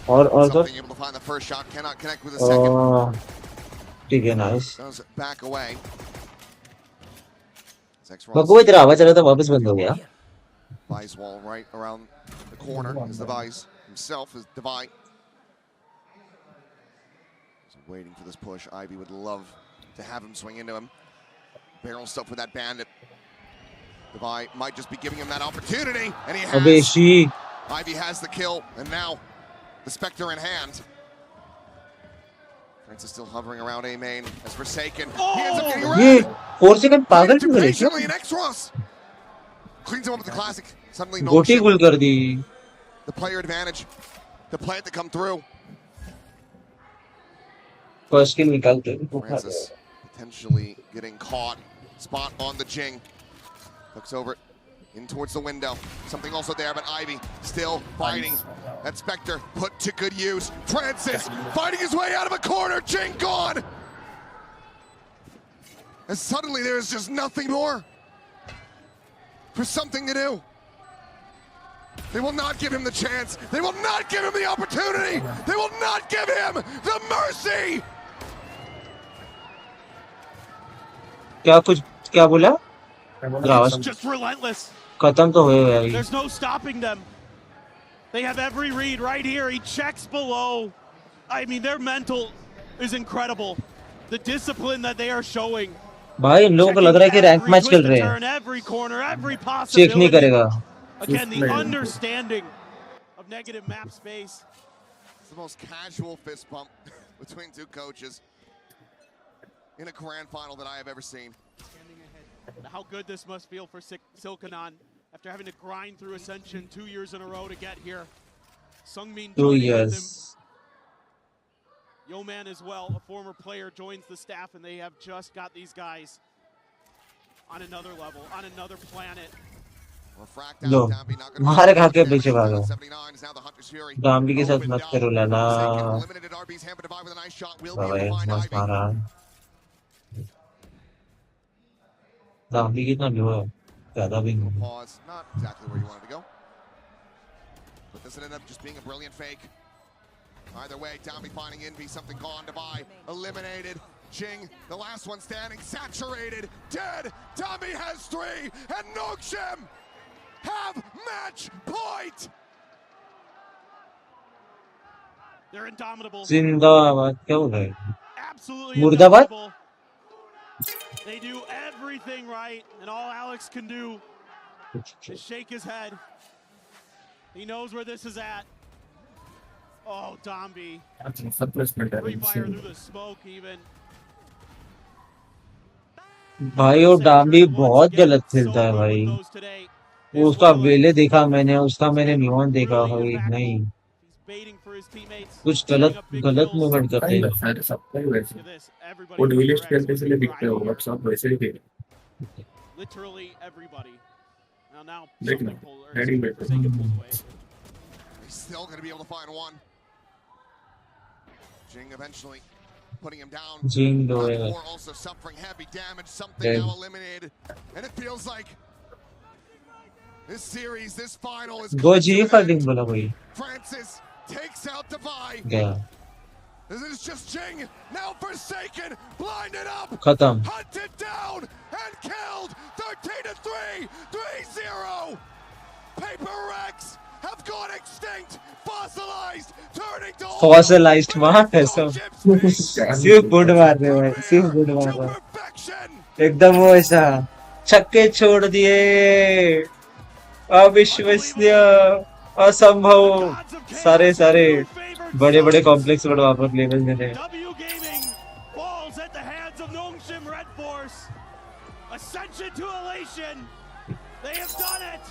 Something able to find the first shot, cannot connect with the second. ठीक है, nice. Does back away. बकवास तेरा आवाज चला था वापस बंद हो गया. Vice wall right around the corner is the Vice himself is Devi. Waiting for this push. Ivy would love to have him swing into him. Barrel stuff with that bandit. Devi might just be giving him that opportunity, and he has. Ivy has the kill, and now the Spectre in hand. Francis still hovering around A main as Forsaken. He ends up getting red. 4 second पागल क्यों करे? Patiently in X-Ross. Cleans him up with the classic. Suddenly no गोटी गुल कर दी. The player advantage. The plant to come through. First kill निकालते. Francis potentially getting caught. Spot on the Jing. Looks over it. In towards the window. Something also there, but Ivy still fighting. That Spectre put to good use. Francis fighting his way out of a corner. Jing gone. And suddenly there's just nothing more for something to do. They will not give him the chance. They will not give him the opportunity. They will not give him the mercy. क्या बोला? It's just relentless. खत्म तो हुए यार. There's no stopping them. They have every read right here. He checks below. I mean, their mental is incredible. The discipline that they are showing. भाई इन लोगों को लग रहा है कि रैंक मैच खेल रहे हैं. Every corner, every चेक नहीं करेगा. Again, the understanding of negative map space. It's the most casual fist bump between two coaches in a grand final that I have ever seen. How good this must feel for Silkanon after having to grind through Ascension 2 years in a row to get here. Sungmin 2 years. Yeoman as well, a former player, joins the staff, and they have just got these guys on another level, on another planet. लो मार खा के पीछे भागो. डाम्बी के साथ मत करो लाला. भाई मस्त मारा. डाम्बी कितना लो है? ज़्यादा भी नहीं. Pause, not exactly where you wanted to go. But this ended up just being a brilliant fake. Either way, Downby finding Envy, something gone. Devi eliminated. Jing, the last one standing, saturated, dead. Downby has 3, and Nongshim have match point. They're indomitable. जिंदाबाद क्या हो रहा है? Absolutely मुर्दाबाद? indomitable. They do everything right, and all Alex can do is shake his head. He knows where this is at. Oh, Dombey. Free fire through the smoke even. भाई वो डाम्बी बहुत गलत खेलता है भाई. वो उसका वेले देखा मैंने, उसका मैंने नियॉन देखा भाई. नहीं कुछ गलत मूवमेंट करते हैं. वो डुएलिस्ट खेलते इसलिए दिखते हो, बट सब वैसे ही खेले. Literally everybody. Now देखना heading back. He's still going to be able to find one. Jing eventually putting him down. Jing also suffering heavy damage. Something now eliminated, and it feels like this series, this final is. Go G fighting बोला कोई. Francis takes out Devi. गया. This is just Jing, now Forsaken, blinded up, खत्म. hunted down and killed. 13-3, 3-0. PRX have gone extinct, fossilized, turning to Fossilized मार है सब. सिर्फ good मार रहे भाई, सिर्फ गुड मार रहा. एकदम वो ऐसा छक्के छोड़ दिए. अविश्वसनीय, असंभव. सारे बड़े बड़े कॉम्प्लेक्स पर वापस लेवल दे रहे हैं. falls at the hands of Nongshim Red Force. Ascension to elation. They have done it.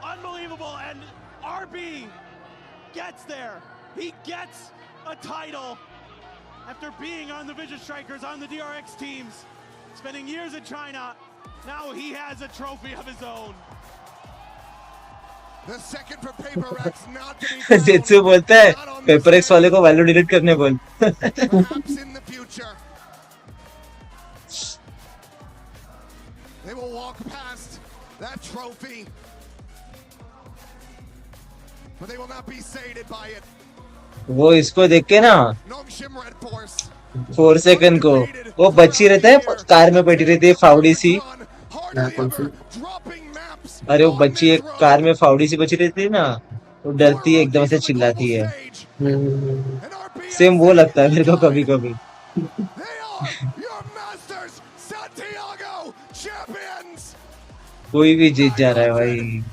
Unbelievable. And RB gets there. He gets a title after being on the Vision Strikers, on the DRX teams, spending years in China. Now he has a trophy of his own. The second for PRX not to be जेत्सु बोलता है paper x वाले को value delete करने बोल। perhaps in the future. They will walk past that trophy, but they will not be sated by it. वो इसको देख के ना Nongshim Red Force 4 सेकंड को वो बच्ची रहता है कार में बैठी रहती है फावड़ी सी। अरे वो बच्ची एक कार में फावड़ी सी बची रहती है ना, वो डरती है एकदम से चिल्लाती है। सेम वो लगता है मेरे को कभी कभी। कोई भी जीत जा रहा है भाई।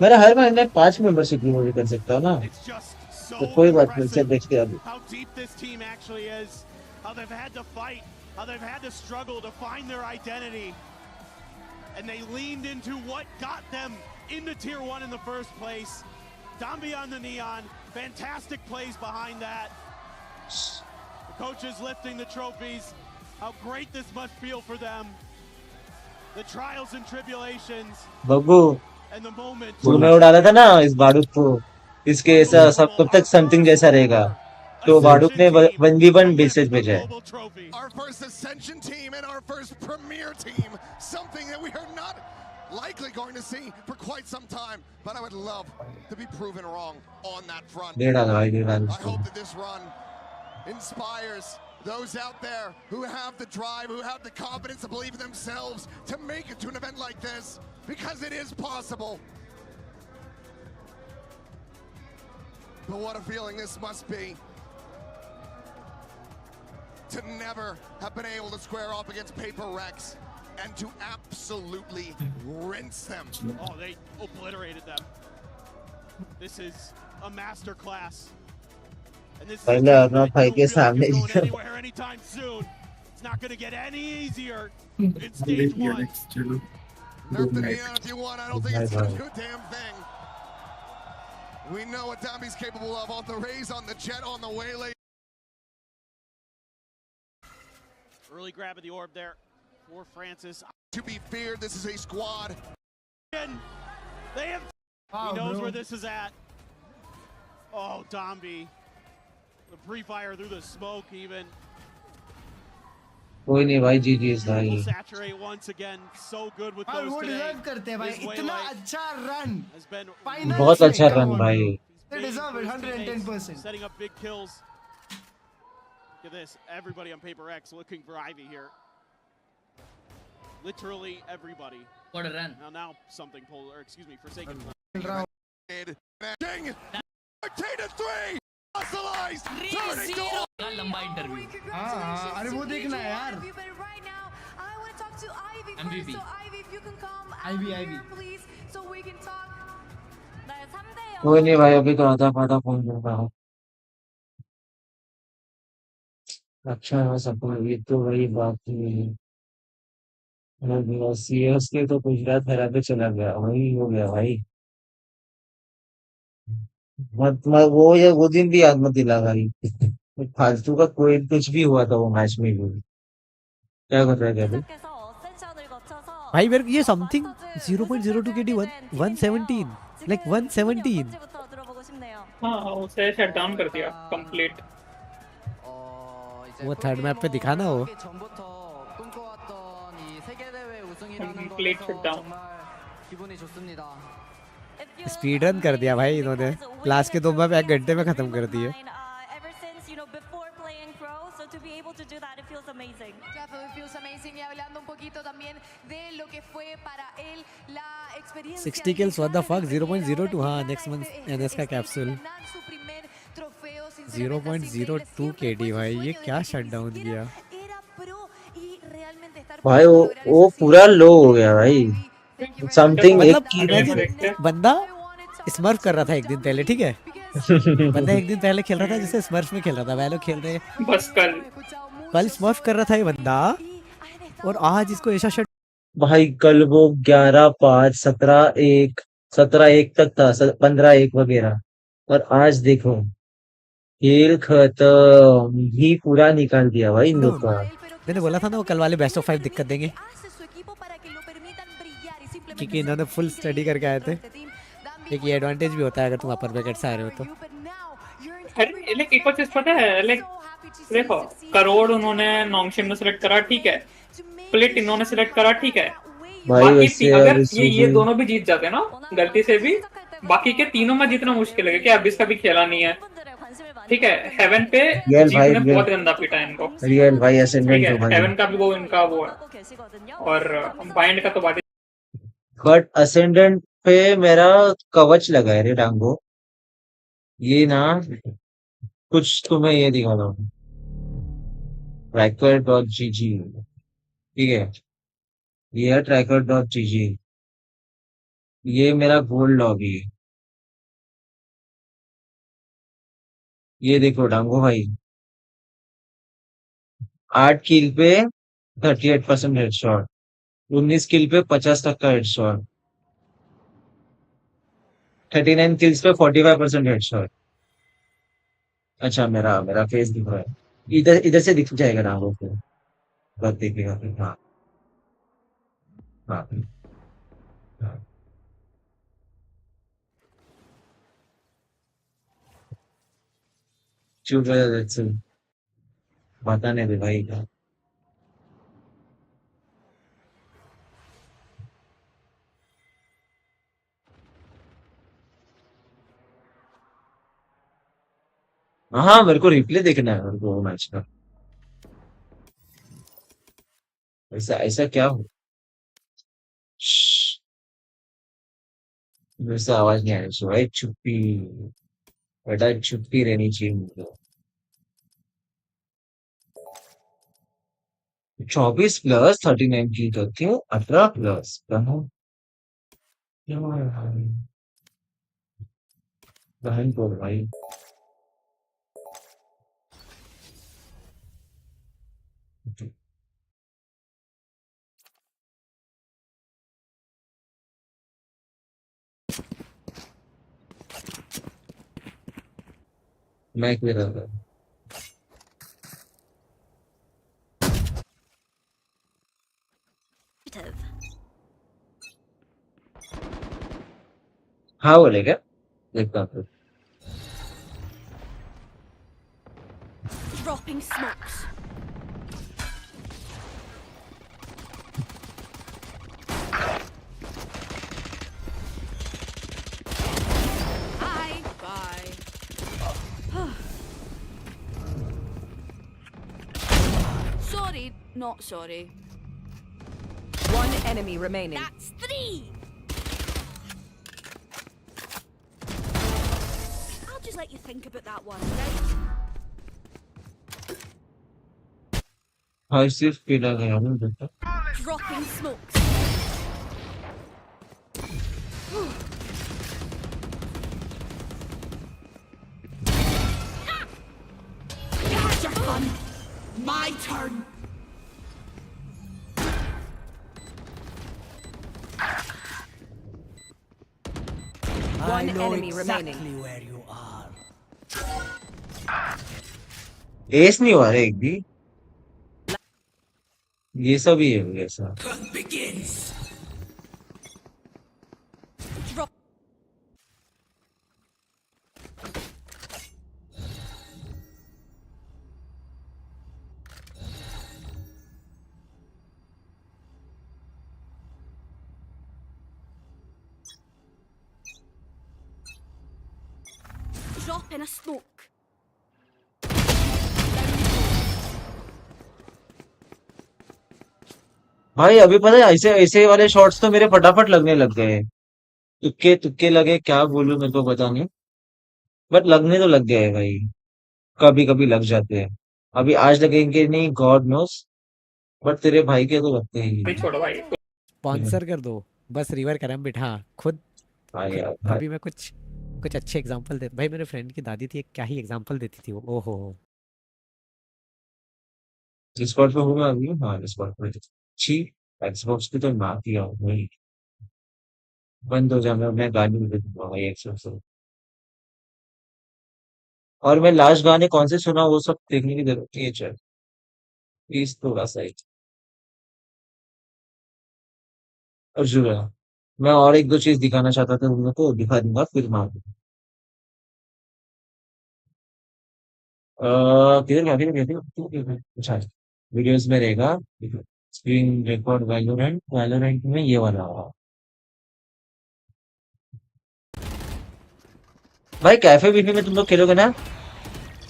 मेरा हर महीने 5 मेंबरशिप रिमूव कर सकता हूँ ना, तो कोई बात नहीं, चल देखते हैं अभी। How deep this team actually is, how they've had to fight, how they've had to struggle to find their identity, and they leaned into what got them into Tier 1 in the first place. Dambi on the neon, fantastic plays behind that. The coaches lifting the trophies, how great this must feel for them. The trials and tribulations. Babbu तूने उड़ाया था ना इस बारूद को, इसके ऐसा सब कब तक समथिंग जैसा रहेगा, तो बारूद ने 1v1 मैसेज भेजा है। Our first Ascension team and our first Premier team, something that we are not likely going to see for quite some time, but I would love to be proven wrong on that front. I hope that this run inspires those out there who have the drive, who have the confidence to believe in themselves to make it to an event like this, because it is possible. But what a feeling this must be to never have been able to square off against PRX and to absolutely rinse them. Oh, they obliterated them. This is a master class. And this is anywhere anytime soon. It's not going to get any easier in stage 1. Nerf the neon if you want. I don't think it's going to do a damn thing. We know what Dambi's capable of on the raise, on the jet, on the waylay. Early grab of the orb there for Francis. To be feared, this is a squad. They have. He knows where this is at. Oh, Dambi. The pre-fire through the smoke even. कोई नहीं भाई, जीजी इस भाई। Saturate once again. So good with those today. Deserve करते हैं भाई, इतना अच्छा रन। बहुत अच्छा रन भाई। They deserve it 110%. Setting up big kills. Look at this. Everybody on PRX looking for Ivy here. Literally everybody. What a run. Now something pulled, or excuse me, Forsaken. Ding! 13-3! Fossilized! Turning to लंबा interview. हाँ, अरे वो देखना है यार। MVP. Ivy. कोई नहीं भाई, अभी तो आधा पाधा फोन कर रहा हूँ। अच्छा है सबको, ये तो वही बात थी। सीएस के तो गुजरात हरा के चला गया, वही हो गया भाई। वो दिन भी याद मत दिला भाई। फालतू का कोई कुछ भी हुआ था वो मैच में भी। क्या कर रहा है भाई मेरे ये समथिंग 0.02 KD 117 लाइक 117। हाँ उसे शट डाउन कर दिया कंप्लीट। वो थर्ड मैप पे दिखा ना, वो complete shut down. Speed run कर दिया भाई इन्होंने, लास्ट के 2 मैप 1 घंटे में खत्म कर दिए। Feels amazing. Y hablando un poquito también de lo que fue para él la experiencia 60 kills, what the fuck, 0.02। हाँ नेक्स्ट मंथ एनएस का कैप्सूल 0.02 KD भाई, ये क्या शटडाउन किया भाई। वो पूरा लो हो गया भाई, समथिंग एक बंदा स्मर्फ कर रहा था एक दिन पहले, ठीक है। बंदा एक दिन पहले खेल रहा था जैसे स्मर्फ में खेल रहा था, वैलो खेल रहे बस कल स्मर्फ कर रहा था ये बंदा, और आज इसको ऐसा शट भाई। कल वो 11-5 17-1 17-1 तक था, 15-1 वगैरह। और आज देखो, खेल खत्म, भी पूरा निकाल दिया भाई इन लोग का। मैंने बोला था ना वो कल वाले बेस्ट ऑफ 5 दिक्कत देंगे, क्योंकि इन्होंने फुल स्टडी करके आए थे। एक ये एडवांटेज भी होता है अगर तुम अपर ब्रैकेट से आ रहे हो तो। अरे लाइक एक और चीज पता है, लाइक देखो, करोड़ उन्होंने नॉन्गशिम ने सिलेक्ट करा, ठीक है। प्लेट इन्होंने सिलेक्ट करा, ठीक है। भाई बाकी वैसे अगर अब ये दोनों भी जीत जाते ना गलती से भी, बाकी के तीनों में जीतना मुश्किल है, क्योंकि अबिस का भी खेला नहीं है, ठीक है। हेवन पे रियल जीत भाई, ने रियल बहुत गंदा पीटा है इनको, रियल भाई ठीक असेंडेंट है। हो भाई। हेवन का भी वो इनका वो है, और बाइंड का तो बात बट असेंडेंट पे मेरा कवच लगा है रे डांगो। ये ना, कुछ तुम्हें ये दिखा रहा हूँ, tracker.gg, ठीक है। ये है tracker.gg, ये मेरा गोल्ड लॉबी है। ये देखो डांगो भाई, 8 किल पे 38% हेडशॉट, 19 किल पे 50 तक का हेडशॉट, 39 किल्स पे 45% हेडशॉट। अच्छा, मेरा मेरा फेस दिख रहा है, इधर इधर से दिख जाएगा डांगो को, बस देखेगा फिर। हाँ हाँ हाँ। चुप रह जा, से बताने दे भाई का। हाँ, मेरे को रिप्ले देखना है, मेरे को मैच का। ऐसा ऐसा क्या हो, श्श्श, मेरे से आवाज नहीं आ रही, सो भाई चुप्पी, बेटा चुप्पी रहनी चाहिए मुझे। 24 प्लस 39 की तो क्यों 18 प्लस कहा, बहन को भाई। मैं क्लियर रहा था। हाँ बोलेगा, देखता हूँ। Dropping smokes. Hi. Bye. Sorry, not sorry. One enemy remaining. That's 3. I'll just let you think about that one, right? हाँ, सिर्फ पीला गया हूँ बेटा। Dropping smokes. You had your fun. My turn. One enemy remaining. where you are. S नहीं हुआ रे एक भी, ये सब ही है ऐसा। Begins. Drop. Drop in a smoke. भाई अभी पता है, ऐसे ऐसे वाले शॉट्स तो मेरे फटाफट लगने लग गए। तुक्के तुक्के लगे, क्या बोलूं मेरे को पता नहीं, बट लगने तो लग गए भाई। कभी कभी लग जाते हैं, अभी आज लगेंगे नहीं, गॉड नोस, बट तेरे भाई के तो लगते ही नहीं। छोड़ो भाई, स्पॉन्सर कर दो बस, रिवर करम बिठा खुद। भाई खुद यार भाई। अभी मैं कुछ कुछ अच्छे एग्जांपल दे भाई, मेरे फ्रेंड की दादी थी, एक क्या ही एग्जांपल देती थी वो, ओहो। डिस्कॉर्ड पे हूँ मैं अभी, हाँ डिस्कॉर्ड पे। छी, एक्सबॉक्स की तो मार दिया हूँ भाई। बंद हो जा, मैं गाली भी दे दूंगा भाई एक से। और मैं लास्ट गाने कौन से सुना वो सब देखने की जरूरत नहीं है, चल प्लीज थोड़ा सा ही। अर्जुन, मैं और एक दो चीज दिखाना चाहता था तुम लोग को, दिखा दूंगा फिर मार दूंगा। किधर गया किधर गया किधर गया? अच्छा, वीडियोस में रहेगा, स्क्रीन रिकॉर्ड वैलोरेंट, वैलोरेंट में ये वाला होगा। भाई कैफे बीफे में तुम लोग खेलोगे ना?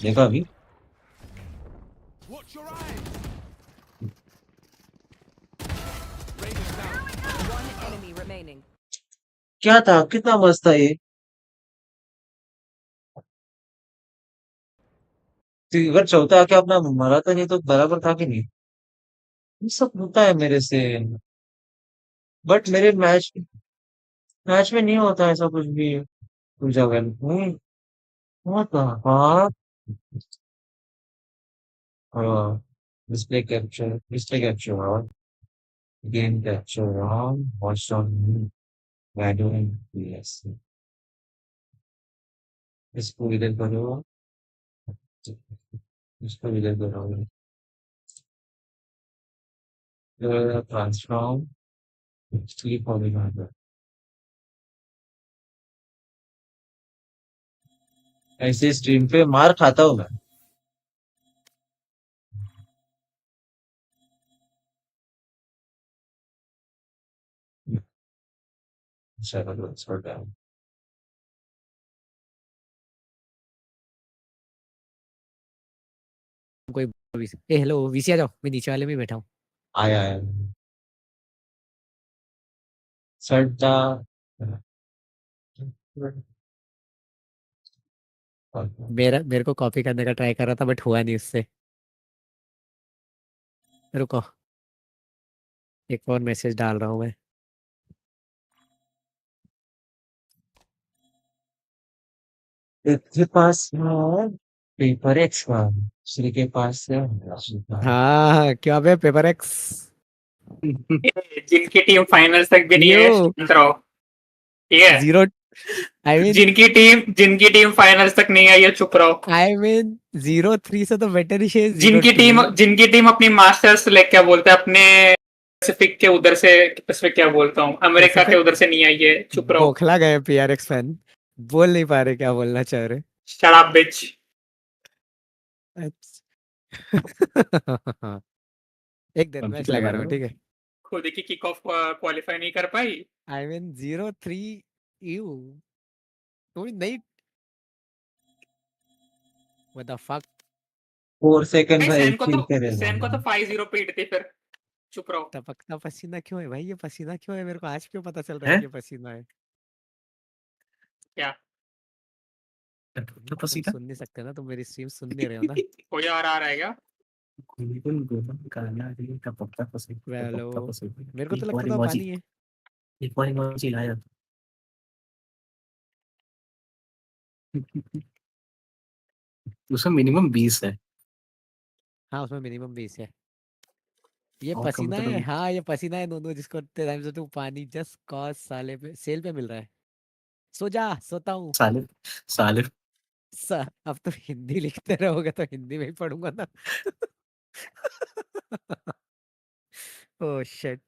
देखो अभी One enemy remaining. क्या था, कितना मस्त था ये। तो अगर चौथा आके अपना मरा था, नहीं तो बराबर था कि नहीं। ये सब होता है मेरे से, बट मेरे मैच मैच में नहीं होता ऐसा कुछ भी। कुछ जगह नहीं होता। हाँ, display capture, game capture, watch on Valorant PS. इसको इधर करो, इसको इधर करो, ट्रांसफॉर्म स्लीप पॉलीमर। ऐसे स्ट्रीम पे मार खाता हूँ मैं। चलो छोड़ रहा हूँ। कोई ए हेलो वीसी आ जाओ, मैं नीचे वाले में बैठा हूँ। आया आया सट्टा। मेरे को कॉपी करने का ट्राई कर रहा था बट हुआ नहीं उससे। रुको, एक और मैसेज डाल रहा हूँ मैं। इसके पास है पेपर एक्स का, श्री के पास है। हाँ क्या बे पेपर एक्स। जिनकी टीम फाइनल्स तक भी नहीं है, शांत रहो, ठीक है। जीरो आई मीन जिनकी टीम फाइनल्स तक नहीं आई है, चुप रहो। आई मीन 0-3 से तो बेटर ही है। जिनकी टीम अपनी मास्टर्स लाइक क्या बोलते हैं अपने पैसिफिक के उधर से, पैसिफिक क्या बोलता हूँ, अमेरिका के उधर से नहीं आई है, चुप रहो। बौखला गए पीआरएक्स फैन, बोल नहीं पा रहे क्या बोलना चाह रहे। शट अप बिच। एक दिन मैच लगा रहा हूँ, ठीक है। खुद की किक ऑफ क्वालिफाई नहीं कर पाई। आई मीन 0-3 यू नहीं, व्हाट द फक। 4 सेकंड भाई, सेन को तो 5-0 पीटते फिर, चुप रहो। टपकता पसीना क्यों है भाई, ये पसीना क्यों है, मेरे को आज क्यों पता चल रहा है ये पसीना है। क्या तुम सुन नहीं सकते ना, तुम मेरी स्ट्रीम सुन नहीं रहे हो ना। कोई और आ रहा है क्या? हेलो, मेरे को तो लगता था पानी है। एक बार इमोजी लाया। उसमें मिनिमम 20 है। हाँ उसमें मिनिमम 20 है। ये पसीना है, हाँ ये पसीना है दोनों, जिसको इतने टाइम से तू पानी जस्ट कॉज साले पे सेल पे मिल रहा है। सो जा, सोता हूँ। साले अब तो हिंदी लिखते रहोगे तो हिंदी में ही पढ़ूंगा ना। Oh shit.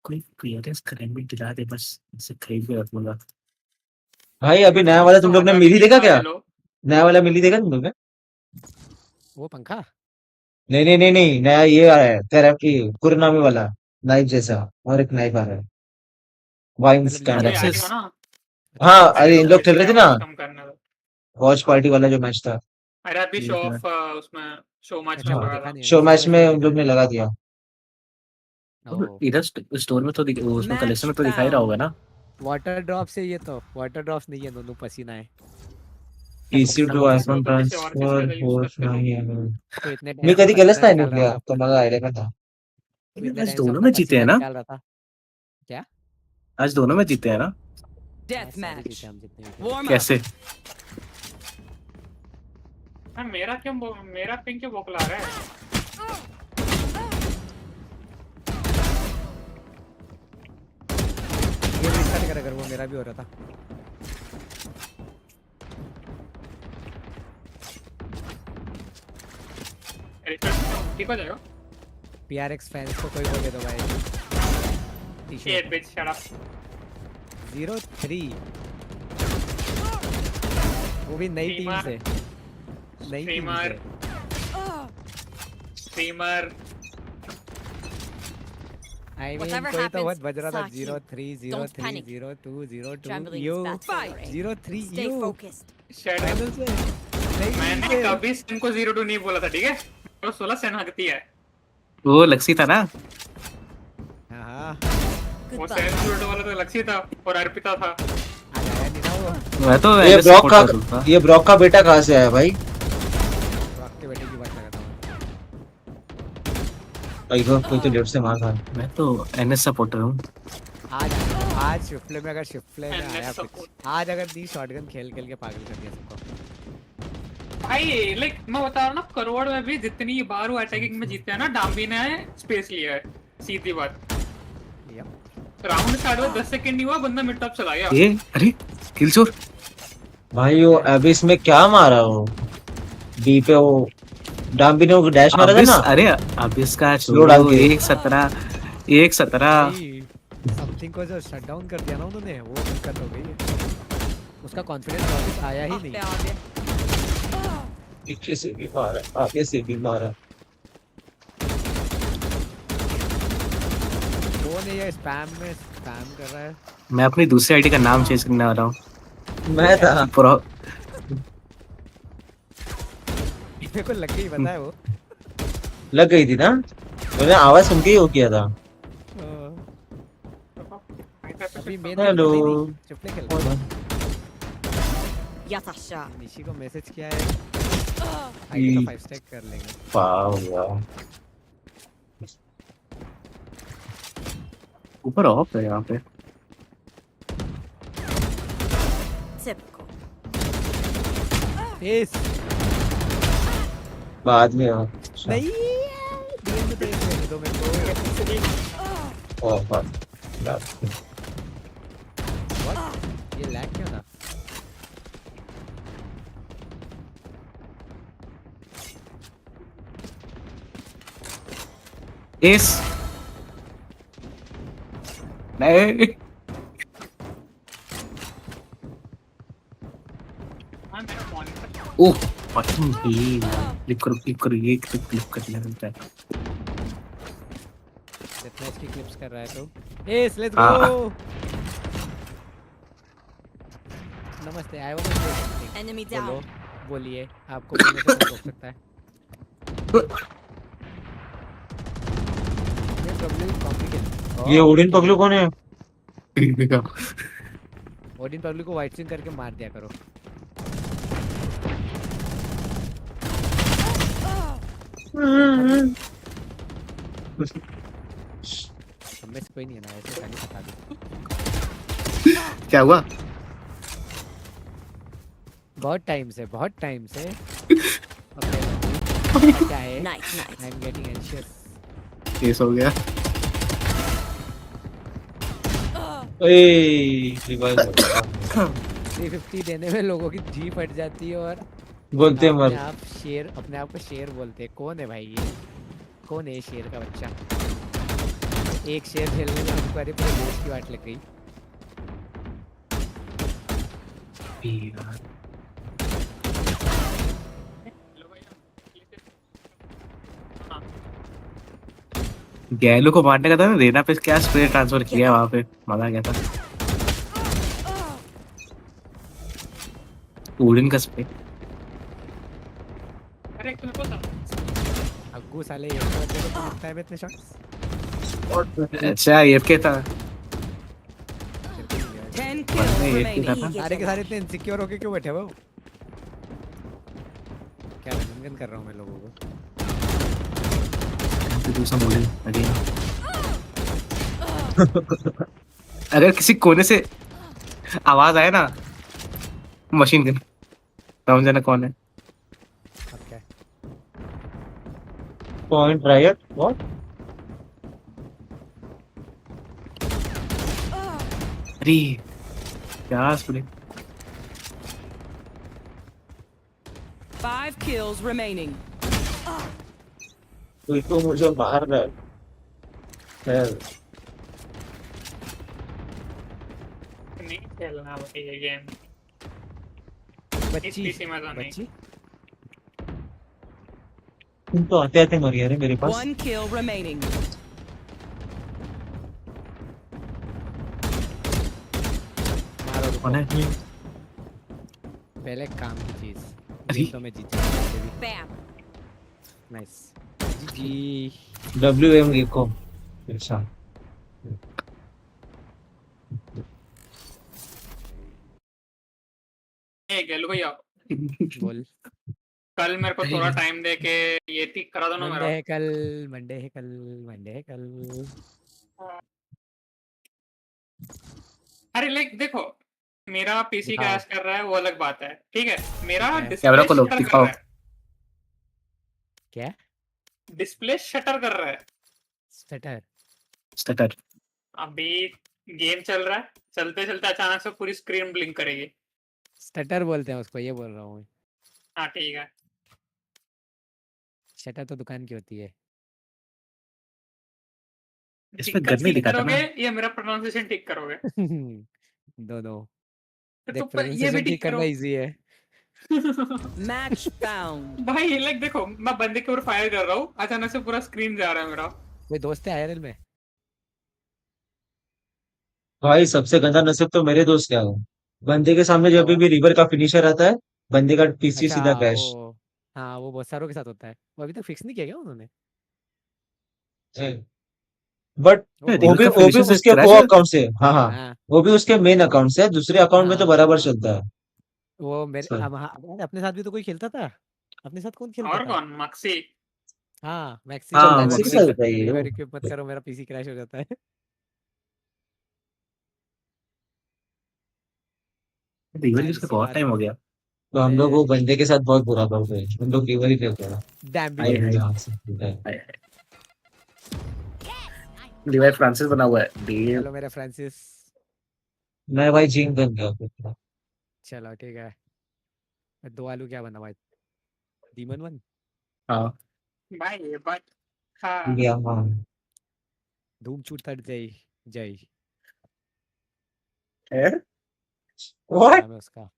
कोई पीआरएक्स करेंगे दिला दे बस, इसे खरीद के रखूंगा। भाई अभी नया वाला तुम लोग ने मिली देखा क्या? नया वाला मिली देखा तुम लोग ने? वो पंखा नहीं नहीं नहीं नहीं, नया ये आ रहा है तेरा की कुरनामी वाला नाइफ जैसा, और एक नाइफ आ रहा है वाइन स्टैंड। हाँ अरे इन लोग खेल रहे थे ना वॉच पार्टी वाला जो मैच था। अरे अभी शो ऑफ उसमें शो मैच में लगा था। शो मैच में उन लोग ने लगा दिया। इधर स्टोर में तो उसमें कलेक्शन में तो दिखाई रहा होगा ना। वाटर ड्रॉप से, ये तो वाटर ड्रॉप्स नहीं है, दोनों पसीना है। PC to iPhone transfer force नहीं है। तो इतने मैं कभी गलत था नहीं गया तो मजा आएगा था। आज दोनों में जीते हैं ना? क्या आज दोनों में जीते हैं ना? डेथ मैच कैसे? मेरा पिंक क्यों बोकला रहा है? अगर वो मेरा भी हो रहा था। ठीक हो जाएगा। PRX फैंस को कोई बोले दो भाई। Shit, bitch, shut up. 0-3 वो भी नई टीम से। नई टीम से। स्ट्रीमर I mean, कोई तो बहुत बज रहा था 0-3 0-3 0-2 0-2 यू 0-3 यू। मैंने कभी सिम को 0-2 नहीं बोला था, ठीक है? तो 16 सेन हकती है। वो लक्सी था ना? हाँ। वो सेन 0-2 वाला तो लक्ष्य था और अर्पिता था। मैं तो ये ब्रॉक का बेटा कहाँ से आया भाई? ब्रॉक के बेटे की बात कर रहा हूँ। कोई तो लेफ्ट से मार रहा है। मैं तो NS सपोर्टर हूँ। आज शिफ्ले में अगर शिफ्ले में आया कुछ, आज अगर दी शॉटगन खेल के पागल कर दिया सबको। भाई लाइक मैं बता रहा हूँ ना, करोड़ में भी जितनी बार वो अटैकिंग में जीते हैं ना, डाम्बी ने स्पेस लिया है, सीधी बात। राउंड स्टार्ट हुआ 10 सेकंड नहीं हुआ, बंदा मिड टॉप चला गया। ये अरे किल चोर भाई वो एबिस में क्या मारा वो बी पे, वो डाम्बी ने वो डैश मारा था ना। अरे अबिस का स्लो डाल के 1-17 समथिंग को जो शट डाउन कर दिया ना उन्होंने, वो दिक्कत हो गई है। उसका कॉन्फिडेंस वापस आया ही नहीं। पीछे से भी मारा, आगे से भी मारा। कौन है ये स्पैम कर रहा है? मैं अपनी दूसरी आईडी का नाम चेंज करने वाला हूँ। मैं था मेरे को लग गई, पता है वो लग गई थी ना, मैंने आवाज सुन के ही वो किया था। अभी मेन हेलो चुपले खेल निशी को मैसेज किया है, आईडी तो 5 स्टैक कर लेंगे। वाह यार, ऊपर ऑफ है यहाँ पे। बाद में नहीं डीएम में देख लेने दो मेरे को। ओह व्हाट ये लैग क्यों था? एस नहीं ओह फकिंग क्लिक करो ये क्लिक कर लिया मैंने। मैच की क्लिप्स कर रहा है तो एस लेट्स गो। नमस्ते, I want to say something. Enemy down. बोलिए, आपको बोलने से कौन रोक सकता है? ये ओडिन पगलू कौन है? ओडिन पगलू को वाइट स्विंग करके मार दिया करो। हमें से कोई नहीं है ना, ऐसे खाली बता दो। क्या हुआ? बहुत टाइम से क्या है? Nice I am getting anxious. Case हो गया। ओए रिवाइव 350 देने में लोगों की जी फट जाती है और बोलते हैं मर। आप शेर, अपने आप को शेर बोलते हैं। कौन है भाई ये? कौन है शेर का बच्चा? एक शेर खेलने में हमको अरे पूरे देश की वाट लग गई। गैलो को मारने का था ना, रेना पे क्या स्प्रे ट्रांसफर किया वहाँ पे, मजा आ गया था। ओडिन का स्प्रे। अरे तुम्हें पता अग्गू साले एक बार देखो तो लगता है इतने शॉट्स। अच्छा एफके था। सारे के सारे इतने इनसिक्योर होके क्यों बैठे हो? क्या रंगन कर रहा हूँ मैं लोगों को। अगर किसी कोने से आवाज आए ना, मशीन गन समझ जाना कौन है। Okay point right what? अरे क्या स्प्लिट 5 kills remaining. तो मुझे बाहर रह नहीं खेलना भाई ये गेम। इस बच्ची पीसी में तो नहीं। बच्ची तुम तो आते आते मर गए रे मेरे पास। 1 kill remaining. मारो रुको। कौन है? पहले काम की चीज अरे। तो मैं जीत जाऊंगा। Bam. नाइस जी। WM को अच्छा गेलू भैया बोल। कल मेरे को थोड़ा टाइम दे के ये ठीक करा दो ना मंडे मेरा। है कल मंडे है कल मंडे है कल। अरे लाइक देखो मेरा पीसी दिखाओ। क्रैश कर रहा है वो अलग बात है, ठीक है। मेरा है। कैमरा डिस्प्ले खोलो, शटर कर दिखाओ। रहा है, क्या डिस्प्ले शटर कर रहा है। स्टटर स्टटर अभी गेम चल रहा है, चलते चलते अचानक से पूरी स्क्रीन ब्लिंक करेगी। स्टटर बोलते हैं उसको, ये बोल रहा हूँ। हाँ ठीक है। शटर तो दुकान की होती है। इसमें दिक्कत गन नहीं फील दिखाता करोगे ना। या मेरा प्रोनाउंसिएशन ठीक करोगे? दोनों तो देख, ये भी प्रोनाउंसिएशन ठीक ठीक करना करो। इजी है। Match found. भाई ये लाइक देखो मैं बंदे के ऊपर फायर कर रहा हूँ, अचानक से पूरा स्क्रीन जा रहा है मेरा। कोई दोस्त है आईआरएल में? भाई सबसे गंदा नसीब तो मेरे दोस्त क्या हो, बंदे के सामने क्या जब हुआ? भी रिवर का फिनिशर आता है बंदे का पीसी अच्छा सीधा क्रैश। वो, हाँ वो बहुत सारों के साथ होता है। वो अभी तक फिक्स नहीं किया क्या उन्होंने? बट ओहो। रिवर का वो भी फिनिशर से उसके क्रैश वो हो जाता अकाउंट से, हाँ हाँ, हाँ वो भी उसके मेन अकाउंट से है, दूसरे अकाउंट में तो बराबर हाँ चलता है। वो मेरे सर अपने साथ भी तो कोई खेलता था। अपने साथ कौन खेलता और था? कौन मक्सी? हाँ मैक्सी अच्छा बोलता हाँ है, मैक्सी के मक्सी। साथ होता है ये रिवर इक्विप मत करो, मेरा पीसी क्रैश हो जाता है। रिवर जाहिर इसका सी बहुत बात टाइम हो गया। तो हम लोग वो बंदे के साथ बहुत बुरा करते हैं, हम लोग रिवर ही खेलते हैं। डैम हाय भी। हाय यहाँ से होता है। हाय हाय। रिवर फ्रांसिस बना हुआ है डील। चलो मेरा फ्रांसिस। मैं भाई जिंक बन गया फिर। चलो ठीक है। 2 आलू क्या बना भाई? डीमन 1। हाँ भाई ये बात हाँ। या हाँ धूम छूटता जय जय। है? What? नाम है उसका,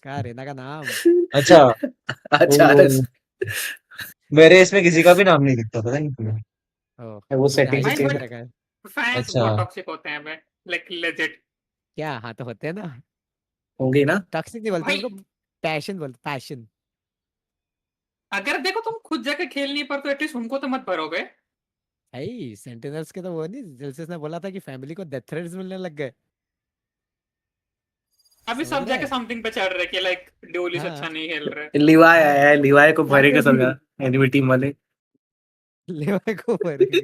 क्या रेना का नाम? अच्छा अच्छा वो मेरे इसमें किसी का भी नाम नहीं दिखता, पता नहीं क्यों। ओ वो तूने सेटिंग से हाईलाइट भाई चेंज। करके बट रखा है फैंस अच्छा बहुत टॉक्सिक होते हैं बे, लाइक लेजिट। क्या? हाँ तो होते हैं ना। होंगे ना। टॉक्सिक नहीं बोलते भाई उसको, पैशन बोलते, पैशन। अगर देखो तुम खुद जाके खेल नहीं पाते तो एटलीस्ट उनको तो मत भरोगे। भाई सेंटिनल्स के तो वो नहीं, जेल्सिस ने बोला था कि फैमिली को डेथ थ्रेट्स मिलने लग गए। अभी समझ सब रहा जाके है? समथिंग पे चढ़ रहे कि लाइक ड्यूलिस अच्छा हाँ नहीं खेल रहे। लिवाई आया है, लिवाई को भरेगा समझा एनिमी टीम वाले। लेवा को मरेंगे।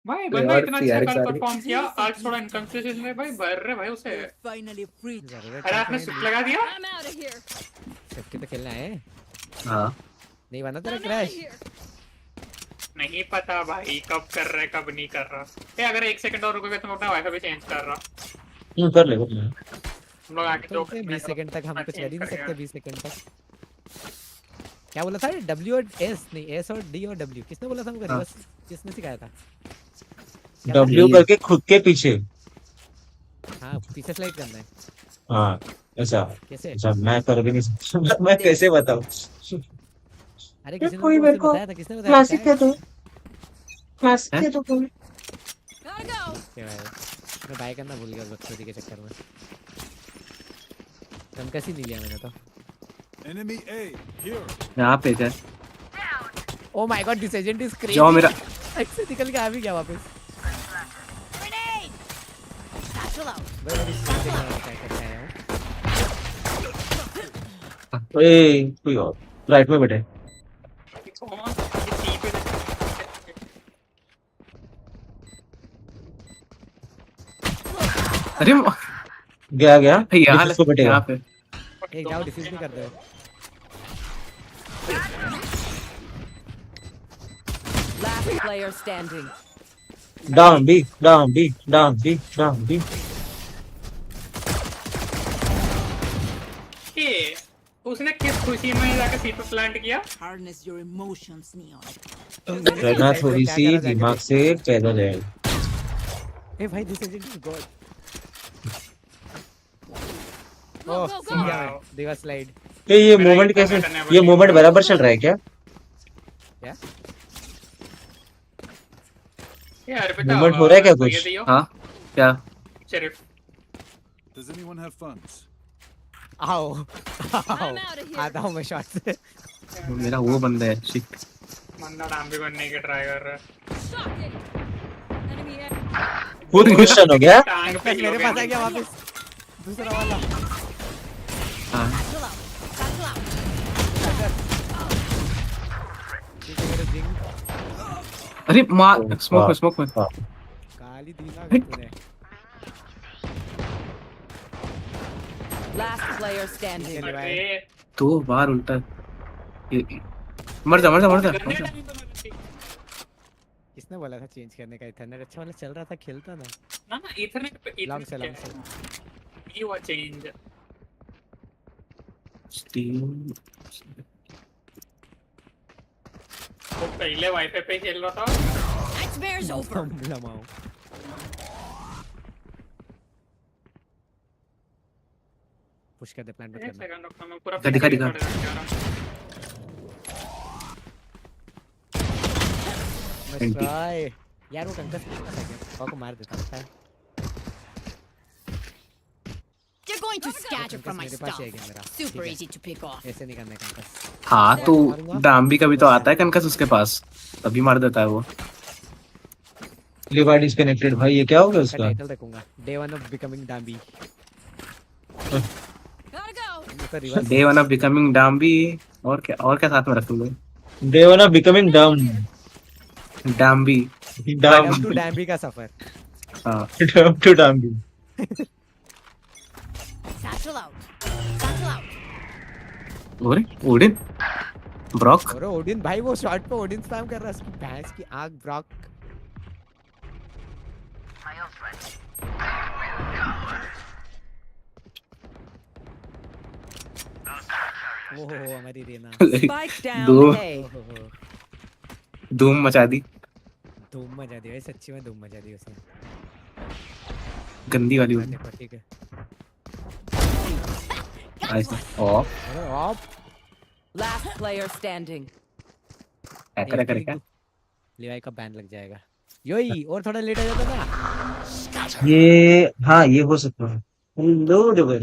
भाई कोई बंदा और इतना अच्छा PRX कल आ रही परफॉर्म किया, आज थोड़ा इनकंसिस्टेंट है भाई, भर रहे भाई उसे। Finally free. जरूरत अरे नहीं आपने है स्विच नहीं। लगा दिया? I'm out of here. सबके तो खेलना है, हाँ नहीं बना तेरा I'm out of crash. here. नहीं पता भाई कब कर रहा है कब नहीं कर रहा। ए अगर 1 सेकंड और रुकोगे तो मैं अपना वाईफाई भी चेंज कर रहा। कर ले कर ले। हम लोग आके तो 2 20 सेकंड तक हम कुछ कर ही नहीं सकते। करेंगे। 20 सेकंड तक क्या बोला था? W और S नहीं, S और D और W किसने बोला था? हमको हाँ। रिवर्स किसने सिखाया था? क्या था? W करके खुद के पीछे। हाँ पीछे स्लाइड करना है। हाँ ऐसा। कैसे? अच्छा मैं कर भी नहीं सकता, मैं कैसे बताऊँ? अरे किसी ने कोई हमको मेरे उससे को बताया था, किसने बताया क्लासिक था? दे दो, क्लासिक हैं? दे दो कोई। Gotta go. क्या है? मैं बाय करना भूल गया बदतमीजी के चक्कर में। कम कैसी नहीं लिया मैंने तो। Enemy A, here. यहाँ पे क्या? Oh my God this agent is crazy. जाओ मेरा। ऐसे निकल के आ भी गया वापस। Grenade! Satchel out. बड़ा क्या करता है वो? ए कोई और राइट में बैठे। अरे गया गया यहाँ डिफेंस को बैठेगा। यहाँ पे एक जाओ डिफेंस भी कर दो। Last player standing. Down B, down B, down B, down B. ये उसने किस खुशी में जाके सी पे प्लांट किया? Harness your emotions, Neon. रहना थोड़ी सी दिमाग से पैदल है। ए भाई this is God. Go, oh go, सीधा Wow. देवा स्लाइड। ये मोमेंट कैसे, ये मोमेंट बराबर चल रहा है क्या? क्या ये अर्पिता मूवमेंट हो रहा है क्या कुछ? ये दियो। हाँ क्या? शरीफ Does anyone have funds? आओ I'm आओ out of here. आता हूँ मैं शॉट से। मेरा वो बंदा है शिट। बंदा डाम भी बनने की ट्राई कर रहा है। Shock it. Enemy air. Full question हो गया। टांग पे मेरे पास आ गया वापस दूसरा वाला। हाँ Satchel out. Satchel out. ठीक है मेरे जिंग अरे मार स्मोक में काली दीना तूने। Last player standing. अरे दो बार उल्टा मर जा। किसने बोला था चेंज करने का? इथरनेट अच्छा वाला चल रहा था, खेलता ना। ना इथरनेट पे लॉन्ग से ये हुआ चेंज। स्टीम वो पहले वाईफाई पे खेल रहा था। Nightmare's over. लमाओ पुश कर दे, प्लान मत एक करना। सेकंड रुकना, मैं पूरा दिखा। मस्त ट्राई यार, वो कंकस को मार देता है। You're going to scatter from my मेरे पास stuff. ही है मेरा। Super easy to pick off. ऐसे नहीं करना है कंकस। हाँ तो डाम्बी का भी तो आता है कनकस उसके पास, तभी मार देता है वो। लिवा डिस्कनेक्टेड भाई, ये क्या हो गया उसका उसका? टाइटल रखूंगा डे 1 ऑफ बिकमिंग डाम्बी। Gotta go. Day 1 of becoming डाम्बी। और क्या साथ में रखूंगे? डे 1 ऑफ बिकमिंग डम डाम्बी डम टू डाम्बी का सफर। हाँ डम टू डाम्बी। Satchel out. Satchel out. और ओडिन ब्रॉक। और ओडिन भाई वो शॉट पे ओडिन स्पैम कर रहा है, उसकी भैंस की आग ब्रॉक। ओहो हमारी रीना Spike down दो A. धूम मचा दी, धूम मचा दी भाई, सच्ची में धूम मचा दी उसने। गंदी वाली करने पर, ठीक है। ऐसे ऑफ अरे ऑफ Last player standing. करे क्या? लिवाई का बैन लग जाएगा। योई और थोड़ा लेट आ जाता ना। ये हाँ ये हो सकता है। हेलो डबल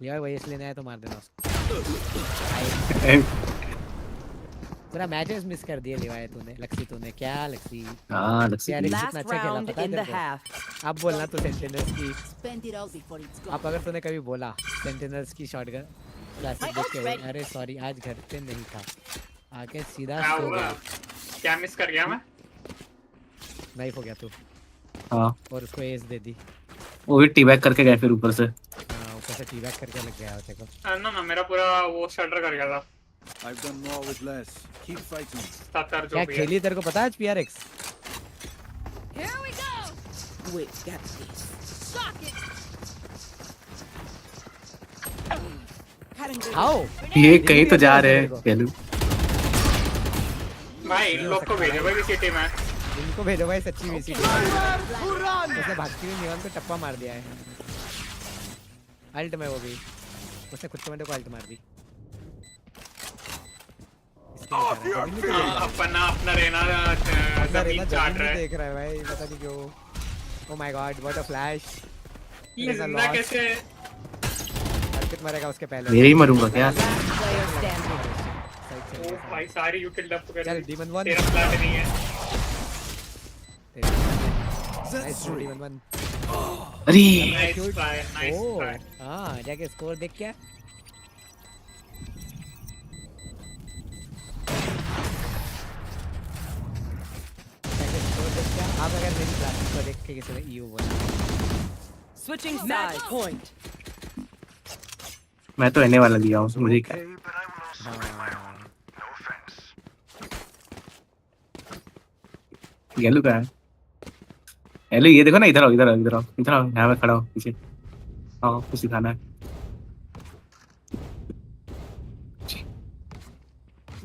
लिवाई वही इसलिए नहीं आया तो मार देना उसको। तेरा मैचेस मिस कर दिए लिवाई तूने, लक्सी तूने। क्या लक्सी? हाँ लक्सी यार Last कितना अच्छा खेला round पता है in the तेरे को? half. अब बोलना तू सेंटिनल्स की। Spend it all before it's gone. अब अगर तूने कभी बोला सेंटिनल्स की शॉटगन क्लासिक देख के, अरे सॉरी आज घर पे नहीं था, आके सीधा क्या सो हुआ? गया। क्या मिस कर गया मैं? नाइफ हो गया तू। हाँ और उसको एज दे दी। वो भी टीबैक करके गए फिर ऊपर से। हाँ ऊपर से टीबैक करके लग गया तेरे को। ना मेरा पूरा वो शटर कर गया था। I've done more with less. Keep fighting. 70 जो क्या भी है। खेली तेरे को पता है आज PRX? Here we go. Wait, got this. Shock it. आओ ये कहीं तो जा रहे हैं पहलू। भाई इन लोग को भेजो भाई सिटी में। इनको भेजो भाई सच्ची में सिटी में। उसने भागती हुई नियॉन को टप्पा मार दिया है। अल्ट में वो भी उसने खुद को मेरे को अल्ट मार दी। अपना रेना जमीन चाट रहा है। देख रहा है भाई, पता नहीं क्यों। Oh my God what a flash. ये जिंदा कैसे? अर्पित मरेगा उसके पहले। मेरे ही मरूंगा क्या? Player standing. ओ भाई सारी यू किल डप कर। चल डीमन 1 तेरा प्लान नहीं है। Nice demon 1। अरे नाइस ट्राई, नाइस ट्राई। हां जाके स्कोर देख क्या। आप अगर मेरी क्लास को देख के किसी ने ईयू बोला। Switching side. Point. मैं तो रहने वाला दिया हूँ, मुझे क्या। येलो का है? येलो ये देखो ना, इधर आओ, इधर आओ, इधर आओ, इधर आओ, यहाँ मैं खड़ा हूँ पीछे। आओ, कुछ सिखाना है।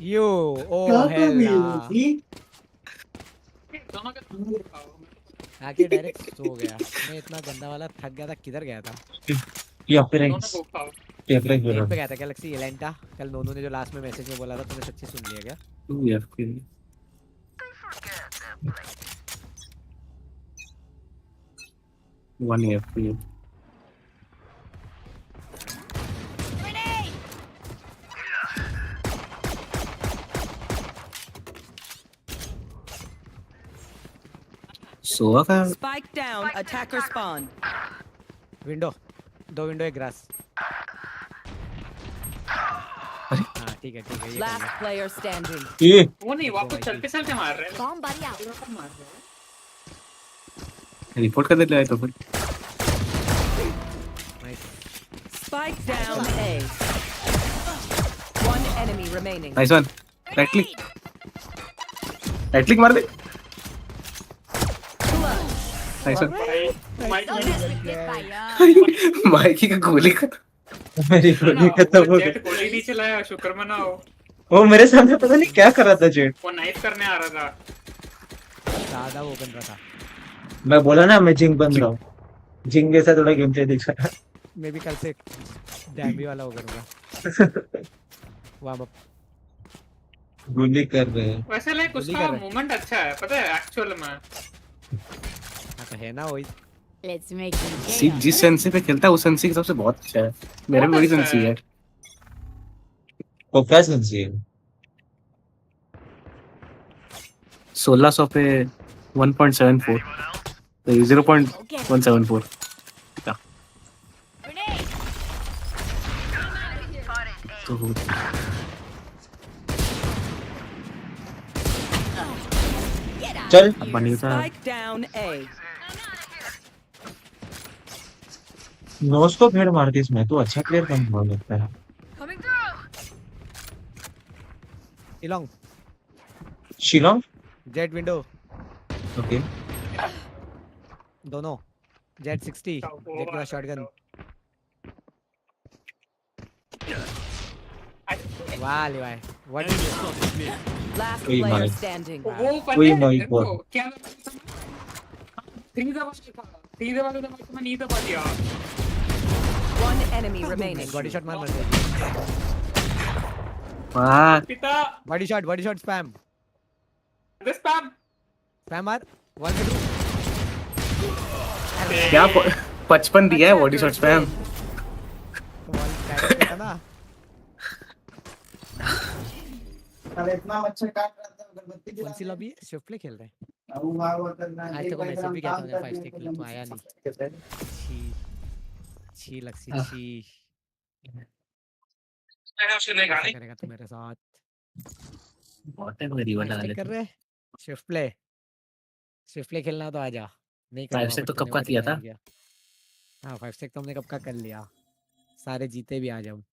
यो ओ हेला आके डायरेक्ट सो गया। मैं इतना गंदा वाला थक गया था, किधर गया था? PRX PRX गेम पे गया था गैलेक्सी एलेंटा। कल नोनू ने जो लास्ट में मैसेज में बोला था, तूने सच्ची सुन लिया क्या? One year, 2 year. सोआ का Spike down, attacker spawn. Window, 2 window एक ग्रास। हाँ ठीक है ये कर Last ले। player standing. वो नहीं, वो आपको चलते मार रहे हैं। Bomb buddy out. मार रहे हैं। रिपोर्ट कर देते हैं तो फिर। Spike down A. One enemy remaining. Nice one. Right click मार दे। Nice one. माइकी का गोली खत्म। मेरी गोली खत्म हो गई। गोली नहीं चलाया, शुक्र मनाओ। वो मेरे सामने पता नहीं क्या कर रहा था जेट। वो नाइफ करने आ रहा था। सादा वो बन रहा था। मैं बोला ना मैं जिंग बन रहा हूँ। जिंग जैसा थोड़ा गेम प्ले दिख रहा है। मैं भी कल से डैमी वाला हो करूँगा। वाह बाप। गोली कर रहे हैं। वैसे लाइक उसका मूवमेंट अच्छा है, पता है एक्चुअल में। हाँ तो है ना वही। Let's make him जिस सेंसी पे खेलता है उस सेंसी के सबसे बहुत अच्छा है। मेरा भी वही सेंसी है। वो क्या सेंसी है? 1600 पे 1.74 तो 0.174 तो चल अब बनी था। Spike down A. नोस को भेड़ मार दी इसमें, तो अच्छा प्लेयर कम हो लगता है। Shillong Shillong jet window okay दोनों जेट 60 जेट के पास शॉटगन। वाह ले भाई व्हाट Last कोई player मारे। standing. वो कोई पता है मारी इनको क्या सीधा वाला दबा के मैं नहीं दबा दिया। One enemy remaining. Body shot मार वाह पिता बॉडी शॉट स्पैम स्पैम मार 1 2 क्या 55 दिया है बॉडी शॉट स्पैम। ना अरे इतना मच्छर काट रहा था, अगरबत्ती कौन सी लॉबी है? स्विफ्ट प्ले खेल रहे हैं। आज आज तक मैसेज भी किया था मैंने 5 स्टिक के लिए, तो आया नहीं। छी लक्सी छी करेगा तू मेरे साथ। बहुत है मेरी वाला स्टिक कर रहे स्विफ्ट प्ले खेलना तो आजा। नहीं कर 5 स्टिक तो कब का किया था? हाँ 5 स्टिक तो हमने कब का कर लिया, सारे जीते भी आज हम।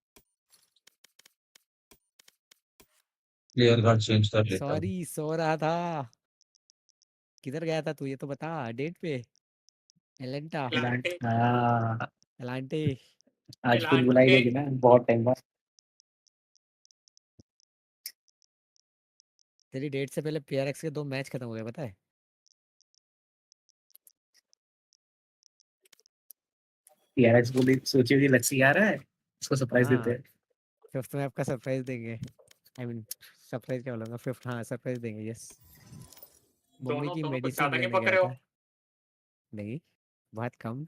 प्लेयर कार्ड चेंज कर लेता हूं। सॉरी सो रहा था। किधर गया था तू ये तो बता डेट पे। एलेंटा एलांटे आज फिर बुलाई गई ना बहुत टाइम बाद। तेरी डेट से पहले PRX के 2 मैच खत्म हो गए पता है। PRX बोली सोचिए कि लक्ष्य आ रहा है, इसको सरप्राइज देते हैं। 5th में आपका सरप्राइज देंगे। आई मीन सरप्राइज क्या बोलूंगा 5th हाँ सरप्राइज देंगे यस। मम्मी की दोनों कुछ मेडिसिन ज्यादा नहीं लेने पकड़े गया हो। था। नहीं बहुत कम।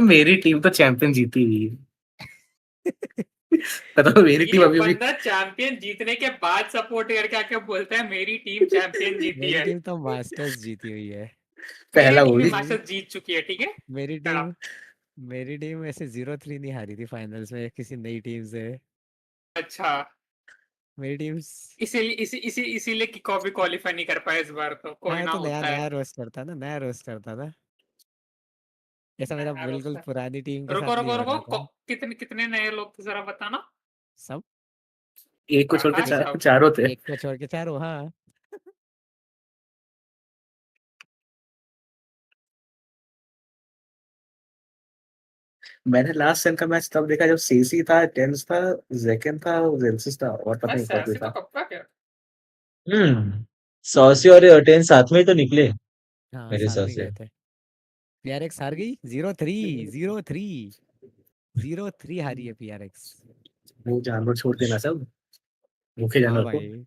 मेरी टीम तो चैंपियन जीती हुई है। पता मेरी टीम अभी भी बंदा चैंपियन जीतने के बाद सपोर्ट करके आके बोलता है मेरी टीम चैंपियन जीती मेरी है। टीम तो मास्टर्स जीती हुई है। पहला वो भी मास्टर्स जीत चुकी है, ठीक है। मेरी टीम ऐसे 0-3 नहीं हारी थी फाइनल्स में किसी नई टीम से। अच्छा मेरी टीम इसीलिए कि कॉपी क्वालीफाई नहीं कर पाया इस बार, तो कोई हाँ ना तो होता है। नया रोस्ट करता था। ऐसा मेरा यार बिल्कुल उसका- पुरानी टीम के रुको साथ नहीं रुको हो रुको रहा था। कितने कितने नए लोग थे जरा बताना। सब एक को छोड़ के आकाश सब। चारों थे। एक को छोड़ के चारों, हाँ। मैंने लास्ट सेम का मैच तब देखा जब सीसी था, टेंस था, जेकन था, जेंसिस था और पता नहीं बस कौन कोई ऐसे तो था। कब का क्या। सॉसी और टेन साथ में ही तो निकले हाँ मेरे साथ हिसाब में से। गए थे। PRX हार गई 0-3 0-3 0-3 हारी है PRX। वो जानवर छोड़ देना सब, भूखे हाँ जानवर को। भाई।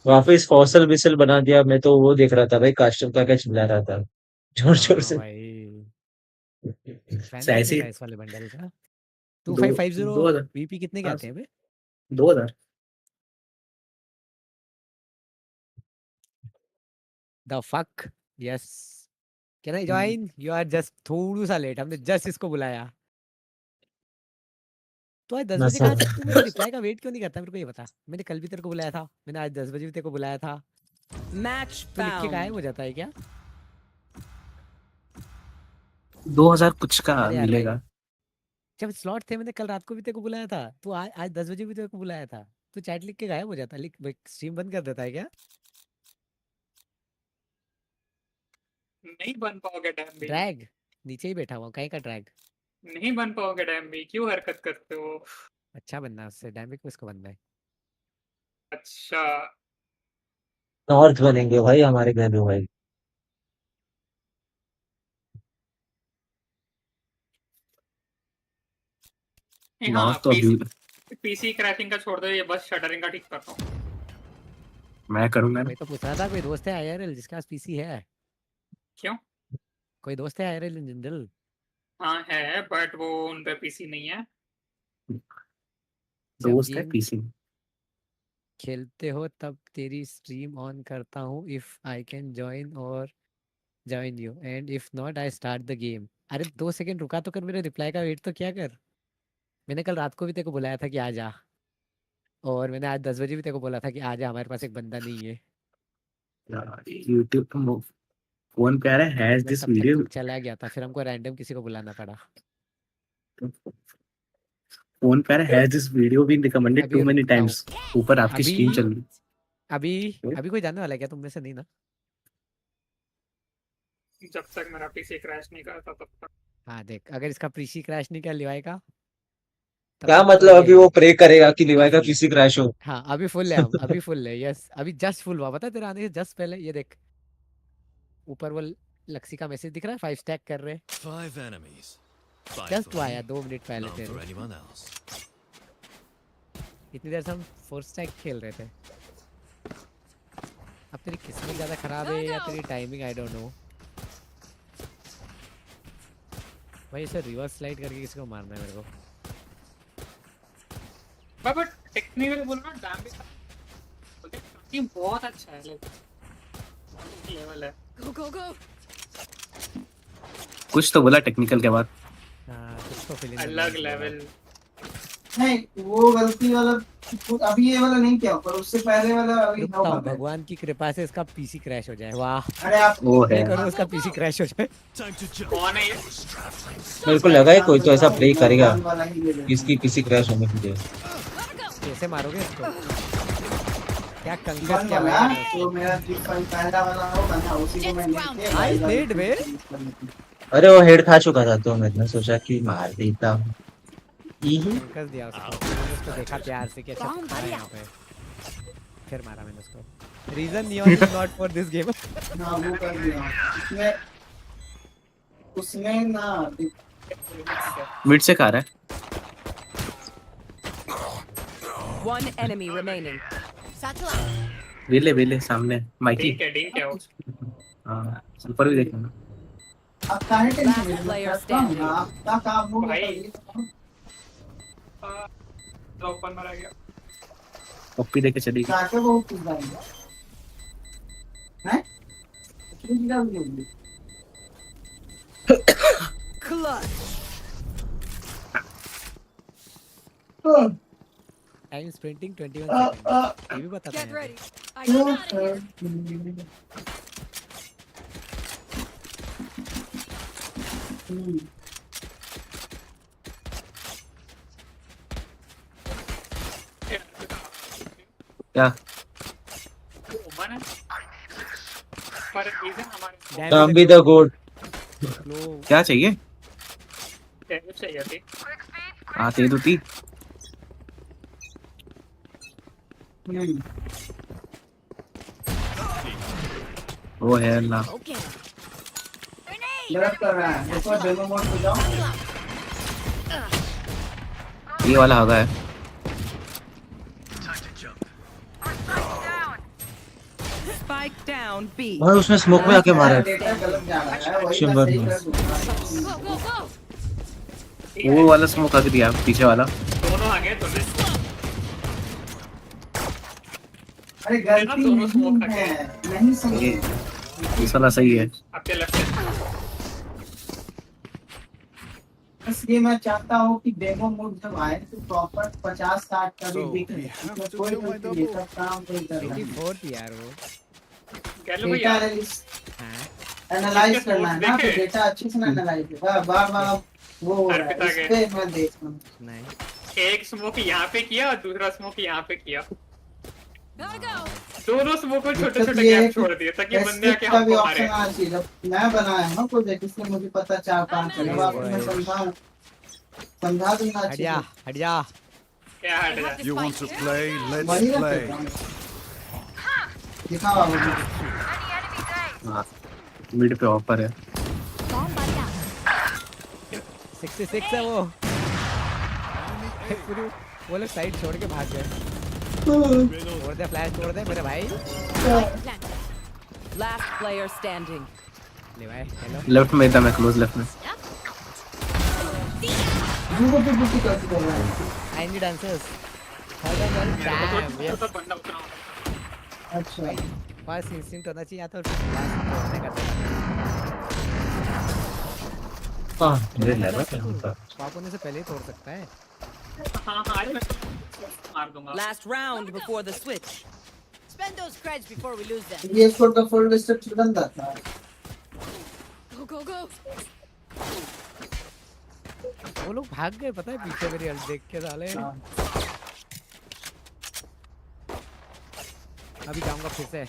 वापिस फॉसल विसल बना दिया। मैं तो वो देख रहा था भाई, कास्टम का क्या चिल्ला रहा था जोर जोर हाँ से। भाई। फैन कितने ऐसे का है इस वाले बंडल का? दो 2550 दो हजार VP कितने के हाँ, आते हैं बे? 2000। The fuck. Yes. Can I join? You are just थोड़ा सा लेट, हमने जस्ट इसको बुलाया। तो आज 10 बजे नशा। कहाँ से तू मेरे रिप्लाई का वेट क्यों नहीं करता? मेरे को ये बता। मैंने कल भी तेरे को बुलाया था, मैंने आज 10 बजे भी तेरे को बुलाया था। Match तो लिख के गायब found. हो जाता है क्या? 2000 कुछ का अरे यार भाई, मिलेगा। जब स्लॉट थे मैंने कल रात को भी तेरे को बुलाया था, तो आज 10 बजे भी तेरे को बुलाया था। तो चैट लिख के गायब हो जाता, लिख स्ट्रीम बंद कर देता है क्या? नहीं बन पाओगे डैम भी। ड्रैग नीचे ही बैठा हुआ, कहीं का ड्रैग? नहीं बन पाओगे डैम भी, क्यों हरकत करते हो। अच्छा बनना है उससे, डैमिक किसको बनना है? अच्छा। नॉर्थ बनेंगे भाई हमारे घर में भाई। हाँ नॉर्थ तो अभी पीसी क्रैशिंग का छोड़ दो, ये बस शटरिंग का ठीक करता हूँ। मैं करूंगा ना। मैं तो पूछ रहा था, कोई दोस्त है IRL जिसके पास पीसी है? क्यों? कोई दोस्त है IRL इन जनरल? हाँ है, बट वो उन पे पीसी नहीं है। जब दोस्त है गेम पीसी। खेलते हो तब तेरी स्ट्रीम ऑन करता हूँ, इफ आई कैन ज्वाइन और join you, and if not I start the game. अरे 2 सेकंड रुका तो कर, मेरे रिप्लाई का वेट तो क्या कर। मैंने कल रात को भी तेरे को बुलाया था कि आ जा, और मैंने आज 10 बजे भी तेरे को बोला था कि आ जा, हमारे पास एक बंदा नहीं है। यूट्यूब पे फोन पे आ रहा है हैज बट दिस तब तक तू वीडियो। चला गया था, फिर हमको रैंडम किसी को बुलाना पड़ा। फोन पे आ रहा है has this video been recommended अभी टू मेनी रुकता हूँ। टाइम्स। ऊपर आपकी अभी स्क्रीन चल रही। अभी अभी कोई जानने वाला है क्या तुम में से? नहीं ना? जब तक मेरा पीसी क्रैश नहीं करता तब तक। हाँ देख, अगर इसका पीसी क्रैश नहीं कर लिवाएगा तब क्या तक कोई मतलब नहीं अभी वो आएगा। प्रे करेगा कि अभी लिवाई का फुल है। पीसी क्रैश हो। हाँ अभी फुल है, हम अभी फुल है। यस अभी जस्ट फुल हुआ, पता है तेरे आने से जस्ट पहले। ये देख ऊपर वो लक्सी का मैसेज दिख रहा है, 5 स्टैक कर रहे। 5 enemies. 5 जस्ट for आया me, 2 मिनट पहले none for तेरे। anyone else. इतनी देर से हम 4 स्टैक खेल रहे थे। अब तेरी किस्मत ज्यादा खराब है या तेरी टाइमिंग, आई डोंट नो। भाई इसे रिवर्स स्लाइड करके किसी को मारना है मेरे को। बट टेक्निकली बोलना डैम भी टीम बहुत अच्छा है, लेवल है। Go, go, go. कुछ तो बोला टेक्निकल के बाद। हाँ कुछ तो फीलिंग अलग लेवल। नहीं वो गलती वाला अभी ये वाला नहीं किया, पर उससे पहले वाला अभी रुकता हूँ, भगवान की कृपा से इसका पीसी क्रैश हो जाए। वाह अरे आप वो है। ये करो, उसका पीसी क्रैश हो जाए। कौन है ये? मेरे को लगा है कोई तो ऐसा प्ले करेगा इसकी पीसी क्रैश होने के लिए। कैसे मारोगे इसको? क्या कंकस वन क्या वाला है? तो मेरा पहला वाला होगा ना, उसी को मैं लेके नाइस नेड बे। अरे वो हेड खा चुका था तो मैंने सोचा कि मार देता हूँ। कंकस दिया उसको, मैंने उसको देखा प्यार से कि अच्छा खा है यहाँ पे, फिर मारा मैंने उसको। Reason Neon is not for this game. हाँ वो कर दिया उसने ना। मिड से खा रहा है। One enemy remaining. वेले सामने माइकी। ठीक है हाँ ऊपर भी देखना। अब काहे टेंशन Last player ले standing. आपका काम हो भाई ओपन मारा गया। पप्पी देके चली गई। जाके वो पूछ जाएंगे हैं कितनी गिरा बोली। Clutch. Time sprinting 21 second. ये भी बताता Get है। ready. I got it. क्या ओमन है पर रीजन हमारे डांबी द गोड। क्या चाहिए? टेरिफ चाहिए थी। आते तो थी। वो है अल्लाह। गलत कर रहा है, देखो डेमो मोड पे जाओ। ये वाला होगा है। Spike down B. भाई उसने स्मोक में आके मारा है। डेटा गलत जा रहा है, वही शिमर मैं सही में। कर दूंगा। वो वाला स्मोक आके दिया पीछे वाला। दोनों आ गए दोनों। अरे गलती नहीं है, नहीं सही है। ये साला सही है। आपके लेफ्ट से इसलिए मैं चाहता हूँ कि डेमो मोड जब आए तो प्रॉपर 50-60 का भी दिखे। इसमें कोई गलती नहीं, सब काम कोई कर रहा है। 84 थी यार वो। गैलो भैया एनालाइज करना है ना, तो डेटा अच्छे से एनालाइज बार-बार वो हो रहा है, इस पे मैं देख रहा हूँ। नहीं एक स्मोक यहाँ पे किया और दूसरा स्मोक यहाँ पे किया। दोनों स्मोक को छोटे छोटे गैप छोड़ दिए ताकि बंदे आके का भी हमको ऑप्शन मारे। आना चाहिए। जब मैं बनाया हूँ प्रोजेक्ट, इसलिए मुझे पता 4-5 चले। अब आपको मैं समझा दूंगा अच्छे हटिया से। हटिया। क्या हट जा? You want to play? वही Let's ना play. कहता हूँ। दिखाओ मुझे। हाँ मिड पे ऑफर है। 66 है वो। पूरी वो लोग साइड छोड़ के भाग गए। छोड़ दे फ्लैश, छोड़ दे मेरे भाई। Last player standing. ले भाई हेलो। लेफ्ट में था मैं, क्लोज लेफ्ट में। I need answers. Damn, yes. अच्छा फर्स्ट इंस्टिंक्ट होना चाहिए या तो लास्ट तोड़ने का था। हाँ मेरे लेवल पे होता। पाप होने से पहले ही तोड़ सकता है। हाँ हाँ अरे मैं मार दूंगा। Last round before the switch. Spend those creds before we lose them. ये स्कोर का फुल डिस्ट्रक्शन बंदा था। Go, go, go. वो लोग भाग गए पता है पीछे मेरी अल्ट देख के साले। अभी जाऊंगा फिर से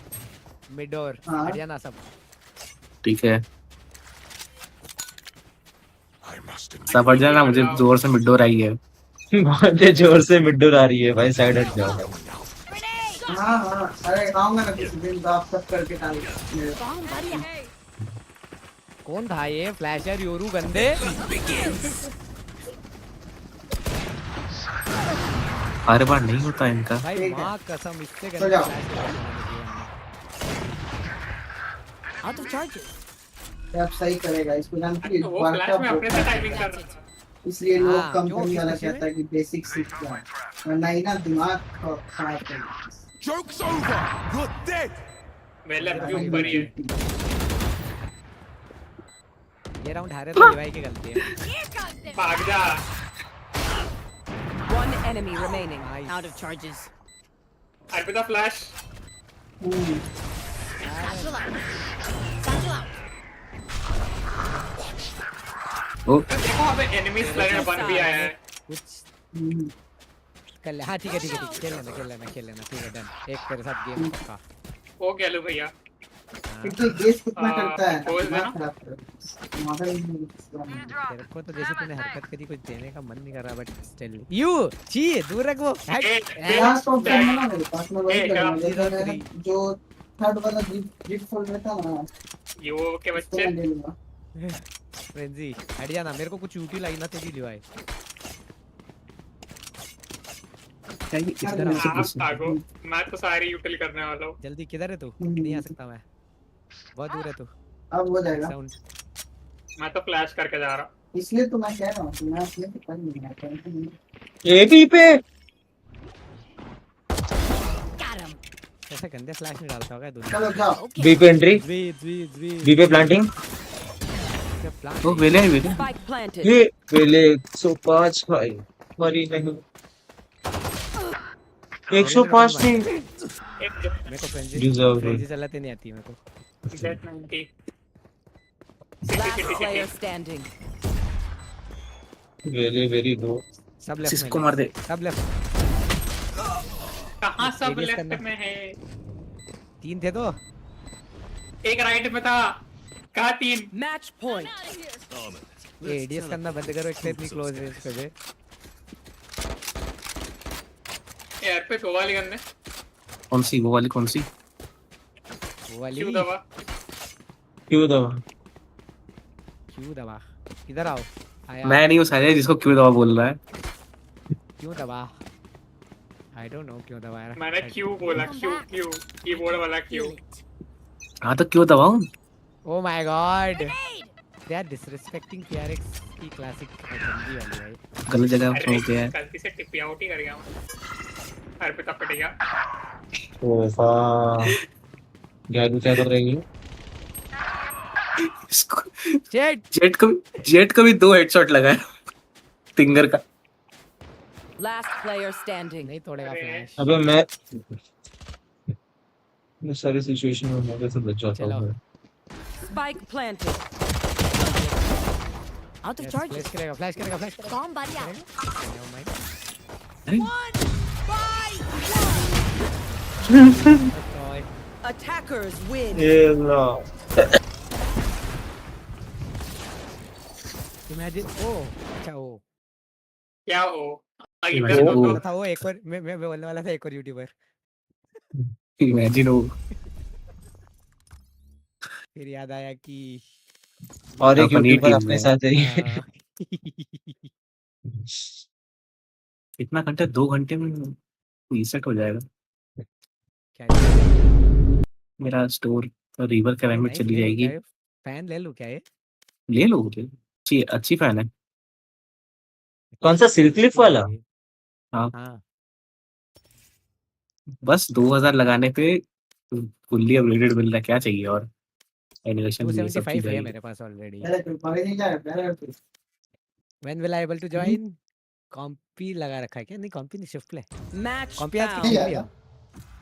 मिड और हरियाणा सब। ठीक है सब हट जाना, मुझे जोर से मिड डोर आई है। मुझे जोर से मिड आ रही है भाई, साइड हट जाओ। हाँ हाँ अरे आऊंगा ना किसी दिन, तो आप सब करके डाल। कौन था ये फ्लैशर योरू गंदे? हर बार नहीं होता इनका। भाई माँ कसम इससे सो जाओ। Out of charges. आप सही करेगा इसको, जानती है वो फ्लैश में अपने से टाइमिंग कर रहा था। इसलिए लोग हाँ, कंपनी वाला क्यों? कहता है कि बेसिक सीख जाओ, वरना ही ना दिमाग खराब कर। Joke's over. You're dead. मेरे भी ऊपर ही है। ये राउंड हारे तो डिवाई की गलती है। भाग जा। One enemy remaining. Out of charges. Arpita flash. Satchel out. Satchel out. ओ देखो वहाँ पे एनिमी स्लाइडर बन भी आया है। कुछ कर ले। हाँ ठीक है ठीक है ठीक है, खेल लेना ठीक है डन। एक तेरे साथ गेम पक्का। वो गैलो भैया। क्योंकि गेस कितना करता है बोल देना। दिमाग खराब कर। तेरे को तो जैसे तूने हरकत करी कुछ देने का मन नहीं कर रहा, बट स्टिल यू छी दूर रख वो। लास्ट ऑप्शन है ना मेरे पास, मैं वही करूंगा। लेकिन जो थर्ड वाला गिफ्ट फोल्ड रहता है ना, ये वो के उसको बच्चे। मैं ले लूंगा। फ्रेंजी हट जा ना, मेरे को कुछ यूटी लाई ना तेरी लिवाई। आप भागो, मैं तो सारी यूटिल करने वाला हूँ। जल्दी किधर है तू? नहीं आ सकता मैं, बहुत दूर है तू। अब हो जाएगा। मैं तो फ्लैश करके जा रहा हूँ। इसलिए तो मैं कह रहा हूँ कि मैं इसलिए तो कर नहीं रहा हूँ। ए बी पे ऐसा गंदे फ्लैश नहीं डालता होगा दुनिया। चलो जाओ। बी पे एंट्री, बी पे प्लांटिंग। ओ वेले Spike planted. ये वेले 105 भाई मरी नहीं। 105 नहीं। मेरे को Deserve it. फ्रेंजी चलाते नहीं आती मेरे को। Last player standing. Very low. सब लेफ्ट सिस्को मार दे। सब लेफ्ट। कहाँ सब ADS लेफ्ट करना। में है? 3 थे तो। एक राइट में था। कहाँ 3? Match point. एडीएस करना बंद करो, एक से इतनी क्लोज रेंज पे बे। यार पे दो वाली गन है। कौन सी? वो वाली कौन सी? वो वाली। क्यों दबा? क्यों दबा? क्यों दबा? इधर आओ। आया। मैं नहीं हूँ साले जिसको क्यों दबा बोल रहा है। क्यों दबा? I don't know क्यों दबा रहा। मैंने क्यों बोला? क्यों कीबोर्ड वाला क्यों? हाँ तो क्यों दबाऊं? Oh my God! They are disrespecting PRX की क्लासिक गंदी वाली भाई। गलत जगह हो गया है। गलती से टिपी आउट ही कर गया मैं। हर पे तपट गया। ओह गैलू क्या कर रही है? जेट को भी 2 हेडशॉट लगा है फिंगर का। Last player standing. नहीं तोड़ेगा फ्लैश। अबे मैं सारी सिचुएशन में मौके से बच जाता हूँ। Spike planted. Out of charges. Flash करेगा। Bomb buddy out. Attackers win. Imagine अच्छा क्या हो? था वो एक और मैं बोलने वाला था एक और यूट्यूबर। इमेजिन हो। फिर याद आया कि और एक यूट्यूबर अपने साथ है। कितना घंटा? 2 घंटे में रीसेट हो जाएगा। क्या मेरा स्टोर रिवर कैरेम में चली जाएगी। फैन ले लूं क्या ये? ले लो। अच्छी फैन है। कौन सा सिल्कलिफ वाला? हाँ। बस 2000 लगाने पे फुल्ली अपग्रेडेड मिल रहा है। क्या चाहिए और? एनिमेशन भी सब 275 है मेरे पास already. When will I able to join? कॉम्पी लगा रखा है क्या? नहीं कॉम्पी नहीं, शिफ्ट प्ले। Match कॉम्पी आज found. खेल लिया।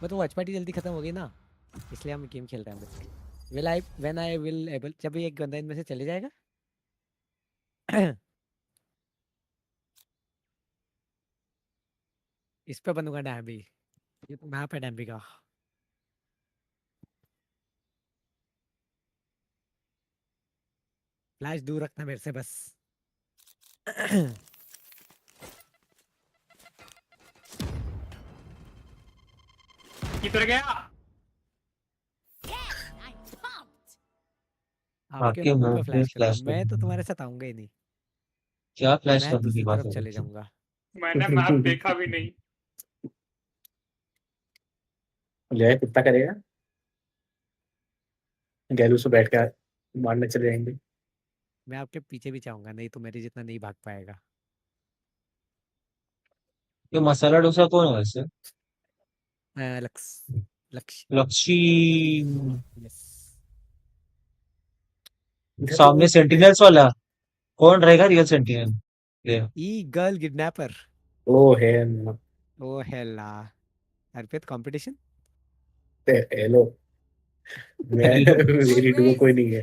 बट वो एचपीटी जल्दी खत्म हो गई ना, इसलिए हम गेम खेल रहे हैं बस। When I will able, जब ये एक बंदा इनमें से चले जाएगा इस पे बनूंगा डैम्बी। ये तो मैप है डैम्बी का। फ्लैश दूर रखना मेरे से बस। किधर गया? आपके मुंह पे फ्लैश कर। मैं तो तुम्हारे साथ आऊंगा ही नहीं। क्या फ्लैश मैं करने की बात तरफ चले जाऊंगा। मैंने मैप देखा भी नहीं। ले कितना करेगा? गैलू से बैठ कर मारने चले जाएंगे। मैं आपके पीछे भी चाहूंगा, नहीं तो मेरे जितना नहीं भाग पाएगा। ये मसाला डोसा कौन है वैसे? लक्ष्य सामने सेंटिनल्स वाला कौन रहेगा? Real Sentinel eagle kidnapper. ओ हेला अर्पित कंपटीशन। हेलो मेरी डुओ कोई नहीं है।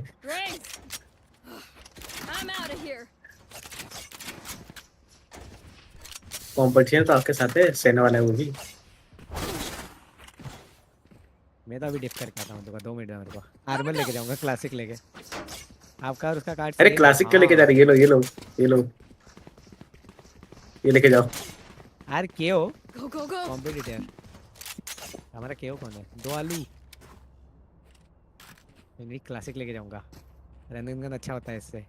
कंपटीशन तो आपके साथ है, सेना वाला है वो भी। मैं तो अभी डिप करके आता हूँ। 2 मिनट मेरे को आर्मर लेके जाऊंगा, क्लासिक लेके। आपका और उसका कार्ड। अरे क्लासिक क्यों लेके जा रहे? ये लो ये लेके जाओ। यार केओ कॉम्पिटिटर। हमारा केओ कौन है? 2 आलू। नहीं क्लासिक लेके जाऊंगा। रनिंग गन अच्छा होता है इससे।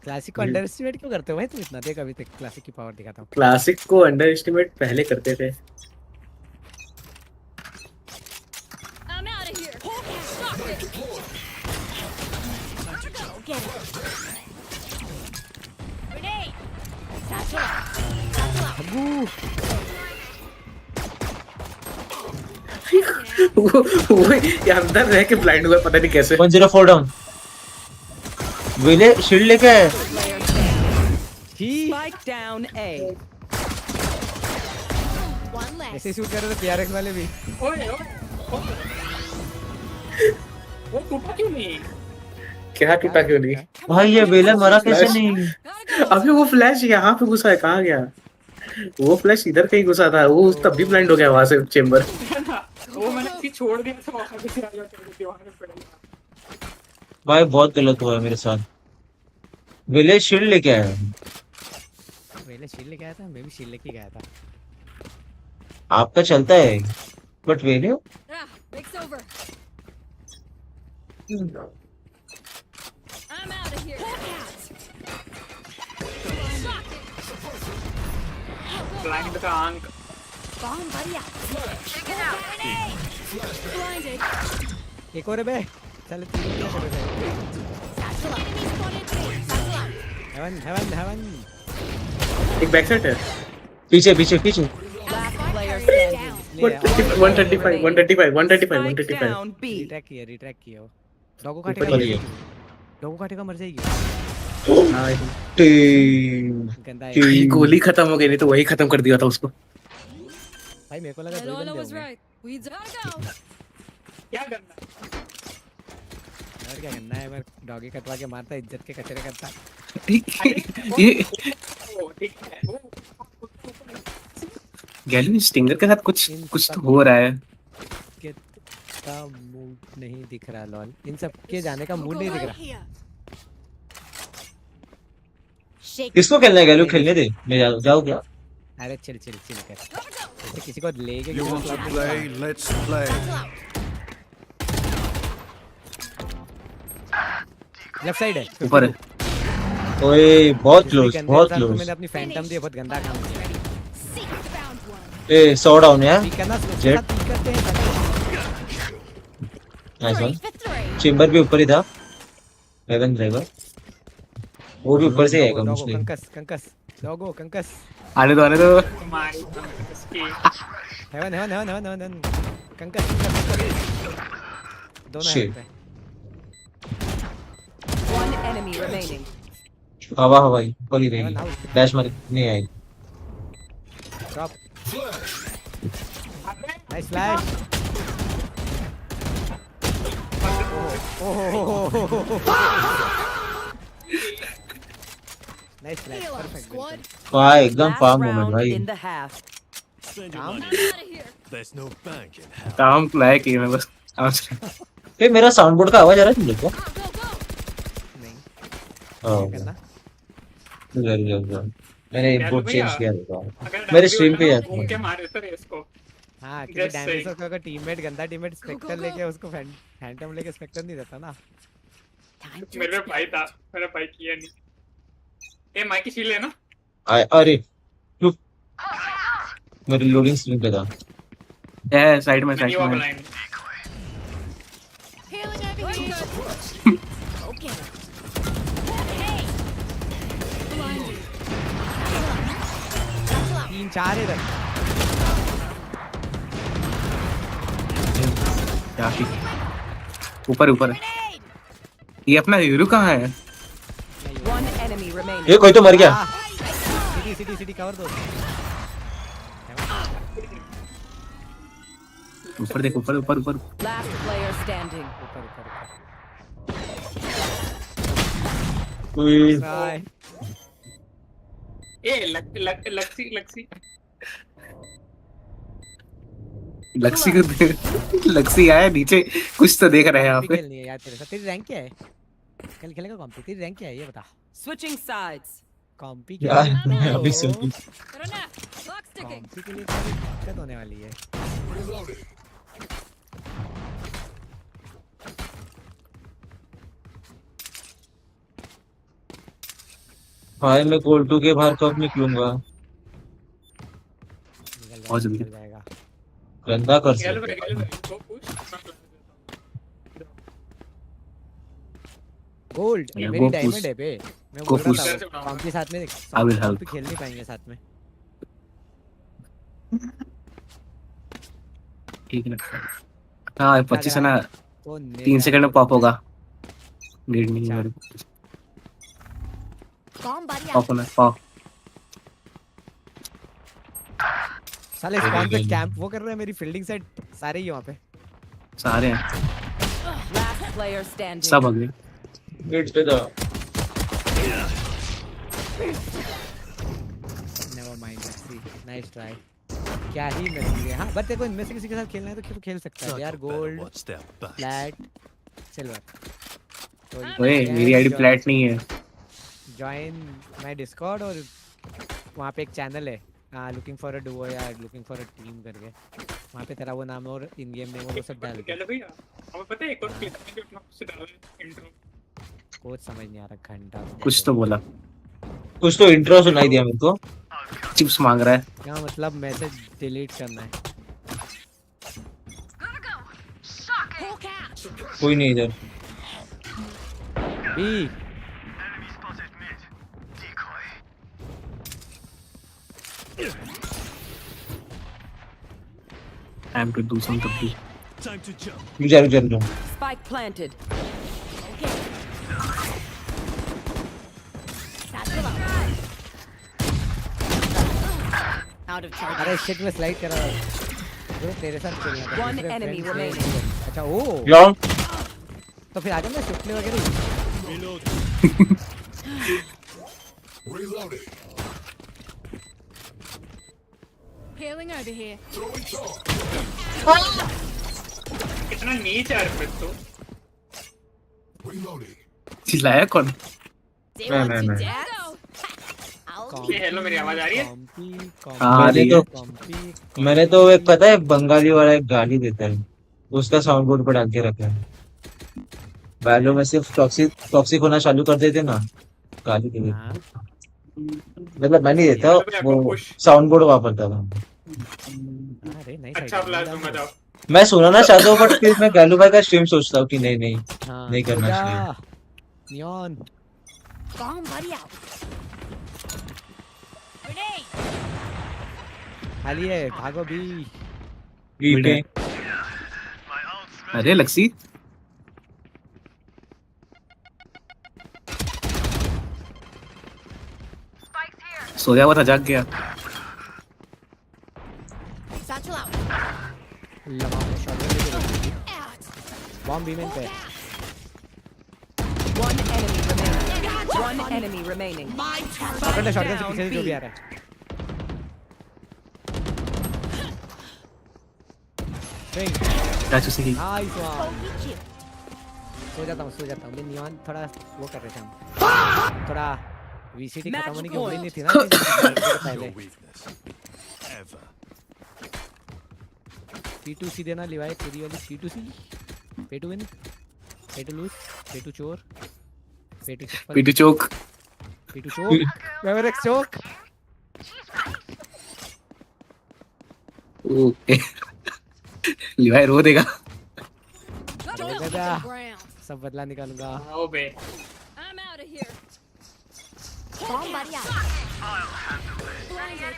क्लासिक को अंडर एस्टिमेट क्यों करते हो भाई तुम इतना? देख अभी तक क्लासिक की पावर दिखाता हूँ। क्लासिक को अंडर एस्टिमेट पहले करते थे। वो ये अंदर रह के ब्लाइंड हुआ, पता नहीं कैसे। 104 डाउन। विले शील्ड लेके आया। Spike down A. ऐसे शूट कर रहे थे पीआरएक्स वाले भी। वो टूटा क्यों नहीं? क्या टूटा क्यों नहीं? भाई ये बेले मरा कैसे नहीं? अबे वो फ्लैश यहाँ पे घुसा है, कहाँ गया? वो फ्लैश इधर कहीं घुसा था, वो तब भी ब्लाइंड हो गया वहां से चेंबर। वो मैंने ऐसे छोड़ दिया था, वहां पे से आ जाते थे दीवार में पड़े। भाई बहुत गलत हुआ है मेरे साथ। बेले शील्ड लेके आया। पहले शील्ड लेके आया था, मैं भी शील्ड लेके गया था। आपका चलता है बट वेले Break's over. I'm out of here. Blind का आंक। Bomb buddy out. Check it out. Blinded. एक और है बे, चल 3 किलो कर दे। Satchel out. Enemy spotted. Satchel out. Heaven. एक बैक साइड है। पीछे पीछे पीछे। Last player standing. 135। रिट्रैक किया वो। डॉगो ऊपर काटेगा ही है। मर जाएगी। हाँ, गंदा है। ये गोली खत्म हो गई, नहीं तो वही खत्म कर दिया था उसको। भाई मेरे को लगा 2 Lola बंदे was होंगे। right. We gotta go. क्या करना? और क्या करना है, मैं डॉगी कटवा के मारता, इज्जत के कचरे करता। ये ओ ठीक है। गैलरी स्टिंगर के साथ कुछ तो हो रहा है। का मूड नहीं दिख रहा लॉल, इन सब के जाने का मूड नहीं दिख रहा। किसको खेलना है गैलू? खेलने दे, मैं जाऊँ क्या? अरे चिल कर, जैसे किसी को लेके You want to play? Let's play. Left side है, ऊपर है। ओए बहुत क्लोज। मैंने अपनी फैंटम दी, बहुत गंदा काम किया। ए 100 डाउन है। Jet nice one. चेंबर भी ऊपर ही था। हेवन ड्राइवर वो भी ऊपर से आएगा मुझे। कंकस डॉगो कंकस। आने दो। हेवन कंकस दोनों Shit. हैं। One enemy remaining. हवा ऊपर ही रहेगी। डैश मार नहीं आएगी। Drop. Nice flash. Nice flash. Perfect. वाह एकदम फार्म मोमेंट भाई। There's no bank in hell. काम लायक ही मैं बस। ए मेरा साउंड बोर्ड का आवाज आ रहा है तुम लोग को? करना। मैंने इनपुट चेंज किया था मेरे स्ट्रीम पे यार। घूम के मारे थे इसको। हाँ क्योंकि डैमेज का अगर टीममेट गंदा टीममेट स्पेक्टर लेके उसको फैंटम लेके स्पेक्टर नहीं देता ना। मेरे भाई था, मेरा भाई किया नहीं। ए माइकी शील है ना? अरे रुक, मेरी लोडिंग स्क्रीन पे था। ए साइड में Healing over here. Okay. Hey. 3-4 इधर। काफी ऊपर है। ये अपना हीरो कहाँ है? One enemy remaining. ये कोई तो मर गया। सिटी कवर दो। ऊपर देख, ऊपर। Last player standing. ए लक्सी लक्सी आया नीचे, कुछ तो देख रहे हैं यहाँ पे। खेलनी है यार तेरे साथ। तेरी रैंक क्या है? कल खेलेगा कॉम्पी? तेरी रैंक क्या है ये बता। Switching sides. कॉम्पी यार मैं अभी सुन कॉम्पी के लिए थोड़ी दिक्कत होने वाली है। भाई मैं गोल 2 के बाहर कब निकलूंगा? बहुत जल्दी जाएगा। गंदा कर सकते। गोल्ड मेरी डायमंड है बे। मैं बोल रहा था कॉम्पी साथ में कॉम्पी खेल नहीं पाएंगे साथ में। ठीक है। हाँ 25 है ना, 3 सेकंड में पॉप होगा। नीड नहीं है पॉप होना। पॉप साले स्पॉन पे कैंप वो कर रहे हैं। मेरी फील्डिंग सेट सारे ही वहाँ पे सारे हैं। Last player standing. सब आ गए Mids पे था. Never mind. Let's see. Nice try. क्या ही मैसेज है. हाँ, बट तेरे को इनमें से किसी के साथ खेलना है तो खेल सकता है. They are gold, flat, silver. ओए मेरी आईडी फ्लैट नहीं है. Join my Discord और वहाँ पे एक चैनल है. Looking for a duo या looking for a team करके. वहाँ पे तेरा वो नाम और इन गेम नेम वो सब डाल. क्या लो भैया, हमें पता है एक और क्लिप में जो अपना से डाला है इंट्रो. कुछ समझ नहीं आ रहा. घंटा कुछ तो बोला. कुछ तो इंट्रो सुनाई दिया मेरे को. चिप्स मांग रहा है. क्या मतलब मैसेज डिलीट करना है. कोई नहीं इधर. B. Time to do some W. Time to jump. रुक जा. Spike planted. Out of charge. अरे shit में slide करा. ब्रो तेरे साथ खेलना था. One दूसरे enemy friend से. remaining. अच्छा ओ. Long. तो फिर आजा ना shift ले वगैरह. Reloading. Healing over here. कितना नीच है यार तो. Reloading. चिल्लाया कौन? मैं. ये हेलो मेरी आवाज आ रही है? हाँ मैंने तो एक पता है बंगाली वाला एक गाली देता है. उसका साउंड बोर्ड पर डाल के रखा है. वैलो में सिर्फ टॉक्सिक होना चालू कर देते ना. गाली के लिए. मतलब मैं नहीं देता. वो साउंड बोर्ड वापरता था. अच्छा फ्लैश दूंगा जाओ. मैं सुनाना चाहता हूँ बट फिर मैं गालू भाई का स्ट्रीम सोचता हूँ कि नहीं करना चाहिए. Neon. Bomb buddy out. Grenade. खाली है. भागो बी. बी पे. अरे लक्सी. सोया हुआ था जाग गया. Satchel out. लगा के शॉटगन लेके. बॉम्ब बी में पे. One enemy remaining. One enemy remaining. अपने शॉटगन से पीछे से जो भी आ रहा है. क्या चूसी की? Nice one. सो जाता हूँ. मैं नियॉन थोड़ा वो कर रहे थे हम. थोड़ा वीसीटी खत्म होने की उम्मीद नहीं थी ना. पहले P2C देना लिवाए पूरी वाली. P2C. Pay to win. Pay to lose. Pay to chore. Pay to choke. Pay to choke. Maverick choke. Okay. Levi रो देगा. सब बदला निकालूंगा. ओ बे. I'm out of here. Bomb buddy out. Blinded.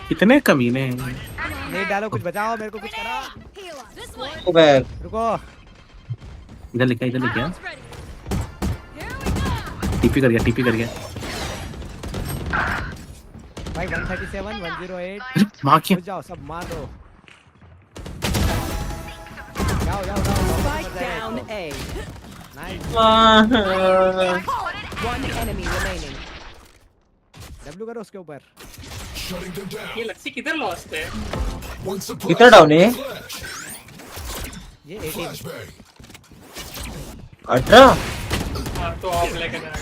कितने कमीने हैं. नहीं डालो. कुछ बचाओ. मेरे को कुछ करा. This way. रुको. इधर लिखा. टीपी कर गया. भाई 137 108. मार किया. जाओ सब मार दो. जाओ. Spike down A. Nice. One enemy remaining. W करो उसके ऊपर. ये लक्सी किधर लॉस्ट है? कितना डाउन है? ये 18. 18. हाँ तो ऑफ लेके जाएगा.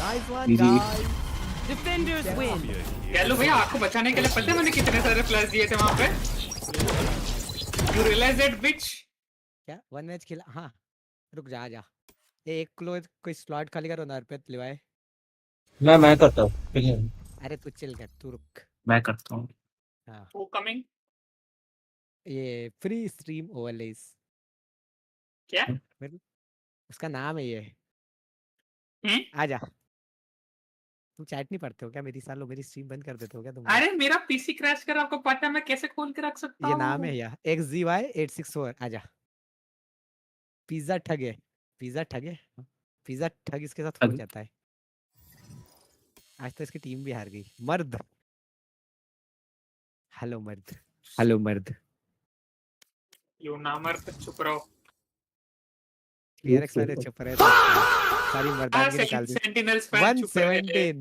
Nice one guys. Defenders win. गैलू भैया आपको बचाने के लिए पता है मैंने कितने सारे फ्लैश दिए थे वहाँ पे? You realize that bitch? क्या 1 मैच खेला. हाँ रुक जा. ये एक कोई स्लॉट खाली करो ना अर्पित लिवाए. मैं करता हूँ. अरे तू चिल कर. तू रुक. मैं करता हूँ. हाँ. Who coming? ये फ्री स्ट्रीम ओवरलेस. क्या? उसका नाम है ये. आजा. तुम चैट नहीं पढ़ते हो क्या? मेरी स्ट्रीम बंद कर देते हो क्या तुम? अरे मेरा पीसी क्रैश कर आपको पता है मैं कैसे खोल के रख सकता हूँ? ये नाम है यार. XZY864. आजा. पिज्जा ठग है. पिज्जा ठग इसके साथ हो जाता है. आज तो इसकी टीम भी हार गई. मर्द. हेलो मर्द. यू नामर तो चुप रहो। PRX वाले चुप रहे थे, सारी मर्दानगी निकाल दी। सेंटिनल्स फैन चुप रहे थे।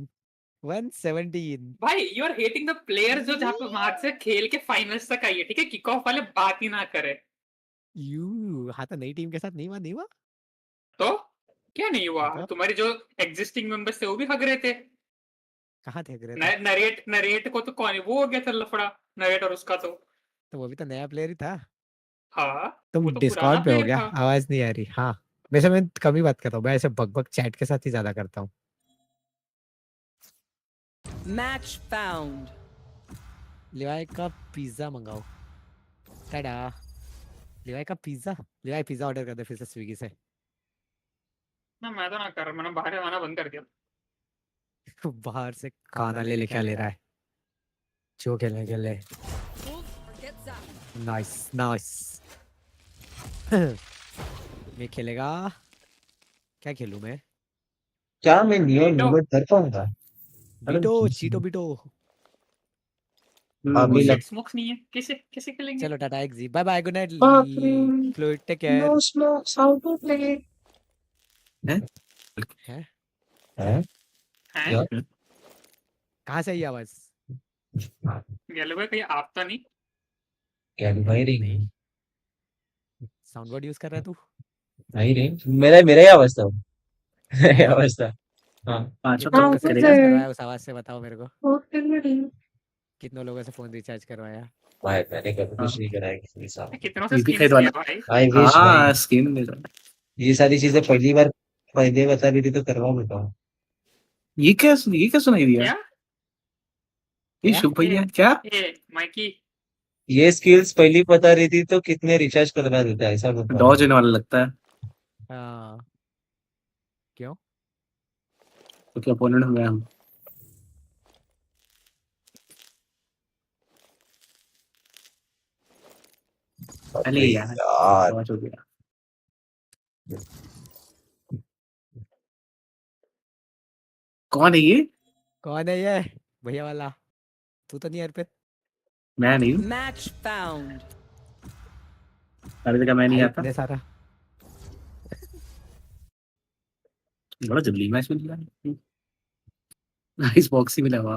117 भाई you are hating the player जो जहाँ पे वहां से खेल के फाइनल्स तक आई है, ठीक है? किक ऑफ वाले बात ही ना करे। हाँ तो नई टीम के साथ नहीं हुआ तो क्या नहीं हुआ? तुम्हारी जो एग्जिस्टिंग मेंबर्स थे वो भी हग रहे थे। कहाँ थे थे? नरेट को तो कौन वो हो गया था लफड़ा, नरेट और उसका तो वो भी तो नया प्लेयर ही था। हाँ तुम वो तो पुराना डिस्कॉर्ड पे हो प्लेयर क्या? था। आवाज नहीं आ रही। हाँ वैसे मैं कम ही बात करता हूँ, मैं ऐसे बक चैट के साथ ही ज्यादा करता हूँ। Match found. लिवाई का पिज्जा मंगाओ। टाडा। लिवाई का पिज्जा, लिवाई पिज्जा ऑर्डर कर दे फिर से स्विगी से। ना मैं तो ना कर रहा, मैंने बाहर आना बंद कर दिया। बाहर से खाना ले क्या ले रहा है? जो खेलने के लिए। नाइस। मैं खेलेगा, क्या खेलूं मैं? क्या मैं नियो निमट कर पाऊंगा? चीटो बीटो। अभी लग स्मोक्स नहीं है, कैसे खेलेंगे? चलो टाटा एक्सी, bye bye, good night Fucking fluid, take care. no smokes, how to play? हैं? हैं? क्या? कहाँ से आई आवाज? गेलो भाई कहीं आप तो नहीं? क्या भाई रिंग? साउंड वर्ड यूज कर रहा है तू? नहीं रिंग, मेरा ही आवाज था। मेरा आवाज था। हाँ। रिचार्ज करवाया उस आवाज से, बताओ मेरे को। कितनों लोगों से फोन रिचार्ज करवाया? भाई मैंने कभी कुछ नहीं कराया किसी के साथ। कितनों से स्किन लिया भाई? आई विश भाई। स्किन दे दो। ये सारी चीजें पहली बार पहले बता रही थी तो करवा बताओ। ये क्या सुनाई दिया? क्या? ये शुभ भैया क्या? माइकी ये स्किल्स पहली बता रही थी तो कितने रिचार्ज करवा देता है ऐसा बता। डॉज होने वाला लगता है। हाँ क्यों? क्योंकि अपोनेंट हो गए हम। अरे यार आवाज हो गया। कौन है ये? कौन है ये? भैया वाला तू तो नहीं यार पे? मैं नहीं हूँ। Match found. अरे देखा मैं नहीं आता। सारा बड़ा जल्दी मैच मिल रहा है। नाइस बॉक्स ही मिला हुआ।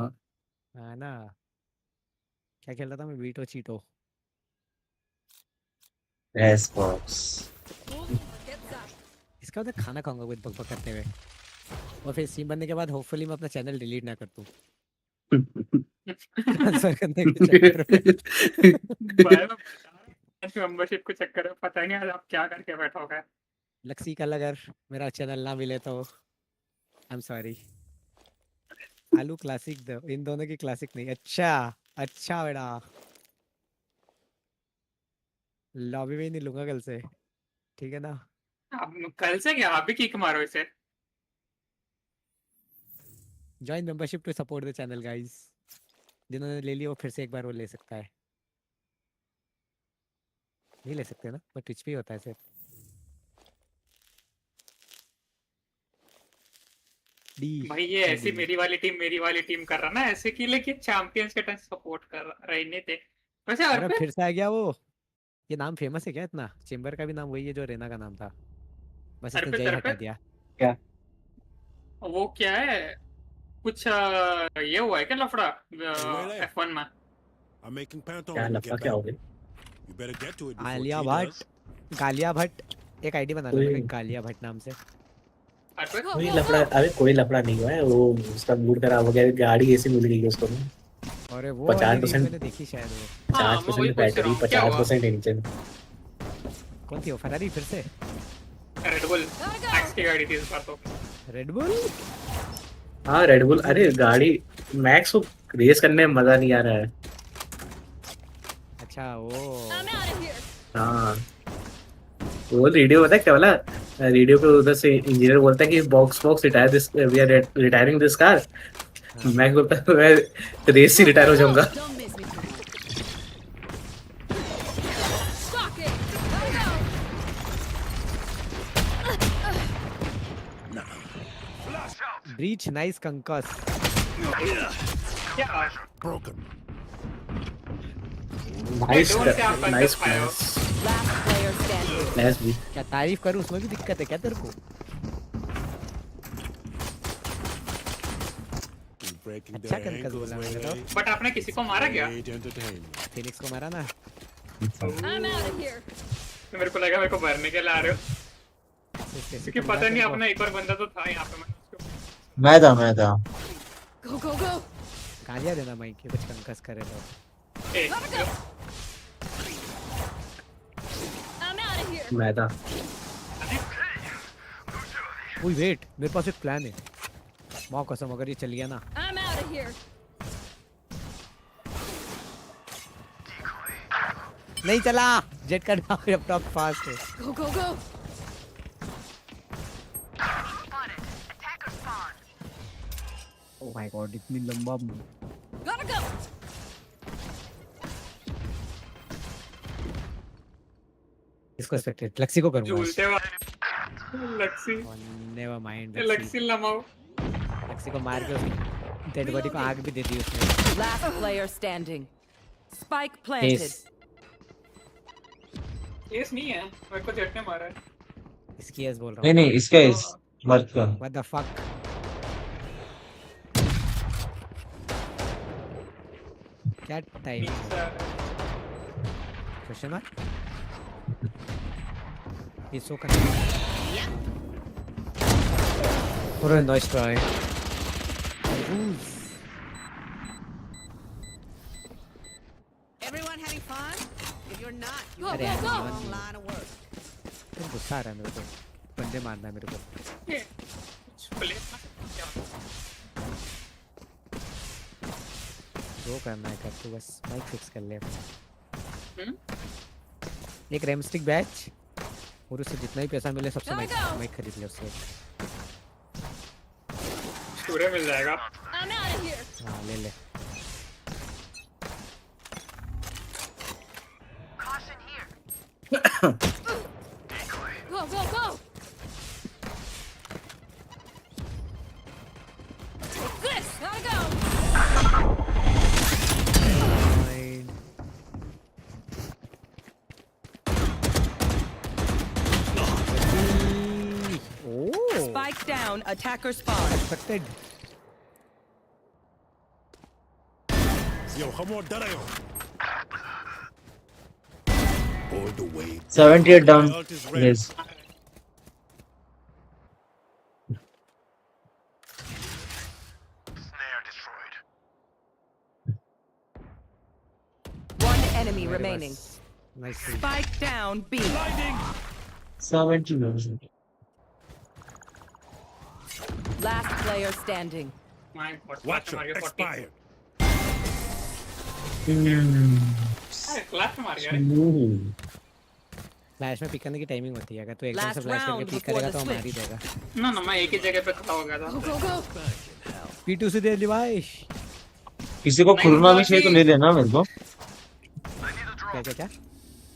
हाँ ना, क्या खेल रहा था मैं? बीटो चीटो। Yes box. इसका मतलब खाना खाऊंगा कुछ बक करते हुए, और फिर सीम बनने के बाद होपफुली मैं अपना चैनल डिलीट ना कर दूं। ट्रांसफर करने के चक्कर में। मेंबरशिप के चक्कर में पता नहीं आज आप क्या करके बैठोगे। लक्सी कल अगर मेरा चैनल ना मिले तो आई एम सॉरी। आलू क्लासिक दो, इन दोनों की क्लासिक नहीं। अच्छा बेटा, लॉबी में नहीं लूंगा कल से, ठीक है ना? अब कल से क्या आप भी किक मारो इसे। Join membership to support the channel guys. जिन्होंने ले लिया वो फिर से एक बार वो ले सकता है। नहीं ले सकते ना, पर ट्विच पे ही होता है सिर्फ। भाई ये ऐसी मेरी वाली टीम कर रहा ना ऐसे कि लेकिन चैंपियंस के टाइम सपोर्ट कर रहे थे। वैसे अरे फिर से आ गया वो। ये नाम फेमस है क्या इतना? चेंबर का भी नाम वही है जो रेना का नाम था, बस इसने जय हटा दिया। क्या वो क्या है कुछ ये हुआ है क्या लफड़ा F1 में? क्या लफड़ा क्या हो गया? गालिया भट्ट एक आईडी बना लो, गालिया भट्ट नाम से। कोई लफड़ा, अरे कोई लफड़ा नहीं हुआ है, वो उसका मूड खराब हो गया, गाड़ी ऐसी मिल गई उसको। अरे वो 50% मैंने देखी शायद, वो 50% बैटरी 50% इंजन। कौन थी वो? फरारी फिर से? रेडबुल एक्स की गाड़ी थी इस बार तो। रेडबुल? हाँ रेडबुल। अरे गाड़ी मैक्स को रेस करने में मजा नहीं आ रहा है। अच्छा वो हाँ वो रेडियो पता है क्या बोला? रेडियो पे उधर से इंजीनियर बोलता है कि box retire this, we are retiring this car. मैं बोलता है मैं रेस से रिटायर हो जाऊंगा। Breach nice concuss. Nice nice Last player standing. Nice B. क्या तारीफ करूं, उसमें भी दिक्कत है क्या तेरे को? अच्छा कंकस बोला मैंने तो। बट आपने किसी को मारा क्या? फिनिक्स को मारा ना। I'm out of here. मेरे को लगा मेरे को भरने के लिए आ रहे हो, क्योंकि पता नहीं अपना एक और बंदा तो था यहाँ पे। मैं था Go, go, go. गालियां देना माइकी, कुछ कंकस करे तो। I'm out of here. मैं था। ओए वेट, मेरे पास एक प्लान है। माँ कसम अगर ये चल गया ना। I'm out of here. नहीं चला, जेट का लैपटॉप फास्ट है। Go, go, go. Oh my God, इतनी लंबा। Gotta go. इसको एक्सपेक्टेड, लक्सी को करूंगा। झूलते हुए लक्सी, नेवर माइंड। लक्सी लमाओ। लक्सी को मार के उसकी डेड बॉडी को आग भी दे दी उसने। Last player standing. Spike planted. Case नहीं है, मेरे को जेट ने मारा है। इसकी एस बोल रहा हूँ। नहीं इसका इस मर्द का। What the fuck? क्या time? Question mark? He's so confused. What a nice try. Everyone having fun? If you're not, you अरे have a यार, long line of work. तुम गुस्सा आ रहा है मेरे को, बंदे मारना है मेरे को। जो करना है कर तू, बस माइक फिक्स कर ले। एक रेमस्टिक बैच और उससे जितना ही पैसा मिले सबसे माइक खरीद ले उससे। पूरे मिल जाएगा। I'm out of here. हाँ ले ले। Go, go, go. Take this. Gotta go. Spike down, attacker spawn. Expected. Yo, come on, Darayo. All the way. 78 down. Yes. One enemy remaining. Nice. Spike down, B. 70 down. Last player standing. Watch out, expired. Flash में pick करने की timing होती है, अगर तू एकदम से flash करके पिक करेगा तो मार ही देगा। ना मैं एक ही जगह पे खड़ा हो गया था। Go, go, go. P2 से दे डिवाइस। किसी को कुरना में चाहिए तो ले लेना मेरे को। क्या?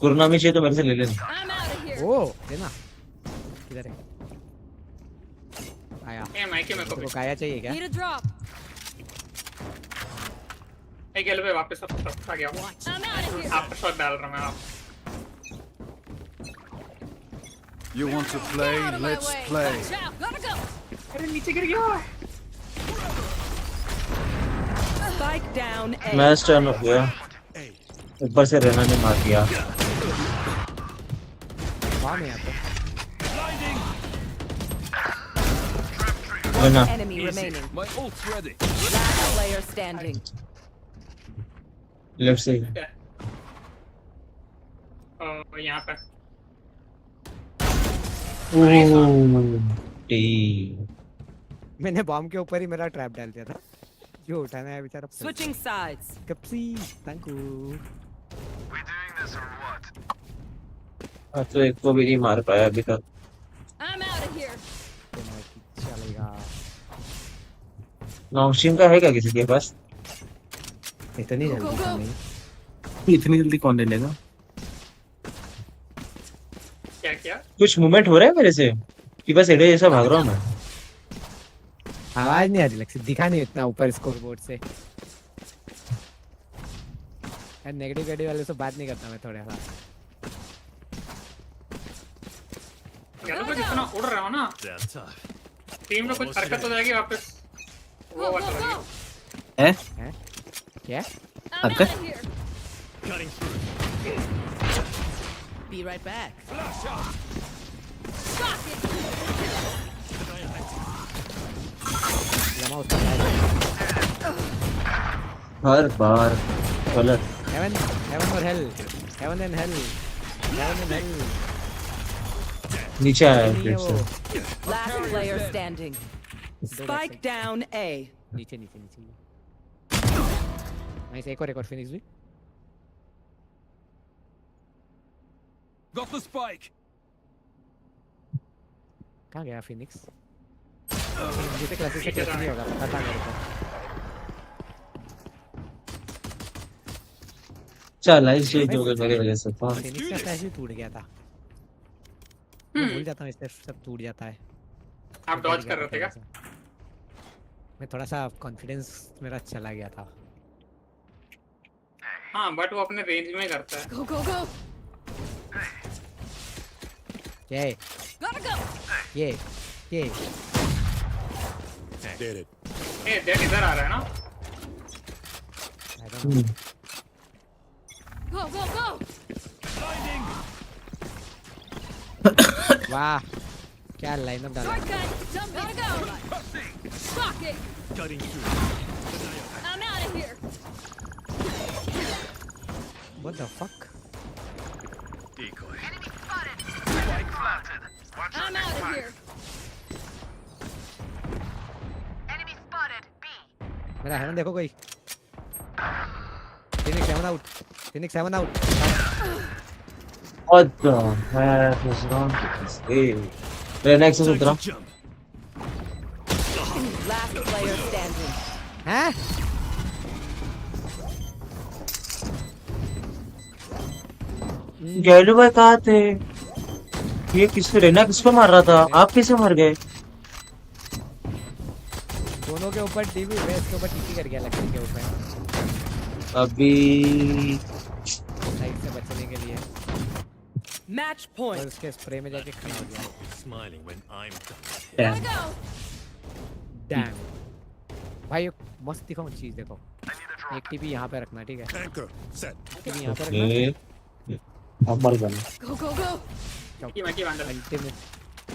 कुरना में चाहिए तो मेरे से ले लेना। I'm out of here. ओ लेना। किधर है? आया। माइके मेरे को काया चाहिए क्या? Need a drop. एक गेल पे वापस आ गया। I'm out of here. आप शॉट डाल रहा मैं आप। You want to play? Let's play. Watch out. Gotta go. अरे नीचे गिर गया। Spike down A. Match turn हो गया। ऊपर से रेना ने मार दिया। कौन है यहाँ पे? One enemy remaining. My ult's ready. Last player standing. Left से। यहाँ पे। मैंने बॉम्ब के ऊपर ही मेरा ट्रैप डाल दिया था। जो उठाना है बेचारा। Switching sides. कप्सी, थैंक यू। तो एक को भी नहीं मार पाया अभी तक। I'm out of here. चलेगा। नॉन्गशिम का है क्या किसी के पास? इतनी Go, जल्दी go. तो नहीं। इतनी जल्दी कौन ले लेगा? क्या? कुछ मूवमेंट हो रहा है मेरे से कि बस एडे जैसा भाग रहा हूँ मैं। आवाज नहीं आ रही, लक्ष्य दिखा नहीं इतना ऊपर स्कोरबोर्ड से। यार नेगेटिव वाले से बात नहीं करता मैं थोड़ा सा। यार तो जितना उड़ रहा हो ना टीम में कुछ हरकत हो जाएगी वापस वो बात हो जाएगी। हैं? क्या? हरकत? Be right back. हर बार गलत। Heaven or hell? Heaven and hell. Heaven and hell. नीचे आया है नहीं है फिर से। वो। Last player standing. Spike down A. नीचे नीचे नीचे। नाइस, एक और फिनिक्स भी। Got the spike. कहाँ गया फिनिक्स? मुझे क्लासेस से कैसे नहीं होगा पता मेरे को। चल लाइव स्ट्रीम हो गई मेरी वजह से। फिनिक्स का फ्लैश भी टूट गया था। मैं भूल जाता हूँ इससे सब टूट जाता है। आप डॉज कर रहे थे क्या? मैं थोड़ा सा कॉन्फिडेंस मेरा चला गया था। हाँ बट वो अपने रेंज में करता है। Go, go, go. ये Gotta go. ये Did it. ए डेड इधर आ रहा है ना? Go, go, go. वाह क्या लाइनअप डाला। Shortcut. Gotta go. Fuck it. Cutting through. I'm out of here. What the fuck? Decoy. I'm out of here. मेरा हेवन देखो कोई। Phoenix 7 out. Phoenix 7 out. What the heck is wrong with this game? Next is उतरा। Last player standing. हैं? गैलू भाई कहाँ थे? ये किसको रेना किसको मार रहा था? आप कैसे मर गए? दोनों के ऊपर टीवी बेस के ऊपर टीपी कर गया लकड़ी के ऊपर। अभी साइड से बचने के लिए। Match point. और उसके स्प्रे में जाके खड़ा हो गया। Smiling when I'm done. Gotta go. Dam. भाई एक मस्त दिखाऊं चीज देखो। एक टीपी यहाँ पे रखना ठीक है? Anchor set. टीपी यहाँ पे रखना। अब मर गए। Go, go, go.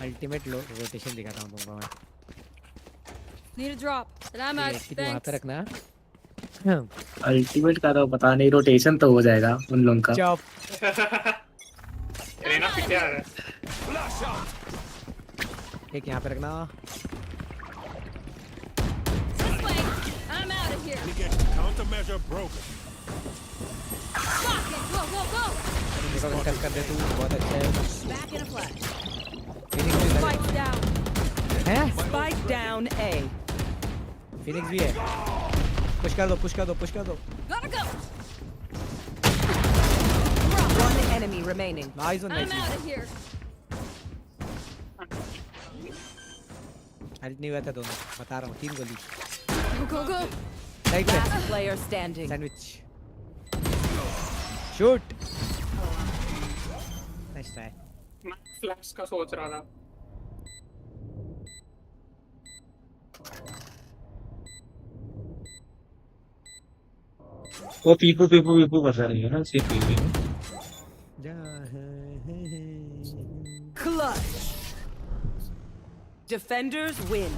Ultimate rotation दिखाता हूँ तुमको मैं। Need a drop. And I'm out. TP वहाँ पे Thanks. रखना। अल्टीमेट का तो पता नहीं, रोटेशन तो हो जाएगा उन लोगों का। चॉप। रेना पीछे आ रहा है। एक यहाँ पे रखना। This way. I'm out of here. We get countermeasure broken. Fuck it. Go, go, go. देखो कंटेस्ट कर दे तू बहुत अच्छा है। Back in a flash. Phoenix भी Spike down. है? Spike down A. फिनिक्स भी है। पुश कर दो पुश कर दो पुश कर दो। Gotta go. One enemy remaining. Nice one I'm nice. out of here. Help नहीं हुआ था दोनों बता रहा हूँ। 3 गोली। Go, go, go. राइट पे। Last player standing. Sandwich. Shoot. Nice try. मैं फ्लैश का सोच रहा था। वो पीपू पीपू पीपू बता रही है ना सिर्फ पीपू। Clutch. Defenders win.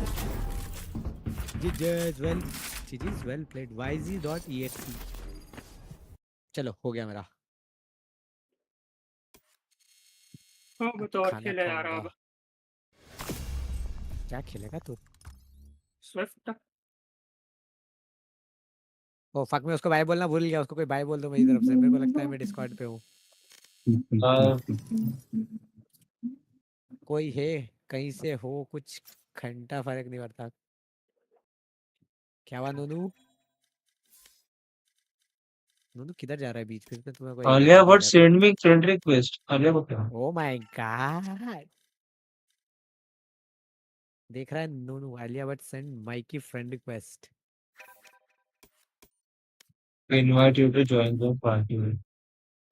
GG's well played. YZ.exe. चलो हो गया मेरा। अब तो और खेला जा रहा अब। क्या खेलेगा तू? स्विफ्ट। ओ फक मैं उसको बाय बोलना भूल गया। उसको कोई बाय बोल दो मेरी तरफ से। मेरे को लगता है मैं डिस्कॉर्ड पे हूँ। कोई है कहीं से हो कुछ घंटा फर्क नहीं पड़ता। क्या हुआ नूनू? नूनू किधर जा रहा है बीच में? तुम्हें कोई Alia what send me friend request. Alia को क्या? ओ माय गॉड देख रहा है नूनू। Alia but send Mikey friend request. Invite you to join the party.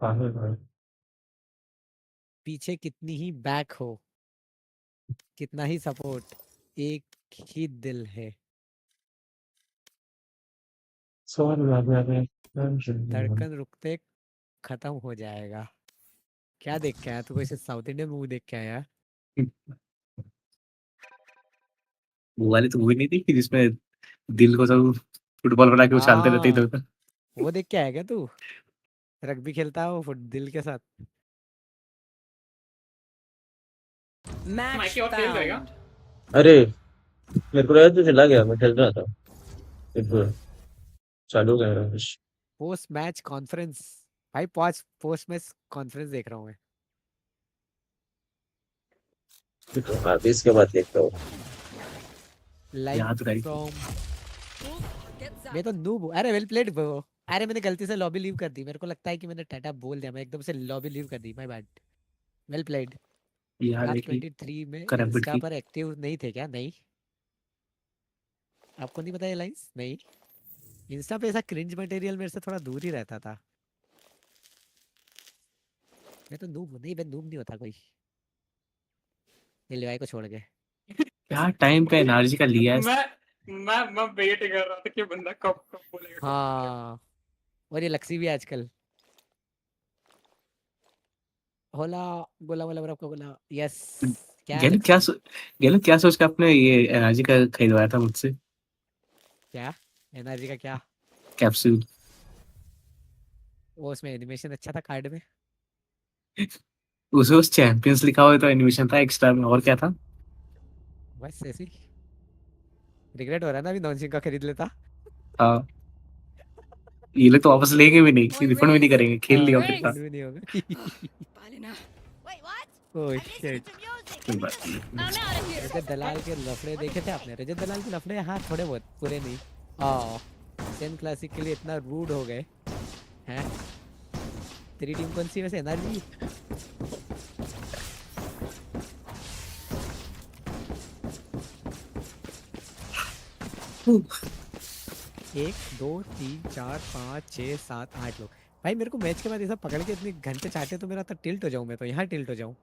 पागल है। पीछे कितनी ही बैक हो कितना ही सपोर्ट, एक ही दिल है। धड़कन रुकते खत्म हो जाएगा। क्या देख के आया तू? कोई साउथ इंडियन मूवी देख के आया? वो वाली तो मूवी नहीं थी कि जिसमें दिल को सब फुटबॉल बना के उछालते रहते हाँ, इधर। वो देख के आया क्या तू? रग्बी खेलता है वो दिल के साथ। Match माइकी और खेल जाएगा। found. अरे मेरे को लगा तू चला गया, मैं खेल रहा था। एक बार चालू हो गया कुछ। पोस्ट मैच कॉन्फ्रेंस भाई, पोस्ट मैच कॉन्फ्रेंस देख रहा हूँ मैं। अभी इसके बाद देखता हूँ। लाइव फ्रॉम मैं तो नूब। अरे वेल प्लेड ब्रो। अरे मैंने गलती से लॉबी लीव कर दी, मेरे को लगता है कि मैंने टाटा बोल दिया, मैं एकदम से लॉबी लीव कर दी, माय बैड। Well played. यार आप देखिए 23 में करंट इंस्टा की पर एक्टिव नहीं थे क्या? नहीं, आपको नहीं पता ये लाइंस? नहीं, इंस्टा पे ऐसा क्रिंज मटेरियल मेरे से थोड़ा दूर ही रहता था। मैं तो नूब नहीं, मैं नूब नहीं होता कोई, ये लेवाई को छोड़ के। क्या टाइम पे एनर्जी का लिया है। मैं वेट कर रहा था कि बंदा कब कब बोलेगा। हाँ, और ये लक्सी भी आजकल होला बोला बोला आपको बोला। यस, क्या है लक्सी? गैलन क्या सोच के आपने ये एनर्जी का खरीदवाया था मुझसे? क्या एनर्जी का क्या? कैप्सूल। वो उसमें एनिमेशन अच्छा था कार्ड में। उस चैंपियंस लिखा हुआ तो एनिमेशन था एक्स्ट्रा में, और क्या था? बस ऐसी रिग्रेट हो रहा है ना अभी, नॉन सिंह का खरीद लेता। हाँ, ये लोग तो वापस लेंगे भी नहीं, रिफंड भी नहीं करेंगे, खेल लिया फिर का। भी नहीं होगा। Oh shit. कोई बात नहीं। रजत दलाल के लफड़े देखे थे आपने? रजत दलाल के लफड़े हाँ थोड़े बहुत, पूरे नहीं। आ 10 क्लासिक के लिए इतना रूड हो गए हैं। तेरी टीम कौन सी वैसे? एनर्जी। एक दो तीन चार पाँच छः सात आठ लोग भाई। मेरे को मैच के बाद ये सब पकड़ के इतने घंटे चाहते तो मेरा तो टिल्ट हो जाऊं, मैं तो यहाँ टिल्ट हो जाऊं।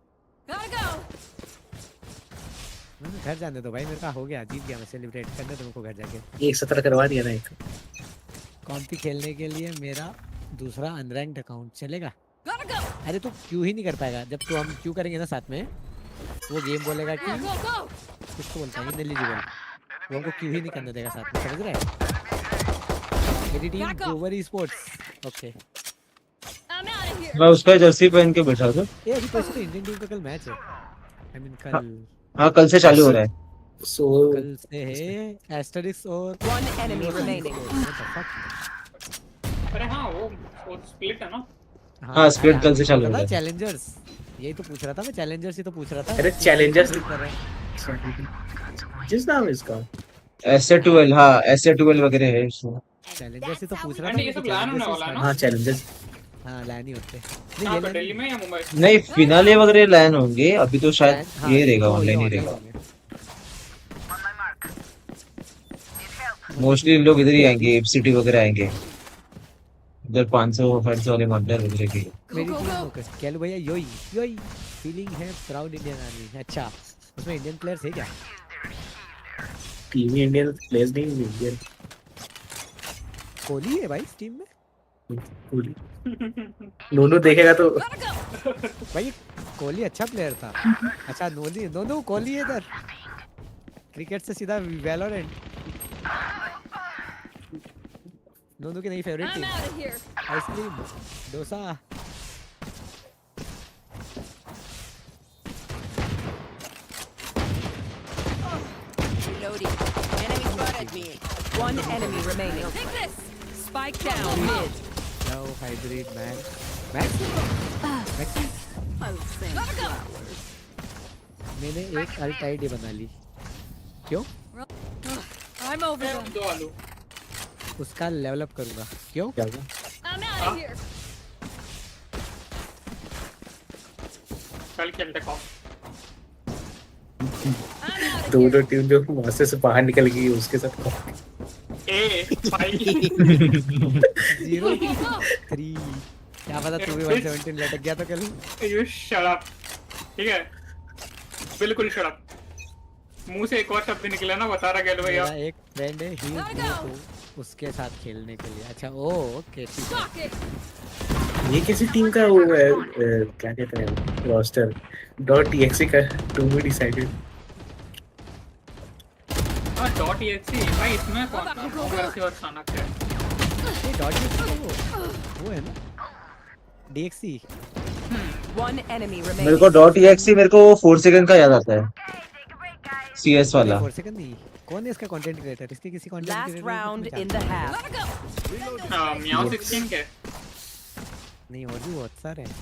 घर जाने दो भाई, मेरे का हो गया, जीत गया मैं, सेलिब्रेट करने दो मेरे को घर जाके। 117 करवा दिया ना एक। कॉम्पी खेलने के लिए मेरा दूसरा अनरैंक्ड अकाउंट चलेगा? अरे तू क्यों ही नहीं कर पाएगा? जब तो हम क्यों करेंगे ना साथ में, वो गेम बोलेगा कि किसको बोलता है इनएलिजिबल, वो हमको क्यों ही नहीं करने देगा साथ में, समझ रहे हैं? मेरी टीम गोवर ई स्पोर्ट्स। ओके, मैं उसका जर्सी पहन के बैठा था। ये अभी तो इंडियन टीम का कल मैच है। आई मीन कल। हाँ कल से चालू हो रहा है। कल से है एस्टेरिक्स और One enemy remaining. अरे हाँ वो स्प्लिट है ना। हाँ स्प्लिट कल से चालू हो रहा है। चैलेंजर्स, यही तो पूछ रहा था मैं, चैलेंजर्स ही तो पूछ रहा था। अरे चैलेंजर्स जिस नाम है इसका SA12। हाँ SA12 वगैरह है इसमें। चैलेंजर्स ही तो पूछ रहा था। ये सब लैन होने वाला है ना। हाँ चैलेंजर्स। हाँ लैन ही होते कहाँ पे, दिल्ली में या मुंबई? नहीं फिनाले वगैरह लैन होंगे अभी तो, शायद ये रहेगा, ऑनलाइन ही रहेगा मोस्टली। लोग इधर ही आएंगे, FCT वगैरह आएंगे इधर, 500 वाले मॉडल वगैरह की। मेरी टीम कैलू भैया योई योई फीलिंग है प्राउड इंडियन आर्मी। अच्छा उसमें इंडियन प्लेयर्स है क्या? टीम इंडियन प्लेयर्स नहीं, इंडियन कोहली है भाई टीम में। कोहली नोनू देखेगा तो भाई कोहली अच्छा प्लेयर था। अच्छा नोनू कोहली है इधर, क्रिकेट से सीधा वैलोरेंट। नोनू की नई favourite team ice cream dosa. Reloading. Enemy spotted me. One enemy remaining. Take this. Spike down mid. No hybrid man. Max? मैंने एक अल्ट आईडी बना ली। क्यों? I'm over them. दो आलू। उसका लेवल अप करूंगा। क्यों? क्या हुआ? I'm out of here. कल खेलते कॉप। दोनों टीम जो वहां से बाहर निकल गई उसके साथ ए 5 0 3। क्या पता तू भी 117 लटक गया तो कल। You shut up. ठीक है बिल्कुल शट अप। मुंह से एक और शब्द निकला ना, बता रहा गैलो भैया। मेरा एक फ्रेंड है, ही इज गो उसके साथ खेलने के लिए। अच्छा ओ ओके ठीक है। ये किसी टीम का वो है क्या कहते हैं रोस्टर .exe का टू बी डिसाइडेड। हाँ .exe भाई इसमें कौन सा और सानक है? ये .exe वो है ना DXC। One enemy मेरे remaining. को .exe मेरे को 4 सेकंड का याद आता है, CS वाला। 4 सेकंड नहीं, कौन है इसका कंटेंट क्रिएटर? इसके किसी content Last creator round in the half. म्याओ 16 के नहीं, और भी बहुत सारे हैं।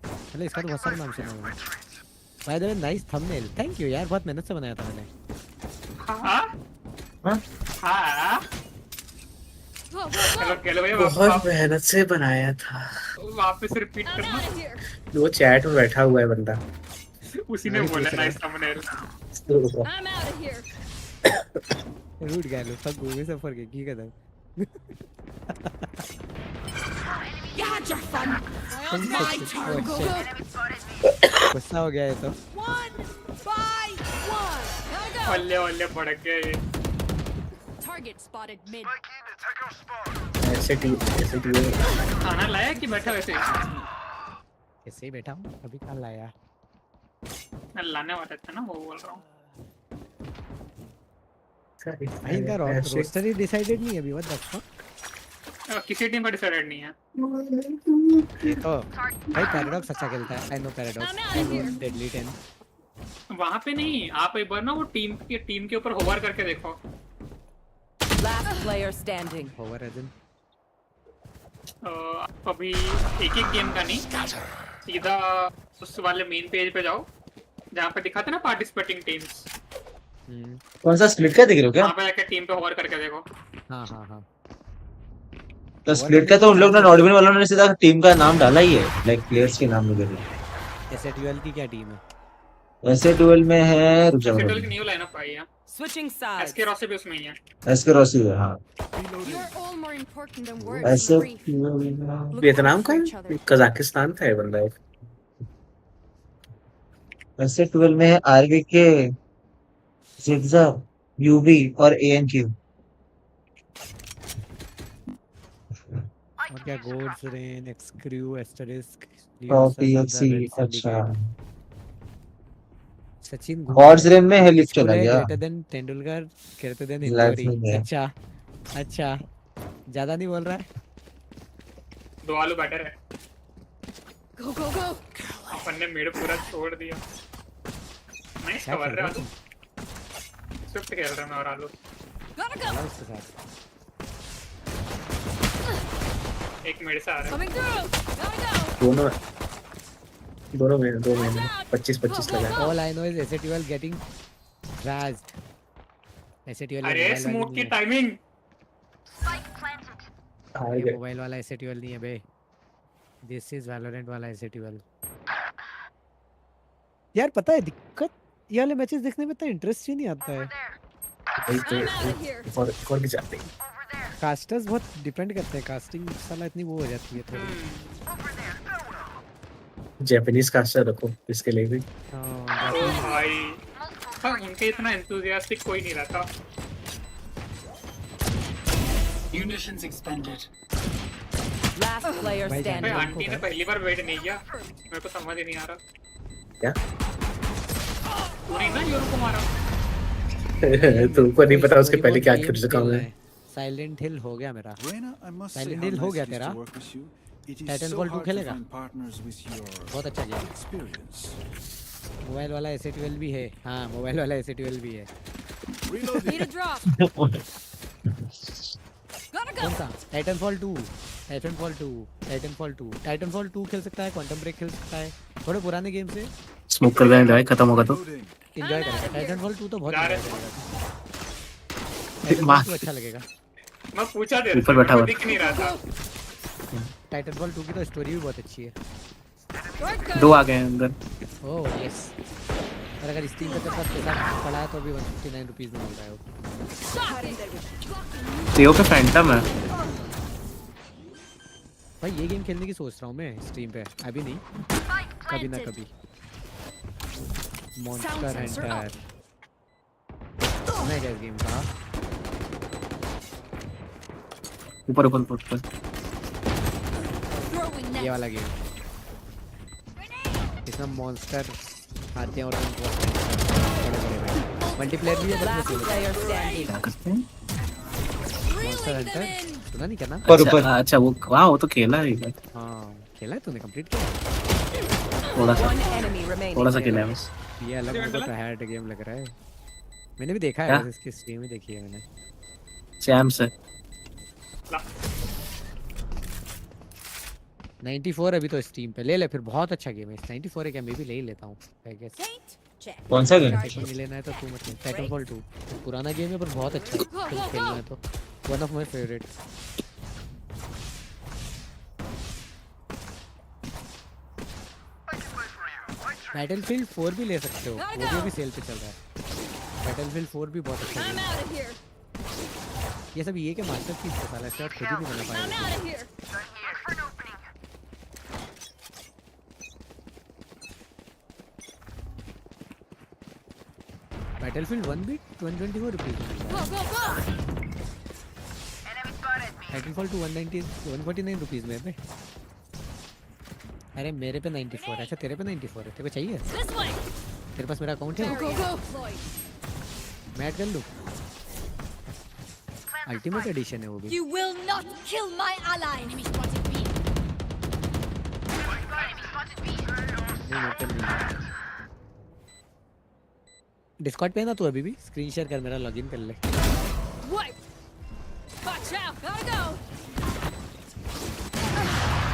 मतलब इसका तो बहुत सारे नाम सुना हुआ है। Bye the way nice thumbnail, thank you यार, बहुत मेहनत से बनाया था मैंने। हाँ गैलो भैया बहुत मेहनत से बनाया था। वापस रिपीट करना। वो चैट में बैठा हुआ है बंदा, उसी ने बोला नाइस थंबनेल। रूट गैलो सब गूगल से फर्क है की कदम। Got your fun. My turn. Go, go. गुस्सा हो गया है तो। 1 by 1. ओले ओले भड़क गए। Target spotted mid. ऐसे टी खाना लाया कि बैठा वैसे? ऐसे ही बैठा हूँ, अभी कहाँ लाया? मैं लाने वाला था ना, वो बोल रहा हूँ। इनका रोस्टर ही डिसाइडेड नहीं है अभी, व्हाट द फक? किसी टीम का डिसाइडेड नहीं है। ये तो भाई पैराडॉक्स अच्छा खेलता है, I know paradox, I know deadly 10। वहाँ पे नहीं, आप एक बार ना वो टीम के ऊपर होवर करके देखो। Last player standing. होवर है दिन। अभी एक गेम का नहीं, सीधा उस वाले मेन पेज पे जाओ जहाँ पे दिखाते ना पार्टिसिपेटिंग टीम्स। कौन सा स्प्लिट का देख रहे हो क्या? वहाँ पे जाके टीम पे होवर करके देखो। हाँ। तो स्प्लिट का तो उन लोग ने नॉर्डिविन वालों ने सीधा टीम का नाम डाला ही है, लाइक प्लेयर्स के नाम वगैरह। ऐसे 12 की क्या टीम है? ऐसे 12 में है, रुक जाओ, ऐसे 12 की न्यू लाइनअप आई है। Switching sides. एसके रॉसी भी उसमें ही है। एसके रॉसी है, हाँ। You're all more important than words. ऐसे वियतनाम का कजाकिस्तान का है बंदा एक। ऐसे 12 में है आरवीके, जिग्जा, यूबी और एएनक्यू। और क्या गोड्स रेन, एक्सक्रू, एस्टरिस्क, PRX। अच्छा सचिन गॉड्स रेन में है, लिफ्ट चला गया। Greater than Tendulkar, greater than injury. अच्छा ज्यादा नहीं बोल रहा है। दो आलू बैटर है। Go, go, go. अपन ने मेड पूरा छोड़ दिया। नाइस कवर रहा आलू। स्विफ्ट खेल रहा मैं और आलू। Gotta go. एक मेड से आ रहा है। Coming through. Gotta go. दोनों में 25 लगा। All I know is SAT12 getting thrashed. SAT12 अरे स्मोक की टाइमिंग। ये मोबाइल वाला SAT12 नहीं है बे, दिस इज वैलोरेंट वाला SAT12। यार पता है दिक्कत, ये वाले मैचेस देखने में इतना इंटरेस्ट ही नहीं आता है। और भी जाते हैं। कास्टर्स बहुत डिपेंड करते हैं, कास्टिंग साला इतनी वो हो जाती है थोड़ी। जापानीज कास्टर रखो इसके लिए भी। भाई उनके इतना एंथुसियास्टिक कोई नहीं रहता। Munitions expended. Last player standing. Aunty ने पहली बार वेट नहीं किया, मेरे को समझ ही नहीं आ रहा। क्या? तूने ना यूरो को मारा। तुमको नहीं पता उसके पहले क्या कर चुका हूँ मैं। साइलेंट हिल हो गया मेरा। साइलेंट हिल हो गया तेरा। टाइटनफॉल 2 खेलेगा? बहुत अच्छा गेम। मोबाइल वाला SA12 भी है। हाँ मोबाइल वाला SA12 भी है। Need a drop. Gotta go. कौन सा? टाइटनफॉल 2 खेल सकता है, क्वांटम ब्रेक खेल सकता है, थोड़े पुराने गेम से स्मोक कर देना है, खत्म होगा तो एंजॉय करेगा। टाइटनफॉल 2 तो बहुत एंजॉय करेगा। वाह अच्छा लगेगा। मैं पूछा दे ऊपर बैठा हुआ दिख नहीं रहा था। टाइटनफॉल 2 की तो स्टोरी भी बहुत अच्छी है। 2 आ गए हैं अंदर। Oh yes. और अगर स्टीम पे तेरे पास पैसा पड़ा है तो भी 159 रुपीस में मिल रहा है वो। सीओ पे फैंटम है भाई, ये गेम खेलने की सोच रहा हूँ मैं स्ट्रीम पे, अभी नहीं, कभी ना कभी। मॉन्स्टर हंटर करना है क्या इस गेम का? ऊपर ऊपर ऊपर ये वाला गेम इसमें मॉन्स्टर आते हैं और उनको मल्टीप्लेयर भी है क्या करते हैं? मॉन्स्टर हंटर सुना नहीं क्या नाम? अच्छा वो वो तो खेला है। हाँ खेला है तूने, कंप्लीट किया? थोड़ा सा खेला है बस। ये अलग मेरे को हैड गेम लग रहा है। मैंने भी देखा है, इसकी स्ट्रीम ही देखी है मैंने। चैम्प्स है 94 अभी तो स्टीम पे ले ले, फिर बहुत अच्छा गेम है। 94 है क्या? मैं भी ले ही लेता हूँ आई गेस। कौन सा गेम? नहीं लेना है तो तू मत ले। टाइटनफॉल 2 पुराना गेम है पर बहुत अच्छा है, खेलना है तो one of my favourite. Battlefield 4 भी ले सकते हो, वो भी सेल पे चल रहा है। बैटलफील्ड 4 भी बहुत अच्छा गेम है। ये सब ये के मास्टरपीस है साला, इसका खुद ही नहीं बना पाएगा। बैटलफील्ड 1 भी 124 रुपीस में। टाइटनफॉल 2 149 रुपीस में है। अरे मेरे पे 94 है। अच्छा तेरे पे 94 है, तेरे को चाहिए? तेरे पास मेरा अकाउंट है? मैं ऐड कर लूं? अल्टीमेट एडिशन है वो भी। You will not kill my ally. Enemy spotted B. Discord पे है ना तू अभी भी? स्क्रीन शेयर कर मेरा, लॉगिन कर ले। Watch out. Gotta go.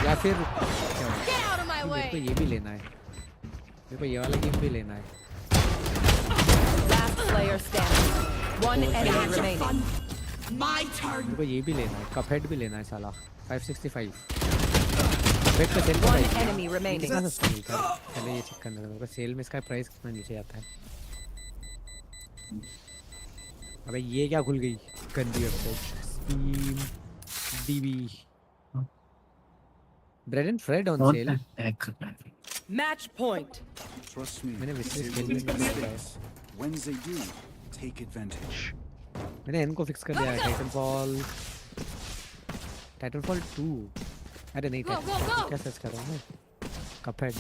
या फिर Get out of my way. मेरे को ये भी लेना है, मेरे को ये वाला गेम भी लेना है। Last player standing. One enemy remaining. My turn. मेरे को ये भी लेना है, कपहेड भी लेना है साला 565। कपहेड का सेल प्राइस enemy remaining. कितना सस्ता मिलता है? पहले ये चेक करना है मेरे को, सेल में इसका प्राइस कितना नीचे आता है। अबे ये क्या खुल गई गंदी website? Steam DB Bread and Fred on sale. Match point. Trust me. मैंने विशलिस्ट खेल में When they do, take advantage. मैंने इनको फिक्स कर दिया है। टाइटनफॉल 2। अरे नहीं टाइटनफॉल क्या सर्च कर रहा हूँ मैं? कपहेड।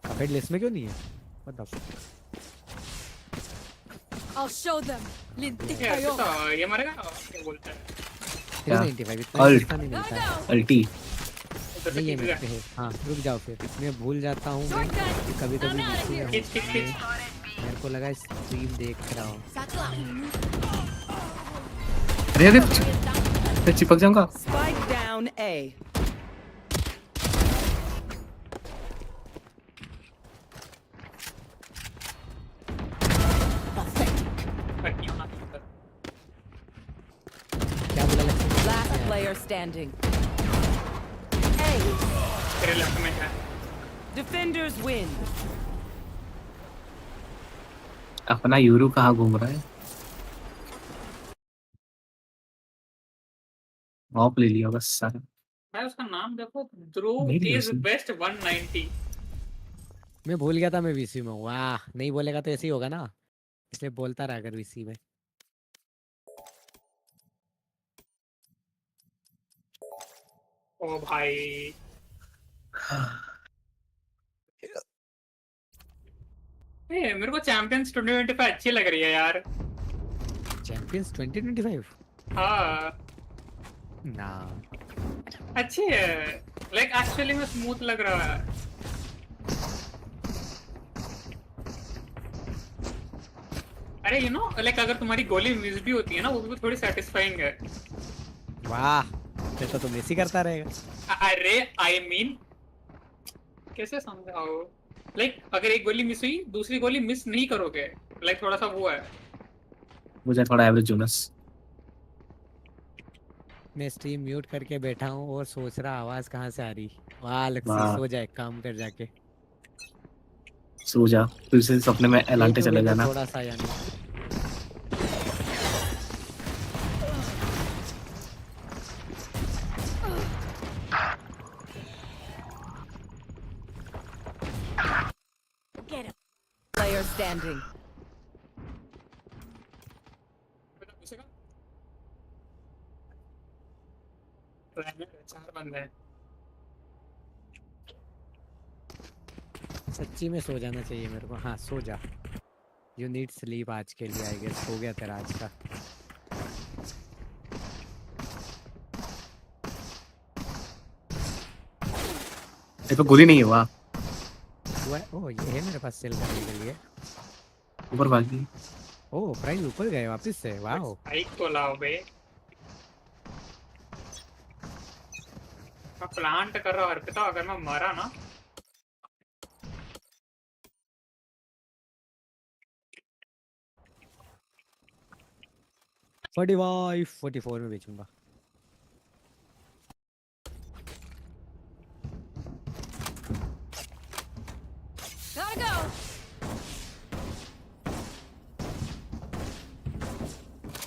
कपहेड लिस्ट में क्यों नहीं है? What the fuck? I'll show them. ये मरेगा क्या बोलता है? 395 इतना सस्ता नहीं मिलता है। अल्टी नहीं है मेरे पे है। हाँ रुक जाओ फिर, मैं भूल जाता हूँ मैं कभी कभी। मेरे को लगा स्ट्रीम देख रहा हूँ। अरे चिपक जाऊंगा। Spike down A. क्या बोला? Last player standing. तेरे लेफ्ट में है। Defenders win. अपना यूरो कहाँ घूम रहा है? ऑफ ले लिया बस सारा। भाई उसका नाम देखो, ध्रुव इज बेस्ट 190। मैं भूल गया था मैं वीसी में हूँ। वाह, नहीं बोलेगा तो ऐसे ही होगा ना, इसलिए बोलता रहा अगर वीसी में। ओ भाई मेरे को चैंपियंस 2025 अच्छी लग रही है यार। चैंपियंस 2025? हाँ ना अच्छी है, लाइक एक्चुअली में स्मूथ लग रहा है। अरे यू नो लाइक अगर तुम्हारी गोली मिस भी होती है ना, वो भी थोड़ी सेटिस्फाइंग है। वाह, फिर तो तुम ऐसे ही करता रहेगा। अरे आई मीन कैसे समझाओ, लाइक अगर एक गोली मिस हुई दूसरी गोली मिस नहीं करोगे, लाइक थोड़ा सा वो है। मुझे थोड़ा एवरेज जोनस। मैं स्ट्रीम म्यूट करके बैठा हूँ और सोच रहा आवाज कहाँ से आ रही। वाह लक्ष्मी, सो जाए, काम कर जाके सो जा, फिर से सपने में एलांटे चले जाना। थोड़ा सा यानी player standing. चार बंदे हैं। सच्ची में सो जाना चाहिए मेरे को। हाँ सो जा। यू नीड स्लीप आज के लिए आई गेस। हो गया तेरा आज का। ये तो गोली नहीं हुआ। ओह ये है मेरे पास सेल करने के लिए। ऊपर भाग गई। ओह प्राइस ऊपर गए वापस से। वाओ स्पाइक तो लाओ बे। मैं प्लांट कर रहा हूँ अर्पिता, अगर मैं मरा ना 45 44 में बेचूंगा। Gotta go.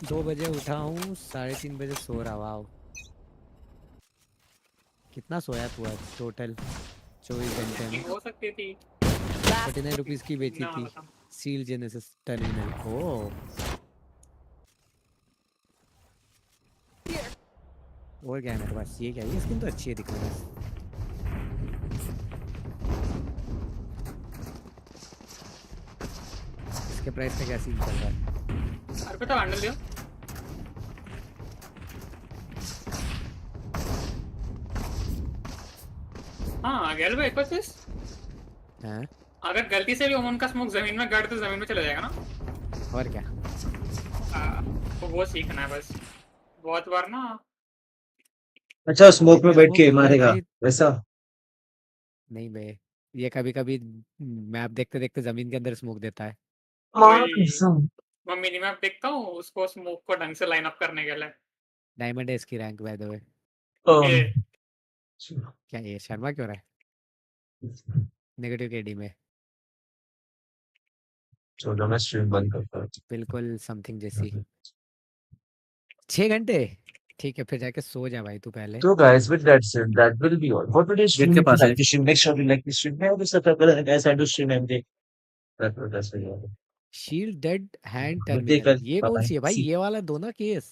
दो बजे उठा हूँ 3:30 बजे सो रहा। वाओ कितना सोया तू आज टोटल? 24 घंटे में हो सकती थी। 49 रुपीस की बेची ना थी बता। Seal genesis terminal. ओह और क्या है मेरे पास? ये क्या है? ये स्किन तो अच्छी है दिखने में। इसके प्राइस का क्या सीन चल रहा है? अर्पिता बंडल दियो। हाँ गेल भाई कुछ इस हैं? अगर गलती से भी ओमन का स्मोक जमीन में गड़ तो जमीन में चला जाएगा ना। और क्या? तो वो सीखना है बस। बहुत बार ना अच्छा स्मोक में बैठ स्मोक के होता है मारेगा भाई। वैसा। नहीं बे ये कभी कभी मैप देखते देखते जमीन के अंदर स्मोक देता है। वही मैं मिनीमैप देखता हूँ उसको स्मोक को ढंग से लाइन अप करने के लिए। डायमंड है इसकी रैंक बाय द वे। ये क्या ये शर्मा क्यों रहा है? नेगेटिव केडी में छोड़ो मैं स्ट्रीम बंद करता हूँ। बिल्कुल समथिंग जैसी। 6 घंटे ठीक है फिर जाके सो जा भाई तू पहले। So guys, with that said, that will be all for today's get stream. के If you पास है। like the stream, make sure you like the stream. Hey, this is the guys I do stream every day. That's what you shield dead hand Take terminal ये bye कौन bye. सी है भाई? See. ये वाला दो ना केस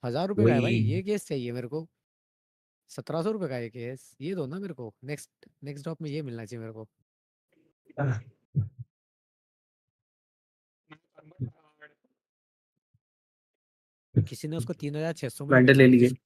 1000 रुपए का है भाई। वही ये केस चाहिए मेरे को। 1700 रुपए का ये केस। ये दो ना मेरे को। नेक्स्ट नेक्स्ट ड्रॉप में ये मिलना चाहिए मेरे को। किसी ने उसको 3600 में वेंडर ले बेचा लिए।